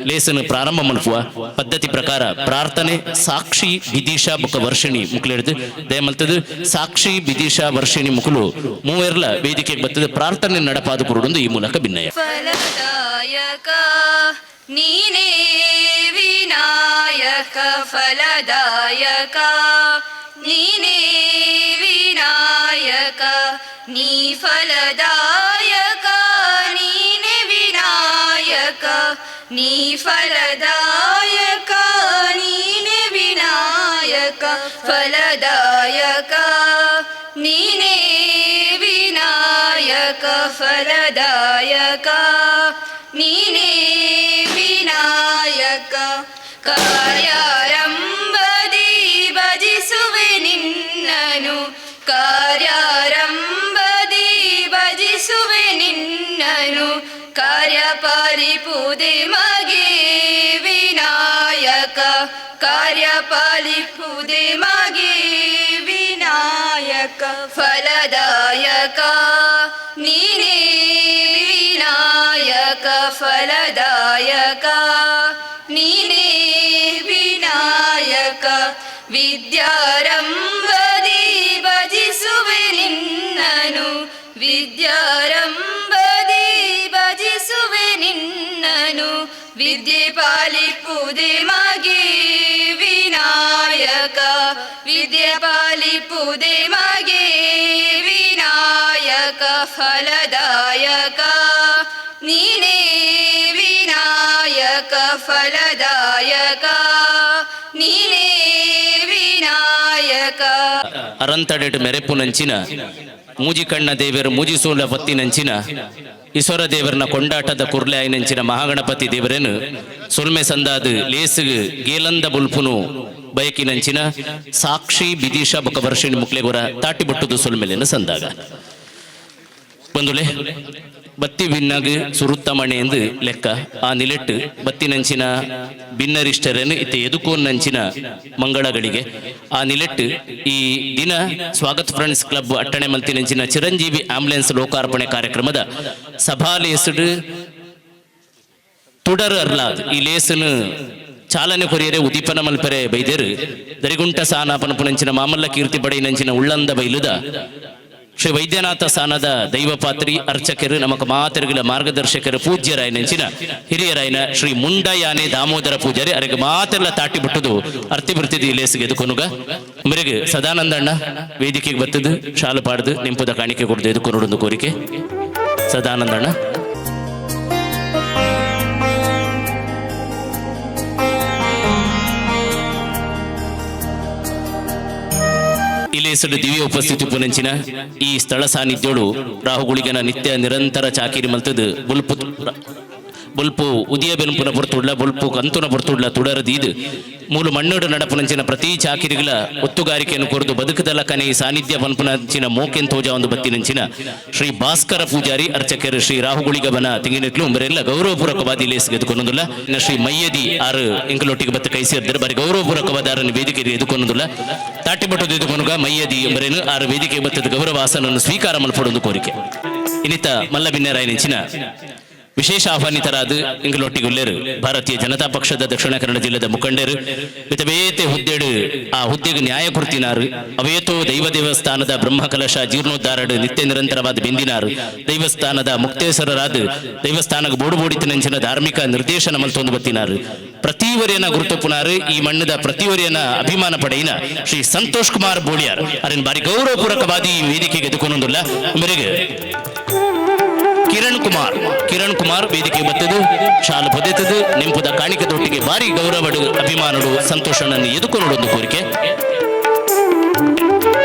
ಲೇಸನ್ನು ಪ್ರಾರಂಭ ಮಲ್ಪುವ ಪದ್ಧತಿ ಪ್ರಕಾರ ಪ್ರಾರ್ಥನೆ ಸಾಕ್ಷಿ ವಿದಿಶಾ ಬೊಕ ವರ್ಷಿಣಿ ಮುಕ್ಲು ಹಿಡಿದು ದಯಮಲ್ತದು ಸಾಕ್ಷಿ ವಿದಿಶಾ ವರ್ಷಿಣಿ ಮುಕ್ಲು ಮೂವೆರ್ಲ ವೇದಿಕೆಗೆ ಬರ್ತದೆ ಪ್ರಾರ್ಥನೆ ನಡಪಾದ ಕೊಡುವುದು ಈ ಮೂಲಕ ಭಿನ್ನಯ. ಫಲದಾಯಕ ನೀನೇ ವಿನಾಯಕ ಫಲದಾಯಕ ನೀನೇ ವಿನಾಯಕ ನೀ ಫಲದಾಯಕ ನೀನೇ ವಿನಾಯಕ ನೀ ಫಲದಾಯಕ ನೀನೇ ವಿನಾಯಕ ಫಲದಾಯಕ ನೀನೇ ವಿನಾಯಕ ಫಲದಾಯಕ ನೀನೇ ವಿನಾಯಕ ಕಾರ್ಯಾರಂಭದಿ ಭಜಿಸುವೆ ನಿನ್ನನು ಕಾರ್ಯಾರಂಭದಿ ಭಜಿಸುವೆ ನಿನ್ನನು ಕಾರ್ಯಪಾಲಿಪುದೆ ಮಗೆ ವಿನಾಯಕ ಕಾರ್ಯಪಾಲಿಪುದೆ ಮಗೆ ವಿನಾಯಕ ಫಲದಾಯಕ ನೀನೇ ವಿನಾಯಕ ಫಲದಾಯಕ ನೀನೇ ವಿನಾಯಕ ವಿದ್ಯಾರಂಭದಿ ಭಜಿಸುವೆ ನಿನ್ನನು ವಿದ್ಯಾರಂಭದಿ ಭಜಿಸುವೆ ನಿನ್ನನು ವಿದ್ಯೆ ಪಾಲಿಪುದೆ ಮಗೆ ವಿನಾಯಕ ವಿದ್ಯೆ ಪಾಲಿಪುದೆ ಮಗೆ ವಿನಾಯಕ ಫಲದಾಯಕ ನೀನೇ ವಿನಾಯಕ ಫಲದಾಯಕ ನೀನೇ ವಿನಾಯಕ ಅರಂತಡೆಟ್ ಮೆರೆಪು ನಂಚಿನ ಮೂಜಿಕಣ್ಣ ದೇವರು ಮೂಜಿಸೂಲ ಪತ್ತಿ ನಂಚಿನ ಈಶ್ವರ ದೇವರನ ಕೊಂಡಾಟದ ಕುರ್ಲೆ ಆಯ್ನಂಚಿನ ಮಹಾಗಣಪತಿ ದೇವರೇನು ಸೊಲ್ಮೆ ಸಂದಾದು ಲೇಸುಗು ಗೇಲಂದ ಬುಲ್ಪುನು ಬಯಕಿನಂಚಿನ ಸಾಕ್ಷಿ ಬಿದಿಶಾ ಬೊಕ ವರ್ಷಿಣಿ ಮುಕ್ಲೆಗೊರ ತಾಟಿ ಬುಟ್ಟುದು ಸೊಲ್ಮೆಲೆನ ಸಂದಾಗ ಬಂದುಲೆ ಬತ್ತಿ ಭಿನ್ನಾಗ ಸುರುತ್ತ ಮಣೆ ಎಂದು ಲೆಕ್ಕ ಆ ನಿಲೆಟ್ಟು ಬತ್ತಿ ನಂಚಿನ ಭಿನ್ನರಿಷ್ಟರನ್ನು ಇತ್ತೆ ಎದುಕೋನ್ ನಂಚಿನ ಮಂಗಳಗಳಿಗೆ ಆ ನಿಲೆಟ್ಟು ಈ ದಿನ ಸ್ವಾಗತ್ ಫ್ರೆಂಡ್ಸ್ ಕ್ಲಬ್ ಅಟ್ಟಣೆ ಮಲ್ತಿ ನಂಚಿನ ಚಿರಂಜೀವಿ ಆಂಬುಲೆನ್ಸ್ ಲೋಕಾರ್ಪಣೆ ಕಾರ್ಯಕ್ರಮದ ಸಭಾಲೇಸುಡು ತುಡರ್ ಅರ್ಲಾದ್ ಈ ಲೇಸನು ಚಾಲನೆ ಕೊರಿಯರೆ ಉದೀಪನ ಮಲ್ಪರೆ ಬೈದೇರು ದರಿಗುಂಟ ಸಾನಾಪನ ಪುನಂಚಿನ ಮಾಮಲ್ಲ ಕೀರ್ತಿ ಪಡೆ ನಂಚಿನ ಉಳ್ಳಂದ ಬೈಲುದ ಶ್ರೀ ವೈದ್ಯನಾಥ ಸ್ಥಾನದ ದೈವಪಾತ್ರಿ ಅರ್ಚಕರು ನಮಕ ಮಾತರಿಗಳ ಮಾರ್ಗದರ್ಶಕರು ಪೂಜ್ಯರಾಯ ನಂಚಿನ ಹಿರಿಯರಾಯನ ಶ್ರೀ ಮುಂಡಯಾನೆ ದಾಮೋದರ ಪೂಜಾರಿ ಅವರಿಗೆ ಮಾತೆಲ್ಲ ತಾಟಿ ಬಿಟ್ಟದು ಅರ್ತಿ ಬರ್ತಿದ್ದು ಇಲೇಸಿಗೆ ಎದುಕೊನುಗ ಮರಿಗೆ ಸದಾನಂದ ಅಣ್ಣ ವೇದಿಕೆಗೆ ಬರ್ತದ್ದು ಶಾಲು ಪಾಡ್ದು ನಿಂಪುದ ಕಾಣಿಕೆ ಕೊಡ್ದು ಎದುಕೊನೊಡೊಂದು ಕೋರಿಕೆ ಸದಾನಂದ ಅಣ್ಣ ಇಲೇಸಡು ದಿವ್ಯ ಉಪಸ್ಥಿತಿ ಪುನಂಚಿನ ಈ ಸ್ಥಳ ಸಾನ್ನಿಧ್ಯೋಳು ರಾಹುಗುಳಿಗನ ನಿತ್ಯ ನಿರಂತರ ಚಾಕಿರಿ ಮಲ್ತದು ಬುಲ್ಪು ಉದಿಯ ಬೆನುಪುನ ಪುರ್ತುಡ್ಲ ಬುಲ್ಪು ಕಂತುನ ಪುರ್ತುಡ್ಲ ತುಡರದೀದು ಮೂಲು ಮಣ್ಣುಡು ನಡಪುನಂಚಿನ ಪ್ರತಿ ಚಾಕಿರಿಗಳ ಒತ್ತುಗಾರಿಕೆಯನ್ನು ಕೊರದು ಬದುಕದಲ್ಲ ಕನೆ ಸಾನ್ನಿಧ್ಯ ಪನ್ಪುನಂಚಿನ ಮೋಕೆನ್ ತೋಜ ಒಂದು ಬತ್ತಿನಂಚಿನ ಶ್ರೀ ಭಾಸ್ಕರ ಪೂಜಾರಿ ಅರ್ಚಕರು ಶ್ರೀ ರಾಹುಗುಳಿಗವನ ತಿಂಗಿನಿಟ್ಲು ಉಂಬರೆಲ್ಲ ಗೌರವಪೂರ್ವಕವಾದ ಇಲೇಸಿಗೆ ಎದುಕೊನ್ನೋದಿಲ್ಲ ಇನ್ನು ಶ್ರೀ ಮಯ್ಯದಿ ಆರು ಎಂಕಲೊಟ್ಟಿಗೆ ಬತ್ತ ಕೈ ಸೇರಿದ್ರೆ ಬಾರಿ ಗೌರವಪೂರ್ವಕವಾದ ಆರನ್ನು ವೇದಿಕೆಗೆ ಎದುಕೊನ್ನೋದಿಲ್ಲ ತಾಟಿ ಬಟ್ಟದು ಎದುಕೊನುಗ ಮಯ್ಯದಿ ಎಂಬರೇನು ಆರು ವೇದಿಕೆಗೆ ಬತ್ತದ ಗೌರವಾಸನನ್ನು ಸ್ವೀಕಾರ ಮಲ್ಪಡೊಂದು ಕೋರಿಕೆ ಇನ್ನಿತ ಮಲ್ಲ ಭಿನ್ನರಾಯ ನೆಂಚಿನ ವಿಶೇಷ ಆಹ್ವಾನಿತರಾದ ಇಂಗಲೊಟ್ಟಿಗೆ ಉಲ್ಲೇರು ಭಾರತೀಯ ಜನತಾ ಪಕ್ಷದ ದಕ್ಷಿಣ ಕನ್ನಡ ಜಿಲ್ಲೆದ ಮುಖಂಡರು ಮಿತಬೇತೆ ಹುದ್ದೆಡು ಆ ಹುದ್ದೆಗೆ ನ್ಯಾಯ ಕೊಡ್ತಿನಾರು ಅವೇತೋ ದೈವ ದೇವಸ್ಥಾನದ ಬ್ರಹ್ಮಕಲಶ ಜೀರ್ಣೋದ್ಧಾರಡು ನಿತ್ಯ ನಿರಂತರವಾದ ಬೆಂದಿನಾರು ದೈವಸ್ಥಾನದ ಮುಕ್ತೇಶ್ವರರಾದ ದೇವಸ್ಥಾನಕ್ಕೆ ಬೋಡುಬೋಡಿತ ನಂಚಿನ ಧಾರ್ಮಿಕ ನಿರ್ದೇಶನ ಮಲ್ತೊಂದು ಬತ್ತಿನಾರು ಪ್ರತಿವರಿಯನ ಗುರುತುಪುನಾರು ಈ ಮಣ್ಣದ ಪ್ರತಿವರಿಯನ ಅಭಿಮಾನ ಪಡೆಯಿನ ಶ್ರೀ ಸಂತೋಷ್ ಕುಮಾರ್ ಬೋಳಿಯಾರ್ ಅದನ್ನು ಬಾರಿ ಗೌರವಪೂರ್ವಕವಾದ ಈ ವೇದಿಕೆಗೆ ಎದುಕೊನೊಂದಿಲ್ಲ ಮೇರೆಗೆ ಕಿರಣ್ ಕುಮಾರ್ ವೇದಿಕೆ ಬತ್ತದು ಶಾಲು ಪೊದೆತದು ನಿಂಪುದ ಕಾಣಿಕೆ ತೊಟ್ಟಿಗೆ ಭಾರಿ ಗೌರವಡು ಅಭಿಮಾನಡು ಸಂತೋಷನನ್ನು ಎದುಕೊನೊಡೊಂದು ಕೋರಿಕೆ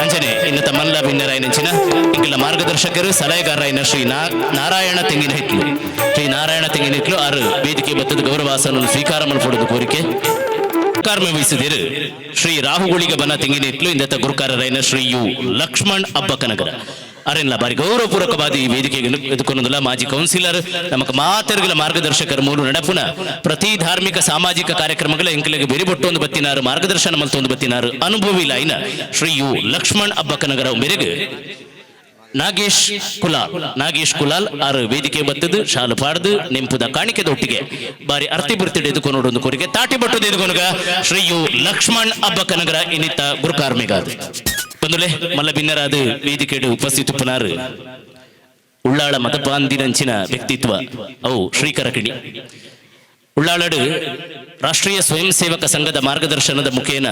ಅಂಜನೆ ಇನ್ನು ತಮ್ಮಲ್ಲ ಭಿನ್ನರಾಯ ನೆಂಚಿನ ಇಂಗಳ ಮಾರ್ಗದರ್ಶಕರು ಸಲಹೆಗಾರರಾಯನ ಶ್ರೀ ನಾರಾಯಣ ತೆಂಗಿನಹಿತ್ಲು ಆರು ವೇದಿಕೆ ಬತ್ತದ ಗೌರವಾಸನನ್ನು ಸ್ವೀಕಾರ ಮಲ್ಪಡೋದು ಕೋರಿಕೆ ವಹಿಸಿದಿರು ಶ್ರೀ ರಾಹುಗುಳಿಗ ಬನ ತೆಂಗಿನಹಿತ್ಲು ಇಂದತ್ತ ಗುರುಕಾರರಾಯನ ಶ್ರೀ ಯು ಲಕ್ಷ್ಮಣ್ ಅಬ್ಬಕನಗರ ಅರೆಲ್ಲ ಬಾರಿ ಗೌರವಪೂರ್ವಕವಾದ ಈ ವೇದಿಕೆಗೆ ಎದುಕೊನ್ನೋದಿಲ್ಲ ಮಾಜಿ ಕೌನ್ಸಿಲರ್ ನಮಕ ಮಾತರಿಗಳ ಮಾರ್ಗದರ್ಶಕರ ಮೂರು ನಡಪುನ ಪ್ರತಿ ಧಾರ್ಮಿಕ ಸಾಮಾಜಿಕ ಕಾರ್ಯಕ್ರಮಗಳ ಎಂಕಲಿಗೆ ಬೆರಿಬೊಟ್ಟೊಂದು ಬತ್ತಿನಾರು ಮಾರ್ಗದರ್ಶನ ಮಲ್ತೊಂದು ಬತ್ತಿನಾರು ಅನುಭವಿ ಲಾಯ್ನ ಶ್ರೀ ಯು ಲಕ್ಷ್ಮಣ್ ಅಬ್ಬಕನಗರ ಮೇರೆಗೆ ನಾಗೇಶ್ ಕುಲಾಲ್ ಆರು ವೇದಿಕೆ ಬತ್ತದು ಶಾಲು ಪಾಡ್ದು ನೆಂಪುದ ಕಾಣಿಕೆದೊಟ್ಟಿಗೆ ಬಾರಿ ಅರ್ತಿ ಬರ್ತಿಡೆ ಎದುಕೊಂಡೊಂದು ಕೋರಿಕೆ ತಾಟಿ ಬಟ್ಟುದು ಎದುಕೊನಗ ಶ್ರೀಯು ಲಕ್ಷ್ಮಣ್ ಅಬ್ಬಕನಗರ ಇನ್ನಿತ್ತ ಗುರುಕಾರ್ಮಿಗಾದ ಬಂದುಲೆ ಮಲ್ಲ ಭಿನ್ನರಾದ ವೇದಿಕೆಡು ಉಪಸ್ಥಿತ ಪುನಾರು ಉಳ್ಳಾಳ ಮತಪಾಂದಿನಂಚಿನ ವ್ಯಕ್ತಿತ್ವ ಅವು ಶ್ರೀಕರಕಿಣಿ ಉಳ್ಳಾಳಡು ರಾಷ್ಟ್ರೀಯ ಸ್ವಯಂ ಸೇವಕ ಸಂಘದ ಮಾರ್ಗದರ್ಶನದ ಮುಖೇನ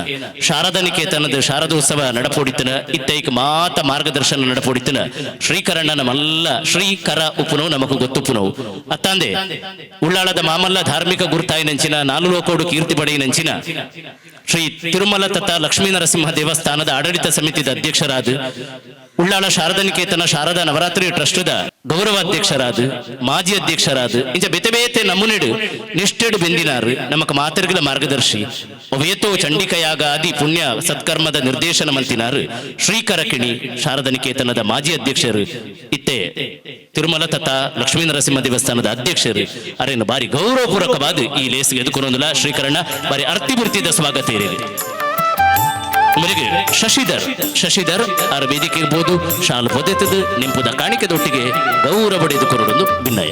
ಶಾರದಾ ನಿಕೇತನದ ಶಾರದೋತ್ಸವ ನಡಪೋಡಿತನ ಇತ್ತೈಕ ಮಾತ ಮಾರ್ಗದರ್ಶನ ನಡಪೋಡಿತನ ಶ್ರೀಕರಣ್ಣನ ಮಲ್ಲ ಶ್ರೀಕರ ಉಪುನೋ ನಮಗೂ ಗೊತ್ತುಪುನೋ ಅತ್ತಾಂದೆ ಉಳ್ಳಾಳದ ಮಾಮಲ್ಲ ಧಾರ್ಮಿಕ ಗುರುತಾಯಿನಂಚಿನ ನಾಲು ಲೋಕೋಡು ಕೀರ್ತಿ ಪಡೆಯಿನಂಚಿನ ಶ್ರೀ ತಿರುಮಲ ತತ್ತ ಲಕ್ಷ್ಮೀ ನರಸಿಂಹ ದೇವಸ್ಥಾನದ ಆಡಳಿತ ಸಮಿತಿದ ಅಧ್ಯಕ್ಷರಾದ ಉಳ್ಳಾಳ ಶಾರದಾ ನಿಕೇತನ ಶಾರದಾ ನವರಾತ್ರಿ ಟ್ರಸ್ಟ್ದ ಗೌರವಾಧ್ಯಕ್ಷರಾದ ಮಾಜಿ ಅಧ್ಯಕ್ಷರಾದ ಇಂಚ ಬೇತೆ ಬೇತೆ ನಮ್ಮುನೆಡು ನಿಷ್ಠೆಡು ಬೆಂದಿನಾರು ನಮಕ ಮಾತರ್ಗಲ ಮಾರ್ಗದರ್ಶಿ ಒವೇತೋ ಚಂಡಿಕಯಾಗ ಆದಿ ಪುಣ್ಯ ಸತ್ಕರ್ಮದ ನಿರ್ದೇಶನ ಮಂತಿನಾರು ಶ್ರೀಕರಕಿಣಿ ಶಾರದಾ ನಿಕೇತನದ ಮಾಜಿ ಅಧ್ಯಕ್ಷರು ಇತ್ತೆ ತಿರುಮಲ ತತ್ತ ಲಕ್ಷ್ಮೀ ನರಸಿಂಹ ದೇವಸ್ಥಾನದ ಅಧ್ಯಕ್ಷರು ಅರೇನು ಬಾರಿ ಗೌರವಪೂರ್ವಕವಾದ ಈ ಲೇಸ್ಗೆ ಎದುಕೊನೊಂದಿಲ್ಲ ಶ್ರೀಕರಣ ಬಾರಿ ಅರ್ತಿ ಬಿರ್ತಿದ ಸ್ವಾಗತ ಏರಿದೆ ಮೇರೆಗೆ ಶಶಿಧರ್ ಆರ ವೇದಿಕೆ ಇರ್ಬೋದು ಶಾಲು ಪೊದೆತದು ನಿಂಪುದ ಕಾಣಿಕೆದೊಟ್ಟಿಗೆ ಗೌರವ ಪಡೆದುಕೊರೊಂದು ಭಿನ್ನಯ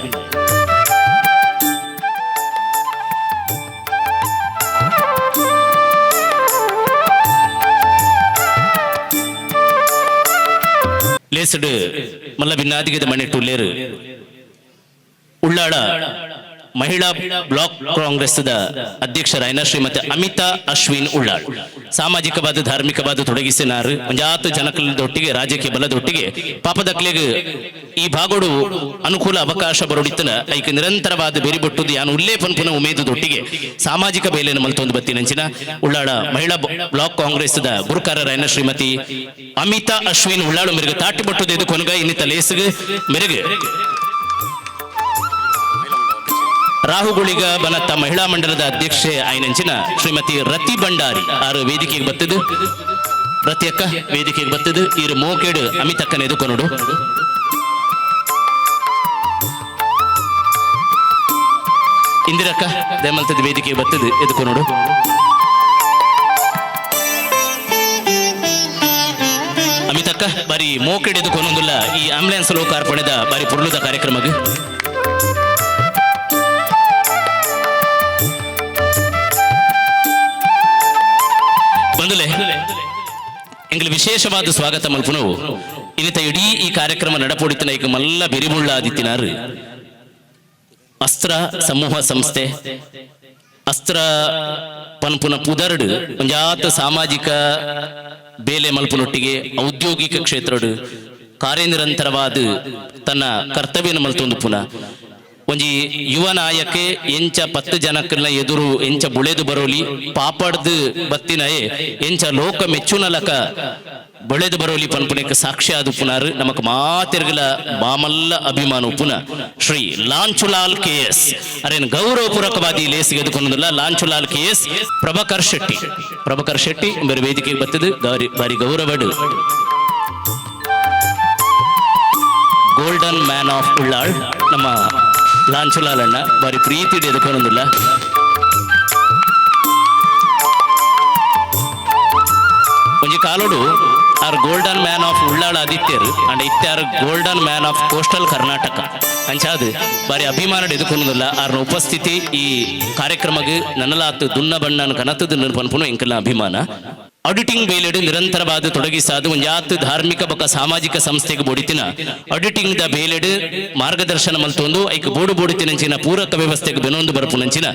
ಲೇಸಡ್ ಮಲ್ಲ ಭಿನ್ನಾದಿಗೆದ ಮನೆ ಟುಲ್ಲೇರು ಉಳ್ಳಾಳ ಮಹಿಳಾ ಬ್ಲಾಕ್ ಕಾಂಗ್ರೆಸ್ ಅಧ್ಯಕ್ಷರಾಯನ ಶ್ರೀಮತಿ ಅಮಿತಾ ಅಶ್ವಿನ್ ಉಳ್ಳಾಳ್ ಸಾಮಾಜಿಕವಾದ ಧಾರ್ಮಿಕವಾದ ತೊಡಗಿಸಿನಾರು ಒಂಜಾತು ಜನಕಲದೊಟ್ಟಿಗೆ ರಾಜಕೀಯ ಬಲದೊಟ್ಟಿಗೆ ಪಾಪದಕ್ಲೆಗ್ ಈ ಭಾಗೋಡು ಅನುಕೂಲ ಅವಕಾಶ ಬರೋಡಿತ್ತನ ಐಕ ನಿರಂತರವಾದ ಬೇರಿಬೊಟ್ಟುದು ಯಾನು ಉಲ್ಲೇಪನ್ ಪುನಃ ಉಮೇದುದೊಟ್ಟಿಗೆ ಸಾಮಾಜಿಕ ಬೇಲೆಯನ್ನು ಮಲ್ತೊಂದು ಬತ್ತಿನಂಚಿನ ಉಳ್ಳಾಳ ಮಹಿಳಾ ಬ್ಲಾಕ್ ಕಾಂಗ್ರೆಸ್ ಗುರುಕಾರರಾಯನ ಶ್ರೀಮತಿ ಅಮಿತಾ ಅಶ್ವಿನ್ ಉಳ್ಳಾಳು ಮೆರುಗು ತಾಟಿ ಬೊಟ್ಟುದು ಎದು ಕೊನಗ ಇನ್ನಿತ ಲೇಸಿಗೆ ಮೆರುಗು ರಾಹುಗುಳಿಗ ಬನತ್ತ ಮಹಿಳಾ ಮಂಡಲದ ಅಧ್ಯಕ್ಷೆ ಆಯ್ನಂಚಿನ ಶ್ರೀಮತಿ ರತಿ ಭಂಡಾರಿ ಆರು ವೇದಿಕೆಗೆ ಬತ್ತದು ರತಿ ಅಕ್ಕ ವೇದಿಕೆಗೆ ಬತ್ತದು ಇರು ಮೋಕೆಡು ಅಮಿತಕ್ಕನ ಎದುಕೊನೋಡು ಇಂದಿರಕ್ಕ ದಯಮಲ್ತದ ವೇದಿಕೆಗೆ ಬತ್ತದು ಎದುಕೊನೋಡು ಅಮಿತಕ್ಕ ಬಾರಿ ಮೋಕೆಡು ಎದುಕೊನೊಂದಿಲ್ಲ ಈ ಆಂಬುಲೆನ್ಸ್ ಲೋಕಾರ್ಪಣೆದ ಬಾರಿ ಪುರ್ಲುದ ಕಾರ್ಯಕ್ರಮಕ್ಕೆ ಎಂಗ್ಲ ವಿಶೇಷವಾದ ಸ್ವಾಗತ ಮಲ್ಪುನು ಇನ್ನಿತ ಇಡೀ ಈ ಕಾರ್ಯಕ್ರಮ ನಡಪೋಡಿತನ ಈಗ ಮಲ್ಲ ಬೆರಿಮುಳ್ಳ ಆದಿತ್ತಿನಾರು ಅಸ್ತ್ರ ಸಮೂಹ ಸಂಸ್ಥೆ ಅಸ್ತ್ರ ಪನ್ಪುನ ಪುದರ್ಡ್ ಒಂಜಾತ ಸಾಮಾಜಿಕ ಬೇಲೆ ಮಲ್ಪುನೊಟ್ಟಿಗೆ ಔದ್ಯೋಗಿಕ ಕ್ಷೇತ್ರಡು ಕಾರ್ಯನಿರಂತರವಾದ ತನ್ನ ಕರ್ತವ್ಯನ ಮಲ್ತೊಂದು ಪುನಃ ಒಂಜಿ ಯುವ ನಾಯಕೆ ಎಂಚ 10 ಜನಕ್ಕನ್ನ ಎದುರು ಎಂಚ ಬುಳೆದು ಬರೋಲಿ ಪಾಪಡ್ದು ಬತ್ತಿನಯೇ ಎಂಚ ಲೋಕ ಮೆಚ್ಚುನಲಕ ಬಳೆದು ಬರೋಲಿ ಪನ್ಪುನಕ್ಕೆ ಸಾಕ್ಷಿ ಆದು ಪುನರ್ ನಮಕ್ ಮಾತಿರ್ಗಲ ಬಾಮಲ್ಲ ಅಭಿಮಾನ ಪುನಃ ಶ್ರೀ ಲಾಂಚುಲಾಲ್ KS ಅರೇನು ಗೌರವಪೂರ್ವಕವಾದಿ ಲೇಸಿಗೆ ಎದುಕೊಂದಿಲ್ಲ ಲಾಂಚುಲಾಲ್ KS ಪ್ರಭಾಕರ್ ಶೆಟ್ಟಿ ಬೇರೆ ವೇದಿಕೆಗೆ ಬತ್ತದು ಬಾರಿ ಗೌರವಡು ಗೋಲ್ಡನ್ ಮ್ಯಾನ್ ಆಫ್ ಉಳ್ಳಾಳ್ ನಮ್ಮ ಲಾಂಚುಲಾಲಣ್ಣ ಬಾರಿ ಪ್ರೀತಿ ಎದುಕೊಂದಿಲ್ಲ ಒಂಜಿ ಕಾಲೋಡು ಆರ್ ಗೋಲ್ಡನ್ ಮ್ಯಾನ್ ಆಫ್ ಉಳ್ಳಾಳ ಆದಿತ್ಯರು ಅಂಡ್ ಇತ್ಯಾರು golden man of coastal Karnataka ಅಂಚಾದು ಬಾರಿ ಅಭಿಮಾನ ಎದುಕೊಂದಿಲ್ಲ ಆರ್ನ ಉಪಸ್ಥಿತಿ ಈ ಕಾರ್ಯಕ್ರಮಕ್ಕೆ ನನ್ನಲಾತು ದುನ್ನ ಬಣ್ಣನ ಕನತದ ಪನ್ಪುನು ಎಂಕಲ್ಲ ಅಭಿಮಾನ ಆಡಿಟಿಂಗ್ ಬೇಲೆಡು ನಿರಂತರವಾದ ತೊಡಗಿಸಾದು ಒಂಜಾತ್ ಧಾರ್ಮಿಕ ಬಕ ಸಾಮಾಜಿಕ ಸಂಸ್ಥೆಗೆ ಬೋಡಿತಿನ ಆಡಿಟಿಂಗ್ ದ ಬೇಲೆಡು ಮಾರ್ಗದರ್ಶನ ಮಲ್ತೊಂದು ಐಕ ಬೋಡಿತಿನಂಚಿನ ಪೂರಕ ವ್ಯವಸ್ಥೆಗೆ ಬೆನೊಂದು ಬರಪುನಂಚಿನ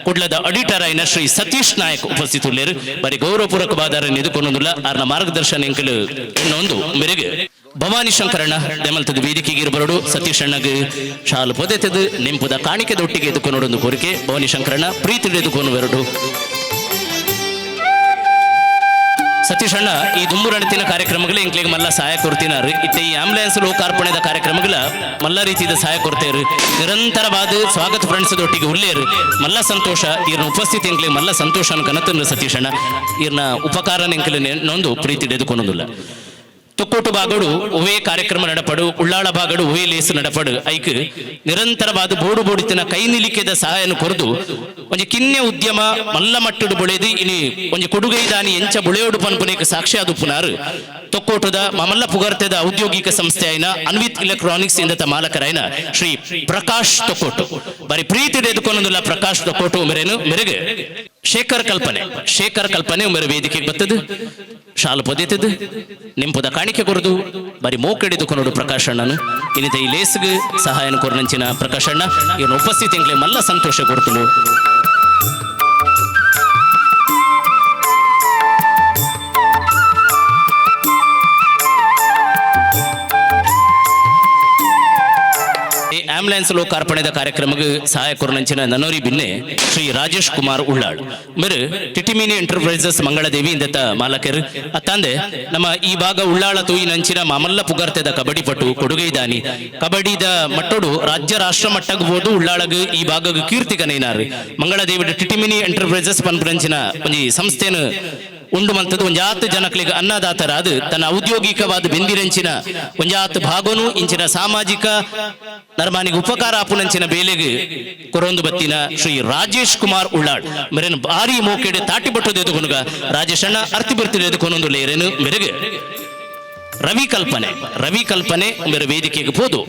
ಕುಡ್ಲದ ಆಡಿಟರ್ ಆಯ್ನ ಶ್ರೀ ಸತೀಶ್ ನಾಯಕ್ ಉಪಸ್ಥಿತುಲ್ಲೇರು ಬಾರಿ ಗೌರವಪೂರ್ವಕವಾದ ಎದುಕೊಂದಿಲ್ಲ ಆರ್ನ ಮಾರ್ಗದರ್ಶನ ಎಂಕಲು ಇನ್ನೊಂದು ಮೆರುಗು ಭವಾನಿ ಶಂಕರಣ್ಣ ದೆಮಲ್ತದ ವೇದಿಕೆಗೆ ಇರಬರಡು ಸತೀಶ್ ಅಣ್ಣಗೆ ಶಾಲು ಪೊದೆತದು ನೆಂಪುದ ಕಾಣಿಕೆದೊಟ್ಟಿಗೆ ಎದುಕೊಂಡೊಂದು ಕೋರಿಕೆ ಭವಾನಿ ಶಂಕರಣ್ಣ ಪ್ರೀತಿ ಎದುಕೊಂಡು ಎರಡು ಸತೀಶ್ ಅಣ್ಣ ಈ ದುಮ್ಮುರಣತಿನ ಕಾರ್ಯಕ್ರಮಗಳು ಇಂಕ್ಲಿಗೆ ಮಲ್ಲ ಸಹಾಯ ಕೊಡ್ತಿನಾರು ಇತ್ತೆ ಈ ಆಂಬುಲೆನ್ಸ್ ಲೋಕಾರ್ಪಣೆದ ಕಾರ್ಯಕ್ರಮಗಳ ಮಲ್ಲ ರೀತಿಯ ಸಹಾಯ ಕೊಡ್ತೇರು ನಿರಂತರವಾದ ಸ್ವಾಗತ ಫ್ರೆಂಡ್ಸ್ದೊಟ್ಟಿಗೆ ಉಳ್ಳೇರು ಮಲ್ಲ ಸಂತೋಷ ಇರ್ನ ಉಪಸ್ಥಿತಿ ಇಂಕ್ಲಿಗೆ ಮಲ್ಲ ಸಂತೋಷ ಕನತಂದು ಸತೀಶ್ ಅಣ್ಣ ಇರ್ನ ಉಪಕಾರ ಇಂಕ್ಲಿ ನೊಂದು ಪ್ರೀತಿ ಎದುಕೊಂದಿಲ್ಲ ತೊಕ್ಕೋಟು ಬಾಗಡು ಒವೇ ಕಾರ್ಯಕ್ರಮ ನಡಪಡು ಉಳ್ಳಾಳ ಬಾಗಡು ಒವೇ ಲೇಸು ನಡಪಡು ಐಕ್ ನಿರಂತರವಾದ ಬೋಡು ಬೋಡಿತಿನ ಕೈ ನಿಲಿಕೆದ ಸಹಾಯನ ಕೊರದು ಒಂಜಿ ಕಿನ್ನೆ ಉದ್ಯಮ ಮಲ್ಲ ಮಟ್ಟುಡು ಬೊಳೆದು ಇನಿ ಒಂಜಿ ಕೊಡುಗೈದಾನಿ ಎಂಚ ಬುಳೆಯೋಡು ಪನ್ಪುನೇಕ ಸಾಕ್ಷಿಯಾದು ಪುನಾರು ತೊಕ್ಕೋಟದ ಮಮಲ್ಲ ಪುಗರ್ತೆದ ಔದ್ಯೋಗಿಕ ಸಂಸ್ಥೆ ಆಯ್ನ ಅನ್ವಿತ್ ಇಲೆಕ್ಟ್ರಾನಿಕ್ಸ್ ಇಂದತ ಮಾಲಕರಾಯ್ನ ಶ್ರೀ ಪ್ರಕಾಶ್ ತೊಕ್ಕೋಟು ಬಾರಿ ಪ್ರೀತಿ ಎದುಕೊಂಡಲ್ಲ ಪ್ರಕಾಶ್ ತೊಕ್ಕೋಟು ಮೆರೆನು ಮೆರೆಗೆ ಶೇಖರ್ ಕಲ್ಪನೆ ಉಮೆರ ವೇದಿಕೆಗೆ ಬರ್ತದೆ ಶಾಲು ಪೊದೆತದು ನಿಂಪುದ ಕಾಣಿಕೆ ಕೊರದು ಬರೀ ಮೋಕೆಡಿದು ಕೊನೋಡು ಪ್ರಕಾಶ್ ಅಣ್ಣನು ಇನ್ನಿತ ಈ ಲೇಸ್ಗೆ ಸಹಾಯನ ಕೊರನಂಚಿನ ಪ್ರಕಾಶ್ ಅಣ್ಣ ಇವನು ಉಪಸ್ಥಿತಿ ಮಲ್ಲ ಸಂತೋಷ ಕೊಡ್ತಲು ಆಂಬುಲೆನ್ಸ್ ಲೋಕಾರ್ಪಣೆದ ಕಾರ್ಯಕ್ರಮಕ್ಕೆ ಸಹಾಯ ಕೊರನಂಚಿನ ನನ್ನೋರಿ ಬಿನ್ನೆ ಶ್ರೀ ರಾಜೇಶ್ ಕುಮಾರ್ ಉಳ್ಳಾಳ್ ಮೇರೆ ಟಿಟಿಮಿನಿ ಎಂಟರ್ಪ್ರೈಸಸ್ ಮಂಗಳದೇವಿ ಇಂದತ ಮಾಲಕರು ಅತ್ತಂದೆ ನಮ್ಮ ಈ ಭಾಗ ಉಳ್ಳಾಳ ತೂಯಿನಂಚಿನ ಮಾಮಲ್ಲ ಪುಗರ್ತೆದ ಕಬಡ್ಡಿ ಪಟು ಕೊಡುಗೈದಾನಿ ಕಬಡ್ಡಿದ ಮಟ್ಟೋಡು ರಾಜ್ಯ ರಾಷ್ಟ್ರ ಮಟ್ಟಗಬಹುದು ಉಳ್ಳಾಳಗ ಈ ಭಾಗಗ ಕೀರ್ತಿಕನೇನಾರು ಮಂಗಳದೇವಿ ಟಿಟಿಮಿನಿ ಎಂಟರ್ಪ್ರೈಸಸ್ ಪನ್ಪುರಂಚಿನ ಒಂಜಿ ಸಂಸ್ಥೆನು ಉಂಡು ಮಂತದ್ದು ಒಂಜಾತ್ ಜನಕ್ಲಿಗೆ ಅನ್ನದಾತರಾದು ತನ್ನ ಔದ್ಯೋಗಿಕವಾದ ಬೆಂದಿರಂಚಿನ ಒಂಜಾತ್ ಭಾಗನು ಇಂಚಿನ ಸಾಮಾಜಿಕ ನರ್ಮಾನಿಗೆ ಉಪಕಾರ ಆಪುನಂಚಿನ ಬೇಲೆಗೆ ಕೊರೊಂದು ಬತ್ತಿನ ಶ್ರೀ ರಾಜೇಶ್ ಕುಮಾರ್ ಉಳ್ಳಾಳ್ ಮೆರೆನು ಭಾರಿ ಮೋಕೆಡೆ ತಾಟಿ ಬಟ್ಟದು ಎದುಕೊನುಗ ರಾಜೇಶ್ ಅಣ್ಣ ಅರ್ತಿ ಬರ್ತಿದೆ ಎದುಕೊನೊಂದು ಲೇರೆನು ಮೆರೆಗೆ ರವಿ ಕಲ್ಪನೆ ಮೇರೆ ವೇದಿಕೆಗೆ ಹೋದು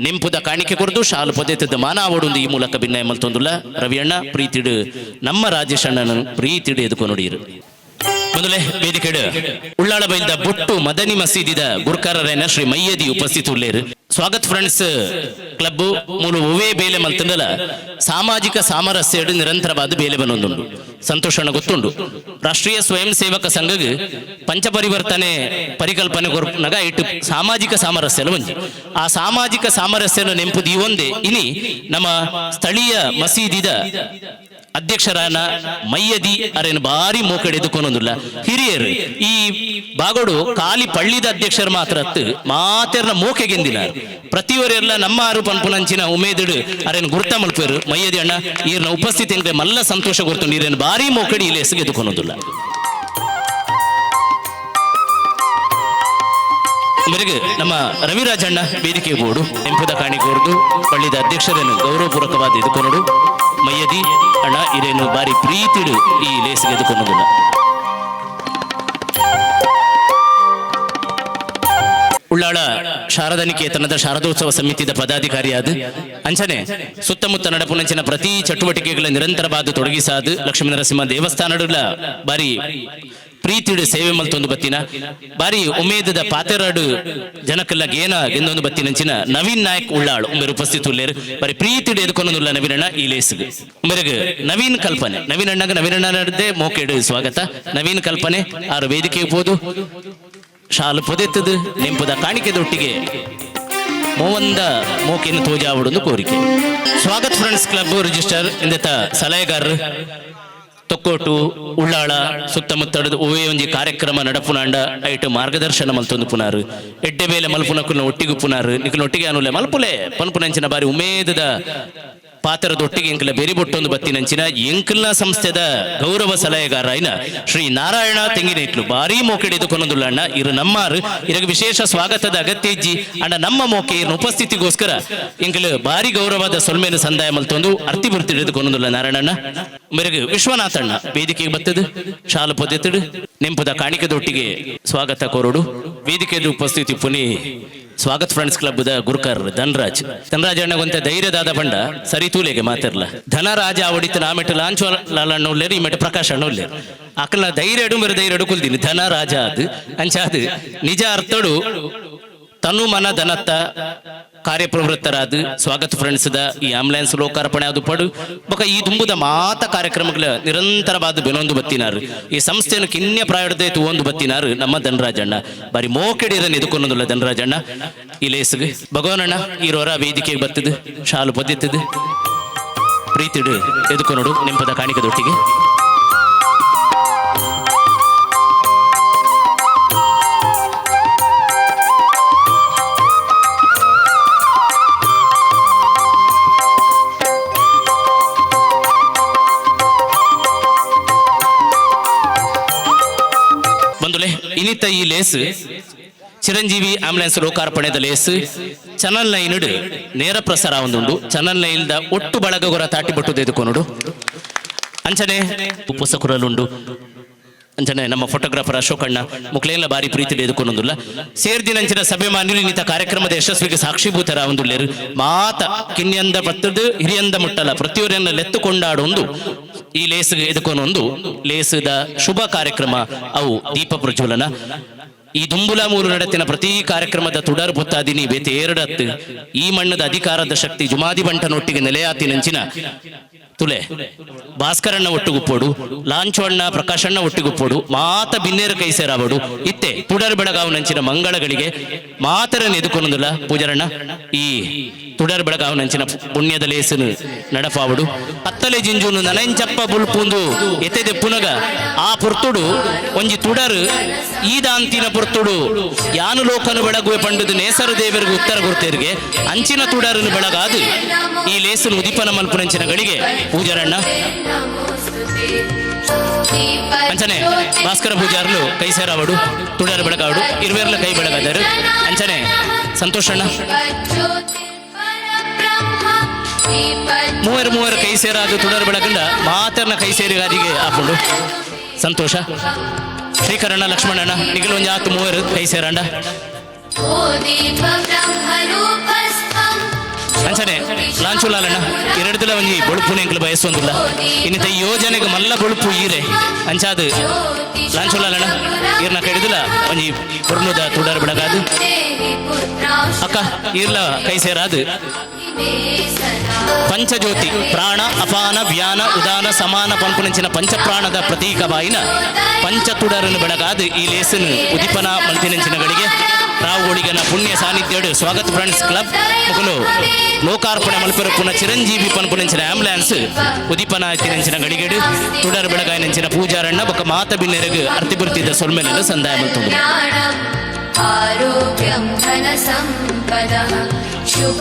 ನಿಂಪುದ ಕಾಣಿಕೆ ಕೊರದು ಶಾಲು ಪೊದೆತದ ಮಾನಾವಡುಂದು ಈ ಮೂಲಕ ಭಿನ್ನ ಮಲ್ತೊಂದುಲ್ಲ ರವಿಯಣ್ಣ ಪ್ರೀತಿಡು ನಮ್ಮ ರಾಜೇಶ್ ಅಣ್ಣನ ಪ್ರೀತಿಡು ಎದುಕೊನೊಡಿಯರು ಮೊದಲೇ ವೇದಿಕೆಡು ಉಳ್ಳಾಳ ಬೈಲ್ದ ಬೊಟ್ಟು ಮದನಿ ಮಸೀದಿದ ಗುರ್ಕಾರರೇನ ಶ್ರೀ ಮಯ್ಯದಿ ಉಪಸ್ಥಿತುಳ್ಳೇರು ಸ್ವಾಗತ್ ಫ್ರೆಂಡ್ಸ್ ಕ್ಲಬ್ ಮೂಲು ಒವೇ ಬೇಲೆ ಮಲ್ತಂದಲ ಸಾಮಾಜಿಕ ಸಾಮರಸ್ಯ ನಿರಂತರವಾದ ಬೇಲೆ ಬನ್ನೊಂದುಂಡು ಸಂತೋಷಣ ಗೊತ್ತುಂಡು ರಾಷ್ಟ್ರೀಯ ಸ್ವಯಂ ಸೇವಕ ಸಂಘಗೆ ಪಂಚಪರಿವರ್ತನೆ ಪರಿಕಲ್ಪನೆ ಕೊರಪನಗ ಇಟ್ಟು ಸಾಮಾಜಿಕ ಸಾಮರಸ್ಯ ಒಂಜಿ ಆ ಸಾಮಾಜಿಕ ಸಾಮರಸ್ಯನ ನೆಂಪುದಿ ಒಂದೇ ಇನಿ ನಮ್ಮ ಸ್ಥಳೀಯ ಮಸೀದಿದ ಅಧ್ಯಕ್ಷರಾನ ಮಯ್ಯದಿ ಅರೇನು ಬಾರಿ ಮೋಕಡೆದುಕೊನೊಂದುಲ್ಲ ಹಿರಿಯರು ಈ ಬಾಗೋಡು ಖಾಲಿ ಪಳ್ಳಿದ ಅಧ್ಯಕ್ಷರು ಮಾತ್ರ ಮಾತೆರ್ನ ಮೋಕೆಗೆಂದಿನ ಪ್ರತಿಯೊರೆಲ್ಲ ನಮ್ಮ ಆರು ಪನ್ಪುನಂಚಿನ ಉಮೇದುಡು ಅರೇನು ಗುರ್ತ ಮಲ್ಪೇರು ಮಯ್ಯದಿ ಅಣ್ಣ ಈರ್ನ ಉಪಸ್ಥಿತಿ ಮಲ್ಲ ಸಂತೋಷ ಗೊತ್ತು ನೀರೇನು ಬಾರಿ ಮೋಕಡಿ ಇಲ್ಲಿ ಎಸಗೆದುಕೊನೊಂದುಲ್ಲ ಮೇರೆಗೆ ನಮ್ಮ ರವಿರಾಜಣ್ಣ ವೇದಿಕೆ ಬೋರ್ಡು ಎಂಪುದ ಕಾಣಿಕೋರ್ದು ಪಳ್ಳಿದ ಅಧ್ಯಕ್ಷರನ್ನು ಗೌರವಪೂರ್ವಕವಾದ ಎದುಕೊನೋಡು ಮಯ್ಯದಿ ಅಣ್ಣ ಇರೇನು ಬಾರಿ ಪ್ರೀತಿಡು ಈ ಲೇಸಿಗೆ ಎದುಕೊನೋದಿಲ್ಲ ಉಳ್ಳಾಳ ಶಾರದಾ ನಿಕೇತನದ ಶಾರದೋತ್ಸವ ಸಮಿತಿದ ಪದಾಧಿಕಾರಿಯಾದ ಅಂಚನೆ ಸುತ್ತಮುತ್ತ ನಡಪುನಂಚಿನ ಪ್ರತಿ ಚಟುವಟಿಕೆಗಳ ನಿರಂತರವಾದ ತೊಡಗಿಸಾದ ಲಕ್ಷ್ಮೀ ನರಸಿಂಹ ದೇವಸ್ಥಾನಡುಲ ಬಾರಿ ಪ್ರೀತಿಡು ಸೇವೆ ಮಲ್ತೊಂದು ಬತ್ತಿನ ಬಾರಿ ಉಮೇದದ ಪಾತೆರಾಡು ಜನಕ್ಕೆಲ್ಲ ಗೇನ ಗೆಂದೊಂದು ಬತ್ತಿನಂಚಿನ ನವೀನ್ ನಾಯಕ್ ಉಳ್ಳಾಳು ಉಮೇರು ಉಪಸ್ಥಿತುಲ್ಲೇರು ಬಾರಿ ಪ್ರೀತಿಡು ಎದುಕೊಂಡೊಂದುಲ್ಲ ನವೀನಣ್ಣ ಈ ಲೇಸಿಗೆ ಉಮೇರೆಗೆ ನವೀನ್ ಅಣ್ಣಗೆ ನಡ್ದೆ ಮೋಕೆಡು ಸ್ವಾಗತ ನವೀನ್ ಕಲ್ಪನೆ ಆರು ವೇದಿಕೆಗೆ ಹೋದು ಶಾಲು ಪೊದೆತ್ತದು ನೆಂಪುದ ಕಾಣಿಕೆದೊಟ್ಟಿಗೆ ಮೋವಂದ ಮೋಕೆಯನ್ನು ತೋಜಾವಡೊಂದು ಕೋರಿಕೆ ಸ್ವಾಗತ್ ಫ್ರೆಂಡ್ಸ್ ಕ್ಲಬ್ ರಿಜಿಸ್ಟರ್ ಇಂದತ ಸಲಹೆಗಾರರು ತೊಕ್ಕೋಟು ಉಳ್ಳಾಳ ಸುತ್ತಮುತ್ತಡದ ಒವೇ ಒಂಜಿ ಕಾರ್ಯಕ್ರಮ ನಡಪುನಾಂಡ ಐಟ್ ಮಾರ್ಗದರ್ಶನ ಮಲ್ತೊಂದು ಪುನಾರು ಎಡ್ಡೆ ಬೇಲೆ ಮಲ್ಪುನಕ್ಕುನ ಒಟ್ಟಿಗೆ ಪುನಾರು ನಿಖಿನ ಒಟ್ಟಿಗೆ ಅನುಲೆ ಮಲ್ಪುಲೆ ಪನ್ಪುನಂಚಿನ ಬಾರಿ ಉಮೇದದ ಪಾತ್ರದೊಟ್ಟಿಗೆ ಎಂಕಲ ಬೆರಿಬೊಟ್ಟೊಂದು ಬತ್ತಿನಂಚಿನ ಎಂಕಲ್ನ ಸಂಸ್ಥೆದ ಗೌರವ ಸಲಹೆಗಾರ ಐನ ಶ್ರೀ ನಾರಾಯಣ ತೆಂಗಿನೇಟ್ಲು ಬಾರಿ ಮೋಕೆಡೆದುಕೊಂಡೊಂದುಲ್ಲ ಅಣ್ಣ ಇರು ನಮ್ಮಾರು ಇರಗೆ ವಿಶೇಷ ಸ್ವಾಗತದ ಅಗತ್ಯ ಇಜ್ಜಿ ಅಣ್ಣ ನಮ್ಮ ಮೋಕೆ ಇರ್ನ ಉಪಸ್ಥಿತಿಗೋಸ್ಕರ ಎಂಕಲು ಬಾರಿ ಗೌರವದ ಸೊಲ್ಮೇನು ಸಂದಾಯ ಮಲ್ತೊಂದು ಅರ್ತಿ ಬರ್ತಿ ಹಿಡಿದುಕೊಂಡೊಂದುಲ್ಲ ನಾರಾಯಣಣ್ಣ ಮೆರಗು ವಿಶ್ವನಾಥಣ್ಣ ವೇದಿಕೆಗೆ ಬತ್ತದು ಶಾಲು ಪೊದೆತ್ತಡು ನೆಂಪುದ ಕಾಣಿಕೆದೊಟ್ಟಿಗೆ ಸ್ವಾಗತ ಕೋರೋಡು ವೇದಿಕೆದ ಉಪಸ್ಥಿತಿ ಪುನಿ ಸ್ವಾಗತ್ ಫ್ರೆಂಡ್ಸ್ ಕ್ಲಬ್ ದ ಗುರುಕರ್ ಧನರಾಜ್ ಅಣ್ಣಗೊಂತ ಧೈರ್ಯದಾದ ಬಂಡ ಸರಿ ತೂಲೆಗೆ ಮಾತಿರ್ಲ ಧನರಾಜ ಅವಡಿತ ನಾಮೆಟ್ಟು ಲಾಂಚ್ ಲಾಲಣ್ಣ ಉಳ್ಳೇರು ಈ ಮೆಟ್ಟು ಪ್ರಕಾಶ್ ಅಣ್ಣ ಉಳ್ಳೇರು ಅಕ್ಕಲ ಧೈರ್ಯ ಮೇರೆ ಧೈರ್ಯ ಕುಲ್ದೀನಿ ಧನರಾಜ ಅದು ಅಂಚಾದು ನಿಜ ಅರ್ಥಡು ತನು ಮನ ಧನತ್ತ ಕಾರ್ಯಪ್ರವೃತ್ತರಾದ ಸ್ವಾಗತ್ ಫ್ರೆಂಡ್ಸ್ ದ ಈ ಆಂಬುಲೆನ್ಸ್ ಲೋಕಾರ್ಪಣೆ ಅದು ಪಡು ಬೊಕ ಈ ತುಂಬುದ ಮಾತ ಕಾರ್ಯಕ್ರಮಗಳ ನಿರಂತರವಾದ ಬೆನೊಂದು ಬತ್ತಿನಾರು ಈ ಸಂಸ್ಥೆಯನ್ನು ಕಿನ್ಯ ಪ್ರಾಯಡದೆ ತೂವೊಂದು ಬತ್ತಿನಾರು ನಮ್ಮ ಧನರಾಜಣ್ಣ ಬಾರಿ ಮೋಕೆಡಿರನ್ನು ಎದುಕೊಂಡೊಂದುಲ್ಲ ಧನರಾಜಣ್ಣ ಈ ಲೇಸ್ಗೆ ಭಗವಾನಣ್ಣ ಈರೋರ ವೇದಿಕೆಗೆ ಬತ್ತದು ಶಾಲು ಪೊದ್ದೆತ್ತದು ಪ್ರೀತಿಡು ಎದುಕೊನೋಡು ನೆಂಪದ ಕಾಣಿಕದೊಟ್ಟಿಗೆ ಇನ್ನಿತ ಈ ಲೇಸ್ ಚಿರಂಜೀವಿ ಆಂಬುಲೆನ್ಸ್ ಲೋಕಾರ್ಪಣೆದ ಲೇಸ್ ಚಾನಲ್ 9 ನೇರ ಪ್ರಸಾರ ಒಂದುಂಡು ಚಾನಲ್ 9 ಒಟ್ಟು ಬಳಗಗೊರ ತಾಟಿಬಟ್ಟು ತೆಗೆದುಕೊಂಡು ಅಂಚನೆ ಪುಸ್ತಕರಲ್ಲುಂಡು ಅಂಚನೆ ನಮ್ಮ ಫೋಟೋಗ್ರಾಫರ್ ಅಶೋಕಣ್ಣ ಮುಕ್ಲೇಲ ಬಾರಿ ಪ್ರೀತಿ ಎದುಕೊಂಡೊಂದುಲ್ಲ ಸೇರ್ದಿನಂಚಿನ ಸಭೆ ನಿರ್ಣಿತ ಕಾರ್ಯಕ್ರಮದ ಯಶಸ್ವಿಗೆ ಸಾಕ್ಷೀಭೂತರ ಒಂದುಲ್ಲೇರು ಮಾತ ಕಿನ್ಯಂದ ಪತ್ತದು ಹಿರಿಯಂದ ಮುಟ್ಟಲ ಪ್ರತಿಯೊರೆಲ್ಲ ಲೆತ್ತು ಕೊಂಡಾಡೊಂದು ಈ ಲೇಸ್ ಎದುಕೊಂಡೊಂದು ಲೇಸದ ಶುಭ ಕಾರ್ಯಕ್ರಮ ಅವು ದೀಪ ಪ್ರಜ್ವಲನ ಈ ದುಂಬುಲ ಮೂಲು ನಡೆತಿನ ಪ್ರತಿ ಕಾರ್ಯಕ್ರಮದ ತುಡರ್ ಬೊತ್ತಾದಿನಿ ಬೇತೆ ಏರಡತ್ತು ಈ ಮಣ್ಣದ ಅಧಿಕಾರದ ಶಕ್ತಿ ಜುಮಾದಿ ಬಂಟನೊಟ್ಟಿಗೆ ನೆಲೆಯಾತಿನಂಚಿನ ತುಲೆ ಭಾಸ್ಕರಣ್ಣ ಒಟ್ಟುಗುಪ್ಪೋಡು ಲಾಂಚೋಣ್ಣ ಪ್ರಕಾಶಣ್ಣ ಒಟ್ಟಿಗುಪ್ಪೋಡು ಮಾತ ಬಿನ್ನೇರ ಕೈ ಸೇರಾವಡು ಇತ್ತೆ ತುಡರ್ ಬೆಳಗಾವ್ ನಂಚಿನ ಮಂಗಳಗಳಿಗೆ ಮಾತರನ್ನು ಎದುಕೊಂಡಲ್ಲ ಪೂಜಾರಣ್ಣ ಈ ತುಡರ್ ಬೆಳಗಾವ್ ನಂಚಿನ ಪುಣ್ಯದ ಲೇಸನು ನಡಪಾವಡು ಅತ್ತಲೆ ಜಿಂಜುನು ನನಂಚಪ್ಪ ಬುಲ್ಪುಂದು ಎತೆದೆ ಪುನಗ ಆ ಪುರ್ತುಡು ಒಂಜಿ ತುಡರ್ ಈದಾಂತಿನ ಪುರ್ತುಡು ಯಾನು ಲೋಕನು ಬೆಳಗುವೆ ಪಂಡದು ನೇಸರ ದೇವರಿಗೆ ಉತ್ತರ ಕೊಡ್ತೇರಿಗೆ ಅಂಚಿನ ತುಡರನ್ನು ಬೆಳಗಾದು ಈ ಲೇಸನು ಉದಿಪನ ಮಲ್ಪುನಂಚಿನ ಗಳಿಗೆ ಪೂಜಾರಣ್ಣ ಅಂಚನೆ ಭಾಸ್ಕರ ಪೂಜಾರ್ಲು ಕೈ ಸೇರಾವಡು ತುಡರ್ ಬೆಳಗಾವಡು ಇರುವೆರ್ಲ ಕೈ ಬೆಳಗಾದರು ಅಂಚನೆ ಸಂತೋಷಣ್ಣ ಮೂವರು ಕೈ ಸೇರಾದು ತುಡರ್ ಬೆಳಗಂಡ ಮಾತರ್ನ ಕೈ ಸೇರಿಗಾದಿಗೆ ಹಾಕೊಂಡು ಸಂತೋಷ ಶ್ರೀಕರಣ್ಣ ಲಕ್ಷ್ಮಣಣ್ಣ ನಿಗಲು ಒಂದು ಆತು ಮೂವರು ಕೈ ಸೇರಂಡ ಅಂಚನೆ ಲಾಂಚುಲಾಲಣ್ಣ ಎರಡದಲ್ಲ ಒಂಜಿ ಬೊಳುಪುನ ಎಂಕ್ಲು ಬಯಸೊಂದಿಲ್ಲ ಇನ್ನಿತ ಈ ಯೋಜನೆಗೆ ಮಲ್ಲ ಬೊಳುಪು ಈರೆ ಅಂಚಾದು ಲಾಂಚುಲಾಲಣ್ಣ ಈರ್ನ ಕಡಿದಿಲ್ಲ ಒಂಜಿ ಪುರ್ಣದ ತುಡರ್ ಬೆಳಗಾದು ಅಕ್ಕ ಈರ್ಲ ಕೈ ಸೇರಾದು ಪಂಚಜ್ಯೋತಿ ಪ್ರಾಣ ಅಪಾನ ವ್ಯಾನ ಉದಾನ ಸಮಾನ ಪಂಪುನಂಚಿನ ಪಂಚಪ್ರಾಣದ ಪ್ರತೀಕವಾಯಿನ ಪಂಚತುಡರನ್ನು ಬೆಳಗಾದು ಈ ಲೇಸನು ಉದಿಪನ ಮಲ್ತಿನಂಚಿನಗಳಿಗೆ ರಾವುಗಳಿಗನ ಪುಣ್ಯ ಸಾನ್ನಿಧ್ಯಡು ಸ್ವಾಗತ ಫ್ರೆಂಡ್ಸ್ ಕ್ಲಬ್ ಮುಗಲು ಲೋಕಾರ್ಪಣೆ ಮಲ್ಪೆರಪ್ಪುನ ಚಿರಂಜೀವಿ ಪನ್ಪುನಂಚಿನ ಆಂಬುಲೆನ್ಸ್ ಉದಿಪನ ತಿನಂಚಿನ ಗಡಿಗೆಡು ತುಡರ್ ಬೆಳಗಾಯಿನಂಚಿನ ಪೂಜಾರಣ್ಣ ಬೊಕ್ಕ ಮಾತ ಬಿನ್ನೆರೆಗೆ ಅರ್ತಿಬುರ್ತಿದ್ದ ಸೊಲ್ಮೆಲೆಲ್ಲ ಸಂದಾಯ ಮಲ್ತುಂಡು ಆರೋಗ್ಯಂ ಧನ ಸಂಪದಃ ಶುಭ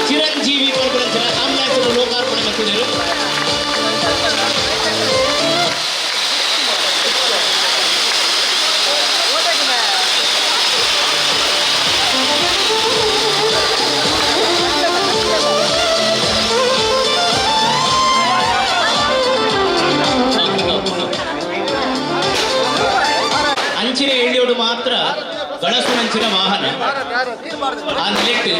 ಚಿರಂಜೀವಿ ಪನ್ಪುನಂಚಿನ ಆಂಬುಲೆನ್ಸ್ ಲೋಕಾರ್ಪಣೆ ಮಾಡ್ತಿದ್ದರು ಅಂಚಿನ ಎಳ್ಳಿಯೋಡು ಮಾತ್ರ ಬಳಸುವಂಚಿನ ವಾಹನ ಆ ನೆಲೆಟ್ಟು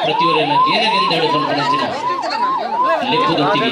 ಪ್ರತಿಯೊರೆಲ್ಲ ಗೇದೆಗೆಂದೆಡು ಪನ್ಪುನಂಚಿನ ಲೆಕ್ಕದೊಟ್ಟಿಗೆ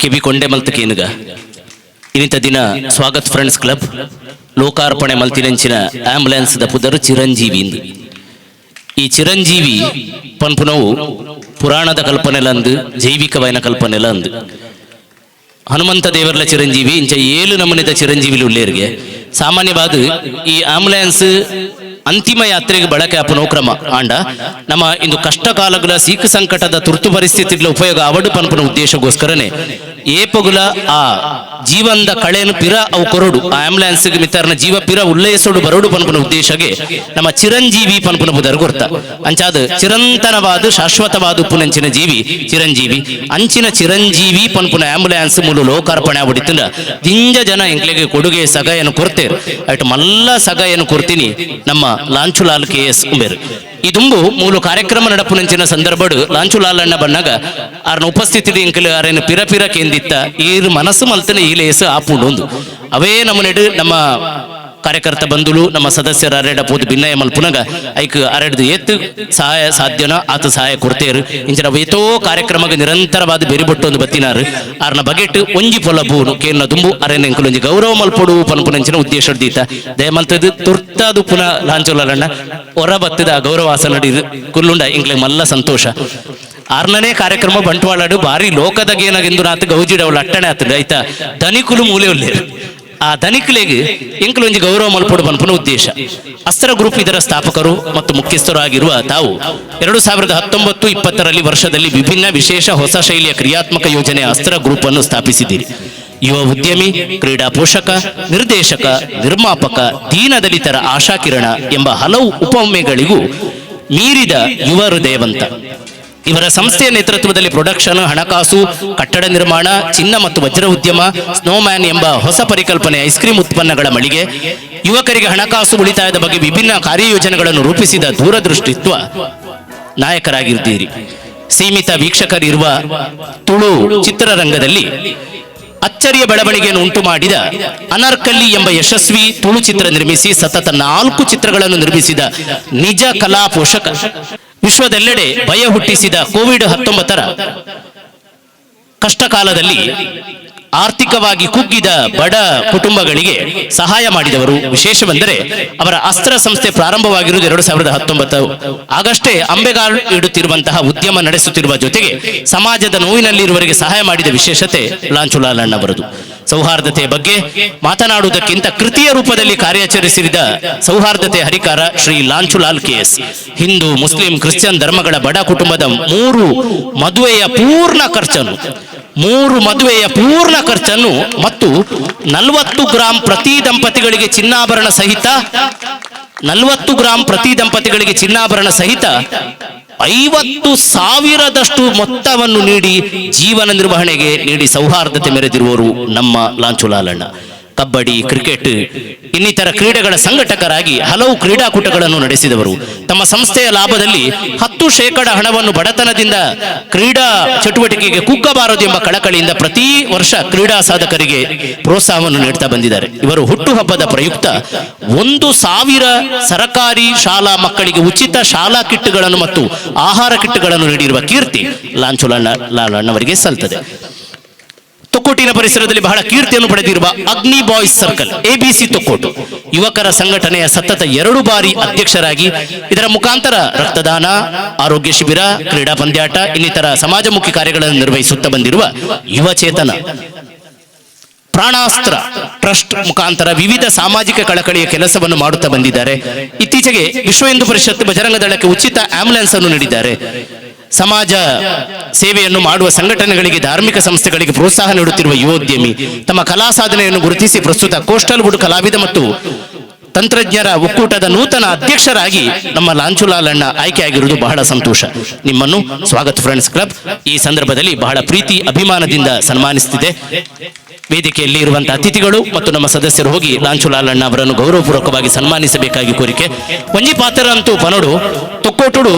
ಕಿವಿಕೊಂಡೆ ಮಲ್ತಕೇನುಗ ಇನ್ನಿತ ದಿನ ಸ್ವಾಗತ್ ಫ್ರೆಂಡ್ಸ್ ಕ್ಲಬ್ ಲೋಕಾರ್ಪಣೆ ಮಲ್ತಿನೆಂಚಿನ ಆಂಬುಲೆನ್ಸ್ ದ ಪುದರು ಚಿರಂಜೀವಿ ಇಂದು ಈ ಚಿರಂಜೀವಿ ಪನ್ಪುನವು ಪುರಾಣದ ಕಲ್ಪನೆಲಂದು ಜೈವಿಕವೈನ ಕಲ್ಪನೆಲಂದು ಹನುಮಂತ ದೇವರ್ಲ ಚಿರಂಜೀವಿ ಇಂಚ 7 ನಮೂನೆದ ಚಿರಂಜೀವಿಲು ಉಳ್ಳೇರಿಗೆ ಸಾಮಾನ್ಯವಾದ ಈ ಆಂಬುಲೆನ್ಸ್ ಅಂತಿಮ ಯಾತ್ರೆಗೆ ಬಳಕೆ ಆಪನೋ ಕ್ರಮ ಆಂಡ ನಮ್ಮ ಇಂದು ಕಷ್ಟ ಕಾಲಗಳ ಸೀಕು ಸಂಕಟದ ತುರ್ತು ಪರಿಸ್ಥಿತಿಗಳ ಉಪಯೋಗ ಅವಡು ಪನ್ಪನ ಉದ್ದೇಶಗೋಸ್ಕರನೇ ಏಪಗುಲ ಆ ಜೀವಂದ ಕಳೆನು ಪಿರ ಅವು ಕೊರಡು ಆ ಆಂಬುಲೆನ್ಸ್ ಮಿತ್ತರ್ನ ಜೀವ ಪಿರ ಉಲ್ಲೇಸೋಡು ಬರೋಡು ಪನ್ಪನ ಉದ್ದೇಶಗೆ ನಮ್ಮ ಚಿರಂಜೀವಿ ಪನ್ಪನ ಬುದರ್ ಗೊತ್ತ ಅಂಚಾದ ಚಿರಂತನವಾದ ಶಾಶ್ವತವಾದ ಉಪ್ಪುನಂಚಿನ ಜೀವಿ ಚಿರಂಜೀವಿ ಅಂಚಿನ ಚಿರಂಜೀವಿ ಪನ್ಪುನ ಆಂಬುಲೆನ್ಸ್ ಮೂಲ ಲೋಕಾರ್ಪಣೆ ಆಗ್ಬಿಟ್ಟಿಲ್ಲ ದಿಂಜ ಜನ ಎಂಕ್ಲೆಗೆ ಕೊಡುಗೆ ಸಗಾಯನ್ನು ಕೊಡ್ತೇರು ಅಟ್ ಮಲ್ಲ ಸಗಾಯನ್ನು ಕೊಡ್ತೀನಿ ನಮ್ಮ ಲಾಂಚುಲಾಲ್ KS ಉಂಬೇರು ಈ ದುಂಬು ಮೂಲು ಕಾರ್ಯಕ್ರಮ ನಡಪುನಂಚಿನ ಸಂದರ್ಭಡು ಲಾಂಚುಲಾಲ್ ಅಣ್ಣ ಬಣ್ಣಗ ಆರ್ನ ಉಪಸ್ಥಿತಿ ಎಂಕಲು ಆರೇನು ಪಿರ ಪಿರ ಕೇಂದಿತ್ತ ಈರ್ ಮನಸ್ಸು ಮಲ್ತನೆ ಈ ಲೇಸು ಆಪುಂಡು ಅವೇ ನಮ್ಮನೆಡು ನಮ್ಮ ಕಾರ್ಯಕರ್ತ ಬಂಧುಲು ನಮ್ಮ ಸದಸ್ಯರ ಅರೆಡ ಪೋದು ಭಿನ್ನಯ ಮಲ್ಪುನಗ ಐಕ್ ಅರೆಡ್ದು ಎತ್ತು ಸಹಾಯ ಸಾಧ್ಯನ ಆತ ಸಹಾಯ ಕೊಡ್ತೇರು ಇಂಚಿನ ಏತೋ ಕಾರ್ಯಕ್ರಮಕ್ಕೆ ನಿರಂತರವಾದ ಬೆರಿಬೊಟ್ಟು ಒಂದು ಬತ್ತಿನಾರು ಆರ್ನ ಬಗೆಟ್ ಒಂಜಿ ಪೊಲಬೂನು ಕೇನ್ನ ದುಂಬು ಅರೆನ ಎಂಕಲು ಒಂಜಿ ಗೌರವ ಮಲ್ಪೊಡು ಪನ್ಪುನಂಚಿನ ಉದ್ದೇಶ ದೀತ ದಯಮಲ್ತದು ತುರ್ತಾದು ಪುನಃ ಲಾಂಚೋಲಣ್ಣ ಹೊರ ಬತ್ತದ ಗೌರವಾಸ ನಡಿದು ಕುಲ್ಲುಂಡ ಇಂಕ್ಲೆ ಮಲ್ಲ ಸಂತೋಷ ಆರ್ನನೇ ಕಾರ್ಯಕ್ರಮ ಬಂಟ್ವಾಳಡು ಬಾರಿ ಲೋಕದಗೇನಗೆಂದು ನಾತು ಗೌಜಿಡವಳು ಅಟ್ಟಣೆ ಆತದ ಆಯ್ತಾ ಧನಿಕುಲು ಮೂಲೆ ಉಳ್ಳೇರು ಆ ಧನಿಕಲೆಗೆ ಎಂಕಲು ಒಂಜಿ ಗೌರವ ಮಲ್ಪೊಡು ಪನ್ಪುನ ಉದ್ದೇಶ ಅಸ್ತ್ರ ಗ್ರೂಪ್ ಇದರ ಸ್ಥಾಪಕರು ಮತ್ತು ಮುಖ್ಯಸ್ಥರು ಆಗಿರುವ ತಾವು 2019-20 ವರ್ಷದಲ್ಲಿ ವಿಭಿನ್ನ ವಿಶೇಷ ಹೊಸ ಶೈಲಿಯ ಕ್ರಿಯಾತ್ಮಕ ಯೋಜನೆ ಅಸ್ತ್ರ ಗ್ರೂಪ್ ಅನ್ನು ಸ್ಥಾಪಿಸಿದ್ದೀರಿ ಯುವ ಉದ್ಯಮಿ ಕ್ರೀಡಾ ಪೋಷಕ ನಿರ್ದೇಶಕ ನಿರ್ಮಾಪಕ ದೀನದಲಿತರ ಆಶಾಕಿರಣ ಎಂಬ ಹಲವು ಉಪಮೆಗಳಿಗೂ ಮೀರಿದ ಯುವ ಹೃದಯವಂತ ಇವರ ಸಂಸ್ಥೆಯ ನೇತೃತ್ವದಲ್ಲಿ ಪ್ರೊಡಕ್ಷನ್ ಹಣಕಾಸು ಕಟ್ಟಡ ನಿರ್ಮಾಣ ಚಿನ್ನ ಮತ್ತು ವಜ್ರ ಉದ್ಯಮ ಸ್ನೋಮ್ಯಾನ್ ಎಂಬ ಹೊಸ ಪರಿಕಲ್ಪನೆ ಐಸ್ ಕ್ರೀಮ್ ಉತ್ಪನ್ನಗಳ ಮಳಿಗೆ ಯುವಕರಿಗೆ ಹಣಕಾಸು ಉಳಿತಾಯದ ಬಗ್ಗೆ ವಿಭಿನ್ನ ಕಾರ್ಯಯೋಜನೆಗಳನ್ನು ರೂಪಿಸಿದ ದೂರದೃಷ್ಟಿತ್ವ ನಾಯಕರಾಗಿದ್ದೀರಿ ಸೀಮಿತ ವೀಕ್ಷಕರಿರುವ ತುಳು ಚಿತ್ರರಂಗದಲ್ಲಿ ಅಚ್ಚರಿಯ ಬೆಳವಣಿಗೆಯನ್ನು ಉಂಟು ಮಾಡಿದ ಅನರ್ಕಲ್ಲಿ ಎಂಬ ಯಶಸ್ವಿ ತುಳು ಚಿತ್ರ ನಿರ್ಮಿಸಿ ಸತತ 4 ಚಿತ್ರಗಳನ್ನು ನಿರ್ಮಿಸಿದ ನಿಜ ಕಲಾ ಪೋಷಕ ವಿಶ್ವದೆಲ್ಲೆಡೆ ಭಯ ಹುಟ್ಟಿಸಿದ ಕೋವಿಡ್-19 ಕಷ್ಟಕಾಲದಲ್ಲಿ ಆರ್ಥಿಕವಾಗಿ ಕುಗ್ಗಿದ ಬಡ ಕುಟುಂಬಗಳಿಗೆ ಸಹಾಯ ಮಾಡಿದವರು. ವಿಶೇಷವೆಂದರೆ ಅವರ ಅಸ್ತ್ರ ಸಂಸ್ಥೆ ಪ್ರಾರಂಭವಾಗಿರುವುದು 2019 ಆಗಷ್ಟೇ ಅಂಬೆಗಾಲು ಇಡುತ್ತಿರುವಂತಹ ಉದ್ಯಮ ನಡೆಸುತ್ತಿರುವ ಜೊತೆಗೆ ಸಮಾಜದ ನೋವಿನಲ್ಲಿರುವವರಿಗೆ ಸಹಾಯ ಮಾಡಿದ ವಿಶೇಷತೆ ಲಾಂಚುಲಾಲ್ ಅಣ್ಣವರದು. ಸೌಹಾರ್ದತೆಯ ಬಗ್ಗೆ ಮಾತನಾಡುವುದಕ್ಕಿಂತ ಕೃತಿಯ ರೂಪದಲ್ಲಿ ಕಾರ್ಯಾಚರಿಸಿದ ಸೌಹಾರ್ದತೆ ಹರಿಕಾರ Shri Lanchulal KS Hindu Muslim Christian ಧರ್ಮಗಳ ಬಡ ಕುಟುಂಬದ 3 ಮದುವೆಯ ಪೂರ್ಣ ಖರ್ಚನ್ನು ಮತ್ತು 40 ಗ್ರಾಂ ಪ್ರತಿ ದಂಪತಿಗಳಿಗೆ ಚಿನ್ನಾಭರಣ ಸಹಿತ 50,000 ಮೊತ್ತವನ್ನು ನೀಡಿ ಜೀವನ ನಿರ್ವಹಣೆಗೆ ನೀಡಿ ಸೌಹಾರ್ದತೆ ಮೆರೆದಿರುವವರು ನಮ್ಮ ಲಾಂಚುಲಾಲ್ ಅಣ್ಣ. ಕಬಡ್ಡಿ, ಕ್ರಿಕೆಟ್ ಇನ್ನಿತರ ಕ್ರೀಡೆಗಳ ಸಂಘಟಕರಾಗಿ ಹಲವು ಕ್ರೀಡಾಕೂಟಗಳನ್ನು ನಡೆಸಿದವರು. ತಮ್ಮ ಸಂಸ್ಥೆಯ ಲಾಭದಲ್ಲಿ 10% ಹಣವನ್ನು ಬಡತನದಿಂದ ಕ್ರೀಡಾ ಚಟುವಟಿಕೆಗೆ ಕುಗ್ಗಬಾರದು ಎಂಬ ಕಳಕಳಿಯಿಂದ ಪ್ರತಿ ವರ್ಷ ಕ್ರೀಡಾ ಸಾಧಕರಿಗೆ ಪ್ರೋತ್ಸಾಹವನ್ನು ನೀಡುತ್ತಾ ಬಂದಿದ್ದಾರೆ. ಇವರು ಹುಟ್ಟುಹಬ್ಬದ ಪ್ರಯುಕ್ತ 1,000 ಸರಕಾರಿ ಶಾಲಾ ಮಕ್ಕಳಿಗೆ ಉಚಿತ ಶಾಲಾ ಕಿಟ್ಗಳನ್ನು ಮತ್ತು ಆಹಾರ ಕಿಟ್ಗಳನ್ನು ನೀಡಿರುವ ಕೀರ್ತಿ ಲಾಂಚುಲಾಲ್ ಅಣ್ಣವರಿಗೆ ಸಲ್ತದೆ. ತೊಕ್ಕೋಟಿನ ಪರಿಸರದಲ್ಲಿ ಬಹಳ ಕೀರ್ತಿಯನ್ನು ಪಡೆದಿರುವ ಅಗ್ನಿ ಬಾಯ್ಸ್ ಸರ್ಕಲ್ ABC ತೊಕ್ಕೋಟು ಯುವಕರ ಸಂಘಟನೆಯ ಸತತ 2 ಬಾರಿ ಅಧ್ಯಕ್ಷರಾಗಿ ಇದರ ಮುಖಾಂತರ ರಕ್ತದಾನ, ಆರೋಗ್ಯ ಶಿಬಿರ, ಕ್ರೀಡಾ ಪಂದ್ಯಾಟ ಇನ್ನಿತರ ಸಮಾಜಮುಖಿ ಕಾರ್ಯಗಳನ್ನು ನಿರ್ವಹಿಸುತ್ತಾ ಬಂದಿರುವ ಯುವ ಚೇತನ. ಪ್ರಾಣಾಸ್ತ್ರ ಟ್ರಸ್ಟ್ ಮುಖಾಂತರ ವಿವಿಧ ಸಾಮಾಜಿಕ ಕಳಕಳಿಯ ಕೆಲಸವನ್ನು ಮಾಡುತ್ತಾ ಬಂದಿದ್ದಾರೆ. ಇತ್ತೀಚೆಗೆ ವಿಶ್ವ ಹಿಂದೂ ಪರಿಷತ್ ಬಜರಂಗ ದಳಕ್ಕೆ ಉಚಿತ ಆಂಬುಲೆನ್ಸ್ ಅನ್ನು ನೀಡಿದ್ದಾರೆ. ಸಮಾಜ ಸೇವೆಯನ್ನು ಮಾಡುವ ಸಂಘಟನೆಗಳಿಗೆ, ಧಾರ್ಮಿಕ ಸಂಸ್ಥೆಗಳಿಗೆ ಪ್ರೋತ್ಸಾಹ ನೀಡುತ್ತಿರುವ ಯುವೋದ್ಯಮಿ. ತಮ್ಮ ಕಲಾ ಸಾಧನೆಯನ್ನು ಗುರುತಿಸಿ ಪ್ರಸ್ತುತ ಕೋಸ್ಟಲ್ ವುಡ್ ಕಲಾವಿದ ಮತ್ತು ತಂತ್ರಜ್ಞರ ಒಕ್ಕೂಟದ ನೂತನ ಅಧ್ಯಕ್ಷರಾಗಿ ನಮ್ಮ ಲಾಂಚುಲಾಲ್ ಅಣ್ಣ ಆಯ್ಕೆಯಾಗಿರುವುದು ಬಹಳ ಸಂತೋಷ. ನಿಮ್ಮನ್ನು ಸ್ವಾಗತ್ ಫ್ರೆಂಡ್ಸ್ ಕ್ಲಬ್ ಈ ಸಂದರ್ಭದಲ್ಲಿ ಬಹಳ ಪ್ರೀತಿ ಅಭಿಮಾನದಿಂದ ಸನ್ಮಾನಿಸುತ್ತಿದೆ. ವೇದಿಕೆಯಲ್ಲಿ ಇರುವಂತಹ ಅತಿಥಿಗಳು ಮತ್ತು ನಮ್ಮ ಸದಸ್ಯರು ಹೋಗಿ ಲಾಂಚುಲಾಲ್ ಅಣ್ಣ ಅವರನ್ನು ಗೌರವಪೂರ್ವಕವಾಗಿ ಸನ್ಮಾನಿಸಬೇಕಾಗಿ ಕೋರಿಕೆ. ಒಂಜಿ ಪಾತ್ರ ಅಂತೂ ಪನೋಡು ತೊಕ್ಕೋಟುಡು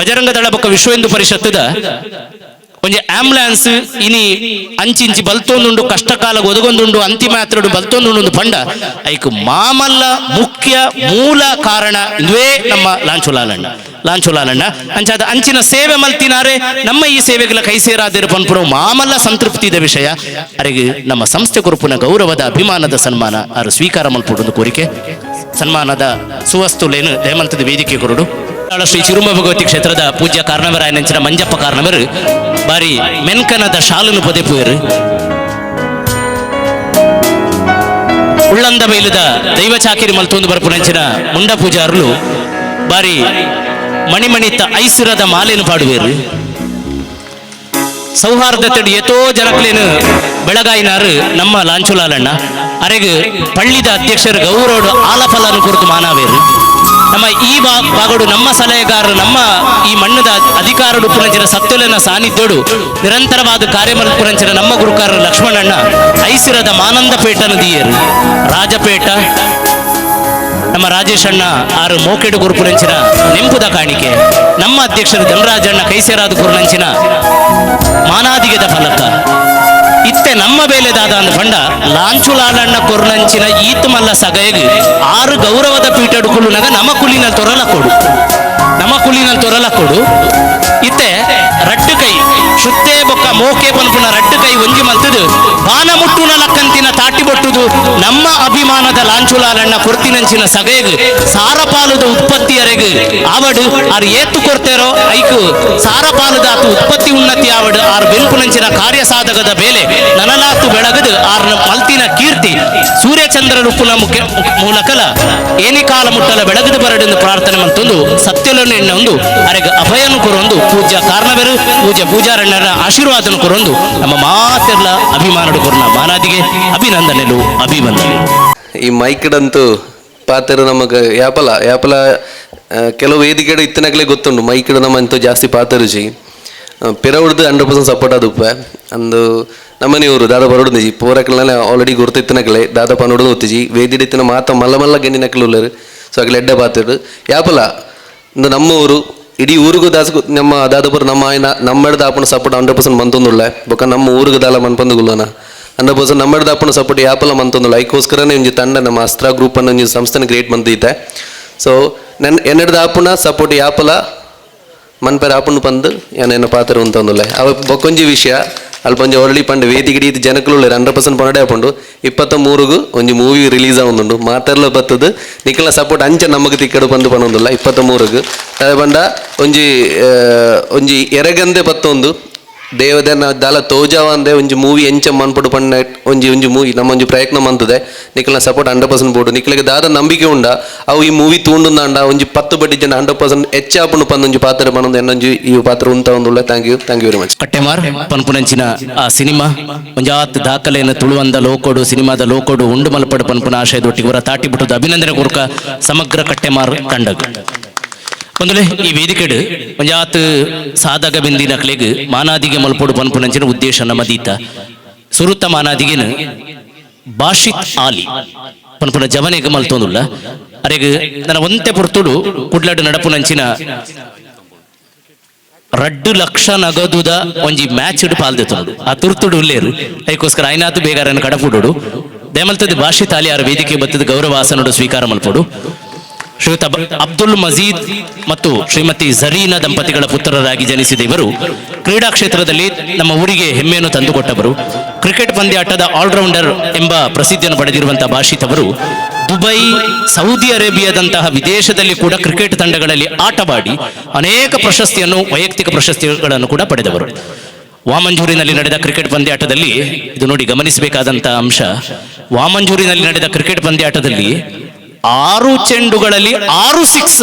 ಬಜರಂಗ ದಳ ಬೊಕ್ಕ ವಿಶ್ವ ಹಿಂದೂ ಪರಿಷತ್ತದ ಒಂಜಿ ಆಂಬುಲೆನ್ಸ್ ಇನಿ ಅಂಚಿಂಚಿ ಬಲ್ತೊಂದುಂಡು ಕಷ್ಟಕಾಲ ಒದಗೊಂದುಂಡು ಅಂತಿಮ ಯಾತ್ರೆಡು ಬಲ್ತೊಂದುಂಡು ಪಂಡ ಐಕ್ ಮಾಮಲ್ಲ ಮುಖ್ಯ ಮೂಲ ಕಾರಣ ಇದುವೇ ನಮ್ಮ ಲಾಂಚುಲಾಲಣ್ಣ ಅಂಚಾದ ಅಂಚಿನ ಸೇವೆ ಮಲ್ತಿನಾರೆ ನಮ್ಮ ಈ ಸೇವೆಗಳ ಕೈ ಸೇರಾದಿರು ಪನ್ಪುರ ಮಾಮಲ್ಲ ಸಂತೃಪ್ತಿದ ವಿಷಯ ಅರೆಗೆ ನಮ್ಮ ಸಂಸ್ಥೆ ಕುರುಪುನ ಗೌರವದ ಅಭಿಮಾನದ ಸನ್ಮಾನ ಅವರು ಸ್ವೀಕಾರ ಮಲ್ಪುಡು ಕೋರಿಕೆ ಸನ್ಮಾನದ ಸುವಸ್ತುಲೇನು ದಯಮಂತದ ವೇದಿಕೆ ಕೊರಡು ಶ್ರೀ ಚಿರುಮ ಭಗವತಿ ಕ್ಷೇತ್ರದ ಪೂಜ್ಯ ಕಾರ್ನವರಾಯನಂಚಿನ ಮಂಜಪ್ಪ ಕಾರ್ನವರು ಬಾರಿ ಮೆನ್ಕನದ ಶಾಲನು ಪೊದೆಪುಯರು ಉಳ್ಳಂದ ಬೈಲುದ ದೈವ ಚಾಕಿರಿ ಮಲ್ತೊಂದು ಬರ್ಪುನಂಚಿನ ಮುಂಡ ಪೂಜಾರುಲು ಬಾರಿ ಮಣಿಮಣಿತ ಐಸಿರದ ಮಾಲೆನು ಪಾಡುವೇರು ಸೌಹಾರ್ದತೆಡು ಎತೋ ಜನಕ್ಲೇನು ಬೆಳಗಾಯಿನಾರು ನಮ್ಮ ಲಾಂಚುಲಾಲಣ್ಣ ಅರೆಗೆ ಪಳ್ಳಿದ ಅಧ್ಯಕ್ಷರು ಗೌರವಡು ಆಲಫಲನು ಕುರಿತು ಮಾನವೇರು ನಮ್ಮ ಈ ಭಾಗಡು ನಮ್ಮ ಸಲಹೆಗಾರರು ನಮ್ಮ ಈ ಮಣ್ಣದ ಅಧಿಕಾರಡು ಪುರಂಚಿನ ಸತ್ಯಲನ ಸಾನ್ನಿಧ್ಯೋಡು ನಿರಂತರವಾದ ಕಾರ್ಯಮಲ್ ಪುರಂಚಿನ ನಮ್ಮ ಗುರುಕಾರ ಲಕ್ಷ್ಮಣಣ್ಣ ಐಸಿರದ ಮಾನಂದಪೇಟ ನದಿಯರು ರಾಜಪೇಟ ನಮ್ಮ ರಾಜೇಶ್ ಅಣ್ಣ ಆರು ಮೋಕೆಡು ಗುರುಪುರಂಚಿನ ನೆಂಪುದ ಕಾಣಿಕೆ ನಮ್ಮ ಅಧ್ಯಕ್ಷರು ಧನರಾಜಣ್ಣ ಕೈಸೇರಾದ ಗುರುನಂಚಿನ ಮಾನಾದಿಗೆದ ಫಲಕ ಇತ್ತೆ ನಮ್ಮ ಬೇಲೆದಾದ ಅಂದ ಪಂಡ ಲಾಂಚುಲಾಲಣ್ಣ ಕೊರ್ನಂಚಿನ ಈತ್ ಮಲ್ಲ ಸಗಯಗ್ 6 ಗೌರವದ ಪೀಠಡುಕುಳುನಗ ನಮ್ಮ ಕುಲಿನಲ್ಲಿ ತೊರಲ ಕೊಡು ಇತ್ತೆ ರಡ್ಡು ಕೈ ಶುದ್ಧೇ ಬೊಕ್ಕ ಮೋಕೆ ಪನ್ಪುನ ರಡ್ಡು ಕೈ ಒಂಜಿ ಮಲ್ತದು ಬಾನ ಮುಟ್ಟುನ ಲಕ್ಕಂತಿನ ತಾಟಿ ಬೊಟ್ಟುದು ನಮ್ಮ ಅಭಿಮಾನದ ಲಾಂಚುಲಾಲಣ್ಣ ಕೊರ್ತಿನಂಚಿನ ಸಗಯಗ್ ಸಾರಪಾಲುದ ಉತ್ಪತ್ತಿಯರೆಗ್ ಆವಡು ಆರು ಏತ್ತು ಕೊರ್ತೇರೋ ಐಕು ಸಾರಪಾಲುದ ಆತು ಉತ್ಪತ್ತಿ ಉನ್ನತಿ ಆವಡು ಆರು ಬೆಂಪುನಂಚಿನ ಕಾರ್ಯ ಸಾಧಕದ ಬೇಲೆ ನನಲಾತು ಬೆಳಗದು ಆರ್ನ ಮಲ್ತಿನ ಕೀರ್ತಿ ಸೂರ್ಯಚಂದ್ರರುಪುನ ಮೂಲಕಲ ಏನಿ ಕಾಲ ಮುಟ್ಟಲ ಬೆಳಗದು ಬರಡೆಂದು ಪ್ರಾರ್ಥನೆ ಮತ್ತೊಂದು ಸತ್ಯಲನ್ನು ಎನ್ನೊಂದು ಅರೆಗೆ ಅಭಯನು ಕೊರೊಂದು ಪೂಜ್ಯ ಕಾರಣವೆರು ಪೂಜ್ಯ ಪೂಜಾರಣ್ಣರ ಆಶೀರ್ವಾದನು ಕೊರೊಂದು ನಮ್ಮ ಮಾತೆರ್ಲ ಅಭಿಮಾನಡು ಕೊರನ ಮಾನಾದಿಗೆ ಅಭಿನಂದನೆಲು ಅಭಿವಂದನೆ. ಈ ಮೈಕ್ಡಂತೂ ಪಾತೆರು ನಮಗೆ ಯಾಪಲ ಕೆಲವು ವೇದಿಕೆಡು ಇತ್ತನಾಗಲೇ ಗೊತ್ತುಂಡು ಮೈಕ್ಡು ನಮ್ಮ ಅಂತೂ ಜಾಸ್ತಿ ಪಾತೆರುಜಿ ಪಿರವುಡ್ದು 100% ಸಪೋರ್ಟ್ ಆದುಪ್ಪೆ ಅಂದು ನಮ್ಮನೆಯವರು ದಾದ ಬರೋಡು ಪೋರಕಲ್ನ ಆಲ್ರೆಡಿ ಗುರುತಿತ್ತನಕಲೆ ದಾದ ಪನ್ನೋಡು ಗೊತ್ತಿಜಿ ವೇದಿಡಿತ್ತಿನ ಮಾತ ಮಲ್ಲ ಗೆಂಡಿನಕಲು ಉಳ್ಳರು ಸೊ ಆಗಲಿ ಎಡ್ಡೆ ಪಾತೆರು ಯಾಪಲ ಇಂದು ನಮ್ಮ ಊರು ಇಡೀ ಊರಿಗೂ ದಾಸು ನಮ್ಮ ದಾದಪುರ ನಮ್ಮ ಆಯ್ನ ನಮ್ಮೆಡ್ದು ಆಪಣ ಸಪೋರ್ಟ್ 100% ಮಂತೊಂದುಳ್ಳೆ ಬೊಕ್ಕ ನಮ್ಮ ಊರಿಗೆ ದಾಲ ಮನ್ಪಂದುಗುಲ್ಲನ 100% ನಮ್ಮೆಡ್ದು ಆಪಣ ಸಪೋರ್ಟ್ ಯಾಪಲ ಮಂತೊಂದುಳ್ಳ ಐಕೋಸ್ಕರನೇ ಒಂಜಿ ತಂಡ ನಮ್ಮ ಅಸ್ತ್ರ ಗ್ರೂಪ್ ಅನ್ನು ಒಂಜಿ ಸಂಸ್ಥೆನ ಕ್ರಿಯೇಟ್ ಮಂತೈತೆ ಸೊ ಎನ್ನೆಡ್ದು ಆಪಣ ಸಪೋರ್ಟ್ ಯಾಪಲ ಮನ್ಪೇರ ಆಪಣ್ಣು ಪಂದು ಏನೇನು ಪಾತ್ರ ಅಂತಂದುಳ್ಳೆ ಅವ ಬೊಕ್ಕೊಂಜಿ ವಿಷಯ ಅಲ್ಪೊಂಜಿ ಒಳ್ಳಿ ಪಂಡು ವೇದಿಗಿಡಿ ಜನಕಲು 100% ಪೊನಡೆ ಆಪುಂಡು 23ಗೂ ಒಂಜಿ ಮೂವಿ ರಿಲೀಸ್ ಆವೊಂದುಂಡು ಮಾತೆರ್ಲ ಬತ್ತದು ನಿಖಲ ಸಪೋರ್ಟ್ ಅಂಚೆ ನಮಗೆ ತಿಕ್ಕಡು ಪಂದು ಪನೊಂದುಲ್ಲ 23ಗೂ ಅದೇ ಪಂಡ ಒಂಜಿ ಎರೆಗಂದೆ ಪತ್ತೊಂದು ದೇವದನ ದಾಲ ತೋಜಾವಂದೆ ಒಂಜಿ ಮೂವಿ ಎಂಚ ಮನ್ಪಡು ಪಣ್ಣ ಒಂಜಿ ಮೂವಿ ನಮ್ಮ ಒಂಜಿ ಪ್ರಯತ್ನ ಮಂತದೆ ನಿಖಲ್ನ ಸಪೋರ್ಟ್ 100% ಬೋಡು ನಿಖಲಿಗೆ ದಾದ ನಂಬಿಕೆ ಉಂಡ ಅವು ಈ ಮೂವಿ ತೂಂಡುಂದಾಂಡ ಒಂಜಿ 10 ಬಡ್ಡಿ ಜನ 100% ಹೆಚ್ಚಾಪುಂಡು ಪಂದೊಂಜಿ ಪಾತ್ರ ಪನೊಂದು ಎನ್ನೊಂಜಿ ಈ ಪಾತ್ರ ಉಂತ ಒಂದುಳ್ಳೆ ಥ್ಯಾಂಕ್ ಯು ವೆರಿ ಮಚ್. ಕಟ್ಟೆಮಾರ್ ಪನ್ಪುನಂಚಿನ ಆ ಸಿನಿಮಾ ಒಂಜಾತ್ ದಾಖಲೆಯನ್ನು ತುಳುವಂದ ಲೋಕೋಡು ಸಿನಿಮಾದ ಲೋಕೋಡು ಉಂಡು ಮಲ್ಪಡು ಪನ್ಪುನ ಆಶಯದೊಟ್ಟಿಗೆ ಇವರ ತಾಟಿ ಬಿಟ್ಟದ ಅಭಿನಂದನೆ ಕುರ್ಕ ಸಮಗ್ರ ಕಟ್ಟೆಮಾರ್ ತಂಡಗ್ ಒಂದುಲೆ ಈ ವೇದಿಕೆಡು ಒಂಜಾತ್ ಸಾಧಕ ಬಿಂದಿನ ಕ್ಲೆಗ್ ಮಾನಾದಿಗೆ ಮಲ್ಪೊಡು ಪನ್ಪುನಂಚಿನ ಉದ್ದೇಶ ನಮ್ಮದೀತ ಸುರುತ್ತ ಮಾನಾದಿಗೆನು ಬಾಷಿತ್ ಆಲಿ ಪನ್ಪುನ ಜವನೆಗೆ ಮಲ್ತೊಂದುಲ್ಲ ಅರೆಗೆ ನನ್ನ ಒಂತೆ ಪುರ್ತುಡು ಕುಡ್ಲಡು ನಡಪುನಂಚಿನ 2 ಲಕ್ಷ ನಗದುದ ಒಂಜಿ ಮ್ಯಾಚ್ ಇಡು ಪಾಲ್ದೆತ್ತುಂಡು ಆ ತುರ್ತುಡು ಉಲ್ಲೇರು ಅದಕ್ಕೋಸ್ಕರ ಐನಾತು ಬೇಗಾರನ್ನು ಕಡಪುಡು ದಯಮಲ್ತದ ಬಾಷಿತ್ ಆಲಿ ಆರ ವೇದಿಕೆ ಬತ್ತದ ಗೌರವಾಸನಡು ಸ್ವೀಕಾರ ಮಲ್ಪೊಡು. ಶ್ರೀಯುತ ಅಬ್ದುಲ್ ಮಜೀದ್ ಮತ್ತು ಶ್ರೀಮತಿ ಝರೀನಾ ದಂಪತಿಗಳ ಪುತ್ರರಾಗಿ ಜನಿಸಿದ ಇವರು ಕ್ರೀಡಾ ಕ್ಷೇತ್ರದಲ್ಲಿ ನಮ್ಮ ಊರಿಗೆ ಹೆಮ್ಮೆಯನ್ನು ತಂದುಕೊಟ್ಟವರು. ಕ್ರಿಕೆಟ್ ಪಂದ್ಯಾಟದ ಆಲ್ರೌಂಡರ್ ಎಂಬ ಪ್ರಸಿದ್ಧಿಯನ್ನು ಪಡೆದಿರುವಂತಹ ಬಾಷಿತ್ ಅವರು ದುಬೈ, ಸೌದಿ ಅರೇಬಿಯಾದಂತಹ ವಿದೇಶದಲ್ಲಿ ಕೂಡ ಕ್ರಿಕೆಟ್ ತಂಡಗಳಲ್ಲಿ ಆಟವಾಡಿ ಅನೇಕ ಪ್ರಶಸ್ತಿಯನ್ನು ವೈಯಕ್ತಿಕ ಪ್ರಶಸ್ತಿಗಳನ್ನು ಕೂಡ ಪಡೆದವರು. ವಾಮಂಜೂರಿನಲ್ಲಿ ನಡೆದ ಕ್ರಿಕೆಟ್ ಪಂದ್ಯಾಟದಲ್ಲಿ ಇದು ನೋಡಿ ಗಮನಿಸಬೇಕಾದಂತಹ ಅಂಶ, ವಾಮಂಜೂರಿನಲ್ಲಿ ನಡೆದ ಕ್ರಿಕೆಟ್ ಪಂದ್ಯಾಟದಲ್ಲಿ 6 ಚೆಂಡುಗಳಲ್ಲಿ 6 ಸಿಕ್ಸ್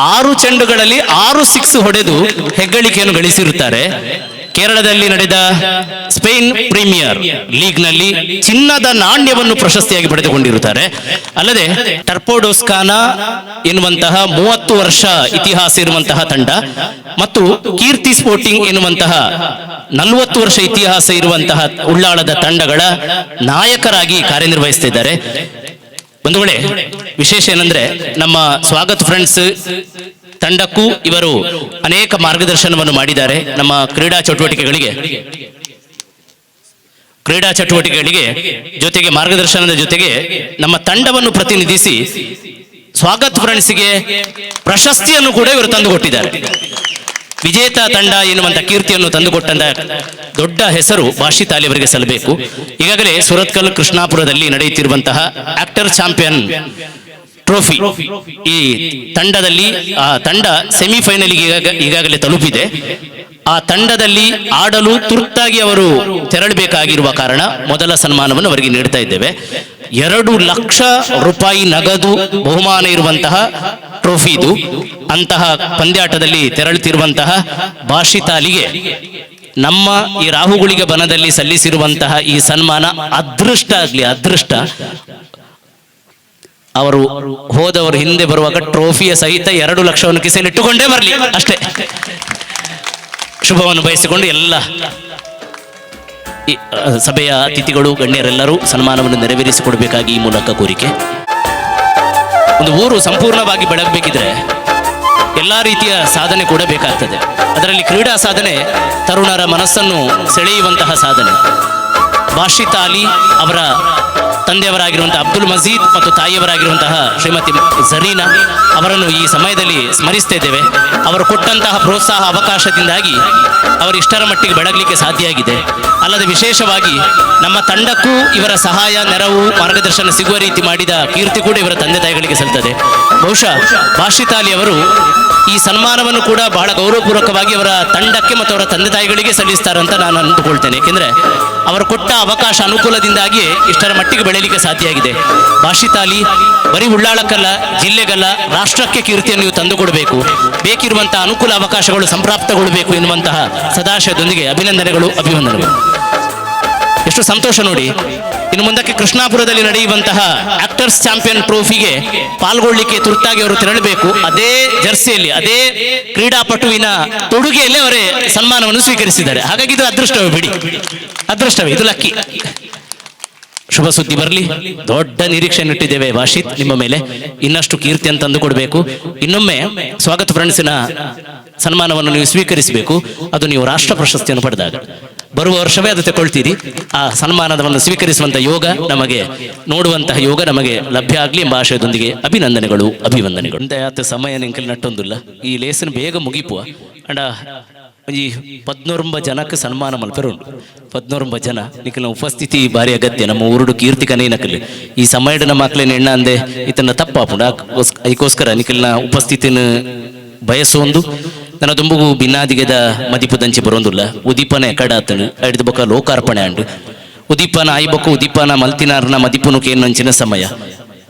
6 ಚೆಂಡುಗಳಲ್ಲಿ 6 ಸಿಕ್ಸ್ ಹೊಡೆದು ಹೆಗ್ಗಳಿಕೆಯನ್ನು ಗಳಿಸಿರುತ್ತಾರೆ. ಕೇರಳದಲ್ಲಿ ನಡೆದ ಸ್ಪೇನ್ ಪ್ರೀಮಿಯರ್ ಲೀಗ್ನಲ್ಲಿ ಚಿನ್ನದ ನಾಣ್ಯವನ್ನು ಪ್ರಶಸ್ತಿಯಾಗಿ ಪಡೆದುಕೊಂಡಿರುತ್ತಾರೆ. ಅಲ್ಲದೆ ಟರ್ಪೋಡೋಸ್ಕಾನಾ ಎನ್ನುವಂತಹ 30 ವರ್ಷ ಇತಿಹಾಸ ಇರುವಂತಹ ತಂಡ ಮತ್ತು ಕೀರ್ತಿ ಸ್ಪೋರ್ಟಿಂಗ್ ಎನ್ನುವಂತಹ 40 ವರ್ಷ ಇತಿಹಾಸ ಇರುವಂತಹ ಉಳ್ಳಾಳದ ತಂಡಗಳ ನಾಯಕರಾಗಿ ಕಾರ್ಯನಿರ್ವಹಿಸುತ್ತಿದ್ದಾರೆ. ಒಂದು ವೇಳೆ ವಿಶೇಷ ಏನಂದ್ರೆ ನಮ್ಮ ಸ್ವಾಗತ್ ಫ್ರೆಂಡ್ಸ್ ತಂಡಕ್ಕೂ ಇವರು ಅನೇಕ ಮಾರ್ಗದರ್ಶನವನ್ನು ಮಾಡಿದ್ದಾರೆ. ನಮ್ಮ ಕ್ರೀಡಾ ಚಟುವಟಿಕೆಗಳಿಗೆ ಜೊತೆಗೆ ಮಾರ್ಗದರ್ಶನದ ಜೊತೆಗೆ ನಮ್ಮ ತಂಡವನ್ನು ಪ್ರತಿನಿಧಿಸಿ ಸ್ವಾಗತ್ ಫ್ರೆಂಡ್ಸ್ಗೆ ಪ್ರಶಸ್ತಿಯನ್ನು ಕೂಡ ಇವರು ತಂದುಕೊಟ್ಟಿದ್ದಾರೆ. ವಿಜೇತ ತಂಡ ಎನ್ನುವಂತ ಕೀರ್ತಿಯನ್ನು ತಂದುಕೊಟ್ಟಂತ ದೊಡ್ಡ ಹೆಸರು ಬಾಷಿತ್ ಅಲಿ ಅವರಿಗೆ ಸಲ್ಲಬೇಕು. ಈಗಾಗಲೇ ಸುರತ್ಕಲ್ ಕೃಷ್ಣಾಪುರದಲ್ಲಿ ನಡೆಯುತ್ತಿರುವಂತಹ ಆಕ್ಟರ್ ಚಾಂಪಿಯನ್ ಟ್ರೋಫಿ ಈ ತಂಡದಲ್ಲಿ ಆ ತಂಡ ಸೆಮಿಫೈನಲ್ಗೆ ಈಗಾಗಲೇ ತಲುಪಿದೆ. ಆ ತಂಡದಲ್ಲಿ ಆಡಲು ತುರ್ತಾಗಿ ಅವರು ತೆರಳಬೇಕಾಗಿರುವ ಕಾರಣ ಮೊದಲ ಸನ್ಮಾನವನ್ನು ಅವರಿಗೆ ನೀಡ್ತಾ ಇದ್ದೇವೆ. 2 ಲಕ್ಷ ರೂಪಾಯಿ ನಗದು ಬಹುಮಾನ ಇರುವಂತಹ ಟ್ರೋಫಿ ಇದು. ಅಂತಹ ಪಂದ್ಯಾಟದಲ್ಲಿ ತೆರಳುತ್ತಿರುವಂತಹ ಬಾಷಿತ್ ಅಲಿಗೆ ನಮ್ಮ ಈ ರಾಹುಗುಳಿಗೆ ಬನದಲ್ಲಿ ಸಲ್ಲಿಸಿರುವಂತಹ ಈ ಸನ್ಮಾನ ಅದೃಷ್ಟ. ಅವರು ಹೋದವರು ಹಿಂದೆ ಬರುವಾಗ ಟ್ರೋಫಿಯ ಸಹಿತ 2 ಲಕ್ಷವನ್ನು ಕಿಸೆಯಲ್ಲಿ ಇಟ್ಟುಕೊಂಡೇ ಬರಲಿ ಅಷ್ಟೇ. ಶುಭವನ್ನು ಬಯಸಿಕೊಂಡು ಎಲ್ಲ ಸಭೆಯ ಅತಿಥಿಗಳು ಗಣ್ಯರೆಲ್ಲರೂ ಸನ್ಮಾನವನ್ನು ನೆರವೇರಿಸಿಕೊಡಬೇಕಾಗಿ ಈ ಮೂಲಕ ಕೋರಿಕೆ. ಒಂದು ಊರು ಸಂಪೂರ್ಣವಾಗಿ ಬೆಳಗಬೇಕಿದ್ರೆ ಎಲ್ಲ ರೀತಿಯ ಸಾಧನೆ ಕೂಡ ಬೇಕಾಗ್ತದೆ. ಅದರಲ್ಲಿ ಕ್ರೀಡಾ ಸಾಧನೆ ತರುಣರ ಮನಸ್ಸನ್ನು ಸೆಳೆಯುವಂತಹ ಸಾಧನೆ. ಬಾಷಿತ್ ಅಲಿ ಅವರ ತಂದೆಯವರಾಗಿರುವಂತಹ ಅಬ್ದುಲ್ ಮಜೀದ್ ಮತ್ತು ತಾಯಿಯವರಾಗಿರುವಂತಹ ಶ್ರೀಮತಿ ಝರೀನಾ ಅವರನ್ನು ಈ ಸಮಯದಲ್ಲಿ ಸ್ಮರಿಸ್ತಾ ಇದ್ದೇವೆ. ಅವರು ಕೊಟ್ಟಂತಹ ಪ್ರೋತ್ಸಾಹ ಅವಕಾಶದಿಂದಾಗಿ ಅವರು ಇಷ್ಟರ ಮಟ್ಟಿಗೆ ಬೆಳಗಲಿಕ್ಕೆ ಸಾಧ್ಯ ಆಗಿದೆ. ಅಲ್ಲದೆ ವಿಶೇಷವಾಗಿ ನಮ್ಮ ತಂಡಕ್ಕೂ ಇವರ ಸಹಾಯ ನೆರವು ಮಾರ್ಗದರ್ಶನ ಸಿಗುವ ರೀತಿ ಮಾಡಿದ ಕೀರ್ತಿ ಕೂಡ ಇವರ ತಂದೆ ತಾಯಿಗಳಿಗೆ ಸಲ್ತದೆ. ಬಹುಶಃ ಬಾಷಿತ್ ಅಲಿ ಅವರು ಈ ಸನ್ಮಾನವನ್ನು ಕೂಡ ಬಹಳ ಗೌರವಪೂರ್ವಕವಾಗಿ ಅವರ ತಂಡಕ್ಕೆ ಮತ್ತು ಅವರ ತಂದೆ ತಾಯಿಗಳಿಗೆ ಸಲ್ಲಿಸ್ತಾರೆ ಅಂತ ನಾನು ಅಂದುಕೊಳ್ತೇನೆ. ಏಕೆಂದರೆ ಅವರು ಕೊಟ್ಟ ಅವಕಾಶ ಅನುಕೂಲದಿಂದಾಗಿ ಇಷ್ಟರ ಮಟ್ಟಿಗೆ ಬೆಳೆಯಲಿಕ್ಕೆ ಸಾಧ್ಯ ಆಗಿದೆ. ಬಾಷಿತ್ ಅಲಿ ಬರೀ ಉಳ್ಳಾಳಕ್ಕಲ್ಲ, ಜಿಲ್ಲೆಗಲ್ಲ, ರಾಷ್ಟ್ರಕ್ಕೆ ಕೀರ್ತಿಯನ್ನು ನೀವು ತಂದುಕೊಡಬೇಕು, ಬೇಕಿರುವಂತಹ ಅನುಕೂಲ ಅವಕಾಶಗಳು ಸಂಪ್ರಾಪ್ತಗೊಳ್ಳಬೇಕು ಎನ್ನುವಂತಹ ಸದಾಶಯದೊಂದಿಗೆ ಅಭಿನಂದನೆಗಳು. ಎಷ್ಟು ಸಂತೋಷ ನೋಡಿ. ಇನ್ನು ಮುಂದಕ್ಕೆ ಕೃಷ್ಣಾಪುರದಲ್ಲಿ ನಡೆಯುವಂತಹ ಆಕ್ಟರ್ಸ್ ಚಾಂಪಿಯನ್ ಟ್ರೋಫಿಗೆ ಪಾಲ್ಗೊಳ್ಳಿಕ್ಕೆ ತುರ್ತಾಗಿ ಅವರು ತೆರಳಬೇಕು. ಅದೇ ಜರ್ಸಿಯಲ್ಲಿ, ಅದೇ ಕ್ರೀಡಾಪಟುವಿನ ತೊಡುಗೆಯಲ್ಲಿ ಅವರೇ ಸನ್ಮಾನವನ್ನು ಸ್ವೀಕರಿಸಿದ್ದಾರೆ. ಹಾಗಾಗಿ ಇದು ಅದೃಷ್ಟವೇ, ಬಿಡಿ ಅದೃಷ್ಟವೇ, ಇದು ಲಕ್ಕಿ. ಶುಭ ಸುದ್ದಿ ಬರಲಿ. ದೊಡ್ಡ ನಿರೀಕ್ಷೆ ಇಟ್ಟಿದ್ದೇವೆ ಬಾಷಿತ್ ನಿಮ್ಮ ಮೇಲೆ. ಇನ್ನಷ್ಟು ಕೀರ್ತಿಯನ್ನು ತಂದು ಕೊಡಬೇಕು. ಇನ್ನೊಮ್ಮೆ ಸ್ವಾಗತ ಫ್ರೆಂಡ್ಸಿನ ಸನ್ಮಾನವನ್ನು ನೀವು ಸ್ವೀಕರಿಸಬೇಕು. ಅದು ನೀವು ರಾಷ್ಟ್ರ ಪ್ರಶಸ್ತಿಯನ್ನು ಪಡೆದಾಗ ಬರುವ ವರ್ಷವೇ ಅದು ತಗೊಳ್ತೀರಿ. ಆ ಸನ್ಮಾನವನ್ನು ಸ್ವೀಕರಿಸುವಂತಹ ಯೋಗ ನಮಗೆ, ನೋಡುವಂತಹ ಯೋಗ ನಮಗೆ ಲಭ್ಯ ಆಗಲಿ ಎಂಬ ಆಶಯದೊಂದಿಗೆ ಅಭಿನಂದನೆಗಳು. ಆತ ಸಮಯ ನಿಂಕಲ್ ನಟ್ಟೊಂದಿಲ್ಲ. ಈ ಲೇಸನ್ ಬೇಗ ಮುಗಿಪುವ ಅಂಡ ಈ 14 ಜನಕ್ಕೆ ಸನ್ಮಾನ ಮಲ್ಪೆರುಂಡು. 14 ಜನ ನಿಖಿಲ್ನ ಉಪಸ್ಥಿತಿ ಭಾರಿ ಅಗತ್ಯ. ನಮ್ಮ ಊರುಡು ಕೀರ್ತಿ ಕನೇನಕಲ್ಲಿ ಈ ಸಮಯದ ನಮ್ಮ ಮಕ್ಕಳೇನು ಎಣ್ಣ ಅಂದೆ ಇತನ ತಪ್ಪಾಪುಂಡು. ಅದಕ್ಕೋಸ್ಕರ ನಿಖಿಲ್ನ ಉಪಸ್ಥಿತಿನ ಬಯಸೊಂದು ನನ್ನ ದುಂಬುಗು ಭಿನ್ನಾದಿಗೆದ ಮದಿಪು ದಂಚಿ ಬರೋಂದಿಲ್ಲ. ಉದೀಪನ ಎಕಡಾತನು ಹಿಡಿದು ಬೊಕ್ಕ ಲೋಕಾರ್ಪಣೆ ಅಂಡು ಉದೀಪನ ಆಯ್ಬೊಕ್ಕ ಉದೀಪನ ಮಲ್ತಿನಾರ್ನ ಮದಿಪುನು ಕೇನು ನಂಚಿನ ಸಮಯ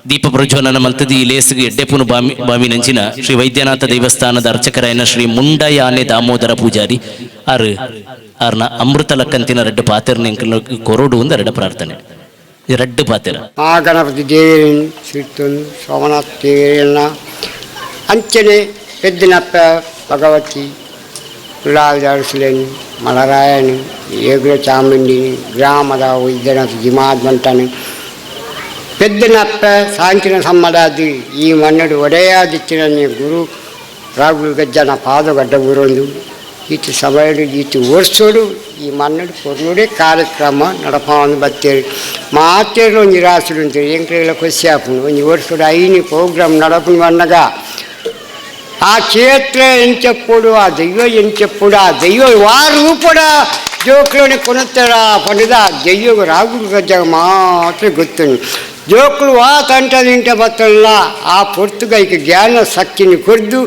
ದೀಪ ಪ್ರಜ್ವಲನ ಮಲ್ತದಿ ಈ ಲೇಸಿಗೆ ಎಡ್ಡೆಪುನು ಬಾವಿ ನಂಚಿನ ಶ್ರೀ ವೈದ್ಯನಾಥ ದೇವಸ್ಥಾನದ ಅರ್ಚಕರಾಯನ ಶ್ರೀ ಮುಂಡಯಾನೆ ದಾಮೋದರ ಪೂಜಾರಿ ಆರ್ನ ಅಮೃತ ಲಕ್ಕಂತಿನ ರೆಡ್ಡು ಪಾತೆರ್ನ ಕೊರೋಡು ಒಂದು ಎರಡು ಪ್ರಾರ್ಥನೆ. ರೆಡ್ಡು ಪಾತೆರ ಗಣಪತಿ ದೇವಿ ಸಿರ್ತುನ್ ಸೋಮನಾಥ್ ದೇವಿಯನ್ನ ಅಂಚನೆ పెద్దినప్ప భగవతి కులాదారుసులేని మలరాయని ఏగుల చాముండిని గ్రామದ ವೈದ್ಯನಾಥ ಜಿಮಾದ್ವಂತನು పెద్దినప్ప సాంకిన సమ్మడాది ఈ మన్నడు ఒడయాదిచ్చిన గురు రాగులు గజ్జన పాదగడ్డ ఊరొంದು ಈತು ಸಮಯಡು ಈತು ವರ್ಷೋಡು ಈ ಮನ್ನಡು ಕೊರ್ನುಡೆ ಕಾರ್ಯಕ್ರಮ ನಡಪಾವನ್ನು ಬತ್ತೇರಿ ಮಾತೇರು ಒಂಜಿ ರಾಸುಡು ಅಂತೇಳಿ ಎಂಕ್ರೆಲ್ಲ ಖುಷಿ ಆಪುಂಡು. ಒಂಜಿ ವರ್ಷೋಡು ಐನಿ ಪ್ರೋಗ್ರಾಮ್ ನಡಪುಂಡು ಅನ್ನಗ ఆ క్షేత్ర ఏం చెప్పుడు, ఆ దెయ్యం ఏం చెప్పుడు, ఆ దెయ్యం వారు కూడా జోకులోని కొనుತ್ತಾరా పండుగ దెయ్యం రాగుడు గజ్జ మాత్రం గుర్తుంది. ಜೋಕುಲು ಆ ತಂಟ ನಿಂಟ ಬತ್ತಲ್ಲ ಆ ಪೊರ್ತುಗೈಗೆ ಜ್ಞಾನ ಸಕ್ಕಿನಿ ಕೊರ್ದು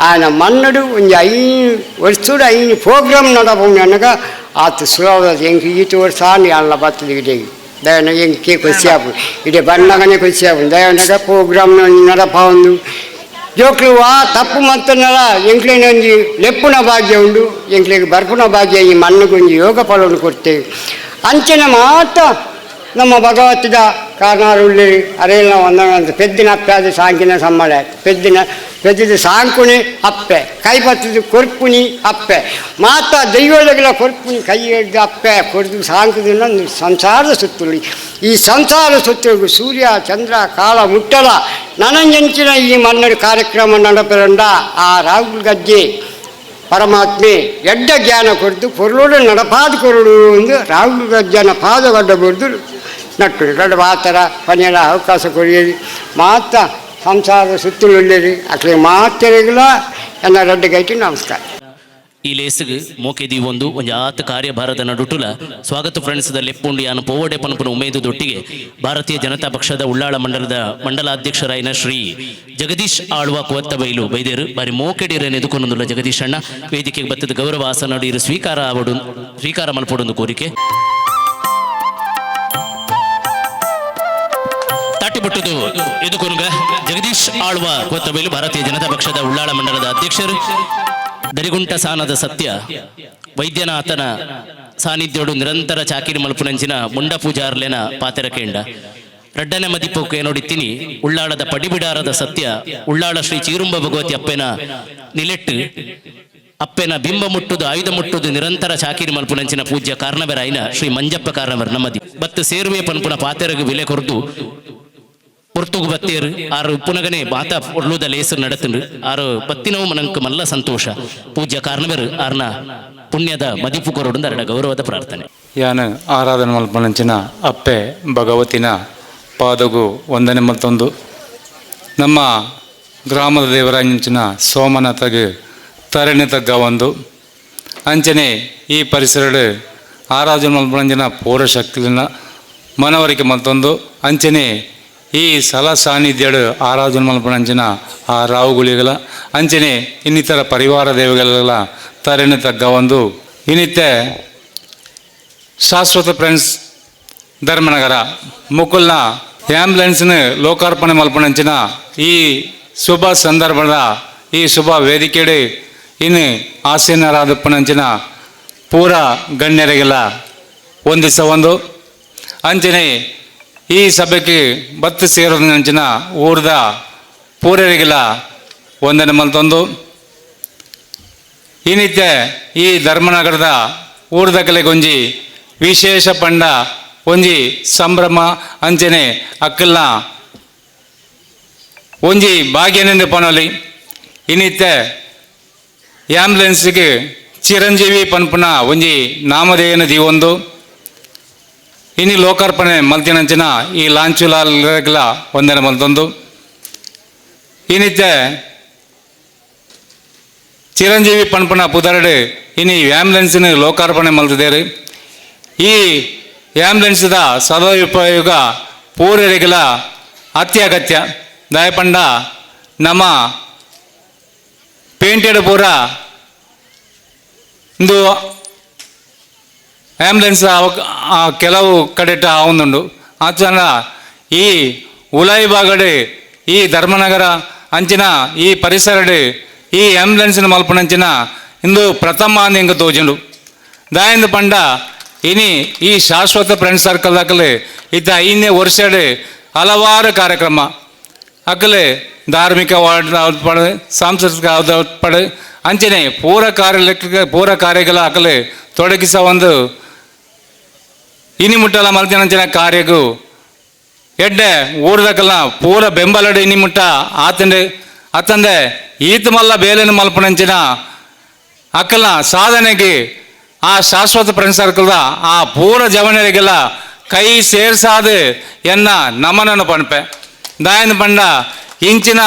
ಆಯನ ಮನ್ನಡು ಒಂದು 5 ವರ್ಷದ 5 ಪ್ರೋಗ್ರಾಮ್ ನಡಬಹುದು ಅನ್ನಗ ಆತ ಸುಲಭದ ಹೆಂಗೆ ಈತು ವರ್ಷ ಅಲ್ಲ ಬತ್ತದ ಇದೆ ದಯನ ಹೆಂಗೆ ಖುಷಿ ಆಪು ಇದೆ ಬಣ್ಣಗನೆ ಖುಷಿ ಆಪು ದಯನಗ ಪ್ರೋಗ್ರಾಮ್ ನಡಪಂದು ಜೋಕುಲು ಆ ತಪ್ಪು ಮತ್ತನಲ್ಲ ಎಂಕ್ಲೇನೊಂದು ಲೆಪ್ಪುನ ಭಾಗ್ಯ ಉಂಡು ಎಂಕ್ಲಿಗೆ ಬರ್ಪುನ ಭಾಗ್ಯ ಈ ಮಣ್ಣಗೊಂದು ಯೋಗ ಫಲವನ್ನು ಕೊಡ್ತೇವೆ. ಅಂಚನೆ ಮಾತ್ರ ನಮ್ಮ ಭಗವತಿದ ಕಾರಣಾರುಳ್ಳಿ ಅರೆಲ್ಲ ಒಂದೊಂದು ಪೆದ್ದಿನ ಅಪ್ಪಾದ ಸಾಂಕಿನ ಸಮ್ಮಳ ಪೆದ್ದಿದ್ದು ಸಾಂಕುಣಿ ಅಪ್ಪೆ ಕೈ ಬತ್ತದು ಕೊರ್ಪುನಿ ಅಪ್ಪೆ ಮಾತಾ ದೈವಗಳ ಕೊರ್ಪುನಿ ಕೈ ಹಿಡಿದು ಅಪ್ಪೆ ಕೊಡ್ದು ಸಾಂಕುದು ಸಂಸಾರದ ಸುತ್ತುಳಿ ಈ ಸಂಸಾರ ಸುತ್ತುಳಿಗೂ ಸೂರ್ಯ ಚಂದ್ರ ಕಾಲ ಮುಟ್ಟಲ ನನಂಜಂಚಿನ ಈ ಮನ್ನಡು ಕಾರ್ಯಕ್ರಮ ನಡಪರಂಡ ಆ ರಾಹುಲ್ ಗಜ್ಜೆ ಪರಮಾತ್ಮೆ ಎಡ್ಡ ಜ್ಞಾನ ಕೊಡ್ದು ಕೊರಳೋಡು ನಡಪಾದ ಕೊರಳು ಒಂದು ರಾಹುಲ್ ಗಜ್ಜನ ಪಾದಗಡ್ಡ ಬರೆದು ನಟ್ಟು ಎರಡು ಮಾತರ ಪನೆಯ ಅವಕಾಶ ಕೊಡಿಯರಿ ಮಾತ ಸಂಸಾರದ ಸುತ್ತುಳ್ಳೇರಿ ಅಕ್ಲೆ ಮಾತೆರೆಗಳ ಎನ್ನ ರಡ್ಡಗೈಟಿ ನಮಸ್ಕಾರ ಈ ಲೇಸಿಗೆ ಮೋಕೆದಿ ಒಂದು ಆತ ಕಾರ್ಯಭಾರದ ನಡುಟುಲ ಸ್ವಾಗತ ಫ್ರೆಂಡ್ಸ್ದ ಲೆಪ್ಪುಂಡಿ ಯಾನು ಪೋವಡೆ ಪನಪನ ಉಮೇದುದೊಟ್ಟಿಗೆ ಭಾರತೀಯ ಜನತಾ ಪಕ್ಷದ ಉಳ್ಳಾಳ ಮಂಡಲದ ಮಂಡಲಾಧ್ಯಕ್ಷರಾಯಿನ ಶ್ರೀ ಜಗದೀಶ್ ಆಳ್ವ ಕೊತ್ತ ಬೈಲು ಬೈದೇರು ಬಾರಿ ಮೋಕೆಡಿರನ್ನು ಎದುಕೊಂಡುಲ್ಲ ಜಗದೀಶ್ ಅಣ್ಣ ವೇದಿಕೆಗೆ ಬತ್ತದ ಗೌರವ ಆಸನಡಿರು ಸ್ವೀಕಾರ ಮಲ್ಪಡೊಂದು ಕೋರಿಕೆ ತಟ್ಟಿಬಿಟ್ಟದು ಎದುಕೊನುಗ ಜಗದೀಶ್ ಆಳ್ವ ಕೊತ್ತ ಬೈಲು ಭಾರತೀಯ ಜನತಾ ಪಕ್ಷದ ಉಳ್ಳಾಳ ಮಂಡಲದ ಅಧ್ಯಕ್ಷರು ದರಿಗುಂಟ ಸಾನದ ಸತ್ಯ ವೈದ್ಯನಾಥನ ಸಾನ್ನಿಧ್ಯೋಡು ನಿರಂತರ ಚಾಕಿರಿ ಮಲ್ಪುನಂಚಿನ ಮುಂಡ ಪೂಜಾರ್ಲೆನ ಪಾತೆರ ಕೇಂಡ ರಡ್ಡನೆ ಮದಿಪೋಕೆ ನೋಡಿತ್ತೀನಿ ಉಳ್ಳಾಳದ ಪಡಿಬಿಡಾರದ ಸತ್ಯ ಉಳ್ಳಾಳ ಶ್ರೀ ಚೀರುಂಬ ಭಗವತಿ ಅಪ್ಪೆನ ನಿಲೆಟ್ಟು ಅಪ್ಪೆನ ಬಿಂಬ ಮುಟ್ಟುದು ಆಯುಧ ಮುಟ್ಟುದು ನಿರಂತರ ಚಾಕಿರಿ ಮಲ್ಪುನಂಚಿನ ಪೂಜ್ಯ ಕಾರ್ನವೆರಾಯಿನ ಶ್ರೀ ಮಂಜಪ್ಪ ಕಾರ್ನವರ್ ನಮ್ಮದಿ ಬತ್ತು ಸೇರುವೆ ಪನ್ಪುನ ಪಾತೆರಗೆ ವಿಲೆ ಕೊರ್ದು ಪೊರ್ತುಗು ಬತ್ತೇರು ಆರು ಪುನಗನೆ ಬಾತ ಒಳ್ಳುದ ಲೇಸರು ನಡತಂಡು ಆರು ಬತ್ತಿನವು ಮನಂಕ ಮಲ್ಲ ಸಂತೋಷ ಪೂಜ್ಯ ಕಾರ್ನವೆರು ಆರ್ನ ಪುಣ್ಯದ ಮದಿಪು ಕೊರಡು ಅರಡ ಗೌರವದ ಪ್ರಾರ್ಥನೆ ಯಾನ ಆರಾಧನೆ ಮಲ್ಪನಂಚಿನ ಅಪ್ಪೆ ಭಗವತಿನ ಪಾದಗು ವಂದನೆ ಮತ್ತೊಂದು ನಮ್ಮ ಗ್ರಾಮದ ದೇವರಾಂಚಿನ ಸೋಮನಾಥಗೆ ತರಣಿ ತಗ್ಗ ಒಂದು ಅಂಚನೆ ಈ ಪರಿಸರ ಆರಾಧನೆ ಮಲ್ಪನಂಚಿನ ಪೌರಶಕ್ತಿನ ಮನವರಿಕೆ ಮತ್ತೊಂದು ಅಂಚನೆ ಈ ಸಲ ಸಾನ್ನಿಧ್ಯಡು ಆರಾಧನೆ ಮಲ್ಪನಂಚಿನ ಆ ರಾವುಗಳಿಗೆಲ್ಲ ಅಂಚನೆ ಇನ್ನಿತರ ಪರಿವಾರ ದೇವಗಳೆಲ್ಲ ತರಣಿ ತಗ್ಗ ಒಂದು ಇನ್ನಿತ್ತೆ ಶಾಶ್ವತ ಫ್ರೆಂಡ್ಸ್ ಧರ್ಮನಗರ ಮುಕುಲ್ನ ಆ್ಯಂಬುಲೆನ್ಸ್ನ ಲೋಕಾರ್ಪಣೆ ಮಲ್ಪನಂಚಿನ ಈ ಶುಭ ಸಂದರ್ಭದ ಈ ಶುಭ ವೇದಿಕೆಡೆ ಇನ್ನು ಆಸೀನರಾದಪ್ಪನಂಚಿನ ಪೂರ ಗಣ್ಯರಿಗೆಲ್ಲ ಒಂದಿಸ ಒಂದು ಅಂಚನೆ ಈ ಸಭೆಗೆ ಬತ್ತು ಸೇರೋದಂಚಿನ ಊರ್ದ ಪೂರ್ಯರಿಗೆಲ್ಲ ವಂದನೆ ಮಲ್ತೊಂದು ಈ ನಿತ್ಯ ಈ ಧರ್ಮನಗರದ ಊರ್ದ ಕಲೆಗೊಂಜಿ ವಿಶೇಷ ಪಂಡ ಒಂಜಿ ಸಂಭ್ರಮ ಅಂಚನೆ ಅಕ್ಕಲ್ನ ಒಂಜಿ ಭಾಗ್ಯನೆಂದು ಪನೊಲಿ ಈ ನಿತ್ಯ ಆ್ಯಂಬುಲೆನ್ಸ್ಗೆ ಚಿರಂಜೀವಿ ಪನ್ಪುನ ಒಂಜಿ ನಾಮಧೇಯನ ದೀವೊಂದು ಇನ್ನು ಲೋಕಾರ್ಪಣೆ ಮಲ್ತಿನಂಚಿನ ಈ ಲಾಂಚುಲಾಲ್ಗಳ ವಂದನೆ ಮಲ್ತೊಂದು ಈ ನಿತ್ಯ ಚಿರಂಜೀವಿ ಪನ್ಪುನ ಪುದರಡು ಇನ್ನು ಆ್ಯಂಬುಲೆನ್ಸಿನ ಲೋಕಾರ್ಪಣೆ ಮಲ್ತಿದ್ದೇರು ಈ ಆ್ಯಂಬುಲೆನ್ಸ್ದ ಸದುಪಯೋಗ ಪೂರ್ವರಿಗಳ ಅತ್ಯಗತ್ಯ ದಯಪಂಡ ನಮ್ಮ ಪೇಂಟೆಡ್ ಪೂರ ಇಂದು ಆ್ಯಂಬುಲೆನ್ಸ್ ಕೆಲವು ಕಡೆಟ ಆವೊಂದುಂಡು ಆಚನ ಈ ಉಲಾಯಿ ಬಾಗಡೆ ಈ ಧರ್ಮನಗರ ಅಂಚಿನ ಈ ಪರಿಸರಡು ಈ ಆ್ಯಂಬುಲೆನ್ಸಿನ ಮಲ್ಪನಂಚಿನ ಇಂದು ಪ್ರಥಮ ಹಿಂಗೆ ತೋಜುಂಡು ದಾಯಿಂದ ಪಂಡ ಇನಿ ಈ ಶಾಶ್ವತ ಫ್ರೆಂಡ್ ಸರ್ಕಲ್ ಅಕ್ಕಲೆ ಇತ್ತ ಐದನೇ ವರ್ಷಡು ಹಲವಾರು ಕಾರ್ಯಕ್ರಮ ಅಕ್ಕಲೆ ಧಾರ್ಮಿಕ ಅವಲ್ಪಡು ಸಾಂಸ್ಕೃತಿಕ ಅವಲ್ಪಡು ಅಂಚನೆ ಪೂರ ಕಾರ್ಯಗಳ ಅಕ್ಕಲೆ ತೊಡಗಿಸ ಒಂದು ಇನಿ ಮುಟ್ಟಲ ಮಲ್ತಿನಂಚಿನ ಕಾರ್ಯಗೂ ಎಡ್ಡೆ ಊರ್ದಕಲ್ಲ ಪೂರ ಬೆಂಬಲಡು ಇನಿ ಮುಟ್ಟ ಆತಂಡೆ ಅತ್ತಂದೆ ಈತ ಮಲ್ಲ ಬೇಲೆನ ಮಲ್ಪನಂಚಿನ ಅಕ್ಕಲ ಸಾಧನೆಗೆ ಆ ಶಾಶ್ವತ ಫ್ರೆಂಡ್ ಸರ್ಕಲ್ದ ಆ ಪೂರ ಜವನರಿಗೆಲ್ಲ ಕೈ ಸೇರ್ಸಾದು ಎನ್ನ ನಮನನ್ನು ಪಣಪೆ ದಾಯನ ಪಂಡ ಇಂಚಿನ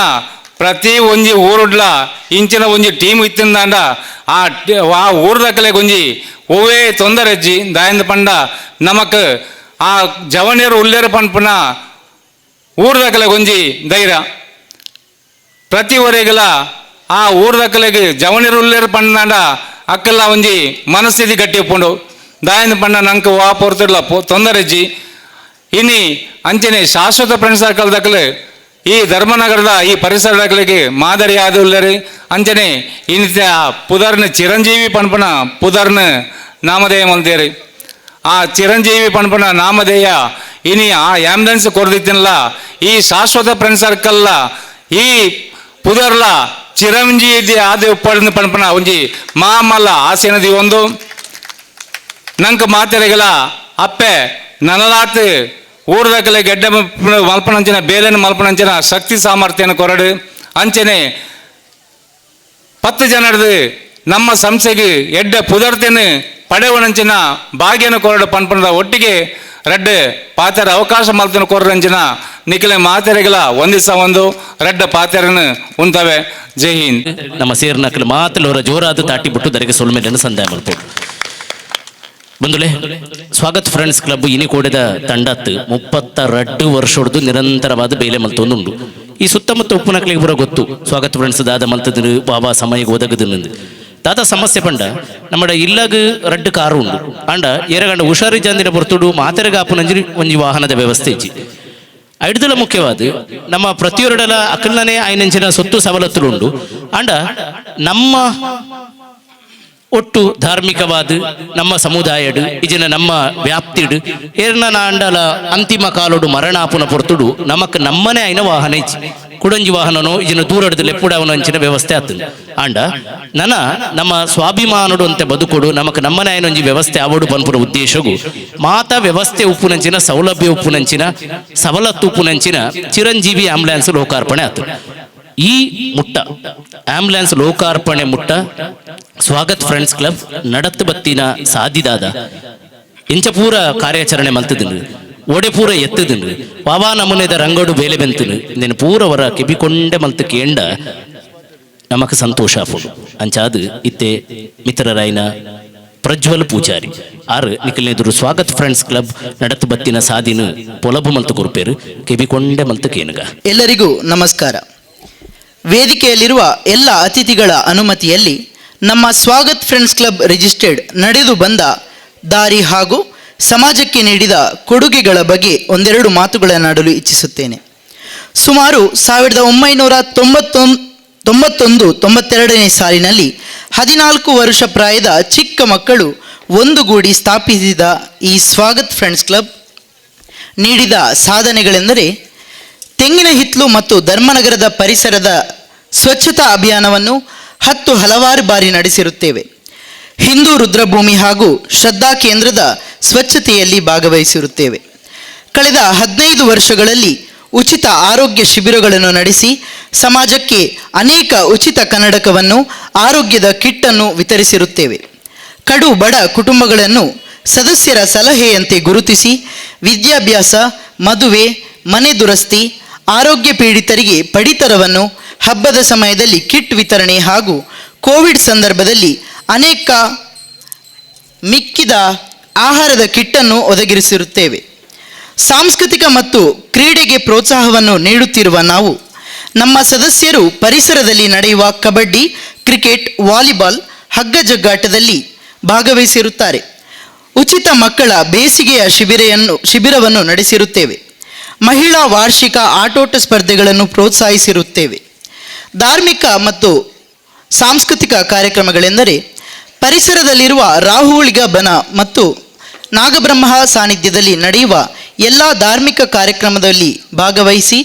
ಪ್ರತಿ ಒಂಜಿ ಊರುಡ್ಲ ಇಂಚಿನ ಒಂಜಿ ಟೀಮ್ ಇತ್ತಿಂದಾಂಡ ಆ ಊರ್ದಕ್ಕಲೆ ಗೊಂಜಿ ಓವೇ ತೊಂದರೆಜ್ಜಿ ದಾಯಂದ ಪಂಡ ನಮಕ್ ಆ ಜವನಿಯರು ಉಲ್ಲೇರು ಪನ್ಪುನ ಊರ್ದಕ್ಕಲೆ ಗೊಂಜಿ ಧೈರ್ಯ ಪ್ರತಿ ಒರೆಗಲ ಆ ಊರ್ದಕ್ಕಲೆಗೆ ಜವನಿಯರು ಉಲ್ಲೇರು ಪಂಡ ಅಕ್ಕಲ್ಲ ಒಂಜಿ ಮನಸ್ಥಿತಿ ಗಟ್ಟಿ ಉಪ್ಪುಂಡು ದಾಯಂದ ಪಂಡ ನಂಗೆ ವಾ ಪೊರ್ತುಡ್ಲ ತೊಂದರೆಜ್ಜಿ ಇನಿ ಅಂಚನೆ ಶಾಶ್ವತ ಫ್ರೆಂಡ್ ಸರ್ಕಲ್ ದಕ್ಕಲೆ ಈ ಧರ್ಮನಗರದ ಈ ಪರಿಸರಗಳಿಗೆ ಮಾದರಿ ಆದುಲ್ಲರಿ ಅಂಚನೆ ಇನಿತ್ಯ ಪುದರ್ನ ಚಿರಂಜೀವಿ ಪನ್ಪನ ಪುದರ್ನ ನಾಮಧೇಯ ಮಲ್ತೇರಿ ಆ ಚಿರಂಜೀವಿ ಪನ್ಪನ ನಾಮಧೇಯ ಇನಿ ಆ ಆ್ಯಂಬುಲೆನ್ಸ್ ಕೊರದಿತ್ತಿನಲ್ಲ ಈ ಶಾಶ್ವತ ಫ್ರೆಂಡ್ ಸರ್ಕಲ್ಲ ಈ ಪುದರ್ಲ ಚಿರಂಜೀವಿ ಆದಿ ಉಪ್ಪಳಿನ ಪಣಪನ ಒಂಜಿ ಮಾಮಲ್ಲ ಆಸೆನದಿ ಒಂದು ನಂಕ ಮಾತೆರೆಗಳ ಅಪ್ಪೆ ನನಲಾತ್ ಊರದಕಲೆ ಗೆಡ್ಡೆ ಮಲ್ಪನಂಚಿನ ಬೇಲೆನ ಮಲ್ಪನಂಚಿನ ಶಕ್ತಿ ಸಾಮರ್ಥ್ಯನ ಕೊರಡು ಅಂಚನೆ 10 ಜನರದು ನಮ್ಮ ಸಂಸ್ಥೆಗೆ ಎಡ್ಡ ಪುದರ್ತೆನು ಪಡೆವಣಂಚಿನ ಭಾಗ್ಯನ ಕೊರಡು ಪನ್ಪನದ ಒಟ್ಟಿಗೆ ರೆಡ್ಡ ಪಾತೆರ ಅವಕಾಶ ಮಲ್ತನ ಕೊರಂಚಿನ ನಿಖಿಲೆ ಮಾತೆರೆಗಳ ಒಂದಿಸ ಒಂದು ರೆಡ್ಡ ಪಾತೆರನು ಉಂತವೆ. ಜೈ ಹಿಂದ್. ನಮ್ಮ ಸೇರ್ನಕಲು ಮಾತಲು ಅವರ ಜೋರಾದ ತಾಟಿ ಬಿಟ್ಟು ದರಿಗೆ ಸೊಲ್ಮೆಯನ್ನು ಸಂದಾಯ ಮಾಡ್ಬೋದು. ಬಂದುಲೆ ಸ್ವಾಗತ್ ಫ್ರೆಂಡ್ಸ್ ಕ್ಲಬ್ ಇನಿ ಕೂಡಿದ ತಂಡತ್ತು 32 ವರ್ಷದ್ದು ನಿರಂತರವಾದ ಬೇಲೆ ಮಲ್ತೊಂದುಂಡು. ಈ ಸುತ್ತಮುತ್ತ ಉಪ್ಪುನಕ್ಲಿಗೆ ಬರೋ ಗೊತ್ತು ಸ್ವಾಗತ್ ಫ್ರೆಂಡ್ಸ್ ದಾದ ಮಲ್ತದ ಬಾಬಾ ಸಮಯಕ್ಕೆ ಒದಗದು ದಾದ ಸಮಸ್ಯೆ ಪಂಡ ನಮ್ಮ ಇಲ್ಲಗ ರಡ್ಡು ಕಾರು ಉಂಡು ಅಂಡ ಎರಗಂಡ ಹುಷಾರಿ ಜಂದಿನ ಬರ್ತುಡು ಮಾತೆರೆಗ ಆಪುನಂಜಿ ಒಂಜಿ ವಾಹನದ ವ್ಯವಸ್ಥೆ ಇಜ್ಜಿ ಐಡ್ದಲ ಮುಖ್ಯವಾದ ನಮ್ಮ ಪ್ರತಿಯೊರಡಲ ಅಕಲ್ನೇ ಆಯ್ನಂಚಿನ ಸೊತ್ತು ಸವಲತ್ತುలుండు ಅಂಡ ನಮ್ಮ ಒಟ್ಟು ಧಾರ್ಮಿಕವಾದ ನಮ್ಮ ಸಮುದಾಯಡು ಇಜಿನ ನಮ್ಮ ವ್ಯಾಪ್ತಿಡು ಏರ್ನ ನಾಂಡಲ ಅಂತಿಮ ಕಾಲೋಡು ಮರಣಾಪುನ ಪೊರ್ತುಡು ನಮಕ್ ನಮ್ಮನೆ ಆಯ್ನ ವಾಹನ ಇಚ್ಚಿ ಕುಡಂಜಿ ವಾಹನನೋ ಇಜಿನ ದೂರಡ್ದು ಲೆಪ್ಪುಡವನ ಅಂಚಿನ ವ್ಯವಸ್ಥೆ ಆತನು ಅಂಡ ನಮ್ಮ ಸ್ವಾಭಿಮಾನಡು ಅಂತೆ ಬದುಕೊಡು ನಮಕ್ ನಮ್ಮನೆ ಆಯ್ನೊಂಜಿ ವ್ಯವಸ್ಥೆ ಆವಡು ಪನ್ಪುರ ಉದ್ದೇಶಗು ಮಾತ ವ್ಯವಸ್ಥೆ ಉಪ್ಪುನಂಚಿನ ಸೌಲಭ್ಯ ಉಪ್ಪುನಂಚಿನ ಸವಲತ್ತು ಉಪ್ಪುನಂಚಿನ ಚಿರಂಜೀವಿ ಆಂಬ್ಯುಲೆನ್ಸ್ ಲೋಕಾರ್ಪಣೆ ಆತು. ಈ ಮುಟ್ಟ ಆಂಬ್ಯುಲೆನ್ಸ್ ಲೋಕಾರ್ಪಣೆ ಮುಟ್ಟ ಸ್ವಾಗತ್ ಫ್ರೆಂಡ್ಸ್ ಕ್ಲಬ್ ನಡತ್ತು ಬತ್ತಿನ ಸಾಧಿದಾದ ಇಂಚ ಪೂರ ಕಾರ್ಯಾಚರಣೆ ಮಲ್ತದನ್ರಿ ಒಡೆ ಪೂರ ಎತ್ತದನ್ರಿ ವಾವಾ ನಮೂನೆದ ರಂಗೋಡು ಬೇಲೆ ಬೆಂತನು ಇಂದಿನ ಪೂರವರ ಕೆಬಿಕೊಂಡೆ ಮಲ್ತ ಕೇಂಡ ನಮಕ್ ಸಂತೋಷ ಆಪುಡು ಅಂಚಾದು ಇತ್ತೆ ಮಿತ್ರರಾಯ್ನ ಪ್ರಜ್ವಲ್ ಪೂಜಾರಿ ಆರು ನಿಖಿಲ್ನೆದುರು ಸ್ವಾಗತ್ ಫ್ರೆಂಡ್ಸ್ ಕ್ಲಬ್ ನಡತ್ತು ಬತ್ತಿನ ಸಾಧಿನ ಪೊಲಬು ಮಲ್ತು ಕೊರ್ಪೇರು ಕೆಬಿಕೊಂಡೆ ಮಲ್ತ ಕೇನುಗ. ಎಲ್ಲರಿಗೂ ನಮಸ್ಕಾರ. ವೇದಿಕೆಯಲ್ಲಿರುವ ಎಲ್ಲ ಅತಿಥಿಗಳ ಅನುಮತಿಯಲ್ಲಿ ನಮ್ಮ ಸ್ವಾಗತ್ ಫ್ರೆಂಡ್ಸ್ ಕ್ಲಬ್ ರಿಜಿಸ್ಟರ್ಡ್ ನಡೆದು ಬಂದ ದಾರಿ ಹಾಗೂ ಸಮಾಜಕ್ಕೆ ನೀಡಿದ ಕೊಡುಗೆಗಳ ಬಗ್ಗೆ ಒಂದೆರಡು ಮಾತುಗಳನ್ನಾಡಲು ಇಚ್ಛಿಸುತ್ತೇನೆ. ಸುಮಾರು 1991-92ನೇ ಸಾಲಿನಲ್ಲಿ 14 ವರ್ಷ ಪ್ರಾಯದ ಚಿಕ್ಕ ಮಕ್ಕಳು ಒಂದುಗೂಡಿ ಸ್ಥಾಪಿಸಿದ ಈ ಸ್ವಾಗತ್ ಫ್ರೆಂಡ್ಸ್ ಕ್ಲಬ್ ನೀಡಿದ ಸಾಧನೆಗಳೆಂದರೆ ತೆಂಗಿನ ಹಿತ್ಲು ಮತ್ತು ಧರ್ಮನಗರದ ಪರಿಸರದ ಸ್ವಚ್ಛತಾ ಅಭಿಯಾನವನ್ನು ಹಲವಾರು ಬಾರಿ ನಡೆಸಿರುತ್ತೇವೆ. ಹಿಂದೂ ರುದ್ರಭೂಮಿ ಹಾಗೂ ಶ್ರದ್ಧಾ ಕೇಂದ್ರದ ಸ್ವಚ್ಛತೆಯಲ್ಲಿ ಭಾಗವಹಿಸಿರುತ್ತೇವೆ. ಕಳೆದ 15 ವರ್ಷಗಳಲ್ಲಿ ಉಚಿತ ಆರೋಗ್ಯ ಶಿಬಿರಗಳನ್ನು ನಡೆಸಿ ಸಮಾಜಕ್ಕೆ ಅನೇಕ ಉಚಿತ ಕನ್ನಡಕವನ್ನು ಆರೋಗ್ಯದ ಕಿಟ್ಟನ್ನು ವಿತರಿಸಿರುತ್ತೇವೆ. ಕಡು ಬಡ ಕುಟುಂಬಗಳನ್ನು ಸದಸ್ಯರ ಸಲಹೆಯಂತೆ ಗುರುತಿಸಿ ವಿದ್ಯಾಭ್ಯಾಸ, ಮದುವೆ, ಮನೆ ದುರಸ್ತಿ, ಆರೋಗ್ಯ ಪೀಡಿತರಿಗೆ ಪಡಿತರವನ್ನು, ಹಬ್ಬದ ಸಮಯದಲ್ಲಿ ಕಿಟ್ ವಿತರಣೆ ಹಾಗೂ ಕೋವಿಡ್ ಸಂದರ್ಭದಲ್ಲಿ ಅನೇಕ ಮಿಕ್ಕಿದ ಆಹಾರದ ಕಿಟ್ಟನ್ನು ಒದಗಿಸಿರುತ್ತೇವೆ. ಸಾಂಸ್ಕೃತಿಕ ಮತ್ತು ಕ್ರೀಡೆಗೆ ಪ್ರೋತ್ಸಾಹವನ್ನು ನೀಡುತ್ತಿರುವ ನಾವು ನಮ್ಮ ಸದಸ್ಯರು ಪರಿಸರದಲ್ಲಿ ನಡೆಯುವ ಕಬಡ್ಡಿ, ಕ್ರಿಕೆಟ್, ವಾಲಿಬಾಲ್, ಹಗ್ಗ ಜಗ್ಗಾಟದಲ್ಲಿ ಭಾಗವಹಿಸಿರುತ್ತಾರೆ. ಉಚಿತ ಮಕ್ಕಳ ಬೇಸಿಗೆಯ ಶಿಬಿರವನ್ನು ನಡೆಸಿರುತ್ತೇವೆ. ಮಹಿಳಾ ವಾರ್ಷಿಕ ಆಟೋಟ ಸ್ಪರ್ಧೆಗಳನ್ನು ಪ್ರೋತ್ಸಾಹಿಸಿರುತ್ತೇವೆ. ಧಾರ್ಮಿಕ ಮತ್ತು ಸಾಂಸ್ಕೃತಿಕ ಕಾರ್ಯಕ್ರಮಗಳೆಂದರೆ ಪರಿಸರದಲ್ಲಿರುವ ರಾಹುಗಳಿಗ ಬನ ಮತ್ತು ನಾಗಬ್ರಹ್ಮ ಸಾನ್ನಿಧ್ಯದಲ್ಲಿ ನಡೆಯುವ ಎಲ್ಲ ಧಾರ್ಮಿಕ ಕಾರ್ಯಕ್ರಮದಲ್ಲಿ ಭಾಗವಹಿಸಿ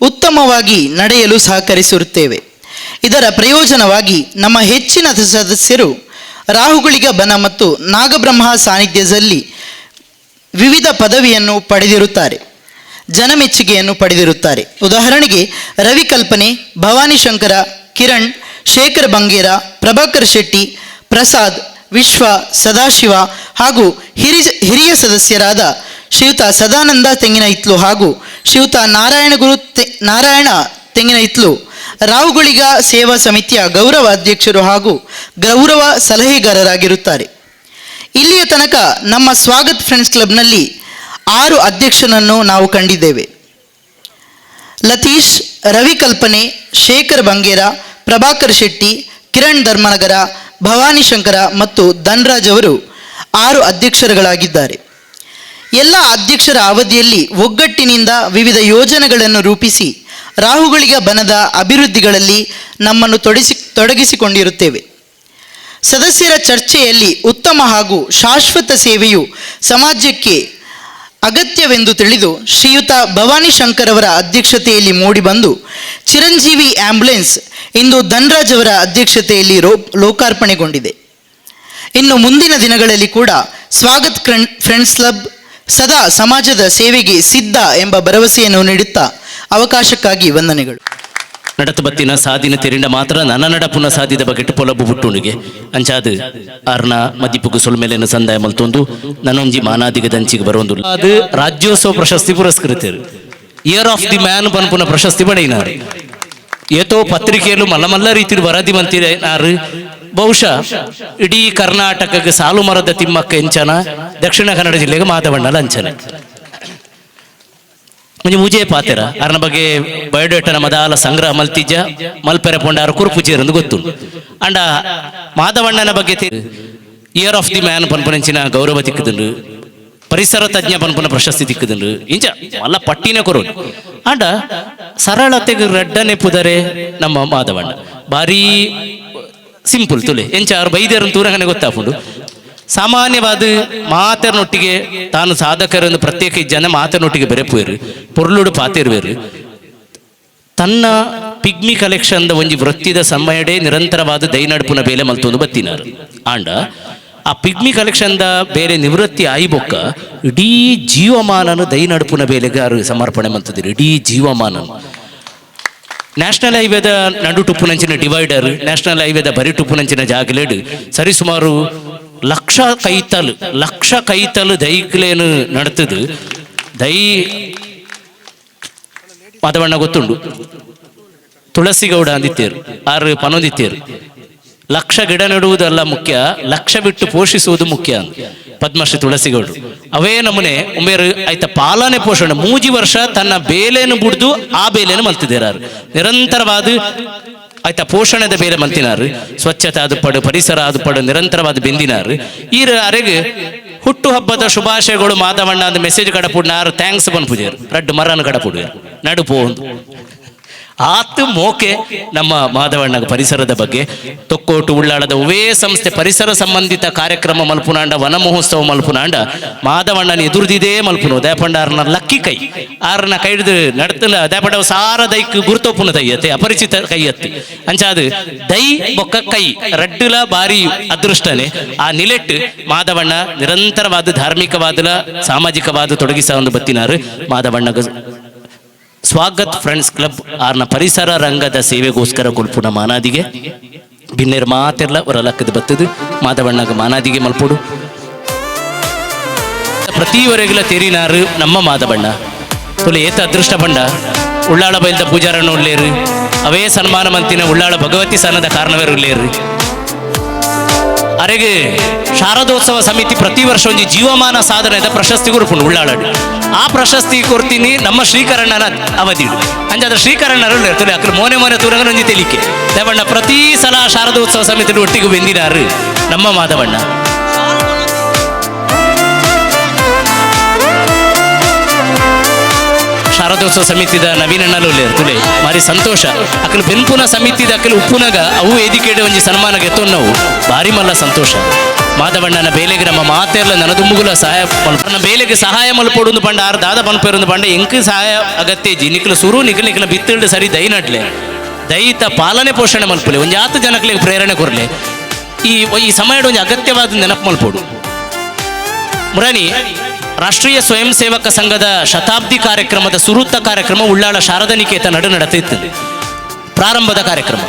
ಉತ್ತಮವಾಗಿ ನಡೆಯಲು ಸಹಕರಿಸಿರುತ್ತೇವೆ. ಇದರ ಪ್ರಯೋಜನವಾಗಿ ನಮ್ಮ ಹೆಚ್ಚಿನ ಸದಸ್ಯರು ರಾಹುಗಳಿಗ ಬನ ಮತ್ತು ನಾಗಬ್ರಹ್ಮ ಸಾನ್ನಿಧ್ಯದಲ್ಲಿ ವಿವಿಧ ಪದವಿಯನ್ನು ಪಡೆದಿರುತ್ತಾರೆ, ಜನಮೆಚ್ಚುಗೆಯನ್ನು ಪಡೆದಿರುತ್ತಾರೆ. ಉದಾಹರಣೆಗೆ ರವಿ ಕಲ್ಪನೆ, ಭವಾನಿ ಶಂಕರ, ಕಿರಣ್, ಶೇಖರ್ ಬಂಗೇರ, ಪ್ರಭಾಕರ್ ಶೆಟ್ಟಿ, ಪ್ರಸಾದ್, ವಿಶ್ವ, ಸದಾಶಿವ ಹಾಗೂ ಹಿರಿಯ ಸದಸ್ಯರಾದ ಶ್ರೀಯುತ ಸದಾನಂದ ತೆಂಗಿನ ಇತ್ಲು ಹಾಗೂ ಶ್ರೀಯುತ ನಾರಾಯಣ ತೆಂಗಿನ ಇತ್ಲು ರಾವುಗಳಿಗ ಸೇವಾ ಸಮಿತಿಯ ಗೌರವ ಅಧ್ಯಕ್ಷರು ಹಾಗೂ ಗೌರವ ಸಲಹೆಗಾರರಾಗಿರುತ್ತಾರೆ. ಇಲ್ಲಿಯ ತನಕ ನಮ್ಮ ಸ್ವಾಗತ್ ಫ್ರೆಂಡ್ಸ್ ಕ್ಲಬ್ನಲ್ಲಿ 6 ಅಧ್ಯಕ್ಷರನ್ನು ನಾವು ಕಂಡಿದ್ದೇವೆ. ಲತೀಶ್, ರವಿ ಕಲ್ಪನೆ, ಶೇಖರ್ ಬಂಗೇರ, ಪ್ರಭಾಕರ್ ಶೆಟ್ಟಿ, ಕಿರಣ್ ಧರ್ಮನಗರ, ಭವಾನಿ ಶಂಕರ ಮತ್ತು ಧನ್ರಾಜ್ ಅವರು 6 ಅಧ್ಯಕ್ಷರುಗಳಾಗಿದ್ದಾರೆ. ಎಲ್ಲ ಅಧ್ಯಕ್ಷರ ಅವಧಿಯಲ್ಲಿ ಒಗ್ಗಟ್ಟಿನಿಂದ ವಿವಿಧ ಯೋಜನೆಗಳನ್ನು ರೂಪಿಸಿ ರಾಹುಗಳಿಗ ಬನದ ಅಭಿವೃದ್ಧಿಗಳಲ್ಲಿ ನಮ್ಮನ್ನು ತೊಡಗಿಸಿಕೊಂಡಿರುತ್ತೇವೆ. ಸದಸ್ಯರ ಚರ್ಚೆಯಲ್ಲಿ ಉತ್ತಮ ಹಾಗೂ ಶಾಶ್ವತ ಸೇವೆಯು ಸಮಾಜಕ್ಕೆ ಅಗತ್ಯವೆಂದು ತಿಳಿದು ಶ್ರೀಯುತ ಭವಾನಿ ಶಂಕರ್ ಅವರ ಅಧ್ಯಕ್ಷತೆಯಲ್ಲಿ ಮೂಡಿಬಂದು ಚಿರಂಜೀವಿ ಆಂಬ್ಯುಲೆನ್ಸ್ ಇಂದು ಧನ್ರಾಜ್ ಅವರ ಅಧ್ಯಕ್ಷತೆಯಲ್ಲಿ ಲೋಕಾರ್ಪಣೆಗೊಂಡಿದೆ. ಇನ್ನು ಮುಂದಿನ ದಿನಗಳಲ್ಲಿ ಕೂಡ ಸ್ವಾಗತ್ ಫ್ರೆಂಡ್ಸ್ ಕ್ಲಬ್ ಸದಾ ಸಮಾಜದ ಸೇವೆಗೆ ಸಿದ್ಧ ಎಂಬ ಭರವಸೆಯನ್ನು ನೀಡುತ್ತಾ ಅವಕಾಶಕ್ಕಾಗಿ ವಂದನೆಗಳು. ನಡತು ಬತ್ತಿನ ಸಾಧಿನ ತೆರಿಂಡ ಮಾತ್ರ ನನ್ನ ನಡಪುನ ಸಾಧಿದ ಬಗೆಟ್ ಪೊಲಬು ಬುಟ್ಟುಣಿಗೆ ಅಂಚಾದು ಅರ್ನ ಮದಿಪುಗು ಸೊಲ್ಮೇಲೆನ ಸಂದಾಯ ಮಲ್ತೊಂದು ನನ್ನೊಂಜಿ ಮಾನಾದಿಗ ದಂಚಿಗೆ ಬರೋದು ಅದು ರಾಜ್ಯೋತ್ಸವ ಪ್ರಶಸ್ತಿ ಪುರಸ್ಕೃತರು ಇಯರ್ ಆಫ್ ದಿ ಮ್ಯಾನ್ ಪನ್ಪುನ ಪ್ರಶಸ್ತಿ ಪಡೆಯಿನಾರು ಏತೋ ಪತ್ರಿಕೆಯಲ್ಲೂ ಮಲ್ಲ ರೀತಿ ವರದಿ ಮಂತಿನಾರು ಬಹುಶಃ ಇಡೀ ಕರ್ನಾಟಕಕ್ಕೆ ಸಾಲು ಮರದ ತಿಮ್ಮಕ್ಕ ಎಂಚನ ದಕ್ಷಿಣ ಕನ್ನಡ ಜಿಲ್ಲೆಗೆ ಮಾಧವಣ್ಣ ಲಂಚನ ಮುಂಜೆ ಮುಜೆ ಪಾತೆರ ಅರ್ನ ಬಗ್ಗೆ ಬಯೋಡೇಟನ ಮದಾಲ ಸಂಗ್ರಹ ಮಲ್ತಿಜ್ಜ ಮಲ್ಪೆರೆ ಪೊಂಡಾರ ಕುರುಪುಜೇರಂದು ಗೊತ್ತು ಅಂಡ ಮಾಧವಣ್ಣನ ಬಗ್ಗೆ ಇಯರ್ ಆಫ್ ದಿ ಮ್ಯಾನ್ ಪನ್ಪುನೆಂಚಿನ ಗೌರವ ತಿಕ್ಕುದುಂಡು ಪರಿಸರ ತಜ್ಞ ಪನ್ಪುನ ಪ್ರಶಸ್ತಿ ತಿಕ್ಕುದುಂಡು ಇಂಚ ಮಲ್ಲ ಪಟ್ಟಿನೇ ಕೊರೋದು ಅಂಡ ಸರಳತೆಗೆ ರೆಡ್ಡನೆ ಪುದರೆ ನಮ್ಮ ಮಾಧವಣ್ಣ ಬಾರಿ ಸಿಂಪಲ್ ತುಲೆ ಎಂಚ ಅವ್ರ ಬೈದ್ಯರನ್ನು ತೂರಂಗನೆ ಗೊತ್ತಾಪುಂಡು ಸಾಮಾನ್ಯವಾದ ಮಾತರನೊಟ್ಟಿಗೆ ತಾನು ಸಾಧಕರನ್ನು ಪ್ರತ್ಯೇಕ ಜನ ಮಾತರನೊಟ್ಟಿಗೆ ಬೆರೆಪುವೇರು ಪೊರ್ಲುಡು ಪಾತಿರುವೇರು ತನ್ನ ಪಿಗ್ಮಿ ಕಲೆಕ್ಷನ್ದ ಒಂಜಿ ವೃತ್ತಿದ ಸಮಯಡೆ ನಿರಂತರವಾದ ದೈನಡ್ಪುನ ಬೇಲೆ ಮಲ್ತೊಂದು ಬತ್ತಿನಾರು ಆಂಡ ಆ ಪಿಗ್ಮಿ ಕಲೆಕ್ಷನ್ದ ಬೇರೆ ನಿವೃತ್ತಿ ಆಯ್ಬೊಕ್ಕ ಇಡೀ ಜೀವಮಾನನು ದೈನಡ್ಪುನ ಬೇಲೆಗೆ ಅವರು ಸಮರ್ಪಣೆ ಮಲ್ತಿದ್ರು ಇಡೀ ಜೀವಮಾನನು ನ್ಯಾಷನಲ್ ಹೈವೇದ ನಡು ಟುಪ್ಪುನಂಚಿನ ಡಿವೈಡರ್ ನ್ಯಾಷನಲ್ ಹೈವೇದ ಬರಿ ಟುಪ್ಪುನಂಚಿನ ಜಾಗಲೇಡು ಸರಿಸುಮಾರು ಲಕ್ಷ ಕೈತಲು ದೈಕ್ಲೇನು ನಡ್ತದು ದೈ ಮಾಧವಣ್ಣ ಗೊತ್ತುಂಡು ತುಳಸಿಗೌಡ ಅಂದಿತ್ತೇರು ಆರು ಪನೊಂದಿತ್ತೇರು ಲಕ್ಷ ಗಿಡ ನೆಡುವುದಲ್ಲ ಮುಖ್ಯ ಲಕ್ಷ ಬಿಟ್ಟು ಪೋಷಿಸುವುದು ಮುಖ್ಯ ಅಂತ ಪದ್ಮಶ್ರೀ ತುಳಸಿಗೌಡರು ಅವೇ ನಮೂನೆ ಒಮ್ಮೆರು ಆಯ್ತ ಪಾಲನೆ ಪೋಷಣೆ 3 ವರ್ಷ ತನ್ನ ಬೇಲೆಯನ್ನು ಬುಡ್ದು ಆ ಬೇಲೆಯನ್ನು ಮಲ್ತಿದ್ದೇರಾರು ನಿರಂತರವಾದ ಆಯ್ತಾ ಪೋಷಣೆದ ಬೇರೆ ಮಲ್ತಿನಾರು ಸ್ವಚ್ಛತೆ ಆದ ಪಡು ಪರಿಸರ ಆದ ಪಡು ನಿರಂತರವಾದ ಬೆಂದಿನಾರು ಈ ಅರೆಗೆ ಹುಟ್ಟು ಹಬ್ಬದ ಶುಭಾಶಯಗಳು ಮಾಧವಣ್ಣ ಅಂದ ಮೆಸೇಜ್ ಕಡಪುಡ್ನಾರು ಥ್ಯಾಂಕ್ಸ್ ಪನ್ಪುಜೇರು ರಡ್ಡು ಮರನ ಕಡಪುಡ್ಯಾರು ನಡುಪೋ ಆತು ಮೋಕೆ ನಮ್ಮ ಮಾಧವಣ್ಣ ಪರಿಸರದ ಬಗ್ಗೆ ತೊಕ್ಕೋಟು ಉಳ್ಳಾಳದ ಒವೇ ಸಂಸ್ಥೆ ಪರಿಸರ ಸಂಬಂಧಿತ ಕಾರ್ಯಕ್ರಮ ಮಲ್ಪುನಾಂಡ ವನ ಮಹೋತ್ಸವ ಮಲ್ಪುನಾಂಡ ಮಾಧವಣ್ಣನ ಎದುರ್ದಿದೇ ಮಲ್ಪುನು ದಯಪಂಡ ಆರ್ನ ಲಕ್ಕಿ ಕೈ ಆರ್ನ ಕೈಡ್ದು ನಡ್ತಲ ದಯಪಂಡ ಸಾರ ದೈಕ್ ಗುರುತೋಪುನ ದೈಯತೆ ಅಪರಿಚಿತ ಕೈಯತ್ತಿ ಅಂಚಾದು ದೈ ಬೊಕ್ಕ ಕೈ ರಡ್ಡುಲ ಬಾರಿ ಅದೃಷ್ಟನೆ ಆ ನಿಲೆಟ್ ಮಾಧವಣ್ಣ ನಿರಂತರವಾದ ಧಾರ್ಮಿಕವಾದ ಸಾಮಾಜಿಕವಾದ ತೊಡಗಿಸ ಒಂದು ಬತ್ತಿನಾರು ಮಾಧವಣ್ಣಗ ಸ್ವಾಗತ್ ಫ್ರೆಂಡ್ಸ್ ಕ್ಲಬ್ ಆರ್ನ ಪರಿಸರ ರಂಗದ ಸೇವೆಗೋಸ್ಕರ ಕೊಲ್ಪುನ ಮಾನಾದಿಗೆ ಭಿನ್ನೇರು ಮಾತೆಲ್ಲ ಅವರ ಲಕ್ಕದ ಬತ್ತದು ಮಾಧವಣ್ಣಗ ಮಾನಾದಿಗೆ ಮಲ್ಪುಡು ಪ್ರತಿವರೆಗಳ ತೆರಿನಾರು ನಮ್ಮ ಮಾಧವಣ್ಣ ತುಲೆ ಏತ ಅದೃಷ್ಟ ಬಂಡ ಉಳ್ಳಾಳ ಬೈಲ್ದ ಪೂಜಾರನ್ನು ಉಳ್ಳೇರು ಅವೇ ಸನ್ಮಾನ ಮಂತಿನ ಉಳ್ಳಾಳ ಭಗವತಿ ಸನ್ನದ ಕಾರಣವೇರು ಉಳ್ಳೇರು ಅರೆಗೆ ಶಾರದೋತ್ಸವ ಸಮಿತಿ ಪ್ರತಿ ವರ್ಷ ಒಂದು ಜೀವಮಾನ ಸಾಧನೆದ ಪ್ರಶಸ್ತಿ ಕೊಡ್ಪುಂಡು ಉಳ್ಳಾಳಡು ಆ ಪ್ರಶಸ್ತಿ ಕೊಡ್ತೀನಿ ನಮ್ಮ ಶ್ರೀಕರಣನ ಅವಧಿಡು ಅಂಜಾದ್ರೆ ಶ್ರೀಕರಣರು ಇರ್ತದೆ ಅಕ್ರ ಮೋನೆ ತೂರಂಗ ಒಂಜಿ ತೆಲಿಕೆ ದೇವಣ್ಣ ಪ್ರತಿ ಸಲ ಶಾರದೋತ್ಸವ ಸಮಿತಿ ಒಟ್ಟಿಗೆ ಬೆಂದಿನಾರು ನಮ್ಮ ಮಾಧವಣ್ಣ ಶಾರದೋತ್ಸವ ಸಮಿತಿದ ನವೀನಣ್ಣಲು ತುಲೆ ಮಾರಿ ಸಂತೋಷ ಅಕ್ಕಲು ಬೆನ್ಪುನ ಸಮಿತಿದ ಅಕ್ಕಲು ಉಪ್ಪುನಗ ಅವು ವೇದಿಕೆಡೆ ಒಂಜಿ ಸನ್ಮಾನ ಗೆತ್ತೊನ್ನವು ಭಾರಿ ಮಲ್ಲ ಸಂತೋಷ ಮಾಧವಣ್ಣನ ಬೇಲೆಗೆ ನಮ್ಮ ಮಾತೆರ್ಲ ನನದುಂಬುಗುಲ ಸಹಾಯ ನನ್ನ ಬೇಲೆಗೆ ಸಹಾಯ ಮಲ್ಪೊಡು ಪಂಡ ಆರು ದಾದ ಪನ್ಪೇರೊಂದು ಪಂಡ ಎಂಕ್ ಸಹಾಯ ಅಗತ್ಯ ಜಿ ನಿಖಲು ಸುರು ನಿಖಲ ಬಿತ್ತಿಲ್ಡು ಸರಿ ದೈ ನಡ್ಲೆ ದೈತ ಪಾಲನೆ ಪೋಷಣೆ ಮಲ್ಪಲೆ ಒಂಜಿ 10 ಜನಕ್ಕೆ ಪ್ರೇರಣೆ ಕೊರ್ಲೆ ಈ ಸಮಯದ ಒಂದು ಅಗತ್ಯವಾದ ನೆನಪು ಮಲ್ಪೋಡು ಮುರಾನಿ ರಾಷ್ಟ್ರೀಯ ಸ್ವಯಂ ಸೇವಕ ಸಂಘದ ಶತಾಬ್ದಿ ಕಾರ್ಯಕ್ರಮದ ಸುರುತ್ತ ಕಾರ್ಯಕ್ರಮ ಉಳ್ಳಾಳ ಶಾರದಾ ನಿಕೇತನ ನಡು ನಡೆಯುತ್ತದೆ ಪ್ರಾರಂಭದ ಕಾರ್ಯಕ್ರಮ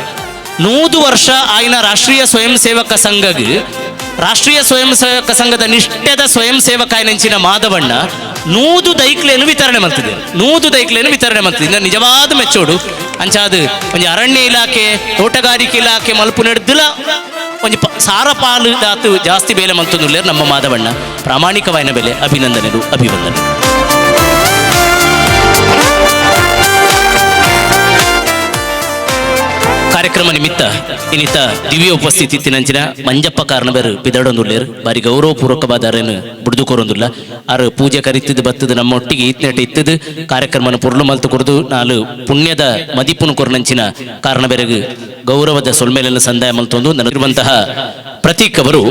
100 ವರ್ಷ ಆಯ್ನ ರಾಷ್ಟ್ರೀಯ ಸ್ವಯಂ ಸೇವಕ ಸಂಘಗೆ ರಾಷ್ಟ್ರೀಯ ಸ್ವಯಂ ಸೇವಕ ಸಂಘದ ನಿಷ್ಠೆದ ಸ್ವಯಂ ಸೇವಕ ನೆಂಚಿನ ಮಾಧವಣ್ಣ 100 ದೈಕ್ಲೇನು ವಿತರಣೆ ಮಾಡ್ತಿದ್ದೆ ನಿಜವಾದ ಮೆಚ್ಚೋಡು ಅಂಚಾದು ಒಂದು ಅರಣ್ಯ ಇಲಾಖೆ ತೋಟಗಾರಿಕೆ ಇಲಾಖೆ ಮಲ್ಪು ನಡೆದಿಲ್ಲ ಒಂದು ಸಾರ ಪಾಲು ದಾತು ಜಾಸ್ತಿ ಬೇಲೆ ಮಂತುಲ್ಲೇರು ನಮ್ಮ ಮಾಧವಣ್ಣ ಪ್ರಾಮಾಣಿಕವಾದ ಬೆಲೆ ಅಭಿನಂದನೆಗಳು ಕಾರ್ಯಕ್ರಮ ನಿಮಿತ್ತ ಇನ್ನಿತ ದಿವ್ಯ ಉಪಸ್ಥಿತಿ ತಿನ್ನಂಚಿನ ಮಂಜಪ್ಪ ಕಾರಣವೇರು ಬಿದಡೊಂದುಲ್ಲೇರು ಬಾರಿ ಗೌರವಪೂರ್ವಕವಾದ ಅರೇನು ಬುಡ್ದುಕೊರೊಂದುಲ್ಲ ಆರು ಪೂಜೆ ಕರಿತಿದ್ದು ಬತ್ತದು ನಮ್ಮ ಒಟ್ಟಿಗೆ ಈತ್ನೆಟ ಇತ್ತದು ಕಾರ್ಯಕ್ರಮನ ಪುರ್ಲು ಮಲ್ತು ಕೊರದು ನಾಲು ಪುಣ್ಯದ ಮದಿಪುನು ಕೊರನಂಚಿನ ಕಾರಣವೇರೆಗೆ ಗೌರವದ ಸೊಲ್ಮೇಲೆಲ್ಲ ಸಂದಾಯ ಮಲ್ತೊಂದು ನನಗಿರುವಂತಹ ಪ್ರತೀಕ್ ಅವರು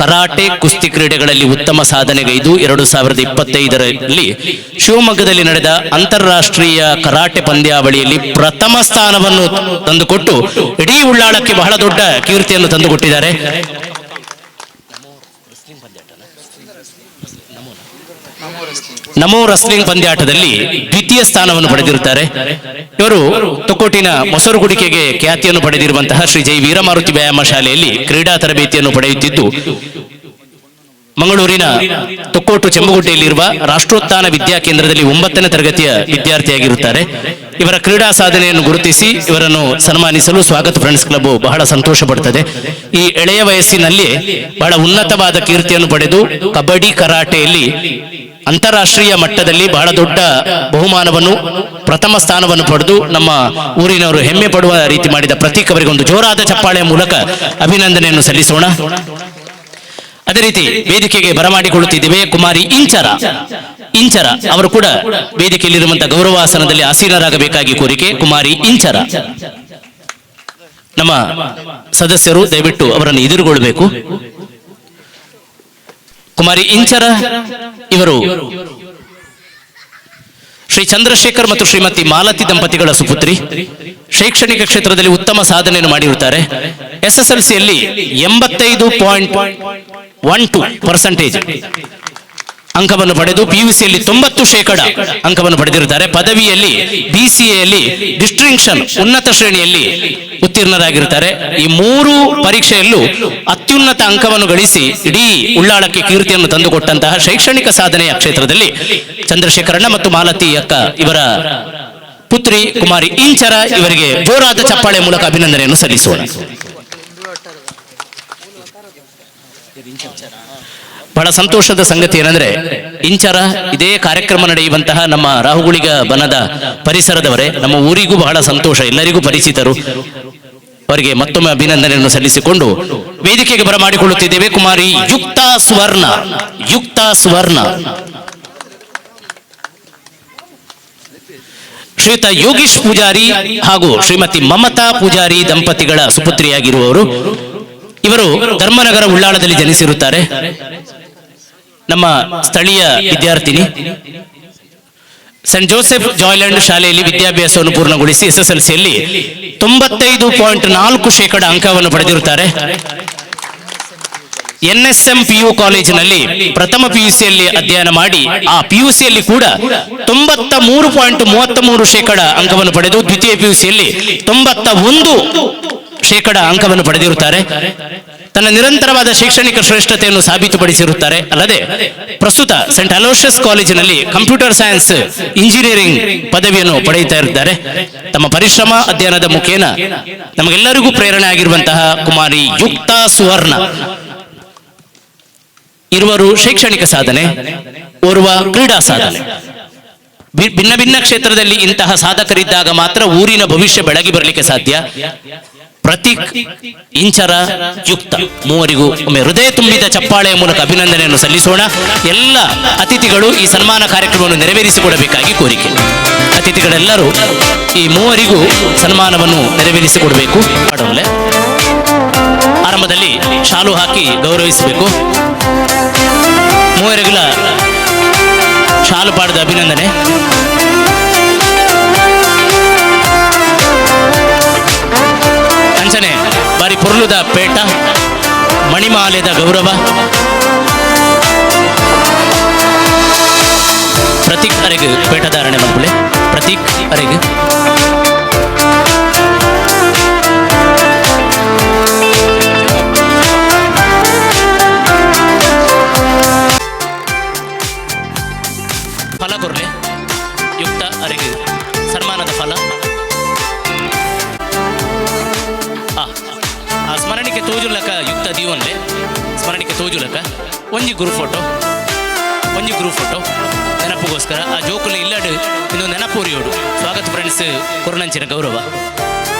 ಕರಾಟೆ ಕುಸ್ತಿ ಕ್ರೀಡೆಗಳಲ್ಲಿ ಉತ್ತಮ ಸಾಧನೆಗೈದು 2025ರಲ್ಲಿ ಶಿವಮೊಗ್ಗದಲ್ಲಿ ನಡೆದ ಅಂತಾರಾಷ್ಟ್ರೀಯ ಕರಾಟೆ ಪಂದ್ಯಾವಳಿಯಲ್ಲಿ ಪ್ರಥಮ ಸ್ಥಾನವನ್ನು ತಂದುಕೊಟ್ಟು ಇಡೀ ಉಳ್ಳಾಳಕ್ಕೆ ಬಹಳ ದೊಡ್ಡ ಕೀರ್ತಿಯನ್ನು ತಂದುಕೊಟ್ಟಿದ್ದಾರೆ. ನಮೋ ರಸ್ಲಿಂಗ್ ಪಂದ್ಯಾಟದಲ್ಲಿ ದ್ವಿತೀಯ ಸ್ಥಾನವನ್ನು ಪಡೆದಿರುತ್ತಾರೆ. ಇವರು ತೊಕ್ಕೋಟಿನ ಮೊಸರುಗುಡಿಕೆಗೆ ಖ್ಯಾತಿಯನ್ನು ಪಡೆದಿರುವಂತಹ ಶ್ರೀ ಜೈ ವೀರಮಾರುತಿ ವ್ಯಾಯಾಮ ಶಾಲೆಯಲ್ಲಿ ಕ್ರೀಡಾ ತರಬೇತಿಯನ್ನು ಪಡೆಯುತ್ತಿದ್ದು ಮಂಗಳೂರಿನ ತೊಕ್ಕೋಟು ಚೆಂಬುಗುಡ್ಡೆಯಲ್ಲಿರುವ ರಾಷ್ಟ್ರೋತ್ಥಾನ ವಿದ್ಯಾ ಕೇಂದ್ರದಲ್ಲಿ 9ನೇ ತರಗತಿಯ ವಿದ್ಯಾರ್ಥಿಯಾಗಿರುತ್ತಾರೆ. ಇವರ ಕ್ರೀಡಾ ಸಾಧನೆಯನ್ನು ಗುರುತಿಸಿ ಇವರನ್ನು ಸನ್ಮಾನಿಸಲು ಸ್ವಾಗತ ಫ್ರೆಂಡ್ಸ್ ಕ್ಲಬ್ ಬಹಳ ಸಂತೋಷ ಪಡುತ್ತದೆ. ಈ ಎಳೆಯ ವಯಸ್ಸಿನಲ್ಲಿ ಬಹಳ ಉನ್ನತವಾದ ಕೀರ್ತಿಯನ್ನು ಪಡೆದು ಕಬಡ್ಡಿ ಕರಾಟೆಯಲ್ಲಿ ಅಂತಾರಾಷ್ಟ್ರೀಯ ಮಟ್ಟದಲ್ಲಿ ಬಹಳ ದೊಡ್ಡ ಬಹುಮಾನವನ್ನು ಪ್ರಥಮ ಸ್ಥಾನವನ್ನು ಪಡೆದು ನಮ್ಮ ಊರಿನವರು ಹೆಮ್ಮೆ ಪಡುವ ರೀತಿ ಮಾಡಿದ ಪ್ರತೀಕ್ ಅವರಿಗೆ ಒಂದು ಜೋರಾದ ಚಪ್ಪಾಳೆಯ ಮೂಲಕ ಅಭಿನಂದನೆಯನ್ನು ಸಲ್ಲಿಸೋಣ. ಅದೇ ರೀತಿ ವೇದಿಕೆಗೆ ಬರಮಾಡಿಕೊಳ್ಳುತ್ತಿದ್ದೇವೆ ಕುಮಾರಿ ಇಂಚರ ಅವರು ಕೂಡ ವೇದಿಕೆಯಲ್ಲಿರುವಂತಹ ಗೌರವಾಸನದಲ್ಲಿ ಆಸೀನರಾಗಬೇಕಾಗಿ ಕೋರಿಕೆ. ಕುಮಾರಿ ಇಂಚರ ನಮ್ಮ ಸದಸ್ಯರು ದಯವಿಟ್ಟು ಅವರನ್ನು ಎದುರುಗೊಳ್ಳಬೇಕು. ಕುಮಾರಿ ಇಂಚರ ಇವರು ಶ್ರೀ ಚಂದ್ರಶೇಖರ್ ಮತ್ತು ಶ್ರೀಮತಿ ಮಾಲತಿ ದಂಪತಿಗಳ ಸುಪುತ್ರಿ. ಶೈಕ್ಷಣಿಕ ಕ್ಷೇತ್ರದಲ್ಲಿ ಉತ್ತಮ ಸಾಧನೆಯನ್ನು ಮಾಡಿರುತ್ತಾರೆ. SSLCಯಲ್ಲಿ 85.12% ಅಂಕವನ್ನು ಪಡೆದು PUCಯಲ್ಲಿ 90% ಅಂಕವನ್ನು ಪಡೆದಿರುತ್ತಾರೆ. ಪದವಿಯಲ್ಲಿ BCAಯಲ್ಲಿ ಡಿಸ್ಟಿಂಕ್ಷನ್ ಉನ್ನತ ಶ್ರೇಣಿಯಲ್ಲಿ ಉತ್ತೀರ್ಣರಾಗಿರುತ್ತಾರೆ. ಈ 3 ಪರೀಕ್ಷೆಯಲ್ಲೂ ಅತ್ಯುನ್ನತ ಅಂಕವನ್ನು ಗಳಿಸಿ ಇಡೀ ಉಳ್ಳಾಳಕ್ಕೆ ಕೀರ್ತಿಯನ್ನು ತಂದುಕೊಟ್ಟಂತಹ ಶೈಕ್ಷಣಿಕ ಸಾಧನೆಯ ಕ್ಷೇತ್ರದಲ್ಲಿ ಚಂದ್ರಶೇಖರಣ್ಣ ಮತ್ತು ಮಾಲತಿ ಅಕ್ಕ ಇವರ ಪುತ್ರಿ ಕುಮಾರಿ ಇಂಚರ ಇವರಿಗೆ ಜೋರಾದ ಚಪ್ಪಾಳೆ ಮೂಲಕ ಅಭಿನಂದನೆಯನ್ನು ಸಲ್ಲಿಸೋಣ. ಬಹಳ ಸಂತೋಷದ ಸಂಗತಿ ಏನಂದ್ರೆ ಇಂಚರ ಇದೇ ಕಾರ್ಯಕ್ರಮ ನಡೆಯುವಂತಹ ನಮ್ಮ ರಾಹುಗುಳಿಗ ಬನದ ಪರಿಸರದವರೇ. ನಮ್ಮ ಊರಿಗೂ ಬಹಳ ಸಂತೋಷ, ಎಲ್ಲರಿಗೂ ಪರಿಚಿತರು. ಅವರಿಗೆ ಮತ್ತೊಮ್ಮೆ ಅಭಿನಂದನೆಯನ್ನು ಸಲ್ಲಿಸಿಕೊಂಡು ವೇದಿಕೆಗೆ ಬರಮಾಡಿಕೊಳ್ಳುತ್ತಿದ್ದೇವೆ ಕುಮಾರಿ ಯುಕ್ತ ಸ್ವರ್ಣ ಶ್ರೀಯುತ ಯೋಗೀಶ್ ಪೂಜಾರಿ ಹಾಗೂ ಶ್ರೀಮತಿ ಮಮತಾ ಪೂಜಾರಿ ದಂಪತಿಗಳ ಸುಪುತ್ರಿಯಾಗಿರುವವರು. ಇವರು ಧರ್ಮನಗರ ಉಳ್ಳಾಳದಲ್ಲಿ ಜನಿಸಿರುತ್ತಾರೆ. ನಮ್ಮ ಸ್ಥಳೀಯ ವಿದ್ಯಾರ್ಥಿನಿ. ಸೆಂಟ್ ಜೋಸೆಫ್ ಜಾಯ್ಲ್ಯಾಂಡ್ ಶಾಲೆಯಲ್ಲಿ ವಿದ್ಯಾಭ್ಯಾಸವನ್ನು ಪೂರ್ಣಗೊಳಿಸಿ SSLCಯಲ್ಲಿ 95.4% ಅಂಕವನ್ನು ಪಡೆದಿರುತ್ತಾರೆ. NSM PU ಕಾಲೇಜಿನಲ್ಲಿ ಪ್ರಥಮ PUCಯಲ್ಲಿ ಅಧ್ಯಯನ ಮಾಡಿ ಆ PUCಯಲ್ಲಿ ಕೂಡ 93.33% ಅಂಕವನ್ನು ಪಡೆದು ದ್ವಿತೀಯ PUCಯಲ್ಲಿ 91% ಅಂಕವನ್ನು ಪಡೆದಿರುತ್ತಾರೆ. ತನ್ನ ನಿರಂತರವಾದ ಶೈಕ್ಷಣಿಕ ಶ್ರೇಷ್ಠತೆಯನ್ನು ಸಾಬೀತುಪಡಿಸಿರುತ್ತಾರೆ. ಅಲ್ಲದೆ ಪ್ರಸ್ತುತ ಸೆಂಟ್ ಅಲೋಷಿಯಸ್ ಕಾಲೇಜಿನಲ್ಲಿ ಕಂಪ್ಯೂಟರ್ ಸೈನ್ಸ್ ಇಂಜಿನಿಯರಿಂಗ್ ಪದವಿಯನ್ನು ಪಡೆಯುತ್ತಾ ಇದ್ದಾರೆ. ತಮ್ಮ ಪರಿಶ್ರಮ ಅಧ್ಯಯನದ ಮುಖೇನ ನಮಗೆಲ್ಲರಿಗೂ ಪ್ರೇರಣೆ ಆಗಿರುವಂತಹ ಕುಮಾರಿ ಯುಕ್ತ ಸುವರ್ಣ ಇರುವರು ಶೈಕ್ಷಣಿಕ ಸಾಧನೆ, ಓರ್ವ ಕ್ರೀಡಾ ಸಾಧನೆ. ಭಿನ್ನ ಭಿನ್ನ ಕ್ಷೇತ್ರದಲ್ಲಿ ಇಂತಹ ಸಾಧಕರಿದ್ದಾಗ ಮಾತ್ರ ಊರಿನ ಭವಿಷ್ಯ ಬೆಳಗಿ ಬರಲಿಕ್ಕೆ ಸಾಧ್ಯ. ಪ್ರತೀಕ್, ಇಂಚರ, ಯುಕ್ತ ಮೂವರಿಗೂ ಒಮ್ಮೆ ಹೃದಯ ತುಂಬಿದ ಚಪ್ಪಾಳೆಯ ಮೂಲಕ ಅಭಿನಂದನೆಯನ್ನು ಸಲ್ಲಿಸೋಣ. ಎಲ್ಲ ಅತಿಥಿಗಳು ಈ ಸನ್ಮಾನ ಕಾರ್ಯಕ್ರಮವನ್ನು ನೆರವೇರಿಸಿಕೊಡಬೇಕಾಗಿ ಕೋರಿಕೆ. ಅತಿಥಿಗಳೆಲ್ಲರೂ ಈ ಮೂವರಿಗೂ ಸನ್ಮಾನವನ್ನು ನೆರವೇರಿಸಿಕೊಡಬೇಕು. ಮಾಡೋಲ್ಲ ಆರಂಭದಲ್ಲಿ ಶಾಲು ಹಾಕಿ ಗೌರವಿಸಬೇಕು. ಮೂವರಿಗಳ ಶಾಲು ಪಾಡದ ಅಭಿನಂದನೆ. ಅಂಚನೆ ಬಾರಿ ಪೊರ್ಲುದ ಪೇಟ ಮಣಿಮಾಲೆದ ಗೌರವ. ಪ್ರತೀಕ್ ಅರೆಗೆ ಪೇಟಧಾರಣೆ ಮಾಡ್ಕೊಳ್ಳಿ. ಪ್ರತೀಕ್ ಅರೆಗೆ ಫಲ ಕೊರ್ಲೆ. ಯುಕ್ತ ಅರೆಗೆ ಸನ್ಮಾನದ ಫಲ. ಆ ಸ್ಮರಣಿಕೆ ತೋಜುಲಕ ಯುಕ್ತ ದೀವನ್ಲೆ ಸ್ಮರಣಿಕೆ ತೋಜುಲಕ ಒಂಜಿ ಗ್ರೂಪ್ ಫೋಟೋ ನೆನಪುಗೋಸ್ಕರ ಆ ಜೋಕುಲ ಇಲ್ಲಡು ಇನ್ನೊಂದು ನೆನಪೂರಿಯೋಡು ಸ್ವಾಗತ ಫ್ರೆಂಡ್ಸ್ ಕೊರನಂಚಿನ ಗೌರವ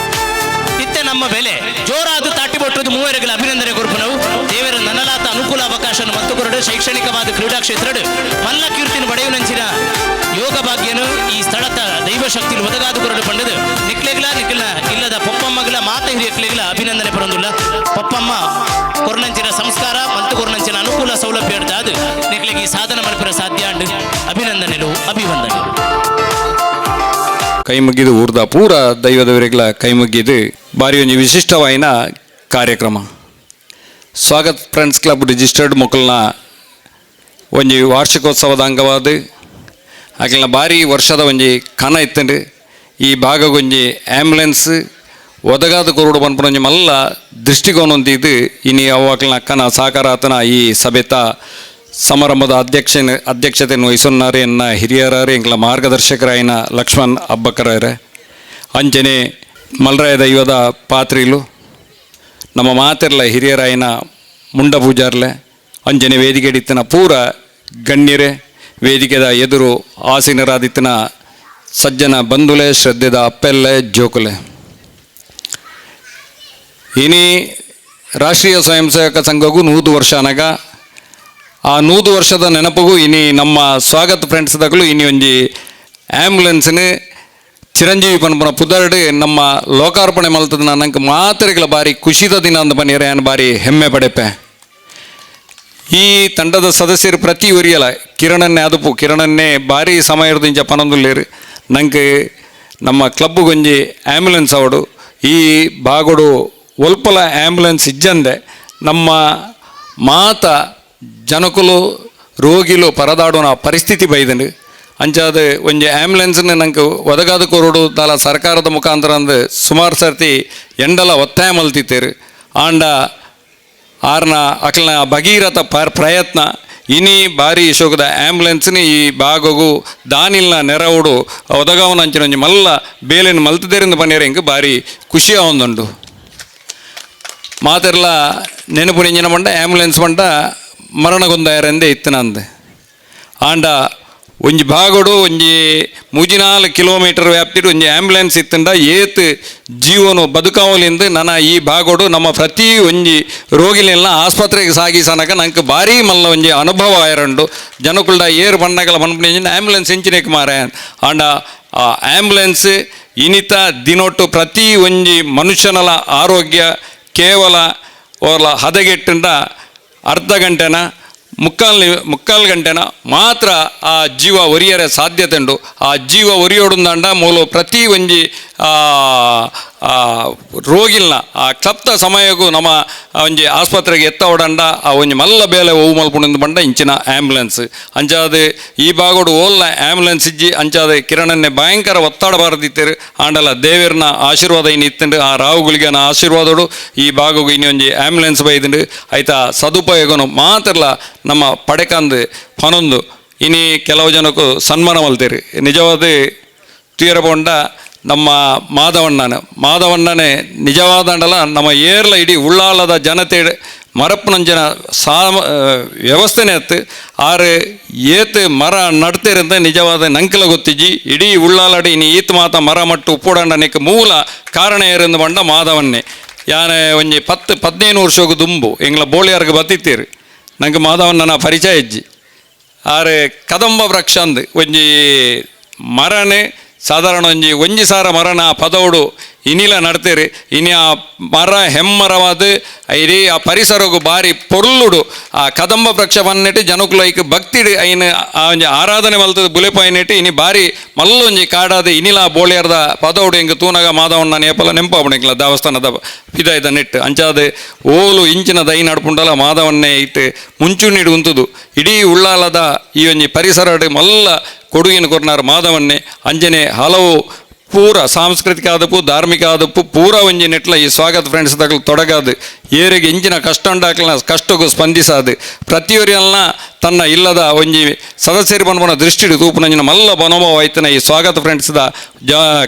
ಇತ್ತೆ ನಮ್ಮ ಬೆಲೆ ಜೋರಾದ ತಾಟಿ ಬೊಟ್ಟದು ಮೂವರಿಗಳ ಅಭಿನಂದನೆ ಕೊರಪು ನಾವು ದೇವರ ನನಲಾತ ಅನುಕೂಲ ಅವಕಾಶ ಮತ್ತು ಕೊರಡು ಶೈಕ್ಷಣಿಕವಾದ ಕ್ರೀಡಾ ಕ್ಷೇತ್ರ ಮಲ್ಲ ಕೀರ್ತಿನ ಪಡೆಯುವಂಚಿನ ಯೋಗ ಭಾಗ್ಯನು ಈ ಸ್ಥಳದ ದೈವ ಶಕ್ತಿ ಒದಗಾದು ಕೊರಡು ಪಂಡದು ನಿಕ್ಲೆಗ್ಲ ಇಲ್ಲದ ಪೊಪ್ಪಮ್ಮಗಳ ಮಾತ ಹಿರಿಯಕ್ಲೆಗ್ಲ ಅಭಿನಂದನೆ ಪರೊಂದುಲ್ಲ. ಪೊಪ್ಪಮ್ಮ ಕೊರನಂಚಿನ ಸೌಲಭ್ಯ ಅದು ನಿಕ್ಲಿಗೆ ಈ ಸಾಧನ ಮಲ್ಪರ ಸಾಧ್ಯ ಅಂಡು ಅಭಿನಂದನೆಗಳು ಅಭಿವಂದನೆಗಳು. ಕೈ ಮುಗಿದು ಊರ್ದ ಪೂರ ದೈವದವರಿಗಳ ಕೈ ಮುಗಿದು ಬಾರಿ ಒಂದು ವಿಶಿಷ್ಟವಾಯಿನ ಕಾರ್ಯಕ್ರಮ. ಸ್ವಾಗತ್ ಫ್ರೆಂಡ್ಸ್ ಕ್ಲಬ್ ರಿಜಿಸ್ಟರ್ಡ್ ಮಕ್ಕಳನ್ನ ಒಂದು ವಾರ್ಷಿಕೋತ್ಸವದ ಅಂಗವಾದ ಆಕಲ್ನ ಭಾರಿ ವರ್ಷದ ಒಂಜಿ ಕನ ಇತ್ತಂಡು ಈ ಭಾಗಗೊಂಜಿ ಆ್ಯಂಬುಲೆನ್ಸ್ ಒದಗಾದ ಕೊರಡು ಬಂದ್ಪಡೊಂಜಿ ಮಲ್ಲ ದೃಷ್ಟಿಕೋನ ಹೊಂದಿದ್ದು ಇನಿ ಅವಾಕಲ್ನ ಅಕ್ಕನ ಸಾಕಾರಾತನ ಈ ಸಭೆತ ಸಮಾರಂಭದ ಅಧ್ಯಕ್ಷತೆಯನ್ನು ವಹಿಸೊನ್ನಾರೆ ಎನ್ನ ಹಿರಿಯರಾರೆ ಎಂಕ್ಲ ಮಾರ್ಗದರ್ಶಕರಾಯಿನ ಲಕ್ಷ್ಮಣ್ ಅಬ್ಬಕ್ಕರಾರೆ ಅಂಚನೆ ಮಲ್ರಾಯ ದೈವದ ಪಾತ್ರಿಲು ನಮ್ಮ ಮಾತೆರ್ಲ ಹಿರಿಯರಾಯಿನ ಮುಂಡ ಪೂಜಾರ್ಲೆ ಅಂಜನೆ ವೇದಿಕೆ ಇತ್ತಿನ ಪೂರ ಗಣ್ಯರೇ ವೇದಿಕೆದ ಎದುರು ಆಸೀನರಾದಿತ್ತಿನ ಸಜ್ಜನ ಬಂಧುಲೆ ಶ್ರದ್ಧೆದ ಅಪ್ಪೆಲ್ಲೆ ಜೋಕುಲೆ ಇನಿ ರಾಷ್ಟ್ರೀಯ ಸ್ವಯಂ ಸೇವಕ ಸಂಘಗೂ 100 ವರ್ಷ ಅನಗ ಆ 100 ವರ್ಷದ ನೆನಪಿಗೂ ಇನಿ ನಮ್ಮ ಸ್ವಾಗತ ಫ್ರೆಂಡ್ಸ್ದಾಗಲೂ ಇನಿ ಒಂಜಿ ಆ್ಯಂಬುಲೆನ್ಸ್ನ ಚಿರಂಜೀವಿ ಪನ್ಪನ ಪುದರ್ಡ್ ನಮ್ಮ ಲೋಕಾರ್ಪಣೆ ಮಲ್ತದ ನಂಗೆ ಮಾತ್ರೆಗಳ ಬಾರಿ ಖುಷಿದ ದಿನ ಅಂದ ಬನ್ನಿರ ಏನು ಬಾರಿ ಹೆಮ್ಮೆ ಪಡೆಪೆ. ಈ ತಂಡದ ಸದಸ್ಯರು ಪ್ರತಿ ಒರಿಯಲ್ಲ ಕಿರಣನ್ನೇ ಅದಪ್ಪು ಕಿರಣನ್ನೇ ಭಾರಿ ಸಮಯ ಇರೋದು ಇಂಚ ಪನೊಂದುಲ್ಲೇರು ನಂಗೆ ನಮ್ಮ ಕ್ಲಬ್ಗೊಂಜಿ ಆ್ಯಂಬುಲೆನ್ಸ್ ಅವಡು ಈ ಬಾಗೋಡು ಒಲ್ಪಲ ಆ್ಯಂಬುಲೆನ್ಸ್ ಇಜ್ಜಂದೆ ನಮ್ಮ ಮಾತ ಜನಕುಲು ರೋಗಿಲು ಪರದಾಡೋನ ಪರಿಸ್ಥಿತಿ ಬೈದಂಡು ಅಂಚಾದ ಒಂಜಿ ಆ್ಯಂಬುಲೆನ್ಸ್ನ ನಂಗೆ ಒದಗಾದ ಕೊರಡು ದಾಲ ಸರ್ಕಾರದ ಮುಖಾಂತರ ಅಂದು ಸುಮಾರು ಸರ್ತಿ ಎಂಡಲ ಒತ್ತಾಯ ಮಲ್ತಿತ್ತೇರು ಆಂಡ ಆರ್ನ ಅಕ್ಲನ ಭಗೀರಥ ಪ್ರಯತ್ನ ಇನಿ ಭಾರಿ ಶೋಕದ ಆ್ಯಂಬುಲೆನ್ಸ್ನ ಈ ಭಾಗಗೂ ದಾನಿಲ್ನ ನೆರವುಡು ಒದಗಾವನ ಅಂಚಿನೊಂಜಿ ಮಲ್ಲ ಬೇಲೆನ ಮಲ್ತದೇರಿಂದ ಬನ್ನಿರ ಹಿಂಗೆ ಭಾರಿ ಖುಷಿ ಆವೊಂದುಂಡು ಮಾತೆರ್ಲ ನೆನಪು ನೆಂಜಿನ ಮಂಡ ಆ್ಯಂಬುಲೆನ್ಸ್ ಮಂಡ ಮರಣಗೊಂದಾಯರೆಂದೇ ಇತ್ತಿನ ಅಂದೆ ಆಂಡ ಒಂಜಿ ಭಾಗೋಡು ಒಂಜಿ 34 ಕಿಲೋಮೀಟರ್ ವ್ಯಾಪ್ತಿಡು ಒಂಜಿ ಆ್ಯಂಬುಲೆನ್ಸ್ ಇತ್ತಂಡ ಏತ್ ಜೀವನು ಬದುಕಾವಲಿಂದ ನನ್ನ ಈ ಭಾಗೋಡು ನಮ್ಮ ಪ್ರತಿ ಒಂಜಿ ರೋಗಿಲೆಲ್ಲ ಆಸ್ಪತ್ರೆಗೆ ಸಾಗಿಸನಕ ನಂಗೆ ಭಾರಿ ಮಲ್ಲ ಒಂಜಿ ಅನುಭವ ಆಯರಂಡು ಜನಕುಲ್ಡ ಏರ್ ಬಣ್ಣಗಳ ಮನ್ಪುಣಿಂದ ಆ್ಯಂಬುಲೆನ್ಸ್ ಇಂಚಿನೇಕ್ ಮಾರ ಆಂಡ ಆ ಆ್ಯಂಬುಲೆನ್ಸ್ ಇನಿತ ದಿನೊಟ್ಟು ಪ್ರತಿ ಒಂಜಿ ಮನುಷ್ಯನಲ ಆರೋಗ್ಯ ಕೇವಲ ಅವರ ಹದಗೆಟ್ಟಂಡ ಅರ್ಧ ಗಂಟೆನ ಮುಕ್ಕಾಲು ಗಂಟೆನ ಮಾತ್ರ ಆ ಜೀವ ಒರಿಯರೆ ಸಾಧ್ಯತೆ ಉಂಡು ಆ ಜೀವ ಒರಿಯೋಡುಂದಂಡ ಮೂಲ ಪ್ರತಿ ಒಂಜಿ ರೋಗಿಲ್ನ ಆ ಕ್ಲಪ್ತ ಸಮಯಗೂ ನಮ್ಮ ಒಂಜಿ ಆಸ್ಪತ್ರೆಗೆ ಎತ್ತ ಒಡಂಡ ಆ ಒಂಜಿ ಮಲ್ಲ ಬೇಲೆ ಹೂವು ಮಲ್ಪುಂಡು ಬಂಡ ಇಂಚಿನ ಆ್ಯಂಬುಲೆನ್ಸ್ ಅಂಚಾದ ಈ ಭಾಗೋಡು ಓಲ್ನ ಆ್ಯಂಬುಲೆನ್ಸ್ ಇಜ್ಜಿ ಅಂಚಾದ ಕಿರಣನ್ನೇ ಭಯಂಕರ ಒತ್ತಡ ಬಾರದಿತ್ತೇರು ಆಂಡಲ ದೇವರನ ಆಶೀರ್ವಾದ ಇನ್ನು ಇತ್ತಂಡು ಆ ರಾವುಗಳಿಗೆನ ಆಶೀರ್ವಾದಡು ಈ ಭಾಗಗೂ ಇನ್ನೊಂಜಿ ಆ್ಯಂಬುಲೆನ್ಸ್ ಬೈದಂಡು ಆಯ್ತಾ ಸದುಪಯೋಗನು ಮಾತ್ರಲ್ಲ ನಮ್ಮ ಪಡೆಕಂದು ಪನೊಂದು ಇನಿ ಕೆಲವು ಜನಕ್ಕೂ ಸನ್ಮಾನ ಮಲ್ತೇರಿ ನಿಜವಾದ ತೀರಬೊಂಡ ನಮ್ಮ ಮಾಧವಣ್ಣನೇ ನಿಜವಾದ ಅಂಡಲ ನಮ್ಮ ಏರ್ಲ ಇಡೀ ಉಳ್ಳಾಲದ ಜನತೆ ಮರಪ್ಪನಂಜನ ವ್ಯವಸ್ಥೆನೇ ಅತ್ತು ಆರು ಏತ್ ಮರ ನಡ್ತೇರಂತ ನಿಜವಾದ ನಂಕಲ ಗೊತ್ತಿಜ್ಜಿ ಇಡೀ ಉಳ್ಳಾಲಡಿ ಇನಿ ಈತ್ ಮಾತ ಮರ ಮಟ್ಟು ಉಪ್ಪುಡಂಡನಕ್ಕೆ ಮೂಲ ಕಾರಣ ಏರೆಂದು ಬಂಡ ಮಾಧವನ್ನೇ ಯಾನೆ ಒಂಜಿ 10-15 ವರ್ಷಕ್ಕೂ ದುಂಬು ಎಂಗ್ಲ ಬೋಳಿಯಾರ್ಗೆ ಬತ್ತಿತ್ತೀರು ನಂಗೆ ಮಾಧವಣ್ಣನ ಪರಿಚಯ ಇಜ್ಜಿ ಆರೆ ಕದಂಬ ವೃಕ್ಷ ಅಂದು ಒಂಜಿ ಮರನೇ ಸಾಧಾರಣ ಒಂಜಿ ಸಾರ ಮರನ ಪದೋಡು ಇನಿಲ ನಡ್ತೇರಿ ಇನಿ ಆ ಮರ ಹೆಮ್ಮರವಾದ ಇಡೀ ಆ ಪರಿಸರಗೂ ಭಾರಿ ಪೊರ್ಲುಡು ಆ ಕದಂಬ ವೃಕ್ಷ ಬನ್ನೆಟ್ಟು ಜನಕ್ಕೂ ಐಕ್ ಭಕ್ತಿ ಐನ ಆ ಒಂಜಿ ಆರಾಧನೆ ಮಲ್ತದ ಬುಲೆಪಾಯಿನೆಟ್ಟು ಇನಿ ಭಾರಿ ಮಲ್ಲೊಂಜಿ ಕಾಡಾದ ಇನಿಲ ಬೋಳಿಯರ್ದ ಪದೋಡು ಹೆಂಗೆ ತೂನಗ ಮಾಧವಣ್ಣ ನೇಪಲ ನೆಂಪಾವಣಿಕ್ಲ ದೇವಸ್ಥಾನದ ಇದಾಯ್ದ ನೆಟ್ಟು ಅಂಚಾದ ಓಲು ಇಂಚಿನ ದೈ ನಡ್ಪುಂಡಲ ಮಾಧವನ್ನೇ ಇಟ್ಟು ಮುಂಚೂಣಿಡು ಉಂತುದು ಇಡೀ ಉಳ್ಳಾಲದ ಈ ಒಂಜಿ ಪರಿಸರ ಮಲ್ಲ ಕೊಡುಗಿನ ಕೊರ್ನಾರ ಮಾಧವನ್ನೇ ಅಂಜನೆ ಹಲವು ಪೂರ ಸಾಂಸ್ಕೃತಿಕ ಆದಪ್ಪು ಧಾರ್ಮಿಕ ಆದಪ್ಪು ಪೂರ ಒಂಜಿ ನೆಟ್ಲ ಈ ಸ್ವಾಗತ ಫ್ರೆಂಡ್ಸ್ ದಾಗಲು ತೊಡಗಾದು ಏರಿಗೆ ಇಂಚಿನ ಕಷ್ಟ ಉಂಡಾಕಲ್ನ ಕಷ್ಟಕ್ಕೂ ಸ್ಪಂದಿಸಾದು ಪ್ರತಿಯೊರಿಯಲ್ನ ತನ್ನ ಇಲ್ಲದ ಒಂಜಿ ಸದಸ್ಯರು ಬನ್ಬನ ದೃಷ್ಟಿಡು ತೂಪುನಂಜಿನ ಮಲ್ಲ ಮನೋಭಾವ ಆಯ್ತನ ಈ ಸ್ವಾಗತ ಫ್ರೆಂಡ್ಸ್ದ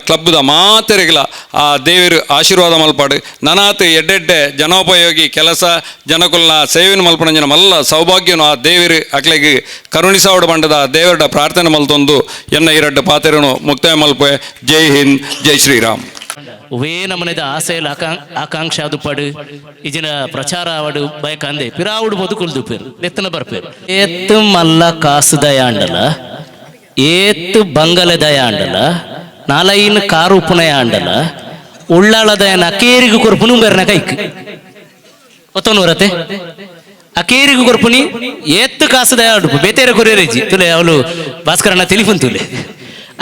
ಕ್ಲಬ್ದ ಮಾತೆರೆಗಳ ಆ ದೇವರು ಆಶೀರ್ವಾದ ಮಲ್ಪಾಡು ನನಾತ್ ಎಡ್ಡೆಡ್ಡೆ ಜನೋಪಯೋಗಿ ಕೆಲಸ ಜನಕುಲ್ನ ಸೇವೆನ ಮಲ್ಪನಂಜಿನ ಮಲ್ಲ ಸೌಭಾಗ್ಯನು ಆ ದೇವರು ಅಕ್ಲೆಗೆ ಕರುಣಿಸಾವಡು ಬಂಡದ ದೇವರ ಪ್ರಾರ್ಥನೆ ಮಲ್ತೊಂದು ಎನ್ನ ಇರಡ್ಡು ಪಾತೆರನು ಮುಕ್ತಾಯ ಮಲ್ಪೆ. ಜೈ ಹಿಂದ್, ಜೈ ಶ್ರೀರಾಮ್. ಒವೇ ನಮನೆದ ಆಸೆಲ್ ಆಕಾಂಕ್ಷೆ ಅದು ಪಡು ಇಜಿನ ಪ್ರಚಾರ ಅವಡು ಬಯಕಂದೆ ಪಿರಾವುಡು ಬದುಕುಲ್ದು ಪೇರು ಎತ್ತನ ಬರ್ಪೇರು ಏತ್ತು ಮಲ್ಲ ಕಾಸು ದಯಾಂಡಲ ಏತ್ತು ಬಂಗಲೆ ದಯಾಂಡಲ ನಾಲೈನ್ ಕಾರು ಉಪನಯ ಆಂಡಲ ಉಳ್ಳಾಳ ದಯನ ಕೇರಿಗು ಕೊರ್ಪುನು ಬೆರ್ನ ಕೈಕ್ ಒತ್ತನು ಬರತ್ತೆ ಅಕೇರಿಗೂ ಕೊರ್ಪುನಿ ಎತ್ತು ಕಾಸದ ಬೇತೇರೆ ಕೊರೇರೇಜಿ ತುಲೆ ಅವಳು ಭಾಸ್ಕರಣ್ಣ ತಿಳಿಫುನ್ ತುಲೆ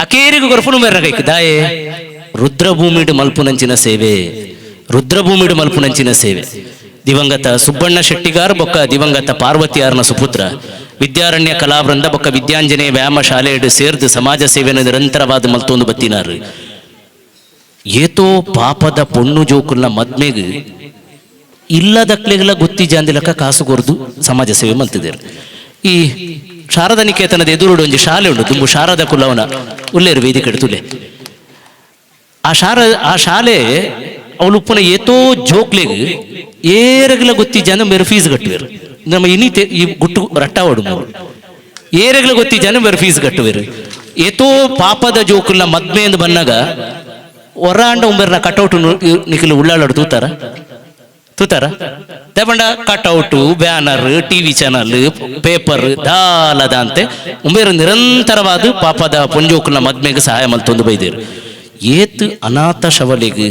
ಅಕೇರಿಗೂ ಕೊರ್ಪುನು ಬೇರೆ ಕೈಕ್ ದಾಯೆ ರುದ್ರಭೂಮಿಡು ಮಲ್ಪುನಂಚಿನ ಸೇವೆ ರುದ್ರಭೂಮಿಡು ಮಲ್ಪುನಂಚಿನ ಸೇವೆ ದಿವಂಗತ ಸುಬ್ಬಣ್ಣ ಶೆಟ್ಟಿಗಾರ್ ಬೊಕ್ಕ ದಿವಂಗತ ಪಾರ್ವತಿಯಾರ್ನ ಸುಪುತ್ರ ವಿದ್ಯಾರಣ್ಯ ಕಲಾವೃಂದ ಬೊಕ್ಕ ವಿದ್ಯಾಂಜನೇಯ ವ್ಯಾಯಾಮ ಶಾಲೆಯಡು ಸೇರ್ದು ಸಮಾಜ ಸೇವೆಯನ್ನು ನಿರಂತರವಾದ ಮಲ್ತೊಂದು ಬತ್ತಿನಾರು ಏತೋ ಪಾಪದ ಪೊಣ್ಣು ಜೋಕುಲ್ನ ಮದ್ಮೆಗ್ ಇಲ್ಲದಕ್ಲೆಗಳ ಗೊತ್ತಿ ಜಾಂದಿಲಕ್ಕ ಕಾಸು ಕೊರ್ದು ಸಮಾಜ ಸೇವೆ ಮಲ್ತಿದ್ದಾರೆ. ಈ ಶಾರದಾ ನಿಕೇತನದ ಎದುರುಡು ಒಂದು ಶಾಲೆ ಉಂಟು ತುಂಬು ಶಾರದಾ ಕುಲವನ ಉಲ್ಲೇರು ವೇದಿಕೆ ತುಲೆ ಆ ಶಾಲೆ ಅವಳು ಉಪ್ಪನ ಏತೋ ಜೋಕ್ಲೆಗ್ ಏರಗಲ ಗೊತ್ತಿ ಜನ ಬೇರೆ ಫೀಸ್ ಕಟ್ಟುವರು ನಮ್ಮ ಇನ್ನಿತೆ ಈ ಗುಟ್ಟು ರಟ್ಟ ಹೊಡು ಏರಗಲ ಗೊತ್ತಿ ಜನ ಬೇರೆ ಫೀಸ್ ಕಟ್ಟುವರು ಏತೋ ಪಾಪದ ಜೋಕುಲ್ನ ಮದ್ಮೆ ಎಂದು ಬಂದಾಗ ಹೊರಾಂಡ ಉಂಬರ್ನ ಕಟೌಟ್ ನಿಖಿಲು ಉಳ್ಳಾಳಡು ತೂತಾರ ತಗೊಂಡ cutout banner TV channel paper ದಾಲದ ಅಂತೆ ಉಂಬೇರು ನಿರಂತರವಾದ ಪಾಪದ ಪೊಂಜೋಕುಲ್ನ ಮದ್ಮೆಗೆ ಸಹಾಯ ಮಲ್ತೊಂದು ಬೈದೇರು ಏತ್ ಅನಾಥ ಶವಲಿಗೆ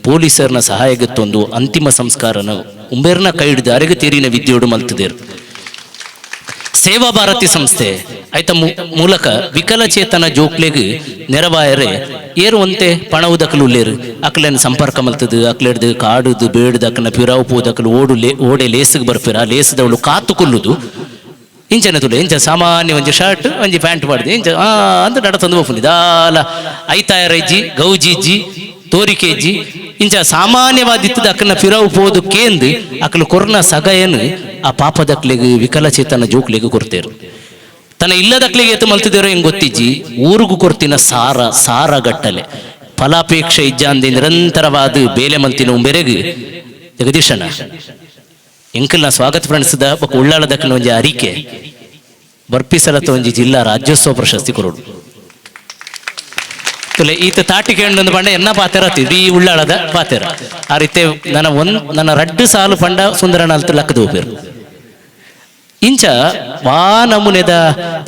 ಪೊಲೀಸರ್ನ ಸಹಾಯಗತ್ತೊಂದು ಅಂತಿಮ ಸಂಸ್ಕಾರನ ಉಂಬೇರ್ನ ಕೈ ಹಿಡಿದು ಅರೆಗೆ ತೀರಿನ ವಿದ್ಯೆಯೋಡು ಮಲ್ತಿದ್ದೇರು. ಸೇವಾ ಭಾರತಿ ಸಂಸ್ಥೆ ಆಯ್ತ ಮೂಲಕ ವಿಕಲಚೇತನ ಜೋಕ್ಲೆಗ್ ನೆರವಾಯರೆ ಏರು ಒಂತೆ ಪಣವುದಕ್ಕಲು ಉಳ್ಳೇರು ಅಕ್ಲೇನು ಸಂಪರ್ಕ ಮಲ್ತದು ಅಕ್ಲೆಡ್ದು ಕಾಡುದು ಬೇಡ್ದು ಅಕ್ಕನ ಪಿರಾವು ಪೋದಕ್ಕಲು ಓಡೆ ಲೇಸಿಗೆ ಬರ್ಪಿರ ಆ ಲೇಸದವಳು ಕಾತು ಕೊಲ್ಲುದು ಇಂಚನ ತುಲೆ ಇಂಚ ಸಾಮಾನ್ಯ ಒಂಜಿ ಶರ್ಟ್ ಒಂಜಿ ಪ್ಯಾಂಟ್ ಮಾಡಿದೆ ಇಂಚ ಅಂತ ನಡತಂದು ಹೋಗ್ನಿ ದಾಲ ಐತಾಯರ ಇಜ್ಜಿ ಗೌಜಿಜ್ಜಿ ತೋರಿಕೆಜ್ಜಿ ಇಂಚ ಸಾಮಾನ್ಯವಾದಿತ್ತದ ಅಕ್ಕನ ಫಿರಾವು ಪೋದು ಕೇಂದು ಅಕ್ಕಲು ಕೊರ್ನ ಸಗಯನು ಆ ಪಾಪದಕ್ಲೆಗ್ ವಿಕಲಚೇತನ ಜೋಕ್ಲೆಗ್ ಕೊರ್ತೇರು ತನ್ನ ಇಲ್ಲದಕ್ಲೆಗೆ ಎತ್ತು ಮಲ್ತಿದ್ದೇರೋ ಹೆಂಗ್ ಗೊತ್ತಿಜ್ಜಿ ಊರಿಗೂ ಕೊರ್ತಿನ ಸಾರ ಗಟ್ಟಲೆ ಫಲಾಪೇಕ್ಷೆ ಇಜ್ಜಾಂದಿ ನಿರಂತರವಾದ ಬೇಲೆ ಮಲ್ತಿನ ಉಂಬೆರೆಗ್ ಜಗದೀಶನ ಎಂಕಲ್ನ ಸ್ವಾಗತ ಫ್ರೆಂಡ್ಸ್ದ ಬೊಕ್ಕ ಉಳ್ಳಾಳದಕ್ಕನ ಒಂಜಿ ಅರಿಕೆ ಬರ್ಪಿಸಲತ್ತ ಒಂಜಿ ಜಿಲ್ಲಾ ರಾಜ್ಯೋತ್ಸವ ಪ್ರಶಸ್ತಿ ಕೊರೋಡು ತುಲೆ ಈತ ತಾಟಿಕೆ ಒಂದು ಪಂಡ ಎನ್ನ ಪಾತೆರ ಈ ಉಳ್ಳಾಳದ ಪಾತೆರ ಆ ರೀತಿ ನನ್ನ ರಡ್ಡು ಸಾಲು ಪಂಡ ಸುಂದರನ ಅಲ್ತ ಲಕ್ಕದ ಹೋಗ್ಬೇರು ಇಂಚ ವಾ ನಮೂನೆದ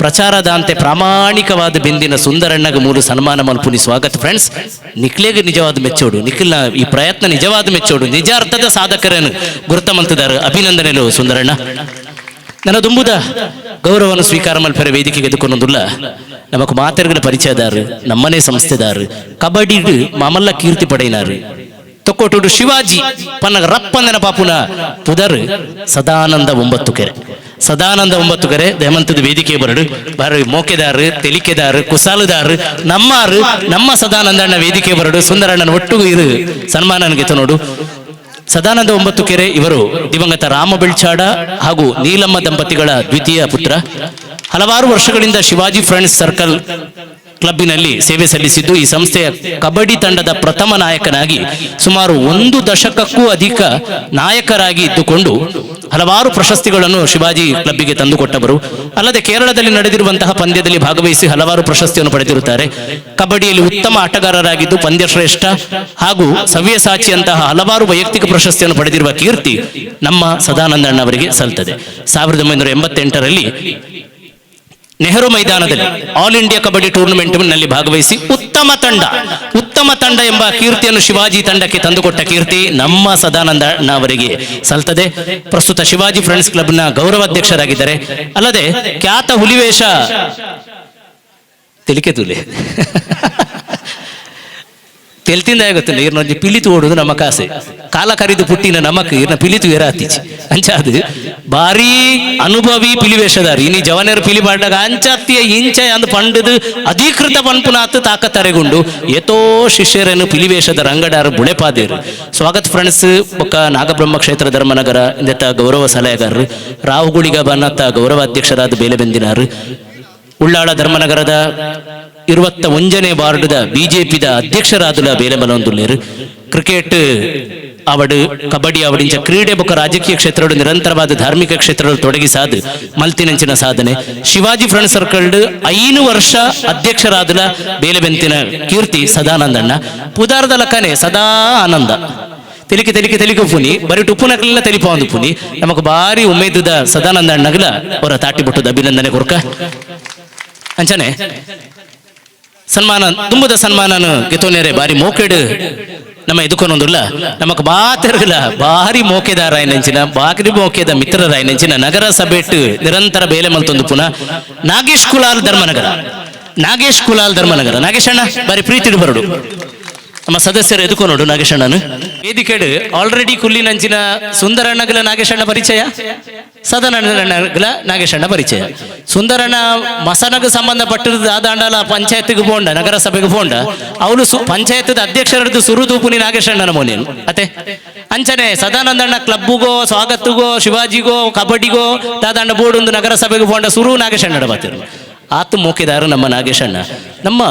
ಪ್ರಚಾರದ ಅಂತೆ ಪ್ರಾಮಾಣಿಕವಾದ ಬೆಂದಿನ ಸುಂದರಣ್ಣಗ ಮೂರು ಸನ್ಮಾನ ಮಲ್ಪುನಿ ಸ್ವಾಗತ ಫ್ರೆಂಡ್ಸ್ ನಿಕ್ಲೆಗೆ ನಿಜವಾದ ಮೆಚ್ಚೋಡು ನಿಖಿಲ್ನ ಈ ಪ್ರಯತ್ನ ನಿಜವಾದ ಮೆಚ್ಚೋಡು ನಿಜ ಅರ್ಥದ ಸಾಧಕರನ್ನು ಗುರುತ ಮಲ್ತಿದ್ದಾರೆ ಅಭಿನಂದನೆಲು ಸುಂದರಣ್ಣ. ನನ್ನ ದುಂಬುದ ಗೌರವವನ್ನು ಸ್ವೀಕಾರ ಮಲ್ಪರ ವೇದಿಕೆಗೆ ಎದುಕೊಂಡೊಂದುಲ್ಲ ನಮಕ್ ಮಾತೆರ್ಗಲ ಪರಿಚಯದಾರು ನಮ್ಮನೆ ಸಂಸ್ಥೆದಾರು ಕಬಡ್ಡಿ ಮಾಮಲ್ಲ ಕೀರ್ತಿ ಪಡೆಯಿನಾರು ತೊಕ್ಕೋಟುಡು ಶಿವಾಜಿ ಪನ್ನ ರಪ್ಪಂದನ ಪಾಪುನ ಪುದರ್ ಸದಾನಂದ 9 ಕೆರೆ ಸದಾನಂದ 9 ಕೆರೆ ದೇಮಂತದ ವೇದಿಕೆ ಬರಡು ಬಾರಿ ಮೋಕೆದಾರು ತೆಲಿಕೆದಾರು ಕುಸಾಲುದಾರು ನಮ್ಮ ಸದಾನಂದಣ್ಣ ವೇದಿಕೆ ಬರಡು ಸುಂದರಣ್ಣನ ಒಟ್ಟಿಗೂ ಇರು ಸನ್ಮಾನನಿಗೆ ನೋಡು. ಸದಾನಂದ 9 ಕೆರೆ ಇವರು ದಿವಂಗತ ರಾಮ ಬೆಳ್ಚಾಡ ಹಾಗೂ ನೀಲಮ್ಮ ದಂಪತಿಗಳ ದ್ವಿತೀಯ ಪುತ್ರ. ಹಲವಾರು ವರ್ಷಗಳಿಂದ ಶಿವಾಜಿ ಫ್ರೆಂಡ್ಸ್ ಸರ್ಕಲ್ ಕ್ಲಬ್ಬಿನಲ್ಲಿ ಸೇವೆ ಸಲ್ಲಿಸಿದ್ದು ಈ ಸಂಸ್ಥೆಯ ಕಬಡ್ಡಿ ತಂಡದ ಪ್ರಥಮ ನಾಯಕನಾಗಿ ಸುಮಾರು 1 ದಶಕಕ್ಕೂ ಅಧಿಕ ನಾಯಕರಾಗಿ ಇದ್ದುಕೊಂಡು ಹಲವಾರು ಪ್ರಶಸ್ತಿಗಳನ್ನು ಶಿವಾಜಿ ಕ್ಲಬ್ಬಿಗೆ ತಂದುಕೊಟ್ಟವರು. ಅಲ್ಲದೆ ಕೇರಳದಲ್ಲಿ ನಡೆದಿರುವಂತಹ ಪಂದ್ಯದಲ್ಲಿ ಭಾಗವಹಿಸಿ ಹಲವಾರು ಪ್ರಶಸ್ತಿಯನ್ನು ಪಡೆದಿರುತ್ತಾರೆ. ಕಬಡ್ಡಿಯಲ್ಲಿ ಉತ್ತಮ ಆಟಗಾರರಾಗಿದ್ದು ಪಂದ್ಯಶ್ರೇಷ್ಠ ಹಾಗೂ ಸವ್ಯಸಾಚಿಯಂತಹ ಹಲವಾರು ವೈಯಕ್ತಿಕ ಪ್ರಶಸ್ತಿಯನ್ನು ಪಡೆದಿರುವ ಕೀರ್ತಿ ನಮ್ಮ ಸದಾನಂದಣ್ಣ ಅವರಿಗೆ ಸಲ್ತದೆ. 1988ರಲ್ಲಿ ನೆಹರು ಮೈದಾನದಲ್ಲಿ ಆಲ್ ಇಂಡಿಯಾ ಕಬಡ್ಡಿ ಟೂರ್ನಮೆಂಟ್ ನಲ್ಲಿ ಭಾಗವಹಿಸಿ ಉತ್ತಮ ತಂಡ ಎಂಬ ಕೀರ್ತಿಯನ್ನು ಶಿವಾಜಿ ತಂಡಕ್ಕೆ ತಂದುಕೊಟ್ಟ ಕೀರ್ತಿ ನಮ್ಮ ಸದಾನಂದಣ್ಣ ಅವರಿಗೆ ಸಲ್ತದೆ. ಪ್ರಸ್ತುತ ಶಿವಾಜಿ ಫ್ರೆಂಡ್ಸ್ ಕ್ಲಬ್ನ ಗೌರವಾಧ್ಯಕ್ಷರಾಗಿದ್ದಾರೆ. ಅಲ್ಲದೆ ಖ್ಯಾತ ಹುಲಿವೇಷ ತೆಲಿಕೆ ತುಲೆ ತೆಲ್ತಿಂದ ಗೊತ್ತಿಲ್ಲ ಇರ್ನೊಂದು ಪಿಲಿತು ಓಡುದು ನಮ್ಮ ಕಾಸೆ ಕಾಲ ಕರಿದು ಪುಟ್ಟಿನ ನಮಕ್ ಇರ್ನ ಪಿಲಿತು ಏರಾತಿಚಿ ಅಂಚಾದು ಬಾರಿ ಅನುಭವಿ ಪಿಲಿವೇಷದಾರಿ ಇನಿ ಜವನರು ಪಿಲಿ ಮಾಡಿದಾಗ ಅಂಚಾತಿಯ ಇಂಚ ಅಂದು ಪಂಡದು ಅಧಿಕೃತ ಪನ್ಪುನಾತ್ ತಾಕತ್ತರೆಗೊಂಡು ಎತೋ ಶಿಷ್ಯರನ್ನು ಪಿಲಿವೇಷದ ರಂಗಡಾರು ಬುಳೆಪಾದೇರು. ಸ್ವಾಗತ್ ಫ್ರೆಂಡ್ಸ್ ಬೊಕ್ಕ ನಾಗಬ್ರಹ್ಮ ಕ್ಷೇತ್ರ ಧರ್ಮನಗರ ಇಂದೆತ್ತ ಗೌರವ ಸಲಹೆಗಾರರು ರಾಹುಗುಳಿಗ ಬನ್ನತ್ತ ಗೌರವಾಧ್ಯಕ್ಷರಾದ ಬೇಲೆ ಬೆಂದಿನಾರು. ಉಳ್ಳಾಳ ಧರ್ಮನಗರದ 21ನೇ ವಾರ್ಡ್ದ ಬಿಜೆಪಿದ ಅಧ್ಯಕ್ಷರಾದ ಬೇಲೆಮಲೊಂದುಲ್ಲೇರು. ಕ್ರಿಕೆಟ್ ಅವಡು ಕಬಡ್ಡಿ ಅವಡಿಂಚ ಕ್ರೀಡೆ ಬೊಕ್ಕ ರಾಜಕೀಯ ಕ್ಷೇತ್ರಗಳು ನಿರಂತರವಾದ ಧಾರ್ಮಿಕ ಕ್ಷೇತ್ರಗಳು ತೊಡಗಿಸಾದ ಮಲ್ತಿನಂಚಿನ ಸಾಧನೆ. ಶಿವಾಜಿ ಫ್ರೆಂಡ್ ಸರ್ಕಲ್ 5 ವರ್ಷ ಅಧ್ಯಕ್ಷರಾದ ಬೇಲೆ ಬೆಂತಿನ ಕೀರ್ತಿ ಸದಾನಂದಣ್ಣ. ಪುದಾರದ ಲಕ್ಕನೆ ಸದಾ ಆನಂದ ತೆಲಿಕೆ ಪುನಿ ಬರೀ ಉಪ್ಪುನಕಲೆಲ್ಲ ತೆಲಿಪ ಒಂದು ಪುನಿ ನಮಕ್ ಬಾರಿ ಉಮೇದದ ಸದಾನಂದ ಅಣ್ಣಗಲ ಅವರ ತಾಟಿ ಬಿಟ್ಟದ ಅಭಿನಂದನೆ ಕೊರ್ಕ ಅಂಚನೆ ಸನ್ಮಾನ ತುಂಬದ ಸನ್ಮಾನನು ಗೆತೋನೇರೆ ಬಾರಿ ಮೋಕೆಡು ನಮ್ಮ ಎದುಕೊನೊಂದುಲ್ಲ ನಮಕ್ ಮಾತಿರಗಲ ಭಾರಿ ಮೋಕೆದಾರ ನೆಂಚಿನ ಬಾರಿ ಮೋಕೆದ ಮಿತ್ರರ ನೆಂಚಿನ ನಗರ ಸಭೆಟ್ಟು ನಿರಂತರ ಬೇಲೆ ಮಲ್ತೊಂದು ಪುನಃ ನಾಗೇಶ್ ಕುಲಾಲ್ ಧರ್ಮನಗರ ನಾಗೇಶ್ ಅಣ್ಣ ಬಾರಿ ಪ್ರೀತಿ ಬರಡು ನಮ್ಮ ಸದಸ್ಯರು ಎದುಕೊನೋಡು ನಾಗೇಶ್ ಅಣ್ಣನು ವೇದಿಕೆಡು ಆಲ್ರೆಡಿ ಕುಲ್ಲಿ ನಂಚಿನ ಸುಂದರಣ್ಣಗಲ ನಾಗೇಶ್ ಅಣ್ಣ ಪರಿಚಯ ಸದನಗಲ ನಾಗೇಶ್ ಅಣ್ಣ ಪರಿಚಯ ಸುಂದರಣ್ಣ ಮಸನಗ ಸಂಬಂಧಪಟ್ಟಿರೋದು ಆದಾಂಡಲ ಪಂಚಾಯತ್ಗೆ ಪೋಂಡ ನಗರ ಸಭೆಗೆ ಪೋಂಡ ಅವಳು ಪಂಚಾಯತ್ ಅಧ್ಯಕ್ಷರದ್ದು ಸುರುದೂಪುನಿ ನಾಗೇಶ್ ಅಣ್ಣನ ಮೋನೇನು ಅತೆ ಅಂಚನೆ ಸದಾನಂದಣ್ಣ ಕ್ಲಬ್ಗೋ ಸ್ವಾಗತಗೋ ಶಿವಾಜಿಗೋ ಕಬಡ್ಡಿಗೋ ದಾದಾಂಡ ಬೋರ್ಡ್ ಒಂದು ನಗರ ಸಭೆಗೆ ಪೋಂಡ ಸುರು ನಾಗೇಶ್ ಅಣ್ಣನ ಬಾತಿರು ಆತು ಮೋಕೆದಾರ ನಮ್ಮ ನಾಗೇಶ್ ಅಣ್ಣ ನಮ್ಮ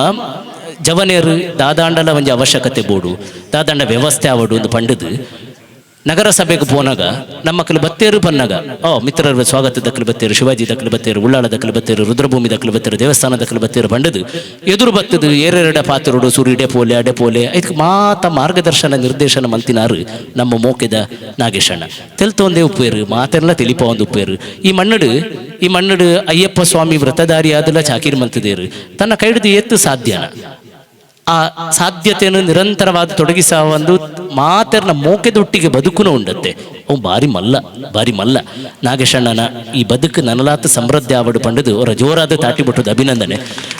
ಜವನೇರು ದಾದಾಂಡಲ ಒಂಜಿ ಅವಶ್ಯಕತೆ ಬೋಡು ದಾದಾಂಡ ವ್ಯವಸ್ಥೆ ಆವಡು ಒಂದು ಪಂಡದು ನಗರ ಸಭೆಗೆ ಪೋನಾಗ ನಮ್ಮಕ್ಕಲು ಬತ್ತೇರು ಪನ್ನಾಗ ಮಿತ್ರರ ಸ್ವಾಗತ ದಕ್ಕಲು ಬತ್ತೇರು ಶಿವಾಜಿ ದಕ್ಕಲು ಬತ್ತೇರು ಉಳ್ಳಾಳ ದಕ್ಕಲು ಬತ್ತೇರು ರುದ್ರಭೂಮಿ ದಕ್ಕಲು ಬತ್ತೇರು ದೇವಸ್ಥಾನ ದಕ್ಕಲು ಬತ್ತೇರು ಪಂಡದು ಎದುರು ಬತ್ತದು ಏರೆರಡ ಪಾತ್ರೋಡು ಸುರಿ ಡೆಪೋಲೆ ಅಡೆಪೋಲೆ ಇದಕ್ಕೆ ಮಾತ ಮಾರ್ಗದರ್ಶನ ನಿರ್ದೇಶನ ಮಂತಿನಾರು ನಮ್ಮ ಮೋಕೆದ ನಾಗೇಶಣ್ಣ ತೆಲ್ತೊಂದೇ ಉಪ್ಪೇರು ಮಾತೆಲ್ಲ ತಿಳಿಪ ಒಂದು ಉಪ್ಪೇರು ಈ ಮಣ್ಣಡು ಅಯ್ಯಪ್ಪ ಸ್ವಾಮಿ ವ್ರತಧಾರಿ ಆದಲ್ಲ ಚಾಕಿರಿ ಮಂತದೇರು ತನ್ನ ಕೈಡ್ದು ಎತ್ತು ಸಾಧ್ಯನ ಆ ಸಾಧ್ಯತೆಯನ್ನು ನಿರಂತರವಾದ ತೊಡಗಿಸ ಒಂದು ಮಾತೆರ್ನ ಮೋಕೆದೊಟ್ಟಿಗೆ ಬದುಕುನು ಉಂಡತ್ತೆ ಅವು ಭಾರಿ ಮಲ್ಲ ನಾಗೇಶಣ್ಣನ ಈ ಬದುಕು ನನಲಾತ ಸಮೃದ್ಧಿ ಆವಡು ಪಂಡದು ಅವರ ಜೋರಾದ ತಾಟಿ ಬಿಟ್ಟದು ಅಭಿನಂದನೆ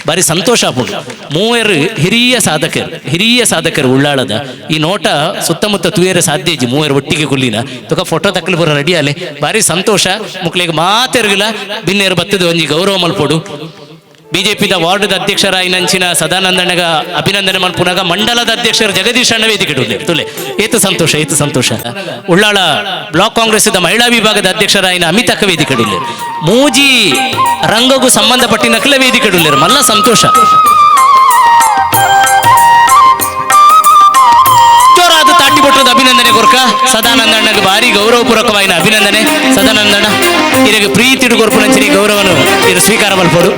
ಭಾರಿ ಸಂತೋಷ ಆಪುಂಡು ಮೂವರು ಹಿರಿಯ ಸಾಧಕರು ಉಳ್ಳಾಳದ ಈ ನೋಟ ಸುತ್ತಮುತ್ತ ತೂಯರ ಸಾಧ್ಯಜಿ ಮೂವರು ಒಟ್ಟಿಗೆ ಕುಲ್ಲಿನ ತುಕ ಫೋಟೋ ತಕ್ಕಲು ಬರೋ ರೆಡಿ ಅಲೆ ಭಾರಿ ಸಂತೋಷ ಮುಕ್ಳಿಗೆ ಮಾತೆರ್ಗಿಲ್ಲ ಭಿನ್ನೇರು ಬತ್ತದು ಒಂಜಿ ಗೌರವ ಮಲ್ಪೋಡು ಬಿಜೆಪಿದ ವಾರ್ಡ್ ಅಧ್ಯಕ್ಷರಾಗಿ ನಂಚಿನ ಸದಾನಂದಣ್ಣಗ ಅಭಿನಂದನೆ ಮಲ್ಪುನಾಗ ಮಂಡಲದ ಅಧ್ಯಕ್ಷರು ಜಗದೀಶ್ ಅಣ್ಣ ವೇದಿಕೆ ತುಲೆ ಏತು ಸಂತೋಷ ಉಳ್ಳಾಳ ಬ್ಲಾಕ್ ಕಾಂಗ್ರೆಸ್ ಮಹಿಳಾ ವಿಭಾಗದ ಅಧ್ಯಕ್ಷರಾಯಿನ ಅಮಿತಕ್ಕ ವೇದಿಕೆ ಮೂಜಿ ರಂಗಗೂ ಸಂಬಂಧಪಟ್ಟಿನಕ್ಲ ವೇದಿಕೆ ಮಲ್ಲ ಸಂತೋಷ ಜೋರಾದ ತಾಟಿ ಕೊಟ್ಟದ ಅಭಿನಂದನೆ ಕೊರ್ಕ ಸದಾನಂದಣ್ಣಗೆ ಭಾರಿ ಗೌರವಪೂರ್ವಕವಾಯಿನ ಅಭಿನಂದನೆ ಸದಾನಂದಣ್ಣ ಇದಕ್ಕೆ ಪ್ರೀತಿ ಕೊರ್ಪು ನಂಚಿನ ಗೌರವನು ಇದು ಸ್ವೀಕಾರ ಮಲ್ಪೋಡು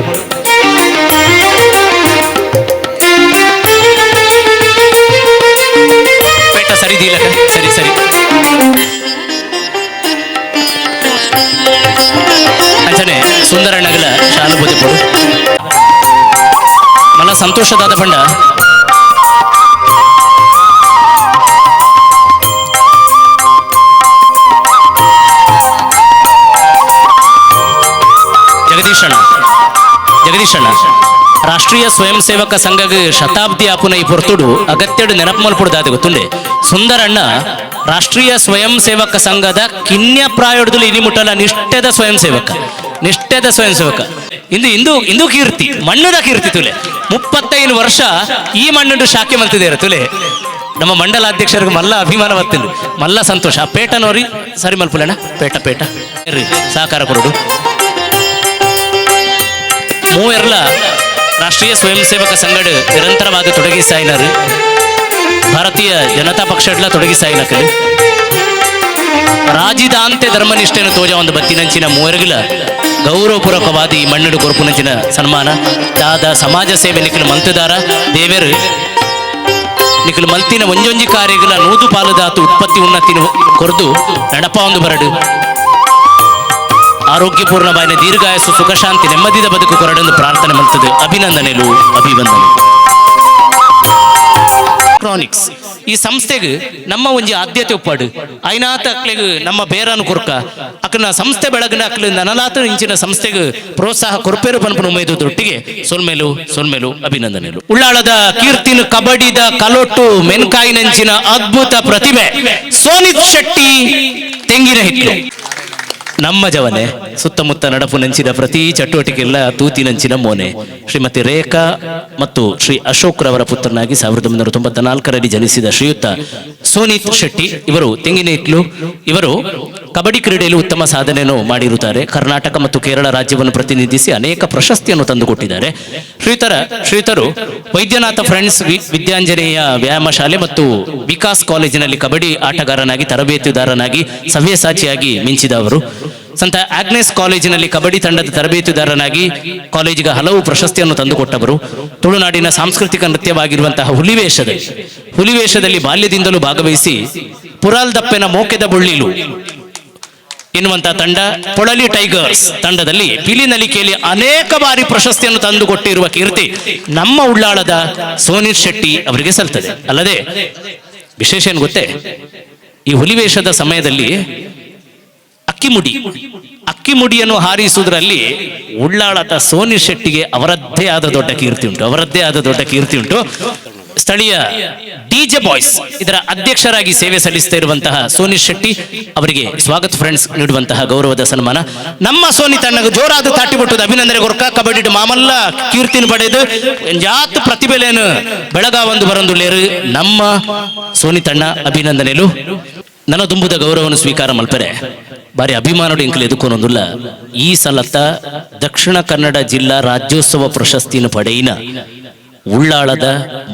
ಪೇಟ ಸರಿ ಸರಿ ಅಂಚನೆ ಸುಂದರಣ್ಣಗಲ ಶಾನುಭೂತಿ ಕೊಡು ಮಲ್ಲ ಸಂತೋಷದಾದ ಬಂಡ ಜಗದೀಶಣ್ಣ ರಾಷ್ಟ್ರೀಯ ಸ್ವಯಂ ಸೇವಕ ಸಂಘಗ ಶತಾಬ್ದಿ ಆಪುನ ಈ ಪೊರ್ತುಡು ಅಗತ್ಯಡು ನೆನಪು ಮಲ್ಪುಡ್ದಾದ ಗೊತ್ತುಂಡೆ ಸುಂದರಣ್ಣ ರಾಷ್ಟ್ರೀಯ ಸ್ವಯಂ ಸೇವಕ ಸಂಘದ ಕಿನ್ಯ ಪ್ರಾಯೋಡದಲ್ಲಿ ಇನಿಮುಟ್ಟಲ ನಿಷ್ಠೆದ ಸ್ವಯಂ ಸೇವಕ ಇಂದು ಕೀರ್ತಿ ಮಣ್ಣದ ಕೀರ್ತಿ ತುಲೆ 35 ವರ್ಷ ಈ ಮಣ್ಣು ಶಾಖೆ ಮಲ್ತಿದ್ದೇರ ತುಲೆ ನಮ್ಮ ಮಂಡಲಾಧ್ಯಕ್ಷರಿಗೆ ಮಲ್ಲ ಅಭಿಮಾನ ಬತ್ತಿಲ್ಲ ಮಲ್ಲ ಸಂತೋಷ ಆ ಪೇಟನವ್ರಿ ಸರಿ ಮಲ್ಪುಲಣ್ಣ ಪೇಟ ಸಹಕಾರ ಕೊಡೋಡು ಮೂವೆರ್ಲ ರಾಷ್ಟ್ರೀಯ ಸ್ವಯಂ ಸೇವಕ ಸಂಘಡ್ ನಿರಂತರವಾಗಿ ತೊಡಗಿಸಾಯಿನರು ಭಾರತೀಯ ಜನತಾ ಪಕ್ಷಡ್ಲ ತೊಡಗಿಸಾಯಿನಕಲು ರಾಜಿದಾಂತೆ ಧರ್ಮನಿಷ್ಠೆಯನ್ನು ತೋಜ ಒಂದು ಬತ್ತಿನಂಚಿನ ಮೂವರ್ಗಿಲ ಗೌರವಪೂರ್ವಕವಾದ ಈ ಮಣ್ಣಡು ಕೊರ್ಪುನಂಚಿನ ಸನ್ಮಾನ ದಾದ ಸಮಾಜ ಸೇವೆ ನಿಖಿಲು ಮಂತುದಾರ ದೇವರು ನಿಖಿಲು ಮಲ್ತಿನ ಒಂಜೊಂಜಿ ಕಾರ್ಯಗಳ ನೂದು ಪಾಲುದಾತು ಉತ್ಪತ್ತಿ ಉನ್ನತಿನ ಕೊರ್ದು ನಡಪ ಒಂದು ಬರಡು ಆರೋಗ್ಯಪೂರ್ಣವಾದ ದೀರ್ಘಾಯಸ್ಸು ಸುಖಶಾಂತಿ ನೆಮ್ಮದಿದ ಬದುಕು ಕೊರಡನ್ನು ಪ್ರಾರ್ಥನೆ ಮಾಡ್ತದೆ ಅಭಿನಂದನೆಗಳು ಅಭಿವಂದನೆ ಕ್ರಾನಿಕ್ಸ್ ಈ ಸಂಸ್ಥೆಗೆ ನಮ್ಮ ಒಂಜಿ ಆದ್ಯತೆ ಒಪ್ಪಾಡು ಐನಾತ ಅಕ್ಲೆಗ್ ನಮ್ಮ ಬೇರನ್ನು ಕೊರ್ಕ ಅಕ್ಕನ ಸಂಸ್ಥೆ ಬೆಳಗಿನ ಅಕ್ಲ ನನಲಾತ ಇಂಚಿನ ಸಂಸ್ಥೆಗೆ ಪ್ರೋತ್ಸಾಹ ಕೊರ್ಪೇರು ಪನ್ಪನ ಉಮೇದೊಟ್ಟಿಗೆ ಸೊಲ್ಮೇಲು ಅಭಿನಂದನೆಗಳು ಉಳ್ಳಾಳದ ಕೀರ್ತಿನ ಕಬಡ್ಡಿದ ಕಲೊಟ್ಟು ಮೆನ್ಕಾಯಿನಂಚಿನ ಅದ್ಭುತ ಪ್ರತಿಭೆ ಸೋನಿತ್ ಶೆಟ್ಟಿ ತೆಂಗಿನ ಹಿಟ್ಟು ನಮ್ಮ ಜವನೆ ಸುತ್ತಮುತ್ತ ನಡಪು ನಂಚಿನ ಪ್ರತಿ ಚಟುವಟಿಕೆಲ್ಲ ತೂತಿನಂಚಿನ ಮೋನೆ ಶ್ರೀಮತಿ ರೇಖಾ ಮತ್ತು ಶ್ರೀ ಅಶೋಕ್ ರವರ ಪುತ್ರನಾಗಿ 1994ರಲ್ಲಿ ಜನಿಸಿದ ಶ್ರೀಯುತ ಸೋನಿತ್ ಶೆಟ್ಟಿ ಇವರು ತೆಂಗಿನಹಿಟ್ಲು ಇವರು ಕಬಡ್ಡಿ ಕ್ರೀಡೆಯಲ್ಲಿ ಉತ್ತಮ ಸಾಧನೆಯನ್ನು ಮಾಡಿರುತ್ತಾರೆ. ಕರ್ನಾಟಕ ಮತ್ತು ಕೇರಳ ರಾಜ್ಯವನ್ನು ಪ್ರತಿನಿಧಿಸಿ ಅನೇಕ ಪ್ರಶಸ್ತಿಯನ್ನು ತಂದುಕೊಟ್ಟಿದ್ದಾರೆ. ಶ್ರೀಯುತರು ವೈದ್ಯನಾಥ ಫ್ರೆಂಡ್ಸ್ ವಿದ್ಯಾಂಜನೇಯ ವ್ಯಾಯಾಮ ಶಾಲೆ ಮತ್ತು ವಿಕಾಸ್ ಕಾಲೇಜಿನಲ್ಲಿ ಕಬಡ್ಡಿ ಆಟಗಾರನಾಗಿ ತರಬೇತುದಾರನಾಗಿ ಸವ್ಯಸಾಚಿಯಾಗಿ ಮಿಂಚಿದವರು. ಸಂತ ಆಗ್ನೆಸ್ ಕಾಲೇಜಿನಲ್ಲಿ ಕಬಡ್ಡಿ ತಂಡದ ತರಬೇತುದಾರನಾಗಿ ಕಾಲೇಜಿಗೆ ಹಲವು ಪ್ರಶಸ್ತಿಯನ್ನು ತಂದುಕೊಟ್ಟವರು. ತುಳುನಾಡಿನ ಸಾಂಸ್ಕೃತಿಕ ನೃತ್ಯವಾಗಿರುವಂತಹ ಹುಲಿವೇಷದಲ್ಲಿ ಬಾಲ್ಯದಿಂದಲೂ ಭಾಗವಹಿಸಿ ಪುರಾಲ್ ದಪ್ಪೆನ ಮೋಕೆದ ಬುಳ್ಳಿಲು ಎನ್ನುವಂತಹ ತಂಡ ಪೊಳಲಿ ಟೈಗರ್ಸ್ ತಂಡದಲ್ಲಿ ಪಿಲಿನಲಿಕೆಯಲ್ಲಿ ಅನೇಕ ಬಾರಿ ಪ್ರಶಸ್ತಿಯನ್ನು ತಂದುಕೊಟ್ಟಿರುವ ಕೀರ್ತಿ ನಮ್ಮ ಉಳ್ಳಾಳದ ಸೋನಿತ್ ಶೆಟ್ಟಿ ಅವರಿಗೆ ಸಲ್ತದೆ. ಅಲ್ಲದೆ ವಿಶೇಷ ಏನು ಗೊತ್ತೇ, ಈ ಹುಲಿವೇಷದ ಸಮಯದಲ್ಲಿ ಅಕ್ಕಿಮುಡಿಯನ್ನು ಹಾರಿಸುವುದರಲ್ಲಿ ಉಳ್ಳಾಳದ ಸೋನಿ ಶೆಟ್ಟಿಗೆ ಅವರದ್ದೇ ಆದ ದೊಡ್ಡ ಕೀರ್ತಿ ಉಂಟು. ಸ್ಥಳೀಯ ಡಿಜೆ ಬಾಯ್ಸ್ ಇದರ ಅಧ್ಯಕ್ಷರಾಗಿ ಸೇವೆ ಸಲ್ಲಿಸ್ತಾ ಇರುವಂತಹ ಸೋನಿ ಶೆಟ್ಟಿ ಅವರಿಗೆ ಸ್ವಾಗತ ಫ್ರೆಂಡ್ಸ್ ನೀಡುವಂತಹ ಗೌರವದ ಸನ್ಮಾನ. ನಮ್ಮ ಸೋನಿ ತಣ್ಣಗೆ ಜೋರಾದ ತಾಟಿಬಿಟ್ಟದ ಅಭಿನಂದನೆ ಗೊರ್ಕ ಕಬಡ್ಡಿ ಮಾಮಲ್ಲ ಕೀರ್ತಿನ ಪಡೆದು ಜಾತ್ ಪ್ರತಿಭೆಲೇನು ಬೆಳಗಾವಂದು ಬರಂದುಳ್ಳೇರು ನಮ್ಮ ಸೋನಿ ತಣ್ಣ ಅಭಿನಂದನೆಲು ನನ್ನ ತುಂಬುದ ಗೌರವವನ್ನು ಸ್ವೀಕಾರ ಮಲ್ಪರೆ ಬಾರಿ ಅಭಿಮಾನಡು ಎಂಕಲು ಎದುಕೊಂದೊಂದುಲ್ಲ. ಈ ಸಲತ್ತ ದಕ್ಷಿಣ ಕನ್ನಡ ಜಿಲ್ಲಾ ರಾಜ್ಯೋತ್ಸವ ಪ್ರಶಸ್ತಿಯನ್ನು ಪಡೆಯಿನ ಉಳ್ಳಾಳದ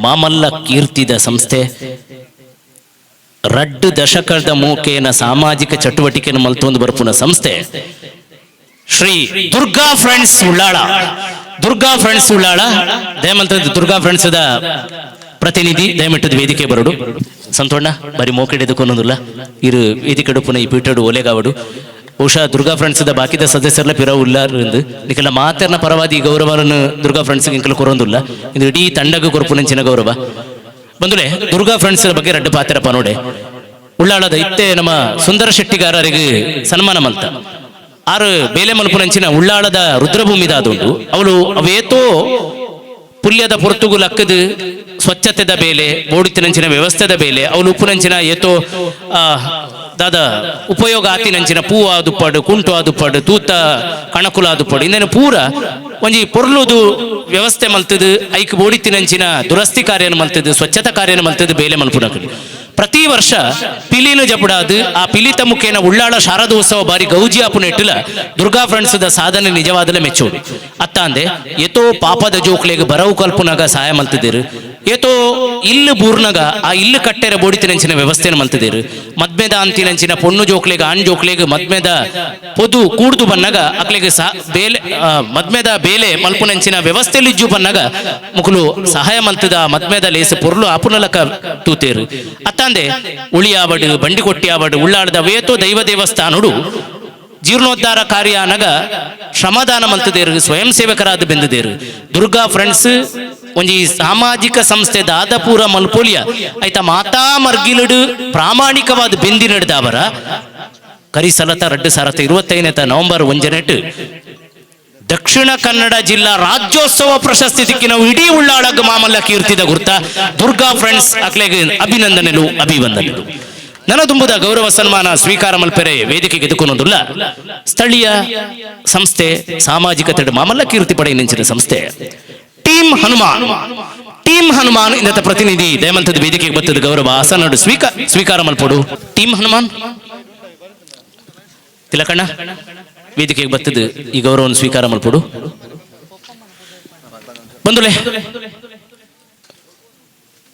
ಮಾಮಲ್ಲ ಕೀರ್ತಿದ ಸಂಸ್ಥೆ ರಡ್ಡು ದಶಕದ ಮೂಕೇನ ಸಾಮಾಜಿಕ ಚಟುವಟಿಕೆಯನ್ನು ಮಲ್ತೊಂದು ಬರ್ಪುನ ಸಂಸ್ಥೆ ಶ್ರೀ ದುರ್ಗಾ ಫ್ರೆಂಡ್ಸ್ ಉಳ್ಳಾಳ ದಯಮಂತ ದುರ್ಗಾ ಫ್ರೆಂಡ್ಸ್ ಪ್ರತಿನಿಧಿ ದಯಮಟ್ಟದ ವೇದಿಕೆ ಬರಡು ಸಂತೋಣ ಬಾರಿ ಮೋಕೆಡೆದುಕೊಂದೊಂದುಲ್ಲ ಇರು ವೇದಿಕೆ ಪುನಃ ಈ ಪೀಠಡು ಒಲೆಗಾವಡು ಬಹುಶಃ ದುರ್ಗಾ ಫ್ರೆಂಡ್ಸ್ ಬಾಕಿದ ಸದಸ್ಯರಲ್ಲ ಪಿರ ಉಲ್ಲಾರಂದು ನಿಕಲ ಮಾತರ್ನ ಪರವಾದಿ ಗೌರವವನ್ನು ದುರ್ಗಾ ಫ್ರೆಂಡ್ಸ್ ಇಂಕಲು ಕೊರೊಂದುಲ್ಲ ಇದು ಇಡೀ ತಂಡಗೂ ಕೊರಪುನಂಚಿನ ಗೌರವ ಬಂದುಲೆ ದುರ್ಗಾ ಫ್ರೆಂಡ್ಸ್ ಬಗ್ಗೆ ರಡ್ಡು ಪಾತ್ರಪ್ಪ ನೋಡೆ ಉಳ್ಳಾಳದ ಇತ್ತೆ ನಮ್ಮ ಸುಂದರ ಶೆಟ್ಟಿಗಾರರಿಗೆ ಸನ್ಮಾನ ಮಂತ ಆರು ಬೇಲೆ ಮಲ್ಪುನಂಚಿನ ಉಳ್ಳಾಳದ ರುದ್ರಭೂಮಿದ ಅದುಂಡು ಅವಳು ಅವೇತೋ ಪುಲ್ಯದ ಪೊರ್ತುಗು ಲಕ್ಕದು ಸ್ವಚ್ಛತೆದ ಬೇಲೆ ಬೋಡಿತಿನಂಚಿನ ವ್ಯವಸ್ಥೆದ ಬೇಲೆ ಅವಳು ಉಪ್ಪುನಂಚಿನ ಏತೋ ದಾದ ಉಪಯೋಗ ಆತಿನಂಚಿನ ಪೂ ಆದುಪ್ಪಡು ಕುಂಟು ಆದುಪ್ಪಡು ತೂತ ಕಣಕುಲ ಆದುಪ್ಪಡು ಇನ್ನೇನು ಪೂರ ಒಂಜಿ ಪೊರ್ಲುದು ವ್ಯವಸ್ಥೆ ಮಲ್ತದು ಐಕ್ ಬೋಡಿತಿನಂಚಿನ ದುರಸ್ತಿ ಕಾರ್ಯನ ಮಲ್ತದು ಸ್ವಚ್ಛತಾ ಕಾರ್ಯನ ಮಲ್ತದು ಬೇಲೆ ಮಲ್ಪುನಕಲಿ ಪ್ರತಿ ವರ್ಷ ಪಿಲಿನು ಜಪುಡಾದು ಆ ಪಿಲಿತ ಮುಖೇನ ಉಳ್ಳಾಳ ಶಾರದೋತ್ಸವ ಬಾರಿ ಗೌಜಿ ಆಪುನ ಇಟ್ಟಲ ದುರ್ಗಾ ಫ್ರೆಂಡ್ಸ್ ಸಾಧನೆ ನಿಜವಾದಲೇ ಮೆಚ್ಚೋಡು ಅತ್ತಾಂದೆ ಏತೋ ಪಾಪದ ಜೋಕ್ಲೆಗೆ ಬರವು ಕಲ್ಪನಾಗ ಸಹಾಯ ಮಲ್ತಿದ್ದೀರು ಏತೋ ಇಲ್ಲು ಬೂರ್ನಾಗ ಆ ಇಲ್ಲು ಕಟ್ಟೆರ ಬೋಡಿತಿನಂಚಿನ ವ್ಯವಸ್ಥೆನ ಮಲ್ತಿದ್ದೀರು ಮದ್ಮೆದ ಅಂತಿನಂಚಿನ ಪೊಣ್ಣು ಜೋಕ್ಲೆಗೆ ಆಣ್ ಜೋಕ್ಲೆಗೆ ಮದ್ಮೆದ ಪೊದು ಕೂಡ್ದು ಬನ್ನಾಗ ಅಕ್ಲೆಗೆ ಬೇಲೆ ಮದ್ಮೆದ ಬೇಲೆ ಮಲ್ಪುನಂಚಿನ ವ್ಯವಸ್ಥೆಲಿಜ್ಜು ಬನ್ನಾಗ ಮುಕುಲು ಸಹಾಯ ಮಲ್ತದ ಮದ್ಮೆದ ಲೇಸು ಪೊರ್ಲು ಆಪುನಲಕ ತೂತೇರು ಅತ್ತಾಂದೆ ಉಳಿಯಾವಡು ಬಂಡಿಕೊಟ್ಟಿ ಆವಡು ಉಳ್ಳಾಳದ ವೇತೋ ದೈವ ದೇವಸ್ಥಾನಡು ಜೀರ್ಣೋದ್ಧಾರ ಕಾರ್ಯ ಅನಗ ಶ್ರಮದಾನ ಮಲ್ತದೇರು ಸ್ವಯಂ ಸೇವಕರಾದ ಬೆಂದದೇರು ದುರ್ಗಾ ಫ್ರೆಂಡ್ಸ್ ಒಂಜಿ ಸಾಮಾಜಿಕ ಸಂಸ್ಥೆ ದಾದಪೂರ ಮಲ್ಪೋಲಿಯ ಆಯ್ತಾ ಮಾತಾ ಮರ್ಗಿಲಡು ಪ್ರಾಮಾಣಿಕವಾದ ಬೆಂದಿ ನಡೆದವರ ಕರಿಸಲತ 2025 ನವೆಂಬರ್ 1 ದಕ್ಷಿಣ ಕನ್ನಡ ಜಿಲ್ಲಾ ರಾಜ್ಯೋತ್ಸವ ಪ್ರಶಸ್ತಿ ದಿಕ್ಕಿ ನಾವು ಇಡೀ ಉಳ್ಳಾಳಗ ಮಾಮಲ್ಲ ಕೀರ್ತಿದ ಗುರ್ತ ದುರ್ಗಾ ಫ್ರೆಂಡ್ಸ್ ಅಕ್ಲೆಗೆ ಅಭಿನಂದನೆಲು ಅಭಿವಂದನೆಲು ನನ್ನ ತುಂಬುದ ಗೌರವ ಸನ್ಮಾನ ಸ್ವೀಕಾರ ಮಲ್ಪೆರೆ ವೇದಿಕೆಗೆ ಎದುಕೊಂದೊಂದುಲ್ಲ ಸ್ಥಳೀಯ ಸಂಸ್ಥೆ ಸಾಮಾಜಿಕತೆ ಮಾಮಲ್ಲ ಕೀರ್ತಿ ಪಡೆ ನೆಂಚಿನ ಸಂಸ್ಥೆ ಟೀಮ್ ಹನುಮಾನ್ ಇಂದ ಪ್ರತಿನಿಧಿ ದಯಮಂತದ ವೇದಿಕೆಗೆ ಬತ್ತದ ಗೌರವ ಆಸನಡು ಸ್ವೀಕಾರ ಮಲ್ಪಡು ಟೀಮ್ ಹನುಮಾನ್ ತಿಲಕಣ್ಣ ವೇದಿಕೆಗೆ ಬತ್ತದ ಈ ಗೌರವವನ್ನು ಸ್ವೀಕಾರ ಮಲ್ಪಡು ಬಂದುಲೆ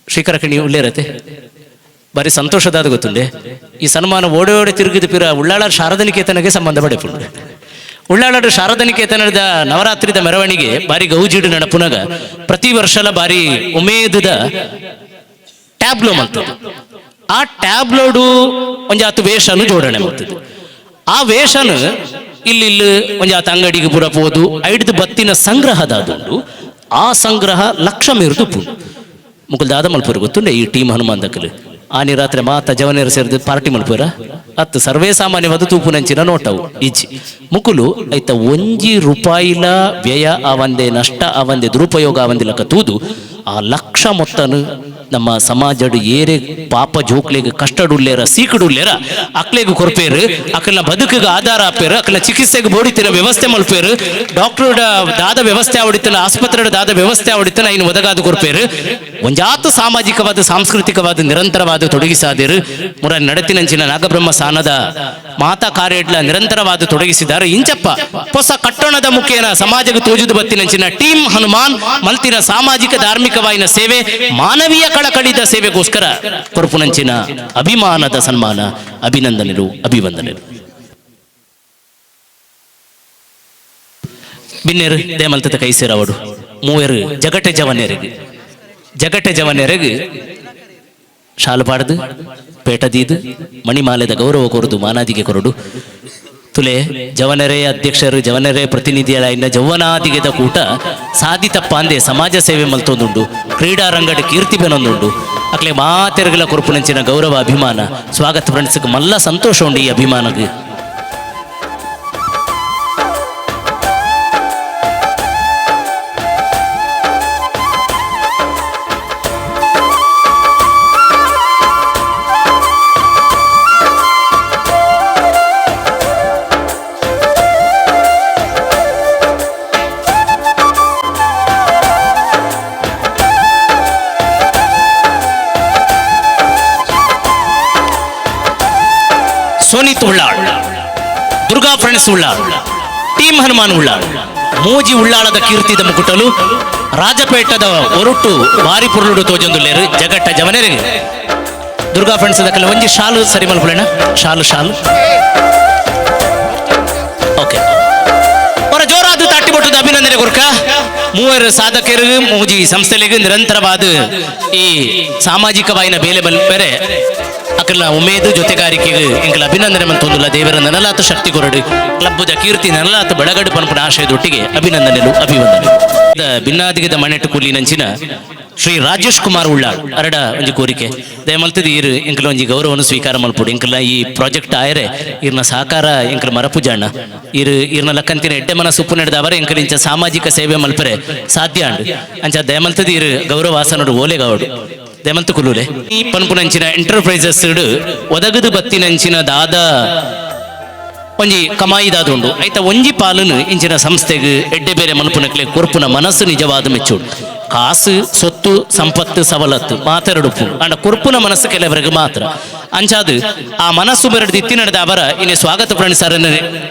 ಶ್ರೀಕರಕ್ಕೆ ನೀವು ಉಳ್ಳೇರತೆ ಬಾರಿ ಸಂತೋಷದಾದ ಗೊತ್ತುಂಡೆ ಈ ಸನ್ಮಾನ ಓಡೆ ತಿರುಗಿದ ಪಿರ ಉಳ್ಳಾಳ ಶಾರದನಿಕೇತನಗೆ ಸಂಬಂಧ ಪಡೆಪುಂಡು ಉಳ್ಳಾಳದ ಶಾರದನಿಕೇತನದ ನವರಾತ್ರಿದ ಮೆರವಣಿಗೆ ಬಾರಿ ಗೌಜಿಡು ನಡಪುನಗ ಪ್ರತಿ ವರ್ಷಲ ಬಾರಿ ಉಮೇದದ ಟ್ಯಾಬ್ಲೋ ಮಲ್ತದ್ದು ಆ ಟ್ಯಾಬ್ಲೋಡು ಒಂಜಾತು ವೇಷನು ಜೋಡಣೆ ಮಾಡ್ತದ್ದು ಆ ವೇಷನು ಇಲ್ಲಿ ಒಂಜಾತು ಅಂಗಡಿಗೆ ಪುರ ಪೋದು ಐಡ್ದು ಬತ್ತಿನ ಸಂಗ್ರಹದ ಅದುಂಡು ಆ ಸಂಗ್ರಹ ಲಕ್ಷ ಮೀರ್ದು ಪುಂಡು ಮುಕುಲ್ ದಾದ ಮಲ್ಪುರ ಗೊತ್ತುಂಡೆ ಈ ಟೀಮ್ ಹನುಮಾನ್ ದಕ್ಕಲು ಆನಿ ರಾತ್ರಿ ಮಾತ ಜವನೇರು ಸೇರಿದ ಪಾರ್ಟಿ ಮಲ್ಪುರ ಅತ್ತು ಸರ್ವೇ ಸಾಮಾನ್ಯವಾದ ತೂಪುನಂಚಿನ ನೋಟವು ಇಜ್ಜಿ ಮುಕುಲು ಐತ ಒಂಜಿ ರೂಪಾಯಿಲ ವ್ಯಯ ಆವಂದೆ ನಷ್ಟ ಆವಂದೆ ದುರುಪಯೋಗ ಆವಂದಿಲಕ ತೂದು ಆ ಲಕ್ಷ ಮೊತ್ತನು ನಮ್ಮ ಸಮಾಜಡು ಏರೆ ಪಾಪ ಜೋಕ್ಲೆಗೆ ಕಷ್ಟಡುಲ್ಲೇರ ಸೀಕಡುಲ್ಲೇರ ಅಕ್ಲೆಗೆ ಕೊರ್ಪೇರು ಅಕ್ಕನ ಬದುಕಿಗೆ ಆಧಾರ ಆಪೇರು ಅಕ್ಕನ ಚಿಕಿತ್ಸೆಗೆ ಬೋಡಿತಿನ ವ್ಯವಸ್ಥೆ ಮಲ್ಪೇರು ಡಾಕ್ಟರ್ ದಾದ ವ್ಯವಸ್ಥೆ ಆವಡಿತನ ಆಸ್ಪತ್ರೆ ದಾದ ವ್ಯವಸ್ಥೆ ಆವಡಿತನ ಇನ್ನು ಒದಗಾದ ಕೊರ್ಪೇರು ಒಂಜಾತು ಸಾಮಾಜಿಕವಾದ ಸಾಂಸ್ಕೃತಿಕವಾದ ನಿರಂತರವಾದ ತೊಡಗಿಸಾದಿರು ಮುರ ನಡತಿನಂಚಿನ ನಾಗಬ್ರಹ್ಮ ಸ್ಥಾನದ ಮಾತಾ ಕಾರ್ಯಡ್ಲ ನಿರಂತರವಾದ ತೊಡಗಿಸಿದ್ದಾರೆ ಇಂಚಪ್ಪ ಹೊಸ ಕಟ್ಟಣದ ಮುಖೇನ ಸಮಾಜಕ್ಕೆ ತೋಜುದು ಬತ್ತಿನಂಚಿನ ಟೀಮ್ ಹನುಮಾನ್ ಮಲ್ತಿನ ಸಾಮಾಜಿಕ ಧಾರ್ಮಿಕವಾಯಿನ ಸೇವೆ ಮಾನವೀಯ ಕಳಕಳಿದ ಸೇವೆಗೋಸ್ಕರ ಕೊರಪುನಂಚಿನ ಅಭಿಮಾನದ ಸನ್ಮಾನ ಅಭಿನಂದನೆಗಳು ಅಭಿವಂದನೆಗಳು ಬಿನ್ನೇರು ದೇಮಲ್ತದ ಕೈ ಸೇರವಡು ಮೂವರು ಜಗಟೆ ಜವನೆರೆಗೆ ಶಾಲು ಪಾಡ್ದು ಪೇಟದೀದು ಮಣಿಮಾಲೆದ ಗೌರವ ಕೊರದು ಮಾನಾದಿಗೆ ಕೊರಡು ತುಲೆ ಜವನರೇ ಅಧ್ಯಕ್ಷರು ಜವನರೇ ಪ್ರತಿನಿಧಿಗಳ ಇನ್ನ ಜವ್ವನಾದಿಗೆದ ಕೂಟ ಸಾಧಿತಪ್ಪ ಅಂದೆ ಸಮಾಜ ಸೇವೆ ಮಲ್ತೊಂದುಂಡು ಕ್ರೀಡಾರಂಗಡ ಕೀರ್ತಿ ಬೆನೊಂದುಂಡು ಅಕ್ಲೆ ಮಾತೆರಗಲ ಕೊರ್ಪುನಂಚಿನ ಗೌರವ ಅಭಿಮಾನ ಸ್ವಾಗತ ಫ್ರೆಂಡ್ಸ್ಗೆ ಮಲ್ಲ ಸಂತೋಷ ಉಂಡು ಈ ಅಭಿಮಾನಗೆ. ಸೋನಿತ್ ಉಳ್ಳಾಳ್, ದುರ್ಗಾ ಫ್ರೆಂಡ್ಸ್ ಉಳ್ಳಾಳ್, ಟೀಮ್ ಹನುಮಾನ್ ಉಳ್ಳಾಳ್, ಮೂಜಿ ಉಳ್ಳಾಳದ ಕೀರ್ತಿದ ಮುಕುಟಲು ರಾಜಪೇಟದ ಒರುಟು ಬಾರಿ ಪುರುಳುಡು ತೋಜೊಂದುಲ್ಲೇರು ಜಗಟ್ಟ ಜವನೆರಿಗೆ ದುರ್ಗಾ ಫ್ರೆಂಡ್ಸ್ ದಕ್ಕಲ್ಲ ಒಂಜಿ ಶಾಲು ಸರಿ ಮಲ್ಪುಳೇನ ಶಾಲು ಓಕೆ ಅವರ ಜೋರಾದ ತಾಟಿ ಬೊಟ್ಟದ ಅಭಿನಂದನೆ ಕೊರ್ಕ ಮೂವರು ಸಾಧಕರು ಮೂಜಿ ಸಂಸ್ಥೆಗಳಿಗೆ ನಿರಂತರವಾದ ಈ ಸಾಮಾಜಿಕವಾಯಿನ ಬೇಲೆ ಬೇರೆ ಅಕಲ್ನ ಉಮೇದು ಜೊತೆಗಾರಿಕೆಗೆ ಎಂಕಲ ಅಭಿನಂದನೆ ಮಂತೊಂದುಲ್ಲ ದೇವರ ನನಲಾತ ಶಕ್ತಿ ಕೊರಡು ಕ್ಲಬ್ಬದ ಕೀರ್ತಿ ನನಲಾತ ಬೆಳಗಡು ಪನ್ಪನ ಆಶಯದೊಟ್ಟಿಗೆ ಅಭಿನಂದನೆಲು ಅಭಿವಂದನೆ ಭಿನ್ನಾದಿಗದ ಮನೆಟ್ಟು ಕೂಲಿ ನಂಚಿನ ಶ್ರೀ ರಾಜೇಶ್ ಕುಮಾರ್ ಉಳ್ಳಾಳ್ ಅರಡ ಒಂಜಿ ಕೋರಿಕೆ ದಯಮಲ್ತದ ಈರು ಎಂಕಲ ಒಂಜಿ ಗೌರವವನ್ನು ಸ್ವೀಕಾರ ಮಲ್ಪುಡು ಎಂಕಲ ಈ ಪ್ರಾಜೆಕ್ಟ್ ಆಯರೆ ಇರ್ನ ಸಹಕಾರ ಎಂಕಲ ಮರಪುಜಾಣ ಇರ್ನ ಲಕ್ಕಂತಿನ ಎಡ್ಡೆ ಮನಸ್ಸು ಉಪ್ಪು ನಡೆದ ಅವರ ಎಂಕಲ ಇಂಚ ಸಾಮಾಜಿಕ ಸೇವೆ ಮಲ್ಪರೆ ಸಾಧ್ಯ ಅಂಡು ಅಂಚ ದಯಮಲ್ತದ ಈರು ಗೌರವಾಸನಡು ಓಲೆಗಾವಡು ದಯಮಂತ ಕುಲ್ಲೂಲೆ ಈ ಪನ್ಪುನಂಚಿನ ಎಂಟರ್ಪ್ರೈಸಸ್ ಒದಗದು ಬತ್ತಿನಂಚಿನ ದಾದ ಒಂಜಿ ಕಮಾಯಿ ದಾದುಂಡು ಐತ ಒಂಜಿ ಪಾಲನು ಇಂಚಿನ ಸಂಸ್ಥೆಗೆ ಎಡ್ಡೆ ಬೇರೆ ಮಲ್ಪುನಕ್ಲೆ ಕೊರ್ಪುನ ಮನಸ್ಸು ನಿಜವಾದ ಮೆಚ್ಚುಡು ಕಾಸು ಸೊತ್ತು ಸಂಪತ್ತು ಸವಲತ್ತು ಮಾತೆರಡುಪು ಅಂಡ ಕೊರ್ಪುನ ಮನಸ್ಸು ಕೆಲವರಿಗೆ ಮಾತ್ರ ಅಂಚಾದು ಆ ಮನಸ್ಸು ಬೆರಡು ದಿತ್ತಿ ನಡೆದ ಅವರ ಇನ್ನೇ ಸ್ವಾಗತ ಫ್ರೆಂಡ್ಸ್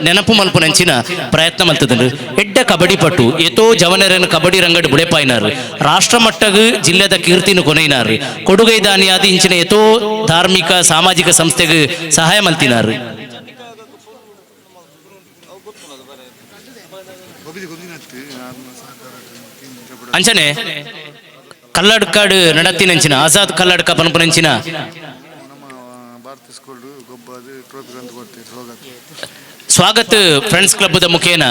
ನೆನಪು ಮಲ್ಪುನಂಚಿನ ಪ್ರಯತ್ನ ಮಲ್ತದನು ಎಡ್ಡೆ ಕಬಡ್ಡಿ ಪಟ್ಟು ಎತೋ ಜವನರನ್ನು ಕಬಡ್ಡಿ ರಂಗಡು ಬುಳೆಪಾಯಿನಾರು ರಾಷ್ಟ್ರ ಮಟ್ಟಗೂ ಜಿಲ್ಲೆದ ಕೀರ್ತಿನ ಕೊನೆಯಿನಾರು ಕೊಡುಗೈ ದಾನಿಯಾದ ಇಂಚಿನ ಎತೋ ಧಾರ್ಮಿಕ ಸಾಮಾಜಿಕ ಸಂಸ್ಥೆಗೆ ಸಹಾಯ ಮಲ್ತಿನಾರು ಅಂಚನೆ ಕಲ್ಲಡ್ಕಾಡು ನಡತ್ತಿನಂಚಿನ ಆಜಾದ್ ಕಲ್ಲಡ್ಕ ಪನ್ಪುನಂಚಿನ ಸ್ವಾಗತ ಫ್ರೆಂಡ್ಸ್ ಕ್ಲಬ್ದ ಮುಖೇನ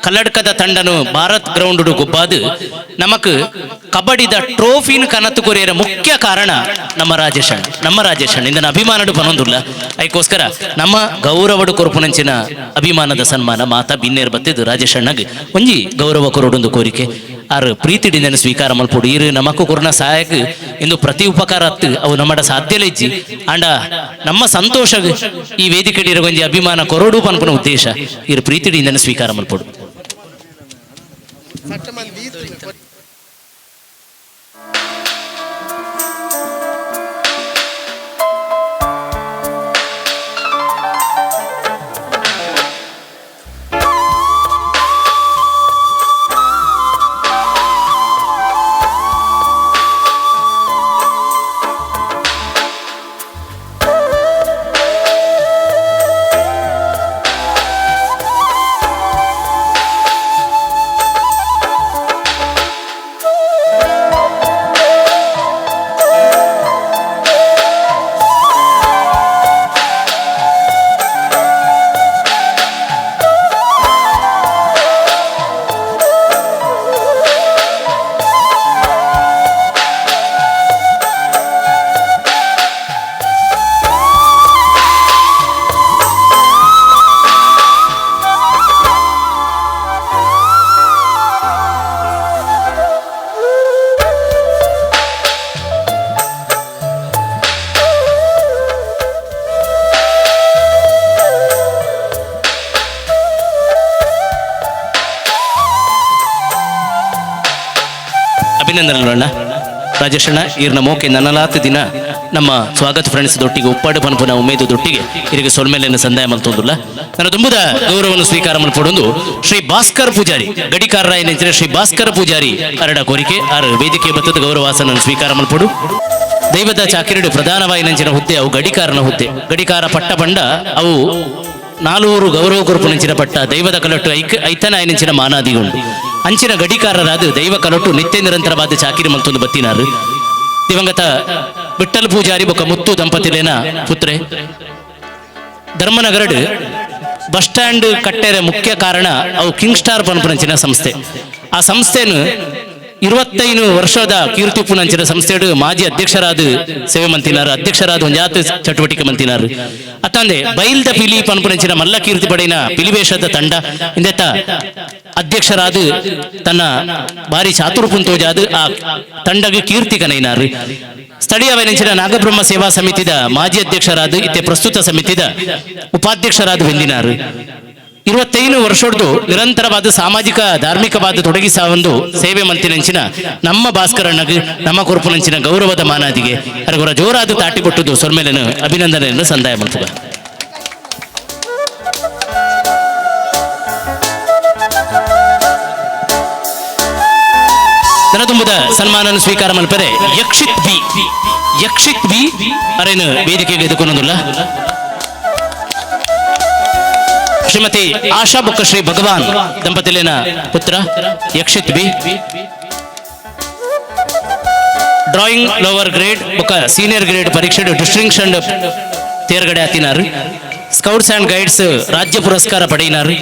ಕಲ್ಲಡ್ಕದ ತಂಡನು ಭಾರತ್ ಗ್ರೌಂಡ್ ಗೊಬ್ಬಾದು ನಮಕ್ ಕಬಡ್ಡಿದ ಟ್ರೋಫಿನ ಕನತ್ತು ಕೊರಿಯರ ಮುಖ್ಯ ಕಾರಣ ನಮ್ಮ ರಾಜೇಶಣ್ಣ ಇಂದನ ಅಭಿಮಾನಡು ಪನೊಂದುಲ್ಲ ಅದಕ್ಕೋಸ್ಕರ ನಮ್ಮ ಗೌರವಡು ಕೊರ್ಪುನಂಚಿನ ಅಭಿಮಾನದ ಸನ್ಮಾನ ಮಾತಾ ಬಿನ್ನೇರ್ ಬತ್ತಿದ್ದು ರಾಜೇಶಣ್ಣಗೆ ಒಂಜಿ ಗೌರವ ಕೊರಡೊಂದು ಕೋರಿಕೆ ಆರು ಪ್ರೀತಿಡಿಂದನು ಸ್ವೀಕಾರ ಮಲ್ಪೊಡು ಇರು ನಮಕು ಕೊರೋನಾ ಸಹಾಯಕ ಇಂದು ಪ್ರತಿ ಉಪಕಾರ ಅತ್ತು ಅವು ನಮ್ಮಡ ಸಾಧ್ಯಲಿಜ್ಜಿ ಅಂಡ ನಮ್ಮ ಸಂತೋಷ ಈ ವೇದಿಕೆ ಒಂಜಿ ಅಭಿಮಾನ ಕೊರಡು ಪನ್ಪನ ಉದ್ದೇಶ ಇರು ಪ್ರೀತಿಡಿಂದನು ಸ್ವೀಕಾರ ಮಲ್ಪೊಡು ಅಭಿನಂದನೆಗಳನ್ನ ರಾಜೇಶಣ್ಣ ಈರ್ನ ಮೋಕೆ ನನ್ನಲಾತ ದಿನ ನಮ್ಮ ಸ್ವಾಗತ ಫ್ರೆಂಡ್ಸ್ ದೊಟ್ಟಿಗೆ ಉಪ್ಪಾಡು ಪನ್ಪುನ ಉಮೇದು ದೊಟ್ಟಿಗೆ ಇರಿಗೆ ಸೊಲ್ಮೇಲೆಯನ್ನು ಸಂದಾಯ ಮಲ್ತೊಂದುಲ್ಲ ನನ್ನ ತುಂಬದ ಗೌರವವನ್ನು ಸ್ವೀಕಾರ ಮಲ್ಪಡೊಂದು ಶ್ರೀ ಭಾಸ್ಕರ್ ಪೂಜಾರಿ ಗಡಿಕಾರರ ಏನೆಂದರೆ ಶ್ರೀ ಭಾಸ್ಕರ್ ಪೂಜಾರಿ ಅರಡ ಕೋರಿಕೆ ಆರು ವೇದಿಕೆ ಬತ್ತದ ಗೌರವಾಸನ ಸ್ವೀಕಾರ ಮಲ್ಪಡು ದೈವದ ಚಾಕಿರಡು ಪ್ರಧಾನವಾಗಿ ನಂಚಿನ ಹುದ್ದೆ ಅವು ಗಡಿಕಾರನ ಹುದ್ದೆ ಗಡಿಕಾರ ಪಟ್ಟ ಬಂಡ ಅವು 400 ಗೌರವ ಕೊರ್ಪುನಂಚಿನ ಪಟ್ಟ ದೈವದ ಕಲಟ್ಟು ಐತನ ಐನಂಚಿನ ಮಾನಾದಿಗುಂಡು ಅಂಚಿನ ಗಡಿಕಾರರಾದ ದೈವ ಕಲಟ್ಟು ನಿತ್ಯ ನಿರಂತರವಾದ ಚಾಕಿರಿ ಮಲ್ತೊಂದು ಬತ್ತಿನಾರು ದಿವಂಗತ ವಿಠ್ಠಲ್ ಪೂಜಾರಿ ಬೊಕ್ಕ ಮುತ್ತು ದಂಪತಿಲೇನ ಪುತ್ರೆ ಧರ್ಮನಗರಡ್ ಬಸ್ ಸ್ಟ್ಯಾಂಡ್ ಕಟ್ಟೆರ ಮುಖ್ಯ ಕಾರಣ ಅವು ಕಿಂಗ್ ಸ್ಟಾರ್ ಪನ್ಪುನಂಚಿನ ಸಂಸ್ಥೆ ಆ ಸಂಸ್ಥೆನು 25 ವರ್ಷದ ಕೀರ್ತಿ ಪುನಂಚಿನ ಸಂಸ್ಥೆಡು ಮಾಜಿ ಅಧ್ಯಕ್ಷರಾದ ಸೇವೆ ಮಂತಿನಾರು ಅಧ್ಯಕ್ಷರಾದ ಒಂಜಾತ ಚಟುವಟಿಕೆ ಮಂತಿನಾರು ಅತ್ತಂದೆ ಬೈಲ್ದ ಪಿಲಿ ಪನ್ಪುನಂಚಿನ ಮಲ್ಲ ಕೀರ್ತಿ ಪಡೆಯಿನ ಪಿಲಿವೇಷದ ತಂಡ ಇಂದೆತ್ತ ಅಧ್ಯಕ್ಷರಾದ ತನ್ನ ಬಾರಿ ಚಾತುರ್ ಪುಂತೋಜಾದ ಆ ತಂಡಗೆ ಕೀರ್ತಿ ಕನೈನಾರು ಸ್ಥಳೀಯವೆನಿಂಚಿನ ನಾಗಬ್ರಹ್ಮ ಸೇವಾ ಸಮಿತಿದ ಮಾಜಿ ಅಧ್ಯಕ್ಷರಾದ ಇತ್ತೆ ಪ್ರಸ್ತುತ ಸಮಿತಿದ ಉಪಾಧ್ಯಕ್ಷರಾದ ವೆಂದಿನಾರು 25 ವರ್ಷದ್ದು ನಿರಂತರವಾದ ಸಾಮಾಜಿಕ ಧಾರ್ಮಿಕವಾದ ತೊಡಗಿಸ ಒಂದು ಸೇವೆ ಮಂತಿನಂಚಿನ ನಮ್ಮ ಭಾಸ್ಕರಣ್ಣಗೆ ನಮ್ಮ ಕೊರಪುನಂಚಿನ ಗೌರವದ ಮಾನಾದಿಗೆ ಅರಗುರ ಜೋರಾದ ತಾಟಿ ಕೊಟ್ಟದ್ದು ಸೊರ್ಮೇಲೆನ ಅಭಿನಂದನೆಯನ್ನು ಸಂದಾಯ ಮಾಡ್ತದೆ. ನನದುಂಬದ ಸನ್ಮಾನ ಸ್ವೀಕಾರ ಮಲ್ಪರೆ ಯಕ್ಷಿತ್ ಬಿ ಅರೇನು ವೇದಿಕೆಗೆ ಎದುಕೊನ್ನೋದಿಲ್ಲ. ಶ್ರೀಮತಿ ಆಶಾ ಬುಕ್ಕ ಶ್ರೀ ಭಗವಾನ್ ದಂಪತಿಲಿನ ಪುತ್ರ Yakshith B drawing lower grade ಬುಕ್ಕ ಸೀನಿಯರ್ ಗ್ರೇಡ್ ಪರೀಕ್ಷೆ ಡಿಸ್ಟಿಂಕ್ಷನ್ ತೇರ್ಗಡೆ ಹತ್ತಿನಾರು. ಸ್ಕೌಟ್ಸ್ ಅಂಡ್ ಗೈಡ್ಸ್ ರಾಜ್ಯ ಪುರಸ್ಕಾರ ಪಡೆಯಿನಾರು.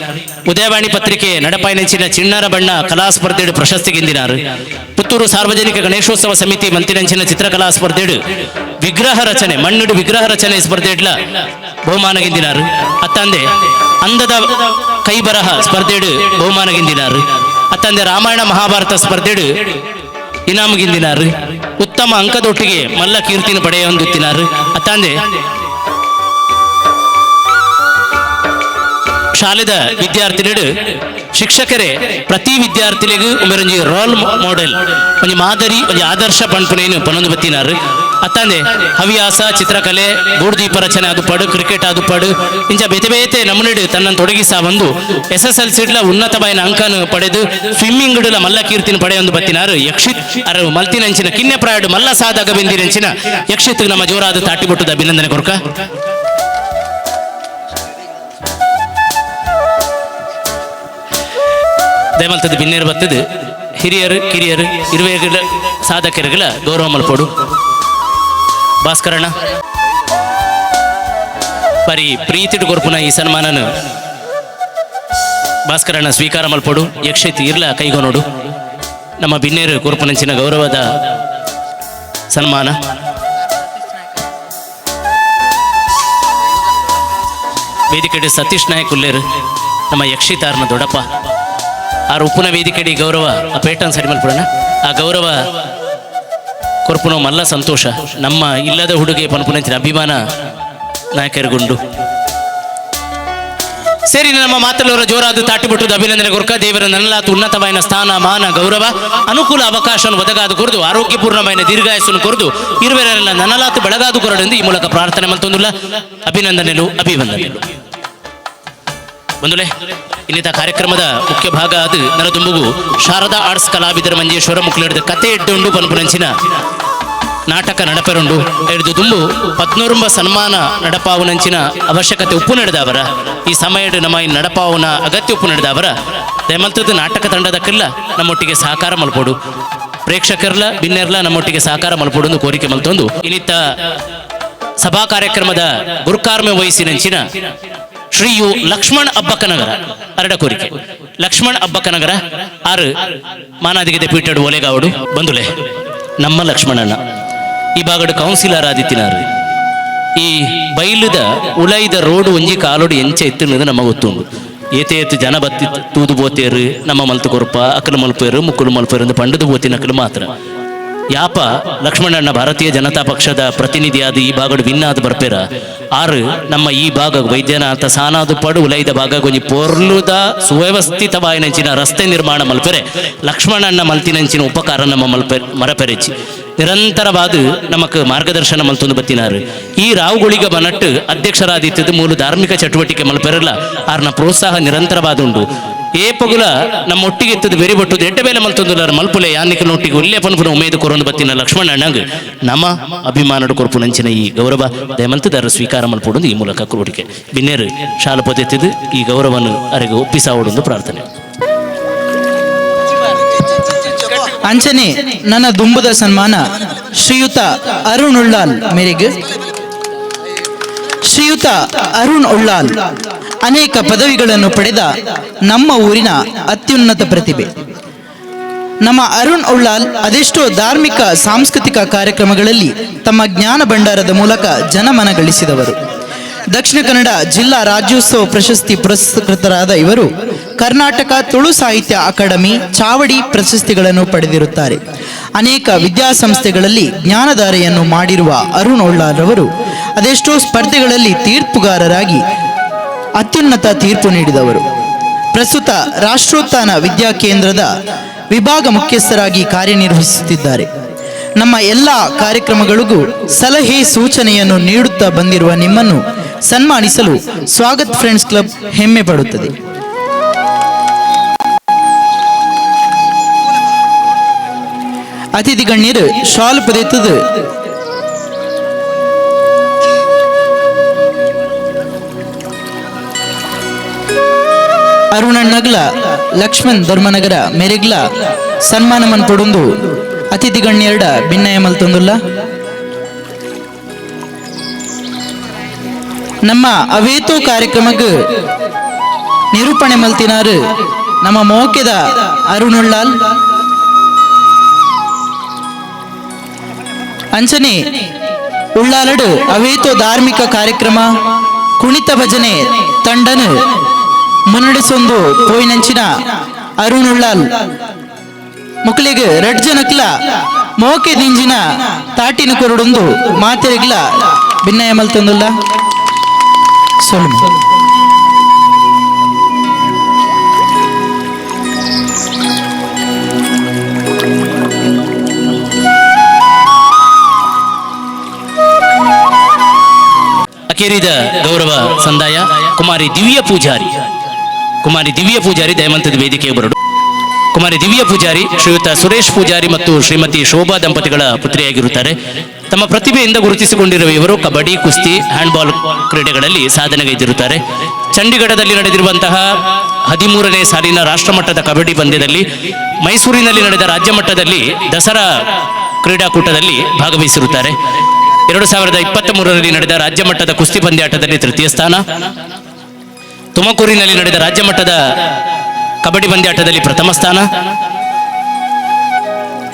ಉದಯವಾಣಿ ಪತ್ರಿಕೆ ನಡಪಾಯಿನಂಚಿನ ಚಿಣ್ಣರ ಬಣ್ಣ ಕಲಾ ಸ್ಪರ್ಧೆಡು ಪ್ರಶಸ್ತಿ ಗೆಂದಿನಾರು. ಪುತ್ತೂರು ಸಾರ್ವಜನಿಕ ಗಣೇಶೋತ್ಸವ ಸಮಿತಿ ಮಂತಿನಂಚಿನ ಚಿತ್ರಕಲಾ ಸ್ಪರ್ಧೆಡು ವಿಗ್ರಹ ರಚನೆ ಮಣ್ಣುಡು ವಿಗ್ರಹ ರಚನೆ ಸ್ಪರ್ಧೆಡ್ಲ ಬಹುಮಾನ ಗೆಂದಿನಾರು. ಅತ್ತಂದೆ ಅಂದದ ಕೈಬರಹ ಸ್ಪರ್ಧೆಡು ಬಹುಮಾನ ಗೆಂದಿನಾರು. ಅತ್ತಂದೆ ರಾಮಾಯಣ ಮಹಾಭಾರತ ಸ್ಪರ್ಧೆಡು ಇನಾಮ್ ಗೆಂದಿನಾರು. ಉತ್ತಮ ಅಂಕದೊಟ್ಟಿಗೆ ಮಲ್ಲ ಕೀರ್ತಿನ ಪಡೆಯೊಂದುತ್ತಿನಾರು. ಅತ್ತಂದೆ ಶಾಲೆದ ವಿದ್ಯಾರ್ಥಿಗಳು ಶಿಕ್ಷಕರೇ ಪ್ರತಿ ವಿದ್ಯಾರ್ಥಿಗಳಿಗೂ ಒಂದೊಂದು ರೋಲ್ ಮಾಡೆಲ್ ಒಂದು ಮಾದರಿ ಒಂದು ಆದರ್ಶ ಪಂಪನೇನು ಪನ್ನೊಂದು ಬತ್ತಿನಾರು. ಅತ್ತಂದೆ ಹವ್ಯಾಸ ಚಿತ್ರಕಲೆ ಗೂಡುದೀಪ ರಚನೆ ಅದು ಪಡು ಕ್ರಿಕೆಟ್ ಅದು ಪಡು ಇಂಚ ಬೇತೆ ನಮ್ಮನೆಡು ತನ್ನನ್ನು ತೊಡಗಿಸ ಒಂದು SSLC ಉನ್ನತವಾದ ಅಂಕನು ಪಡೆದು ಸ್ವಿಮ್ಮಿಂಗ್ ಮಲ್ಲ ಕೀರ್ತಿನ ಪಡೆಯೊಂದು ಬತ್ತಿನಾರು. ಯಕ್ಷಿತ್ ಅರು ಮಲ್ತಿನಂಚಿನ ಕಿನ್ನೆ ಪ್ರಾಯಡು ಮಲ್ಲ ಸಾದಾಗ ಬೆಂದಿನಂಚಿನ ಯಕ್ಷಿತ್ ನಮ್ಮ ಜೋರಾದ ತಾಟಿ ಬಿಟ್ಟದ ಅಭಿನಂದನೆ ಕೊರ್ಕ. ದಯಮಲ್ತದ ಬಿನ್ನೇರು ಬರ್ತದೆ ಹಿರಿಯರು ಕಿರಿಯರು ಇರುವೆಗಳ ಸಾಧಕರುಗಳ ಗೌರವ ಮಲ್ಪೋಡು. ಭಾಸ್ಕರಣ್ಣ ಬರೀ ಪ್ರೀತಿಡು ಕೊರ್ಪುನ ಈ ಸನ್ಮಾನನು ಭಾಸ್ಕರಣ್ಣ ಸ್ವೀಕಾರ ಮಲ್ಪೋಡು. ಯಕ್ಷಿತ್ ಇರ್ಲ ಕೈಗೊನೋಡು ನಮ್ಮ ಬಿನ್ನೇರು ಕೊರ್ಪುನಂಚಿನ ಗೌರವದ ಸನ್ಮಾನ. ವೇದಿಕೆ ಸತೀಶ್ ನಾಯಕ್ ಉಲ್ಲೇರು ನಮ್ಮ ಯಕ್ಷಿತಾರ್ನ ದೊಡ್ಡಪ್ಪ ಆರು ಉಪ್ಪುನ ವೇದಿಕೆಡಿ ಗೌರವ ಆ ಪೇಟನ್ ಸೈಡ್ ಮಲ್ಪುಡನ ಆ ಗೌರವ ಕೊರ್ಪುನ ಮಲ್ಲ ಸಂತೋಷ ನಮ್ಮ ಇಲ್ಲದ ಹುಡುಗಿ ಪನ್ಪುನಂಚಿನ ಅಭಿಮಾನ ನಾಯಕರುಗುಂಡು ಸೇರಿ ನಮ್ಮ ಮಾತಲ್ಲವರ ಜೋರಾದ ತಾಟಿಬಿಟ್ಟುದು ಅಭಿನಂದನೆ ಕೊರ್ಕ. ದೇವರ ನನ್ನಲಾತ ಉನ್ನತವಾದ ಸ್ಥಾನ ಮಾನ ಗೌರವ ಅನುಕೂಲ ಅವಕಾಶವನ್ನು ಒದಗಾದು ಕೊರದು ಆರೋಗ್ಯಪೂರ್ಣವಾದ ದೀರ್ಘಾಯಸ್ಸನ್ನು ಕೊರದು ಇರುವೆರೆಲ್ಲ ನನ್ನಲಾತ ಬೆಳಗಾದು ಕೊರಡೆಂದು ಈ ಮೂಲಕ ಪ್ರಾರ್ಥನೆ ಮಲ್ತೊಂದುಲ್ಲ. ಅಭಿನಂದನೆಲು ಅಭಿವಂದನೆಲು ಬಂದುಲೆ ಇನ್ನಿತ ಕಾರ್ಯಕ್ರಮದ ಮುಖ್ಯ ಭಾಗ ಅದು ನರದುಂಬುಗು ಶಾರದಾ ಆರ್ಟ್ಸ್ ಕಲಾವಿದರ ಮಂಜೇಶ್ವರ ಮುಕ್ಳಿಡಿದ ಕತೆ ಎಡ್ಡುಂಡು ಪನ್ಪುನಂಚಿನ ನಾಟಕ ನಡಪೆರುಂಡು ಹಿಡಿದು ದುಂಬು 14 ಸನ್ಮಾನ ನಡಪಾವುನಂಚಿನ ಅವಶ್ಯಕತೆ ಉಪ್ಪು ನಡೆದವರ ಈ ಸಮಯ ನಮ್ಮ ಈ ನಡಪಾವುನ ಅಗತ್ಯ ಉಪ್ಪು ನಡೆದವರ ದಯಮಂತದ ನಾಟಕ ತಂಡದಕ್ಕೆಲ್ಲ ನಮ್ಮೊಟ್ಟಿಗೆ ಸಹಕಾರ ಮಲ್ಪೋಡು. ಪ್ರೇಕ್ಷಕರ್ಲ ಬಿನ್ನೆರ್ಲ ನಮ್ಮೊಟ್ಟಿಗೆ ಸಹಕಾರ ಮಲ್ಪೋಡು ಕೋರಿಕೆ ಮಲ್ತೊಂದು ಇನ್ನಿತ್ತ ಸಭಾ ಕಾರ್ಯಕ್ರಮದ ಗುರುಕಾರ್ಮೆ ವಹಿಸಿನಂಚಿನ ಶ್ರೀಯು ಲಕ್ಷ್ಮಣ್ ಅಬ್ಬಕ್ಕನಗರ ಅರಡ ಕೋರಿಕೆ. ಲಕ್ಷ್ಮಣ್ ಅಬ್ಬಕ್ಕನಗರ ಆರು ಮಾನಾದಿಗೆ ಪೀಠಡು ಒಲೆಗಾವಡು ಬಂದುಲೆ ನಮ್ಮ ಲಕ್ಷ್ಮಣಣ್ಣ ಈ ಭಾಗಡು ಕೌನ್ಸಿಲರ್ ಆದಿತ್ತಿನಾರು. ಈ ಬೈಲದ ಉಳೈದ ರೋಡ್ ಒಂಜಿ ಕಾಲೋಡು ಎಂಚ ಎತ್ತಿನದು ನಮಗೆ ಗೊತ್ತುಂಡು. ಏತೇತು ಜನ ಬತ್ತಿ ತೂದು ಬೋತೇರು ನಮ್ಮ ಮಲ್ತು ಕೊರಪ ಅಕ್ಕಲು ಮಲ್ಪೇರು ಮುಕ್ಕಲು ಮಲ್ಪೇರು ಎಂದು ಪಂಡದು ಬೋತಿನ ಅಕ್ಕಲು ಮಾತ್ರ ಯಾಪ ಲಕ್ಷ್ಮಣಣ್ಣ ಭಾರತೀಯ ಜನತಾ ಪಕ್ಷದ ಪ್ರತಿನಿಧಿಯಾದ ಈ ಭಾಗಡು ವಿನ್ನಾದ ಬರ್ಪೇರ ಆರು ನಮ್ಮ ಈ ಭಾಗ ವೈದ್ಯನಾಥ ಸಾನಾದು ಪಡು ಉಲೈದ ಭಾಗ ಕೊಂಚ ಪೊರ್ಲುದ ಸುವ್ಯವಸ್ಥಿತವಾಯಿನಂಚಿನ ರಸ್ತೆ ನಿರ್ಮಾಣ ಮಲ್ಪೆರೆ ಲಕ್ಷ್ಮಣಣ್ಣ ಮಲ್ತಿನಂಚಿನ ಉಪಕಾರ ನಮ್ಮ ಮರಪೆರೆಚ್ಚಿ ನಿರಂತರವಾದ ನಮಕ್ ಮಾರ್ಗದರ್ಶನ ಮಲ್ತೊಂದು ಬತ್ತಿನಾರು. ಈ ರಾವುಗಳಿಗ ಬನಟ್ಟು ಅಧ್ಯಕ್ಷರಾದಿತ್ತದು ಮೂಲ ಧಾರ್ಮಿಕ ಚಟುವಟಿಕೆ ಮಲ್ಪೆರಲ್ಲ ಆರ್ನ ಪ್ರೋತ್ಸಾಹ ನಿರಂತರವಾದ ಉಂಟು. ಏಪಗುಲ ನಮ್ಮ ಒಟ್ಟಿಗೆ ಎತ್ತದು ಬೇರೆ ಬಟ್ಟುದು ಎಡ್ಡ ಬೇಲೆ ಮಲ್ತೊಂದುಲಾರ ಮಲ್ಪುಲೆ ಯಾನಿಕನೊಟ್ಟಿಗೆ ಒಳ್ಳೆ ಪನ್ಪುನ ಉಮೇದು ಕೊರೊಂದು ಬತ್ತಿನ ಲಕ್ಷ್ಮಣಣ್ಣಂಗ್ ನಮ್ಮ ಅಭಿಮಾನಡು ಕೊರ್ಪು ನಂಚಿನ ಈ ಗೌರವ ದಯಮಂತದಾರ ಸ್ವೀಕಾರ ಮಲ್ಪೊಡುದು ಈ ಮೂಲಕ ಕೋರಿಕೆ. ಬಿನ್ನೇರು ಶಾಲು ಪೊದೆತ್ತಿದ್ದು ಈ ಗೌರವವನ್ನು ಅರೆಗೆ ಒಪ್ಪಿಸಾವೊಂದು ಪ್ರಾರ್ಥನೆ. ಅಂಚನೆ ನನ್ನ ದುಂಬದ ಸನ್ಮಾನ ಶ್ರೀಯುತ ಅರುಣ್ ಉಳ್ಳಾಲ್ ಮೇರೆಗೆ. ಶ್ರೀಯುತ ಅರುಣ್ ಉಳ್ಳಾಲ್ ಅನೇಕ ಪದವಿಗಳನ್ನು ಪಡೆದ ನಮ್ಮ ಊರಿನ ಅತ್ಯುನ್ನತ ಪ್ರತಿಭೆ. ನಮ್ಮ ಅರುಣ್ ಉಳ್ಳಾಲ್ ಅದೆಷ್ಟೋ ಧಾರ್ಮಿಕ ಸಾಂಸ್ಕೃತಿಕ ಕಾರ್ಯಕ್ರಮಗಳಲ್ಲಿ ತಮ್ಮ ಜ್ಞಾನ ಭಂಡಾರದ ಮೂಲಕ ಜನಮನ ಗಳಿಸಿದವರು. ದಕ್ಷಿಣ ಕನ್ನಡ ಜಿಲ್ಲಾ ರಾಜ್ಯೋತ್ಸವ ಪ್ರಶಸ್ತಿ ಪುರಸ್ಕೃತರಾದ ಇವರು ಕರ್ನಾಟಕ ತುಳು ಸಾಹಿತ್ಯ ಅಕಾಡೆಮಿ ಚಾವಡಿ ಪ್ರಶಸ್ತಿಗಳನ್ನು ಪಡೆದಿರುತ್ತಾರೆ. ಅನೇಕ ವಿದ್ಯಾಸಂಸ್ಥೆಗಳಲ್ಲಿ ಜ್ಞಾನಧಾರೆಯನ್ನು ಮಾಡಿರುವ ಅರುಣ್ ಉಳ್ಳಾಲ್ ಅವರು ಅದೆಷ್ಟೋ ಸ್ಪರ್ಧೆಗಳಲ್ಲಿ ತೀರ್ಪುಗಾರರಾಗಿ ಅತ್ಯುನ್ನತ ತೀರ್ಪು ನೀಡಿದವರು. ಪ್ರಸ್ತುತ ರಾಷ್ಟ್ರೋತ್ಥಾನ ವಿದ್ಯಾ ಕೇಂದ್ರದ ವಿಭಾಗ ಮುಖ್ಯಸ್ಥರಾಗಿ ಕಾರ್ಯನಿರ್ವಹಿಸುತ್ತಿದ್ದಾರೆ. ನಮ್ಮ ಎಲ್ಲ ಕಾರ್ಯಕ್ರಮಗಳಿಗೂ ಸಲಹೆ ಸೂಚನೆಯನ್ನು ನೀಡುತ್ತಾ ಬಂದಿರುವ ನಿಮ್ಮನ್ನು ಸನ್ಮಾನಿಸಲು ಸ್ವಾಗತ್ ಫ್ರೆಂಡ್ಸ್ ಕ್ಲಬ್ ಹೆಮ್ಮೆ ಪಡುತ್ತದೆ. ಅತಿಥಿ ಗಣ್ಯರು ಶಾಲ್ ಪಡೆಯುತ್ತದೆ. ಅರುಣಣ್ಣಗ್ಲ ಲಕ್ಷ್ಮಣ್ ಧರ್ಮನಗರ ಮೆರೆಗ್ಲ ಸನ್ಮಾನವನ್ನು ಪಡೊಂದು ಅತಿಥಿ ಗಣ್ಯರಡ ಭಿನ್ನಯ ಮಲ್ತೊಂದುಲ್ಲ. ನಮ್ಮ ಅವೇತೋ ಕಾರ್ಯಕ್ರಮಕ್ಕೆ ನಿರೂಪಣೆ ಮಲ್ತಿನಾರು ನಮ್ಮ ಮೋಕೆದ ಅರುಣ್ ಉಳ್ಳಾಲ್. ಅಂಚನೆ ಉಳ್ಳಾಲಡು ಅವೇತೋ ಧಾರ್ಮಿಕ ಕಾರ್ಯಕ್ರಮ ಕುಣಿತ ಭಜನೆ ತಂಡನು ಮುನ್ನಡೆಸೊಂದು ಪೋಯಿನಂಚಿನ ಅರುಣ್ ಉಳ್ಳಾಲ್ ಮುಕ್ಳಿಗೆ ರೆಡ್ ಜನಕ್ಲ ಮೋಕೆ ದಿಂಜಿನ ತಾಟಿನ ಕೊರಡೊಂದು ಮಾತೆರೆಗ್ಲ ಭಿನ್ನಯ ಮಲ್ತೊಂದುಲ್ಲ. ಸೊಲ್ಮೆ ಅಕೇರಿದ ಗೌರವ ಸಂದಾಯ ಕುಮಾರಿ ದಿವ್ಯ ಪೂಜಾರಿ ದಯಮಂತದ ವೇದಿಕೆಗೆ ಬರಡು. ಕುಮಾರಿ ದಿವ್ಯ ಪೂಜಾರಿ ಶ್ರೀಯುತ ಸುರೇಶ್ ಪೂಜಾರಿ ಮತ್ತು ಶ್ರೀಮತಿ ಶೋಭಾ ದಂಪತಿಗಳ ಪುತ್ರಿಯಾಗಿರುತ್ತಾರೆ. ತಮ್ಮ ಪ್ರತಿಭೆಯಿಂದ ಗುರುತಿಸಿಕೊಂಡಿರುವ ಇವರು ಕಬಡ್ಡಿ, ಕುಸ್ತಿ, ಹ್ಯಾಂಡ್ಬಾಲ್ ಕ್ರೀಡೆಗಳಲ್ಲಿ ಸಾಧನೆಗೈದಿರುತ್ತಾರೆ. ಚಂಡೀಗಢದಲ್ಲಿ ನಡೆದಿರುವಂತಹ 13ನೇ ಸಾಲಿನ ರಾಷ್ಟ್ರಮಟ್ಟದ ಕಬಡ್ಡಿ ಪಂದ್ಯದಲ್ಲಿ, ಮೈಸೂರಿನಲ್ಲಿ ನಡೆದ ರಾಜ್ಯ ಮಟ್ಟದಲ್ಲಿ ದಸರಾ ಕ್ರೀಡಾಕೂಟದಲ್ಲಿ ಭಾಗವಹಿಸಿರುತ್ತಾರೆ. 2023ರಲ್ಲಿ ನಡೆದ ರಾಜ್ಯ ಮಟ್ಟದ ಕುಸ್ತಿ ಪಂದ್ಯಾಟದಲ್ಲಿ ತೃತೀಯ ಸ್ಥಾನ, ತುಮಕೂರಿನಲ್ಲಿ ನಡೆದ ರಾಜ್ಯ ಮಟ್ಟದ ಕಬಡ್ಡಿ ಪಂದ್ಯಾಟದಲ್ಲಿ ಪ್ರಥಮ ಸ್ಥಾನ,